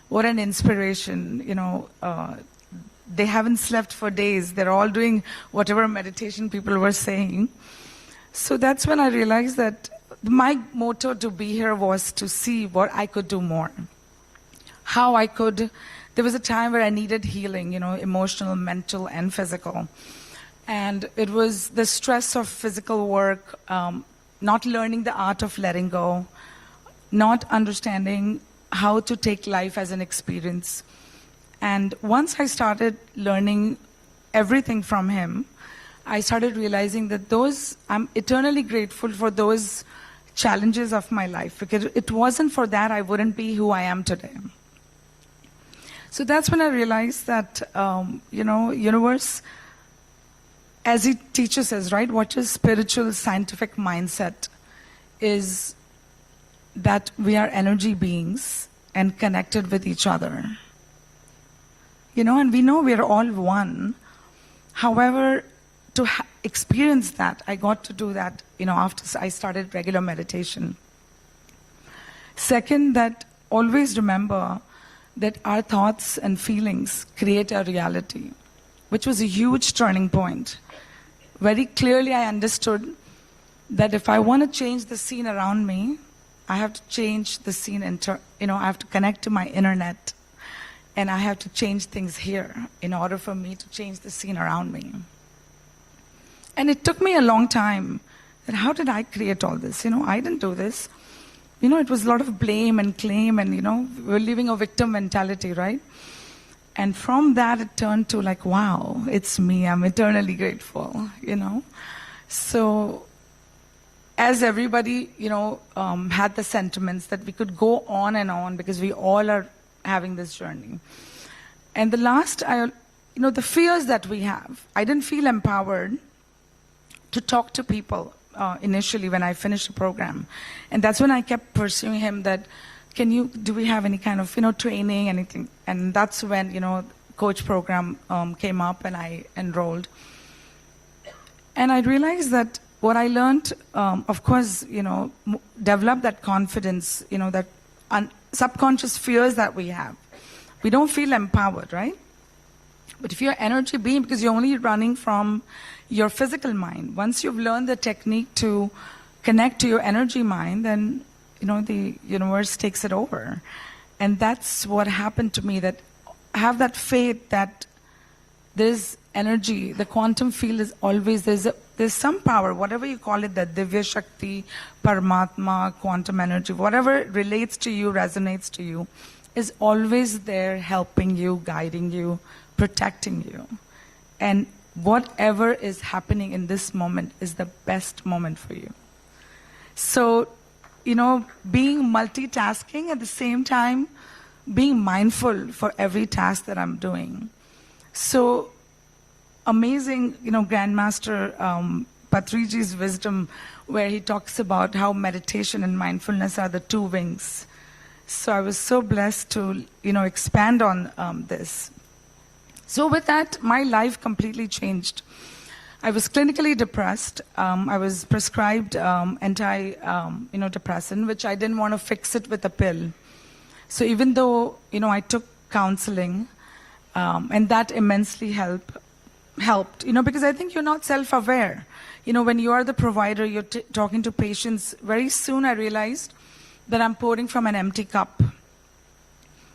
Speaker 3: What an inspiration, they haven't slept for days. They're all doing whatever meditation people were saying. So that's when I realized that my motto to be here was to see what I could do more. How I could, there was a time where I needed healing, emotional, mental, and physical. And it was the stress of physical work, not learning the art of letting go, not understanding how to take life as an experience. And once I started learning everything from him, I started realizing that I'm eternally grateful for those challenges of my life, because it wasn't for that I wouldn't be who I am today. So that's when I realized that, universe, as he teaches us, right, what is spiritual scientific mindset is that we are energy beings and connected with each other. And we know we are all one. However, to experience that, I got to do that, after I started regular meditation. Second, that always remember that our thoughts and feelings create a reality, which was a huge turning point. Very clearly I understood that if I want to change the scene around me, I have to change the scene, I have to connect to my internet, and I have to change things here in order for me to change the scene around me. And it took me a long time. That how did I create all this? I didn't do this. It was a lot of blame and claim, and we're living a victim mentality, right? And from that it turned to like, wow, it's me. I'm eternally grateful, So as everybody, had the sentiments that we could go on and on because we all are having this journey. And the last, the fears that we have, I didn't feel empowered to talk to people initially when I finished the program. And that's when I kept pursuing him that, do we have any kind of, training, anything? And that's when, coach program came up and I enrolled. And I realized that what I learned, of course, develop that confidence, that subconscious fears that we have. We don't feel empowered, right? But if you're energy being, because you're only running from your physical mind, once you've learned the technique to connect to your energy mind, then, the universe takes it over. And that's what happened to me, that I have that faith that there's energy, the quantum field is always, there's There's some power, whatever you call it, that Divya Shakti, Paramatma, quantum energy, whatever relates to you, resonates to you, is always there helping you, guiding you, protecting you. And whatever is happening in this moment is the best moment for you. So, being multitasking at the same time, being mindful for every task that I'm doing. So, amazing, Grandmaster Patriji's wisdom, where he talks about how meditation and mindfulness are the two wings. So I was so blessed to, expand on this. So with that, my life completely changed. I was clinically depressed. I was prescribed anti-depressant, which I didn't want to fix it with a pill. So even though, I took counseling, and that immensely helped, because I think you're not self-aware. When you are the provider, you're talking to patients, very soon I realized that I'm pouring from an empty cup.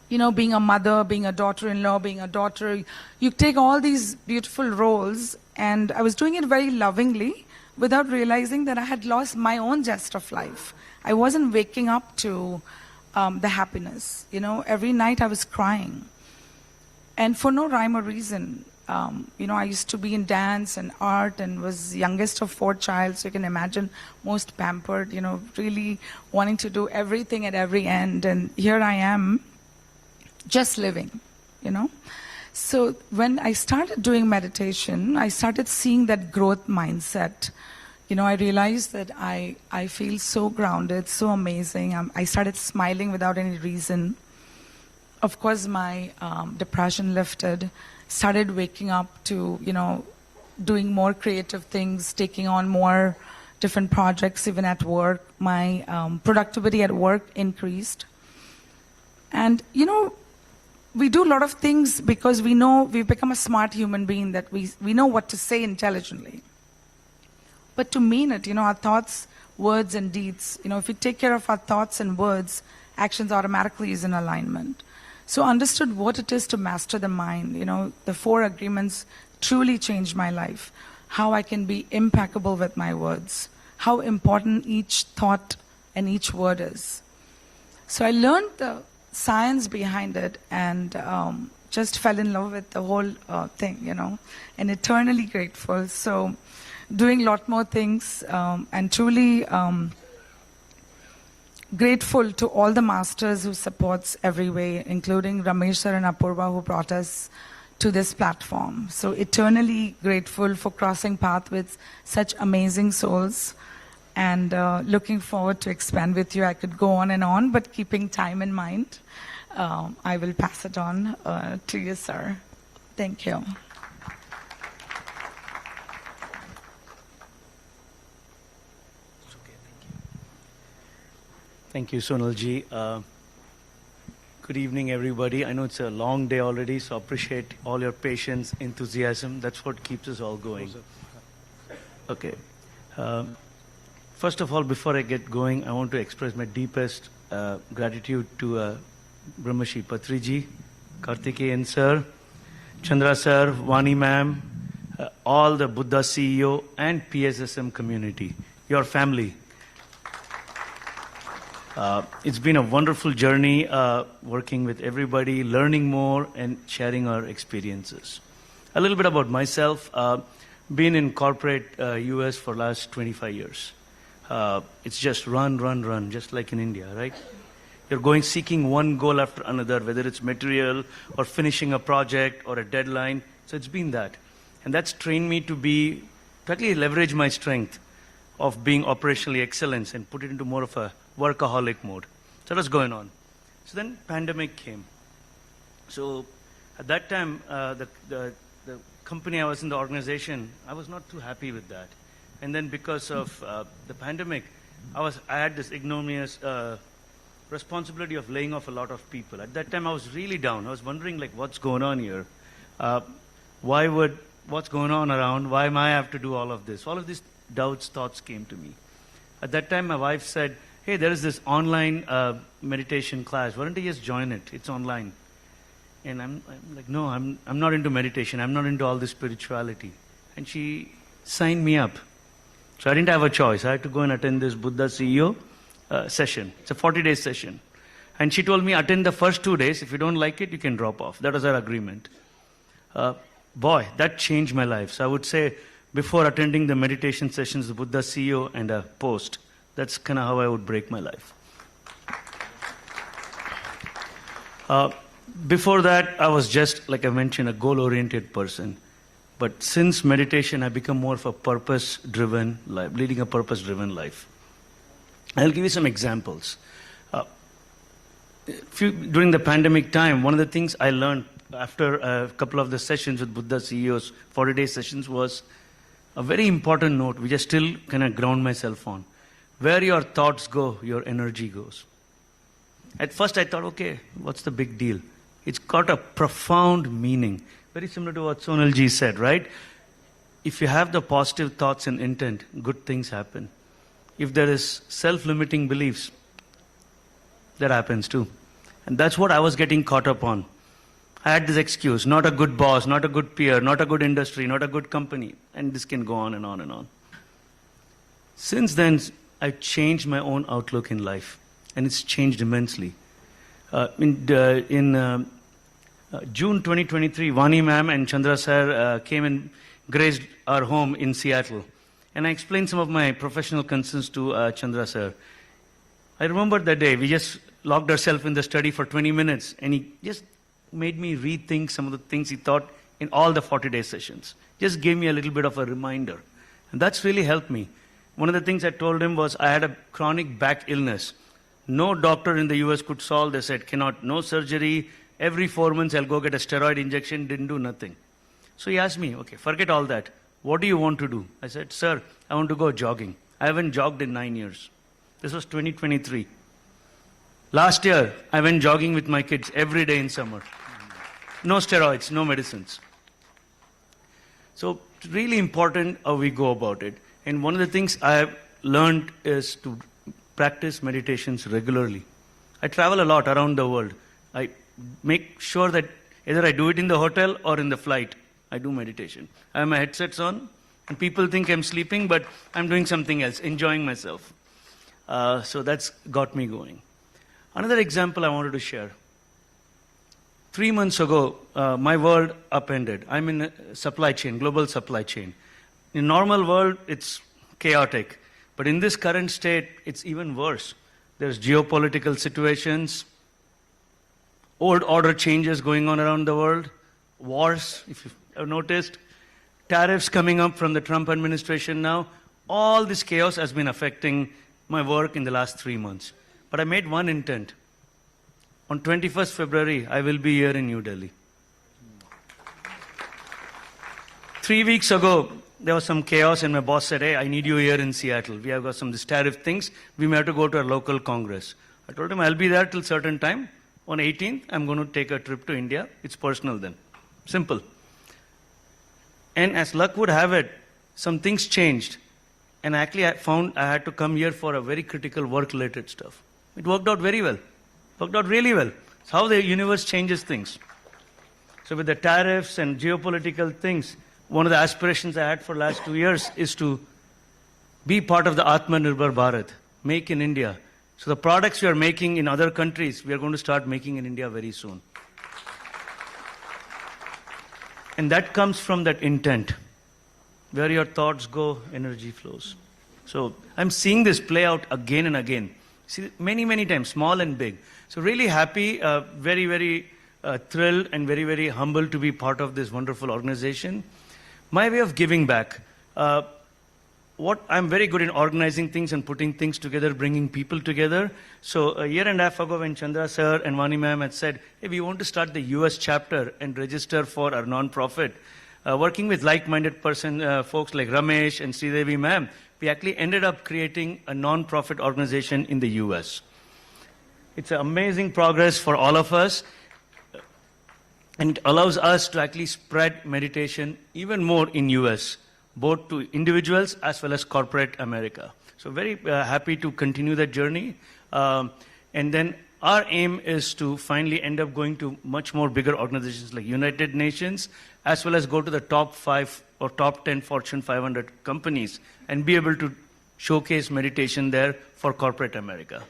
Speaker 3: Being a mother, being a daughter-in-law, being a daughter, you take all these beautiful roles, and I was doing it very lovingly without realizing that I had lost my own zest of life. I wasn't waking up to the happiness. Every night I was crying. And for no rhyme or reason. I used to be in dance and art and was youngest of 4 children, so you can imagine, most pampered, really wanting to do everything at every end. And here I am, just living, So when I started doing meditation, I started seeing that growth mindset. I realized that I feel so grounded, so amazing. I started smiling without any reason. Of course, my depression lifted. Started waking up to, doing more creative things, taking on more different projects, even at work. My productivity at work increased. And, we do a lot of things because we know we've become a smart human being, that we know what to say intelligently. But to mean it, our thoughts, words, and deeds, if we take care of our thoughts and words, actions automatically is in alignment. So understood what it is to master the mind. The 4 agreements truly changed my life. How I can be impeccable with my words. How important each thought and each word is. So I learned the science behind it and just fell in love with the whole thing, and eternally grateful. So doing a lot more things and truly grateful to all the masters who supports every way, including Ramesh sir and Apurva, who brought us to this platform. So eternally grateful for crossing path with such amazing souls, and looking forward to expand with you. I could go on and on, but keeping time in mind, I will pass it on to you, sir. Thank you.
Speaker 4: Thank you, Sonalji. Good evening, everybody. I know it's a long day already, so appreciate all your patience, enthusiasm. That's what keeps us all going. Okay. First of all, before I get going, I want to express my deepest gratitude to Brahmashi Patriji, Karthikeyan sir, Chandra sir, Vani ma'am, all the Buddha CEO and PSSM community, your family. It's been a wonderful journey working with everybody, learning more and sharing our experiences. A little bit about myself. Been in corporate US for last 25 years. It's just run, just like in India, right? You're going seeking one goal after another, whether it's material or finishing a project or a deadline. So it's been that. And that's trained me to actually leverage my strength of being operationally excellence and put it into more of a workaholic mode. So that's going on. So then pandemic came. So at that time, the company I was in, the organization, I was not too happy with that. And then because of the pandemic, I had this ignominious responsibility of laying off a lot of people. At that time, I was really down. I was wondering, like, what's going on here? What's going on around? Why am I have to do all of this? All of these doubts, thoughts came to me. At that time, my wife said, hey, there is this online meditation class. Why don't you just join it? It's online. And I'm like, no, I'm not into meditation. I'm not into all this spirituality. And she signed me up. So I didn't have a choice. I had to go and attend this Buddha CEO session. It's a 40-day session. And she told me, attend the first 2 days. If you don't like it, you can drop off. That was our agreement. Boy, that changed my life. So I would say, before attending the meditation sessions, the Buddha CEO and a post, that's kind of how I would break my life. Before that, I was just, like I mentioned, a goal-oriented person. But since meditation, I've become more of a purpose-driven life, leading a purpose-driven life. I'll give you some examples. During the pandemic time, one of the things I learned after a couple of the sessions with Buddha CEOs, 40-day sessions, was a very important note, which I still kind of ground myself on. Where your thoughts go, your energy goes. At first I thought, okay, what's the big deal? It's got a profound meaning. Very similar to what Sonal ji said, right? If you have the positive thoughts and intent, good things happen. If there is self-limiting beliefs, that happens too. And that's what I was getting caught up on. I had this excuse, not a good boss, not a good peer, not a good industry, not a good company. And this can go on and on and on. Since then, I've changed my own outlook in life. And it's changed immensely. In June 2023, Vani ma'am and Chandra sir came and graced our home in Seattle. And I explained some of my professional concerns to Chandra sir. I remember that day, we just locked ourselves in the study for 20 minutes, and he just made me rethink some of the things he thought in all the 40-day sessions. Just gave me a little bit of a reminder. And that's really helped me. One of the things I told him was I had a chronic back illness. No doctor in the US could solve. They said, cannot, no surgery. Every 4 months I'll go get a steroid injection, didn't do nothing. So he asked me, okay, forget all that. What do you want to do? I said, sir, I want to go jogging. I haven't jogged in 9 years. This was 2023. Last year, I went jogging with my kids every day in summer. No steroids, no medicines. So it's really important how we go about it. And one of the things I have learned is to practice meditations regularly. I travel a lot around the world. I make sure that either I do it in the hotel or in the flight, I do meditation. I have my headsets on, and people think I'm sleeping, but I'm doing something else, enjoying myself. So that's got me going. Another example I wanted to share. 3 months ago, my world upended. I'm in a supply chain, global supply chain. In normal world, it's chaotic. But in this current state, it's even worse. There's geopolitical situations, old order changes going on around the world, wars, if you've noticed, tariffs coming up from the Trump administration now. All this chaos has been affecting my work in the last 3 months. But I made one intent. On 21st February, I will be here in New Delhi. 3 weeks ago, there was some chaos and my boss said, hey, I need you here in Seattle. We have got some this tariff things. We may have to go to a local congress. I told him I'll be there till certain time. On 18th, I'm going to take a trip to India. It's personal then. Simple. And as luck would have it, some things changed. And actually I found I had to come here for a very critical work-related stuff. It worked out very well. Worked out really well. It's how the universe changes things. So with the tariffs and geopolitical things, one of the aspirations I had for the last 2 years is to be part of the Atmanirbhar Bharat, make in India. So the products we are making in other countries, we are going to start making in India very soon. And that comes from that intent. Where your thoughts go, energy flows. So I'm seeing this play out again and again. See, many, many times, small and big. So really happy, very, very thrilled and very, very humble to be part of this wonderful organization. My way of giving back. I'm very good in organizing things and putting things together, bringing people together. So a year and a half ago when Chandra sir and Vani ma'am had said, hey, we want to start the US chapter and register for our non-profit. Working with like-minded folks like Ramesh and Sridevi ma'am, we actually ended up creating a non-profit organization in the US. It's an amazing progress for all of us. And it allows us to actually spread meditation even more in US, both to individuals as well as corporate America. So very happy to continue that journey. And then our aim is to finally end up going to much more bigger organizations like United Nations, as well as go to the top 5 or top 10 Fortune 500 companies and be able to showcase meditation there for corporate America.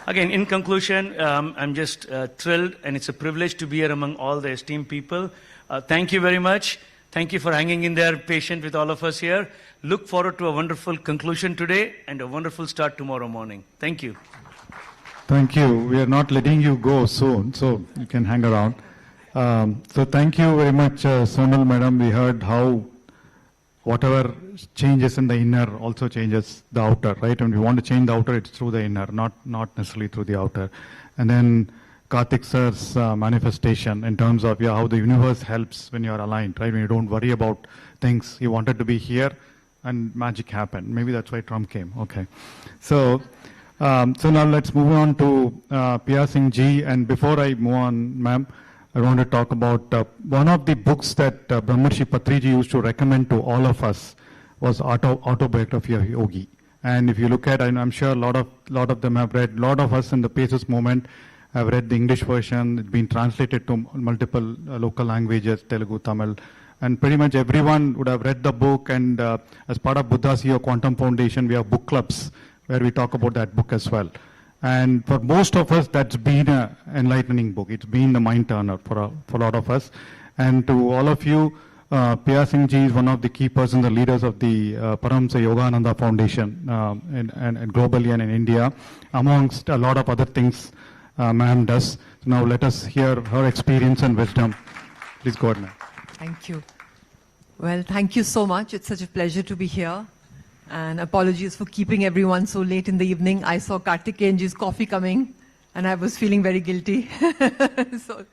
Speaker 4: Again, in conclusion, I'm just thrilled, and it's a privilege to be here among all the esteemed people. Thank you very much. Thank you for hanging in there, patient with all of us here. Look forward to a wonderful conclusion today and a wonderful start tomorrow morning. Thank you.
Speaker 2: Thank you. We are not letting you go soon, so you can hang around. So thank you very much, Sonal Madam. We heard how whatever changes in the inner also changes the outer, right? When we want to change the outer, it's through the inner, not necessarily through the outer. And then Karthik sir's manifestation in terms of how the universe helps when you're aligned, right? When you don't worry about things. You wanted to be here and magic happened. Maybe that's why Trump came. Okay. So now let's move on to Pia Singh ji. And before I move on, ma'am, I want to talk about one of the books that Brahmarshi Patriji used to recommend to all of us was Autobiography of Yogi. And if you look at, I'm sure a lot of them have read, a lot of us in the Paces movement have read the English version. It's been translated to multiple local languages, Telugu, Tamil, and pretty much everyone would have read the book. And as part of Buddha's Yoga Quantum Foundation, we have book clubs where we talk about that book as well. And for most of us, that's been an enlightening book. It's been a mind turner for a lot of us. And to all of you, Pia Singh ji is one of the key persons, the leaders of the Paramhansa Yogananda Foundation and globally and in India, amongst a lot of other things ma'am does. So now let us hear her experience and wisdom. Please go ahead, ma'am.
Speaker 5: Thank you. Well, thank you so much. It's such a pleasure to be here. And apologies for keeping everyone so late in the evening. I saw Karthikeyanji's coffee coming, and I was feeling very guilty. so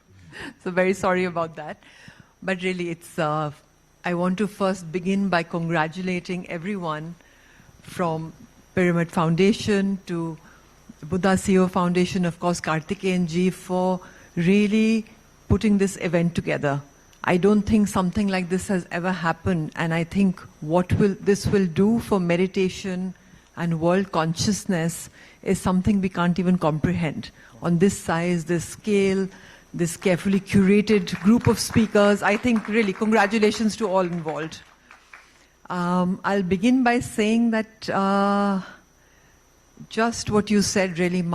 Speaker 5: very sorry about that. But really, it's. I want to first begin by congratulating everyone from Pyramid Foundation to Buddha CEO Foundation, of course, Karthikeyanji, for really putting this event together. I don't think something like this has ever happened, and I think what this will do for meditation and world consciousness is something we can't even comprehend. On this size, this scale, this carefully curated group of speakers, I think really congratulations to all involved. I'll begin by saying that just what you said, really,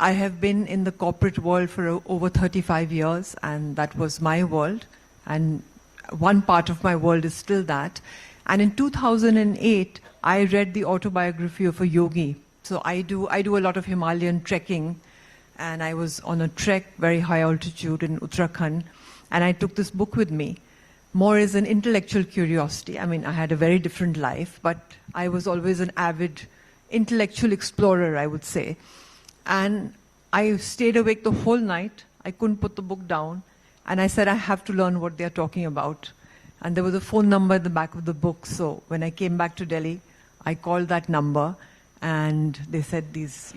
Speaker 5: I have been in the corporate world for over 35 years, and that was my world. And one part of my world is still that. And in 2008, I read the autobiography of a yogi. So I do a lot of Himalayan trekking, and I was on a trek, very high altitude in Uttarakhand, and I took this book with me, more as an intellectual curiosity. I mean, I had a very different life, but I was always an avid intellectual explorer, I would say. And I stayed awake the whole night. I couldn't put the book down. And I said, I have to learn what they're talking about. And there was a phone number at the back of the book. So when I came back to Delhi, I called that number. And they said, these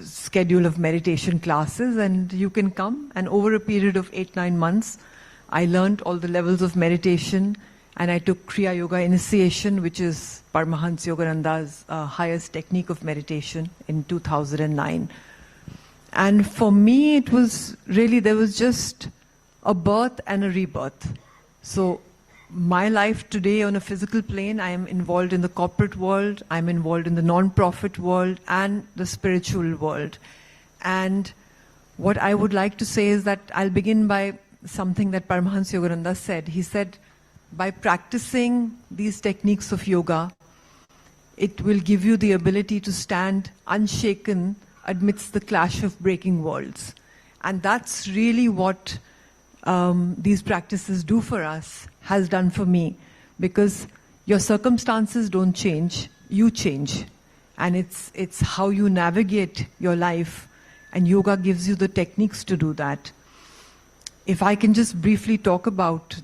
Speaker 5: schedule of meditation classes, and you can come. And over a period of 8-9 months, I learned all the levels of meditation. And I took Kriya Yoga initiation, which is Paramahansa Yogananda's highest technique of meditation, in 2009. And for me, it was really, there was just a birth and a rebirth. So my life today on a physical plane, I am involved in the corporate world, I'm involved in the non-profit world and the spiritual world. And what I would like to say is that I'll begin by something that Paramahansa Yogananda said. He said, by practicing these techniques of yoga, it will give you the ability to stand unshaken amidst the clash of breaking worlds. And that's really what these practices do for us, has done for me, because your circumstances don't change, you change. And it's how you navigate your life, and yoga gives you the techniques to do that. If I can just briefly talk about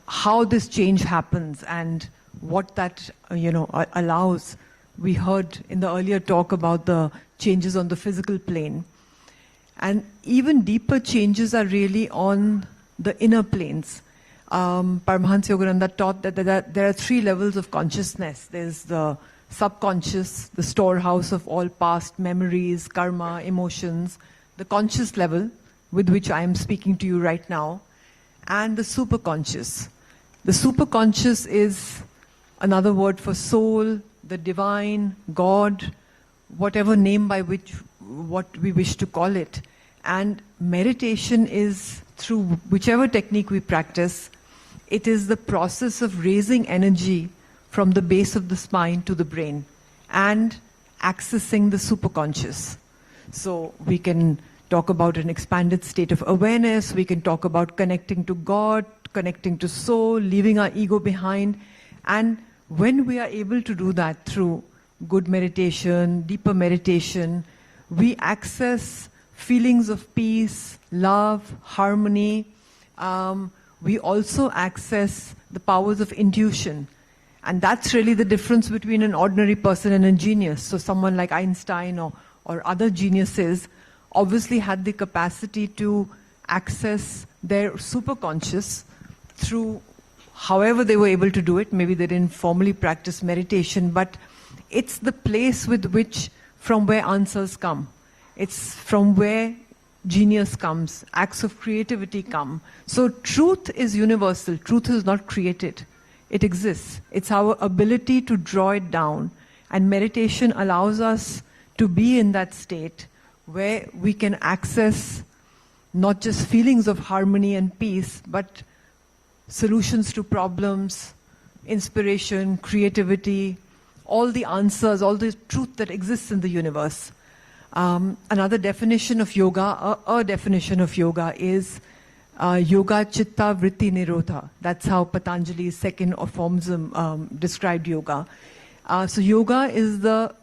Speaker 5: how this change happens and what that allows. We heard in the earlier talk about the changes on the physical plane. And even deeper changes are really on the inner planes. Paramahansa Yogananda taught that there are 3 levels of consciousness. There's the subconscious, the storehouse of all past memories, karma, emotions, the conscious level with which I am speaking to you right now, and the superconscious. The superconscious is another word for soul, the divine, God, whatever name by which what we wish to call it. And meditation is, through whichever technique we practice, it is the process of raising energy from the base of the spine to the brain and accessing the superconscious. So we can talk about an expanded state of awareness, we can talk about connecting to God, connecting to soul, leaving our ego behind. And when we are able to do that through good meditation, deeper meditation, we access feelings of peace, love, harmony. We also access the powers of intuition. And that's really the difference between an ordinary person and a genius. So someone like Einstein or other geniuses obviously had the capacity to access their superconscious through however they were able to do it. Maybe they didn't formally practice meditation, but it's the place from where answers come. It's from where genius comes, acts of creativity come. So truth is universal. Truth is not created. It exists. It's our ability to draw it down. And meditation allows us to be in that state where we can access not just feelings of harmony and peace, but solutions to problems, inspiration, creativity, all the answers, all the truth that exists in the universe. Another definition of yoga, a definition of yoga is yoga chitta vritti nirodha. That's how Patanjali's second formsum described yoga. So yoga is the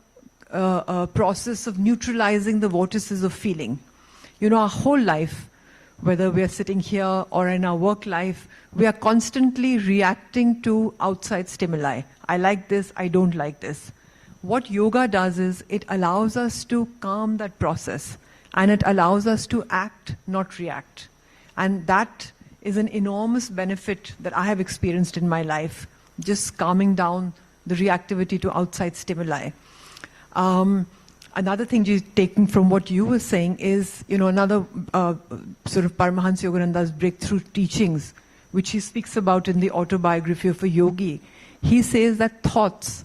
Speaker 5: process of neutralizing the vortices of feeling. You know, our whole life, whether we are sitting here or in our work life, we are constantly reacting to outside stimuli. I like this, I don't like this. What yoga does is it allows us to calm that process, and it allows us to act, not react. And that is an enormous benefit that I have experienced in my life, just calming down the reactivity to outside stimuli. Another thing taken from what you were saying is, you know, another sort of Paramahansa Yogananda's breakthrough teachings, which he speaks about in the autobiography of a yogi. He says that thoughts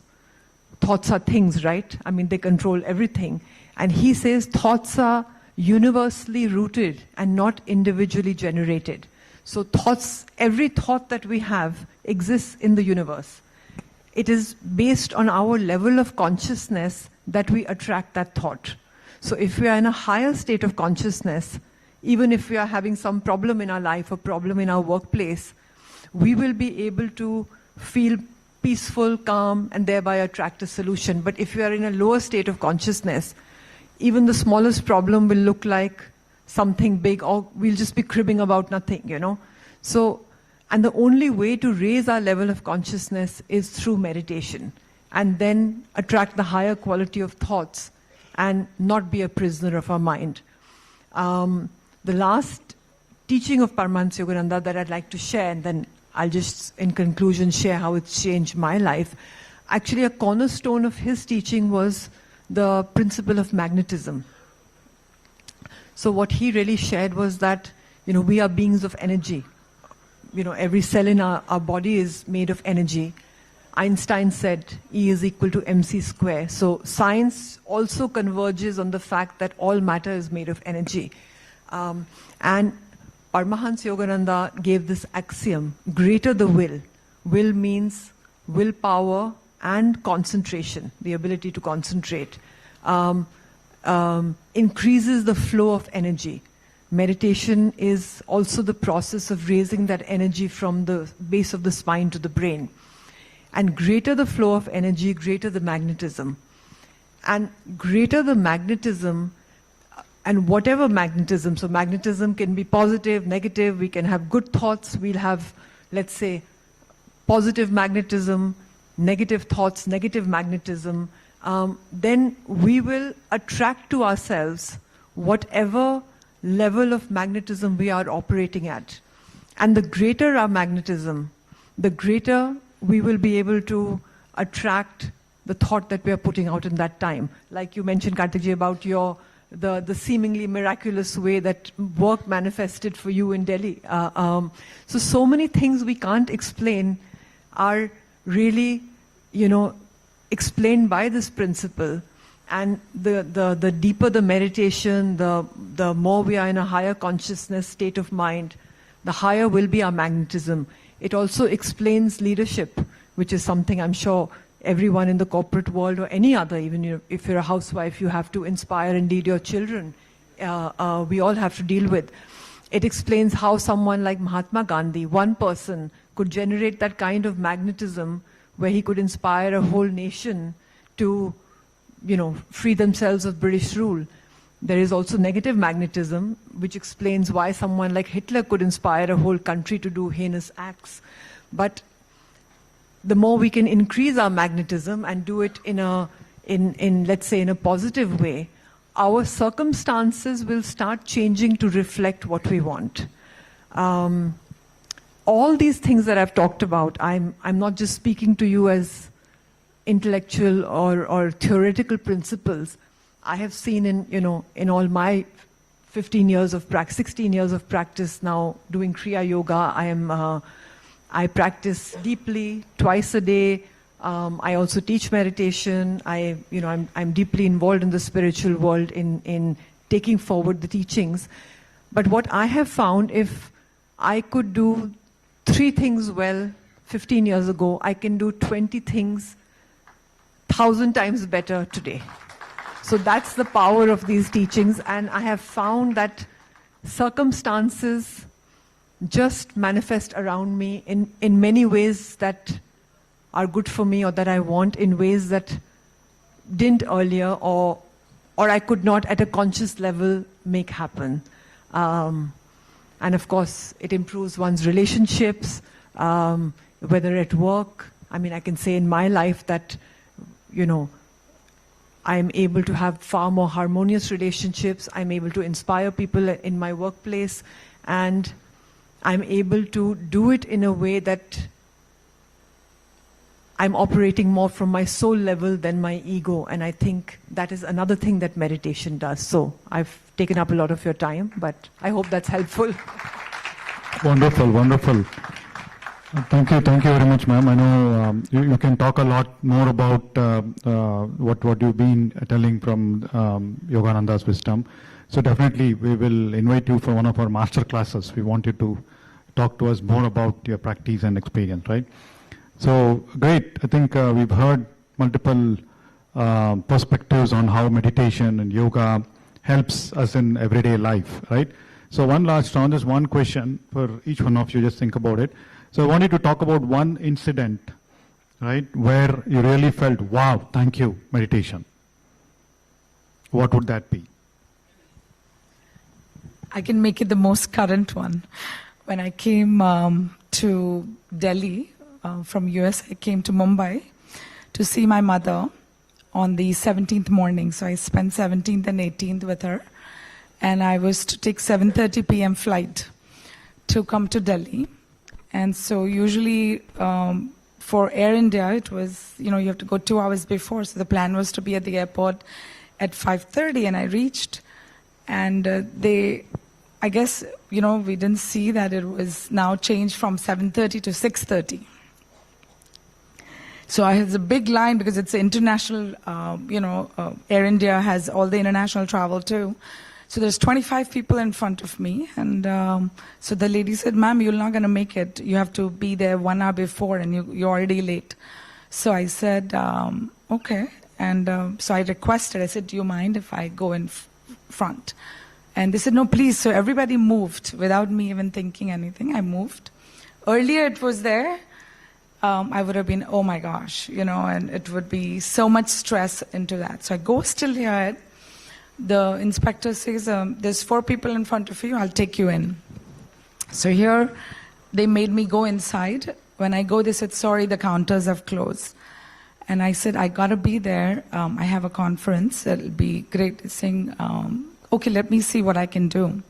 Speaker 5: are things, right? I mean, they control everything. And he says thoughts are universally rooted and not individually generated. So thoughts, every thought that we have exists in the universe. It is based on our level of consciousness that we attract that thought. So if we are in a higher state of consciousness, even if we are having some problem in our life or problem in our workplace, we will be able to feel peaceful, calm, and thereby attract a solution. But if we are in a lower state of consciousness, even the smallest problem will look like something big, or we'll just be cribbing about nothing, you know. So, and the only way to raise our level of consciousness is through meditation, and then attract the higher quality of thoughts and not be a prisoner of our mind. The last teaching of Paramahansa Yogananda that I'd like to share, and then I'll just, in conclusion, share how it's changed my life. Actually, a cornerstone of his teaching was the principle of magnetism. So what he really shared was that, you know, we are beings of energy. You know, every cell in our body is made of energy. Einstein said E is equal to mc square. So science also converges on the fact that all matter is made of energy. And Paramahansa Yogananda gave this axiom: greater the will. Will means willpower and concentration, the ability to concentrate. Increases the flow of energy. Meditation is also the process of raising that energy from the base of the spine to the brain. And greater the flow of energy, greater the magnetism. And greater the magnetism, and whatever magnetism, so magnetism can be positive, negative, we can have good thoughts, we'll have, let's say, positive magnetism, negative thoughts, negative magnetism, then we will attract to ourselves whatever level of magnetism we are operating at. And the greater our magnetism, the greater we will be able to attract the thought that we are putting out in that time. Like you mentioned, Kartikji, about your the seemingly miraculous way that work manifested for you in Delhi. So many things we can't explain are really, explained by this principle. And the deeper the meditation, the more we are in a higher consciousness state of mind, the higher will be our magnetism. It also explains leadership, which is something I'm sure everyone in the corporate world or any other, even if you're a housewife, you have to inspire and lead your children. We all have to deal with. It explains how someone like Mahatma Gandhi, one person, could generate that kind of magnetism where he could inspire a whole nation to, free themselves of British rule. There is also negative magnetism, which explains why someone like Hitler could inspire a whole country to do heinous acts. But the more we can increase our magnetism and do it let's say, in a positive way, our circumstances will start changing to reflect what we want. All these things that I've talked about, I'm not just speaking to you as intellectual or theoretical principles. I have seen in all my 16 years of practice now doing Kriya Yoga. I practice deeply twice a day. I also teach meditation. I'm deeply involved in the spiritual world in taking forward the teachings. But what I have found, if I could do 3 things well 15 years ago, I can do 20 things 1,000 times better today. So that's the power of these teachings, and I have found that circumstances just manifest around me in many ways that are good for me or that I want, in ways that didn't earlier or I could not at a conscious level make happen. And of course, it improves one's relationships, whether at work. I can say in my life that, I'm able to have far more harmonious relationships. I'm able to inspire people in my workplace, and I'm able to do it in a way that I'm operating more from my soul level than my ego. And I think that is another thing that meditation does. So I've taken up a lot of your time, but I hope that's helpful.
Speaker 2: Wonderful, wonderful. Thank you very much, ma'am. I know you can talk a lot more about what you've been telling from Yogananda's wisdom. So definitely we will invite you for one of our master classes. We want you to talk to us more about your practice and experience, right? So great. I think we've heard multiple perspectives on how meditation and yoga helps us in everyday life, right? So one last round, just one question for each one of you, just think about it. So I wanted to talk about one incident, right, where you really felt, wow, thank you, meditation. What would that be?
Speaker 3: I can make it the most current one. When I came to Delhi from US, I came to Mumbai to see my mother on the 17th morning. So I spent 17th and 18th with her. And I was to take 7:30 p.m. flight to come to Delhi. And so usually for Air India, it was, you have to go 2 hours before. So the plan was to be at the airport at 5:30, and I reached. And I guess, we didn't see that it was now changed from 7:30 to 6:30. So I had a big line because it's international, Air India has all the international travel too. So there's 25 people in front of me, and so the lady said, "Ma'am, you're not going to make it. You have to be there 1 hour before, and you're already late." So I said, "Okay." And so I requested. I said, "Do you mind if I go in front?" And they said, "No, please." So everybody moved without me even thinking anything. I moved. Earlier it was there. I would have been, oh my gosh, and it would be so much stress into that. So I go still ahead. The inspector says, there's 4 people in front of you, I'll take you in. So here, they made me go inside. When I go, they said, sorry, the counters have closed. And I said, I gotta be there. I have a conference, it'll be great. Saying, okay, let me see what I can do.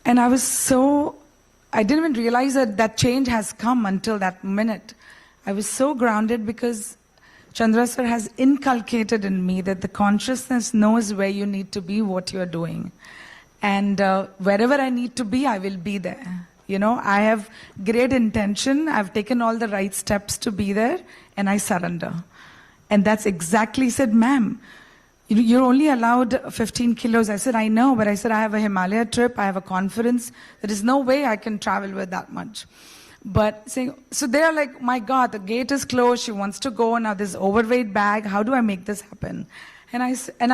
Speaker 3: And I didn't even realize that change has come until that minute. I was so grounded because Chandra sir has inculcated in me that the consciousness knows where you need to be, what you're doing. And wherever I need to be, I will be there. You know, I have great intention. I've taken all the right steps to be there, and I surrender. And that's exactly, he said, ma'am, you're only allowed 15 kilos. I said, I know, but I said, I have a Himalaya trip, I have a conference. There is no way I can travel with that much. But saying, so they're like, my God, the gate is closed. She wants to go now. This overweight bag. How do I make this happen? And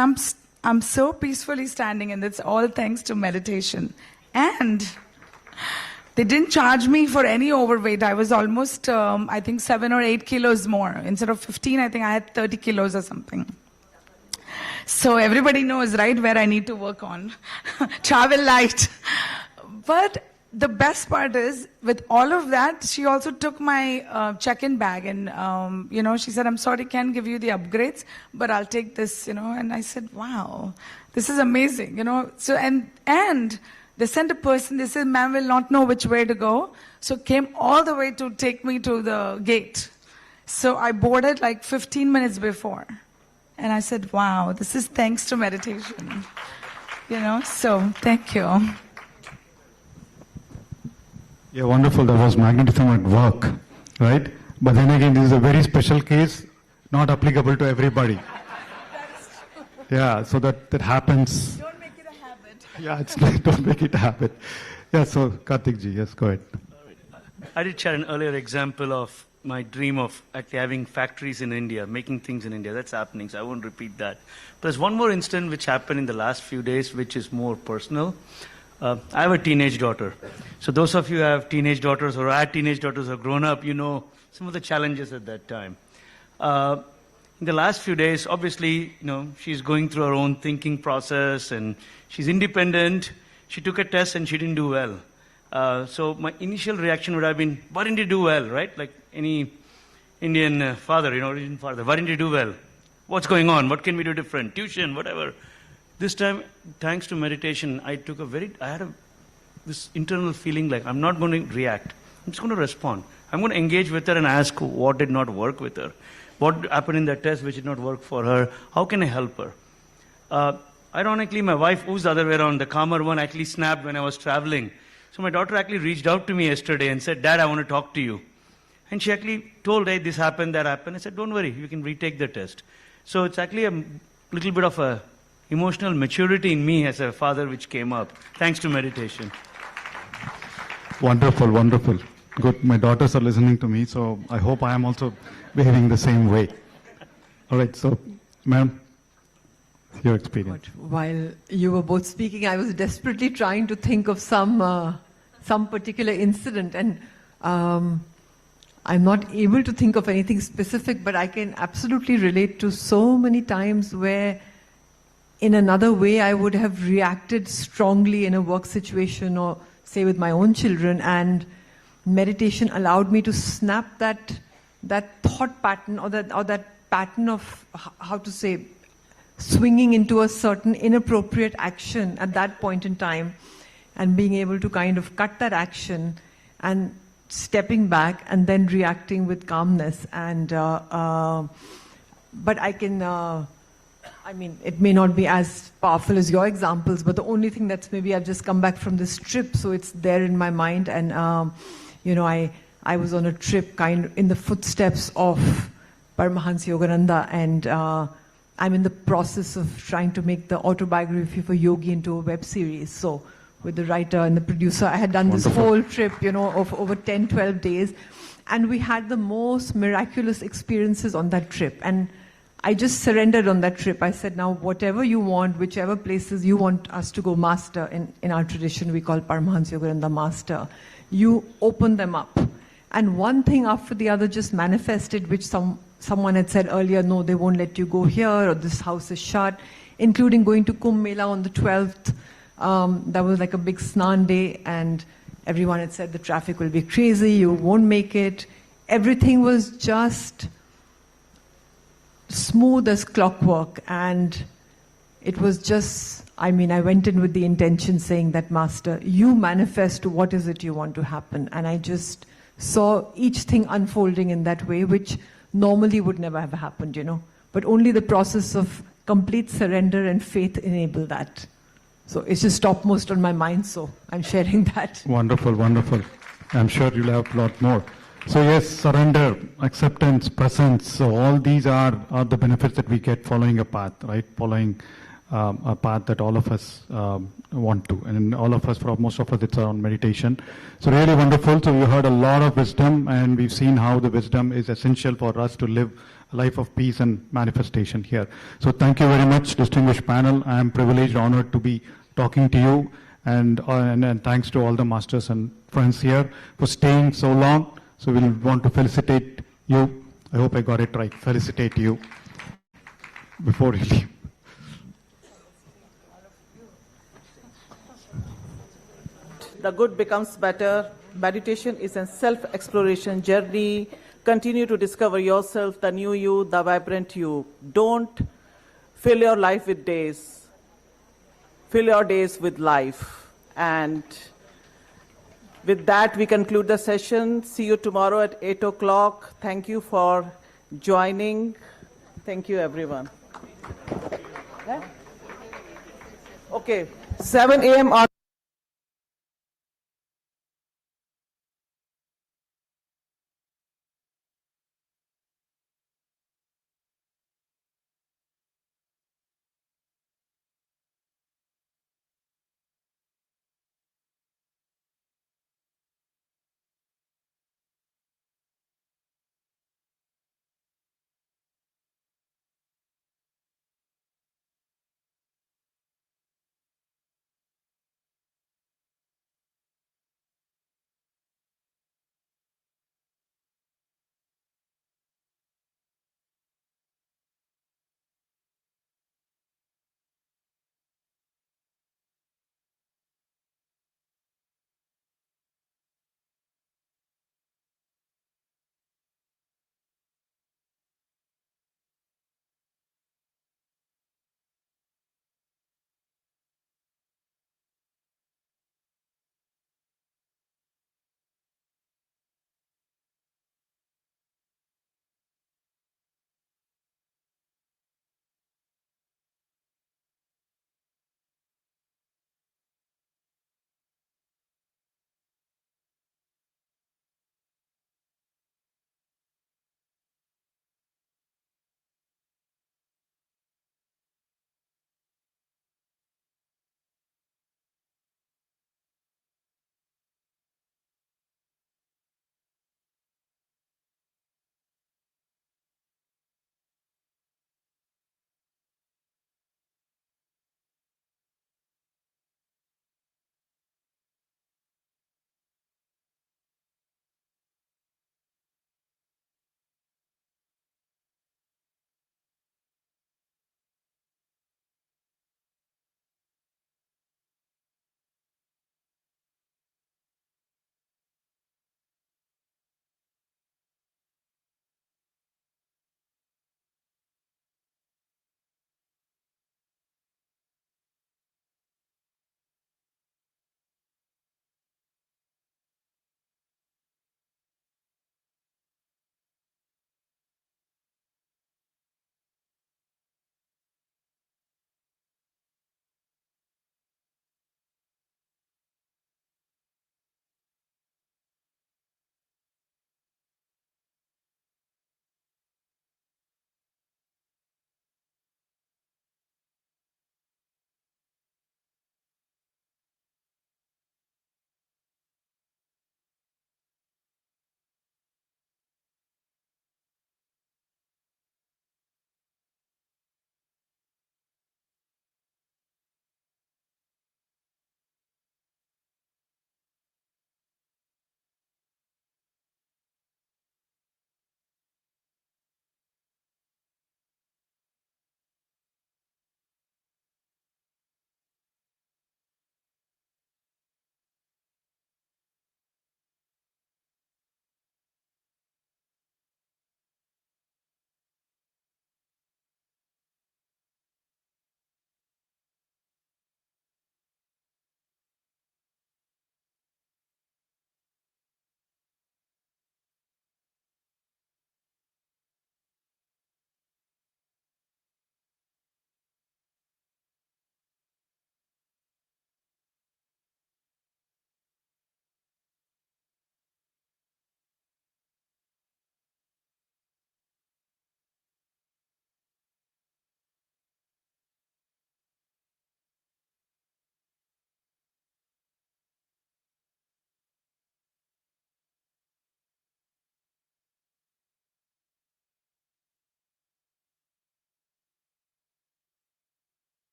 Speaker 3: I'm so peacefully standing, and it's all thanks to meditation. And they didn't charge me for any overweight. I was almost, I think, 7 or 8 kilos more. Instead of 15, I think I had 30 kilos or something. So everybody knows, right, where I need to work on. Travel light. But the best part is, with all of that, she also took my check-in bag and, you know, she said, I'm sorry, can't give you the upgrades, but I'll take this, you know. And I said, wow, this is amazing, you know. So, and they sent a person, they said, ma'am will not know which way to go. So came all the way to take me to the gate. So I boarded like 15 minutes before. And I said, wow, this is thanks to meditation. You know, so thank you.
Speaker 2: Yeah, wonderful. That was magnetism at work, right? But then again, this is a very special case, not applicable to everybody. Yeah, so that happens.
Speaker 3: Don't make it a habit.
Speaker 2: Yeah, it's like, don't make it a habit. Yeah, so Karthik ji, yes, go ahead.
Speaker 4: I did share an earlier example of my dream of actually having factories in India, making things in India. That's happening, so I won't repeat that. But there's one more incident which happened in the last few days, which is more personal. I have a teenage daughter. So those of you who have teenage daughters or had teenage daughters who have grown up, you know some of the challenges at that time. In the last few days, obviously, you know, she's going through her own thinking process and she's independent. She took a test and she didn't do well. So my initial reaction would have been, why didn't you do well, right? Like any Indian father, you know, Indian father, why didn't you do well? What's going on? What can we do different? Tuition, whatever. This time, thanks to meditation, I had this internal feeling like I'm not going to react. I'm just going to respond. I'm going to engage with her and ask what did not work with her. What happened in that test which did not work for her? How can I help her? Ironically, my wife, who's the other way around, the calmer one, actually snapped when I was traveling. So my daughter actually reached out to me yesterday and said, Dad, I want to talk to you. And she actually told, hey, this happened, that happened. I said, don't worry, you can retake the test. So it's actually a little bit of a emotional maturity in me as a father which came up, thanks to meditation.
Speaker 2: Wonderful, wonderful. Good. My daughters are listening to me, so I hope I am also behaving the same way. All right, so, ma'am, your experience.
Speaker 5: While you were both speaking, I was desperately trying to think of some particular incident, and I'm not able to think of anything specific, but I can absolutely relate to so many times where in another way I would have reacted strongly in a work situation or say with my own children, and meditation allowed me to snap that thought pattern or that pattern of how to say swinging into a certain inappropriate action at that point in time, and being able to kind of cut that action and stepping back and then reacting with calmness. And but I can I mean, it may not be as powerful as your examples, but the only thing that's maybe I've just come back from this trip, so it's there in my mind. And you know, I was on a trip kind of in the footsteps of Paramahansa Yogananda, and I'm in the process of trying to make the autobiography for Yogi into a web series. So with the writer and the producer, I had done this whole trip, you know, of over 10, 12 days. And we had the most miraculous experiences on that trip. And I just surrendered on that trip. I said, now whatever you want, whichever places you want us to go, master, in our tradition we call Paramahansa Yogananda master, you open them up. And one thing after the other just manifested, which someone had said earlier, no, they won't let you go here, or this house is shut, including going to Kumbh Mela on the 12th. That was like a big snan day, and everyone had said the traffic will be crazy, you won't make it. Everything was just smooth as clockwork, and it was just, I mean, I went in with the intention saying that, Master, you manifest what is it you want to happen. And I just saw each thing unfolding in that way, which normally would never have happened, you know. But only the process of complete surrender and faith enable that. So it's just topmost on my mind, so I'm sharing that.
Speaker 2: Wonderful, wonderful. I'm sure you'll have a lot more. So yes, surrender, acceptance, presence, so all these are the benefits that we get following a path, right? Following a path that all of us want to. And all of us, for most of us, it's around meditation. So really wonderful. So you heard a lot of wisdom, and we've seen how the wisdom is essential for us to live a life of peace and manifestation here. So thank you very much, distinguished panel. I am privileged, honored to be talking to you, and thanks to all the masters and friends here for staying so long. So we'll want to felicitate you. I hope I got it right. Felicitate you before you leave.
Speaker 11: The good becomes better. Meditation is a self-exploration journey. Continue to discover yourself, the new you, the vibrant you. Don't fill your life with days. Fill your days with life. And with that, we conclude the session. See you tomorrow at 8 o'clock. Thank you for joining. Thank you, everyone. Okay, 7 a.m.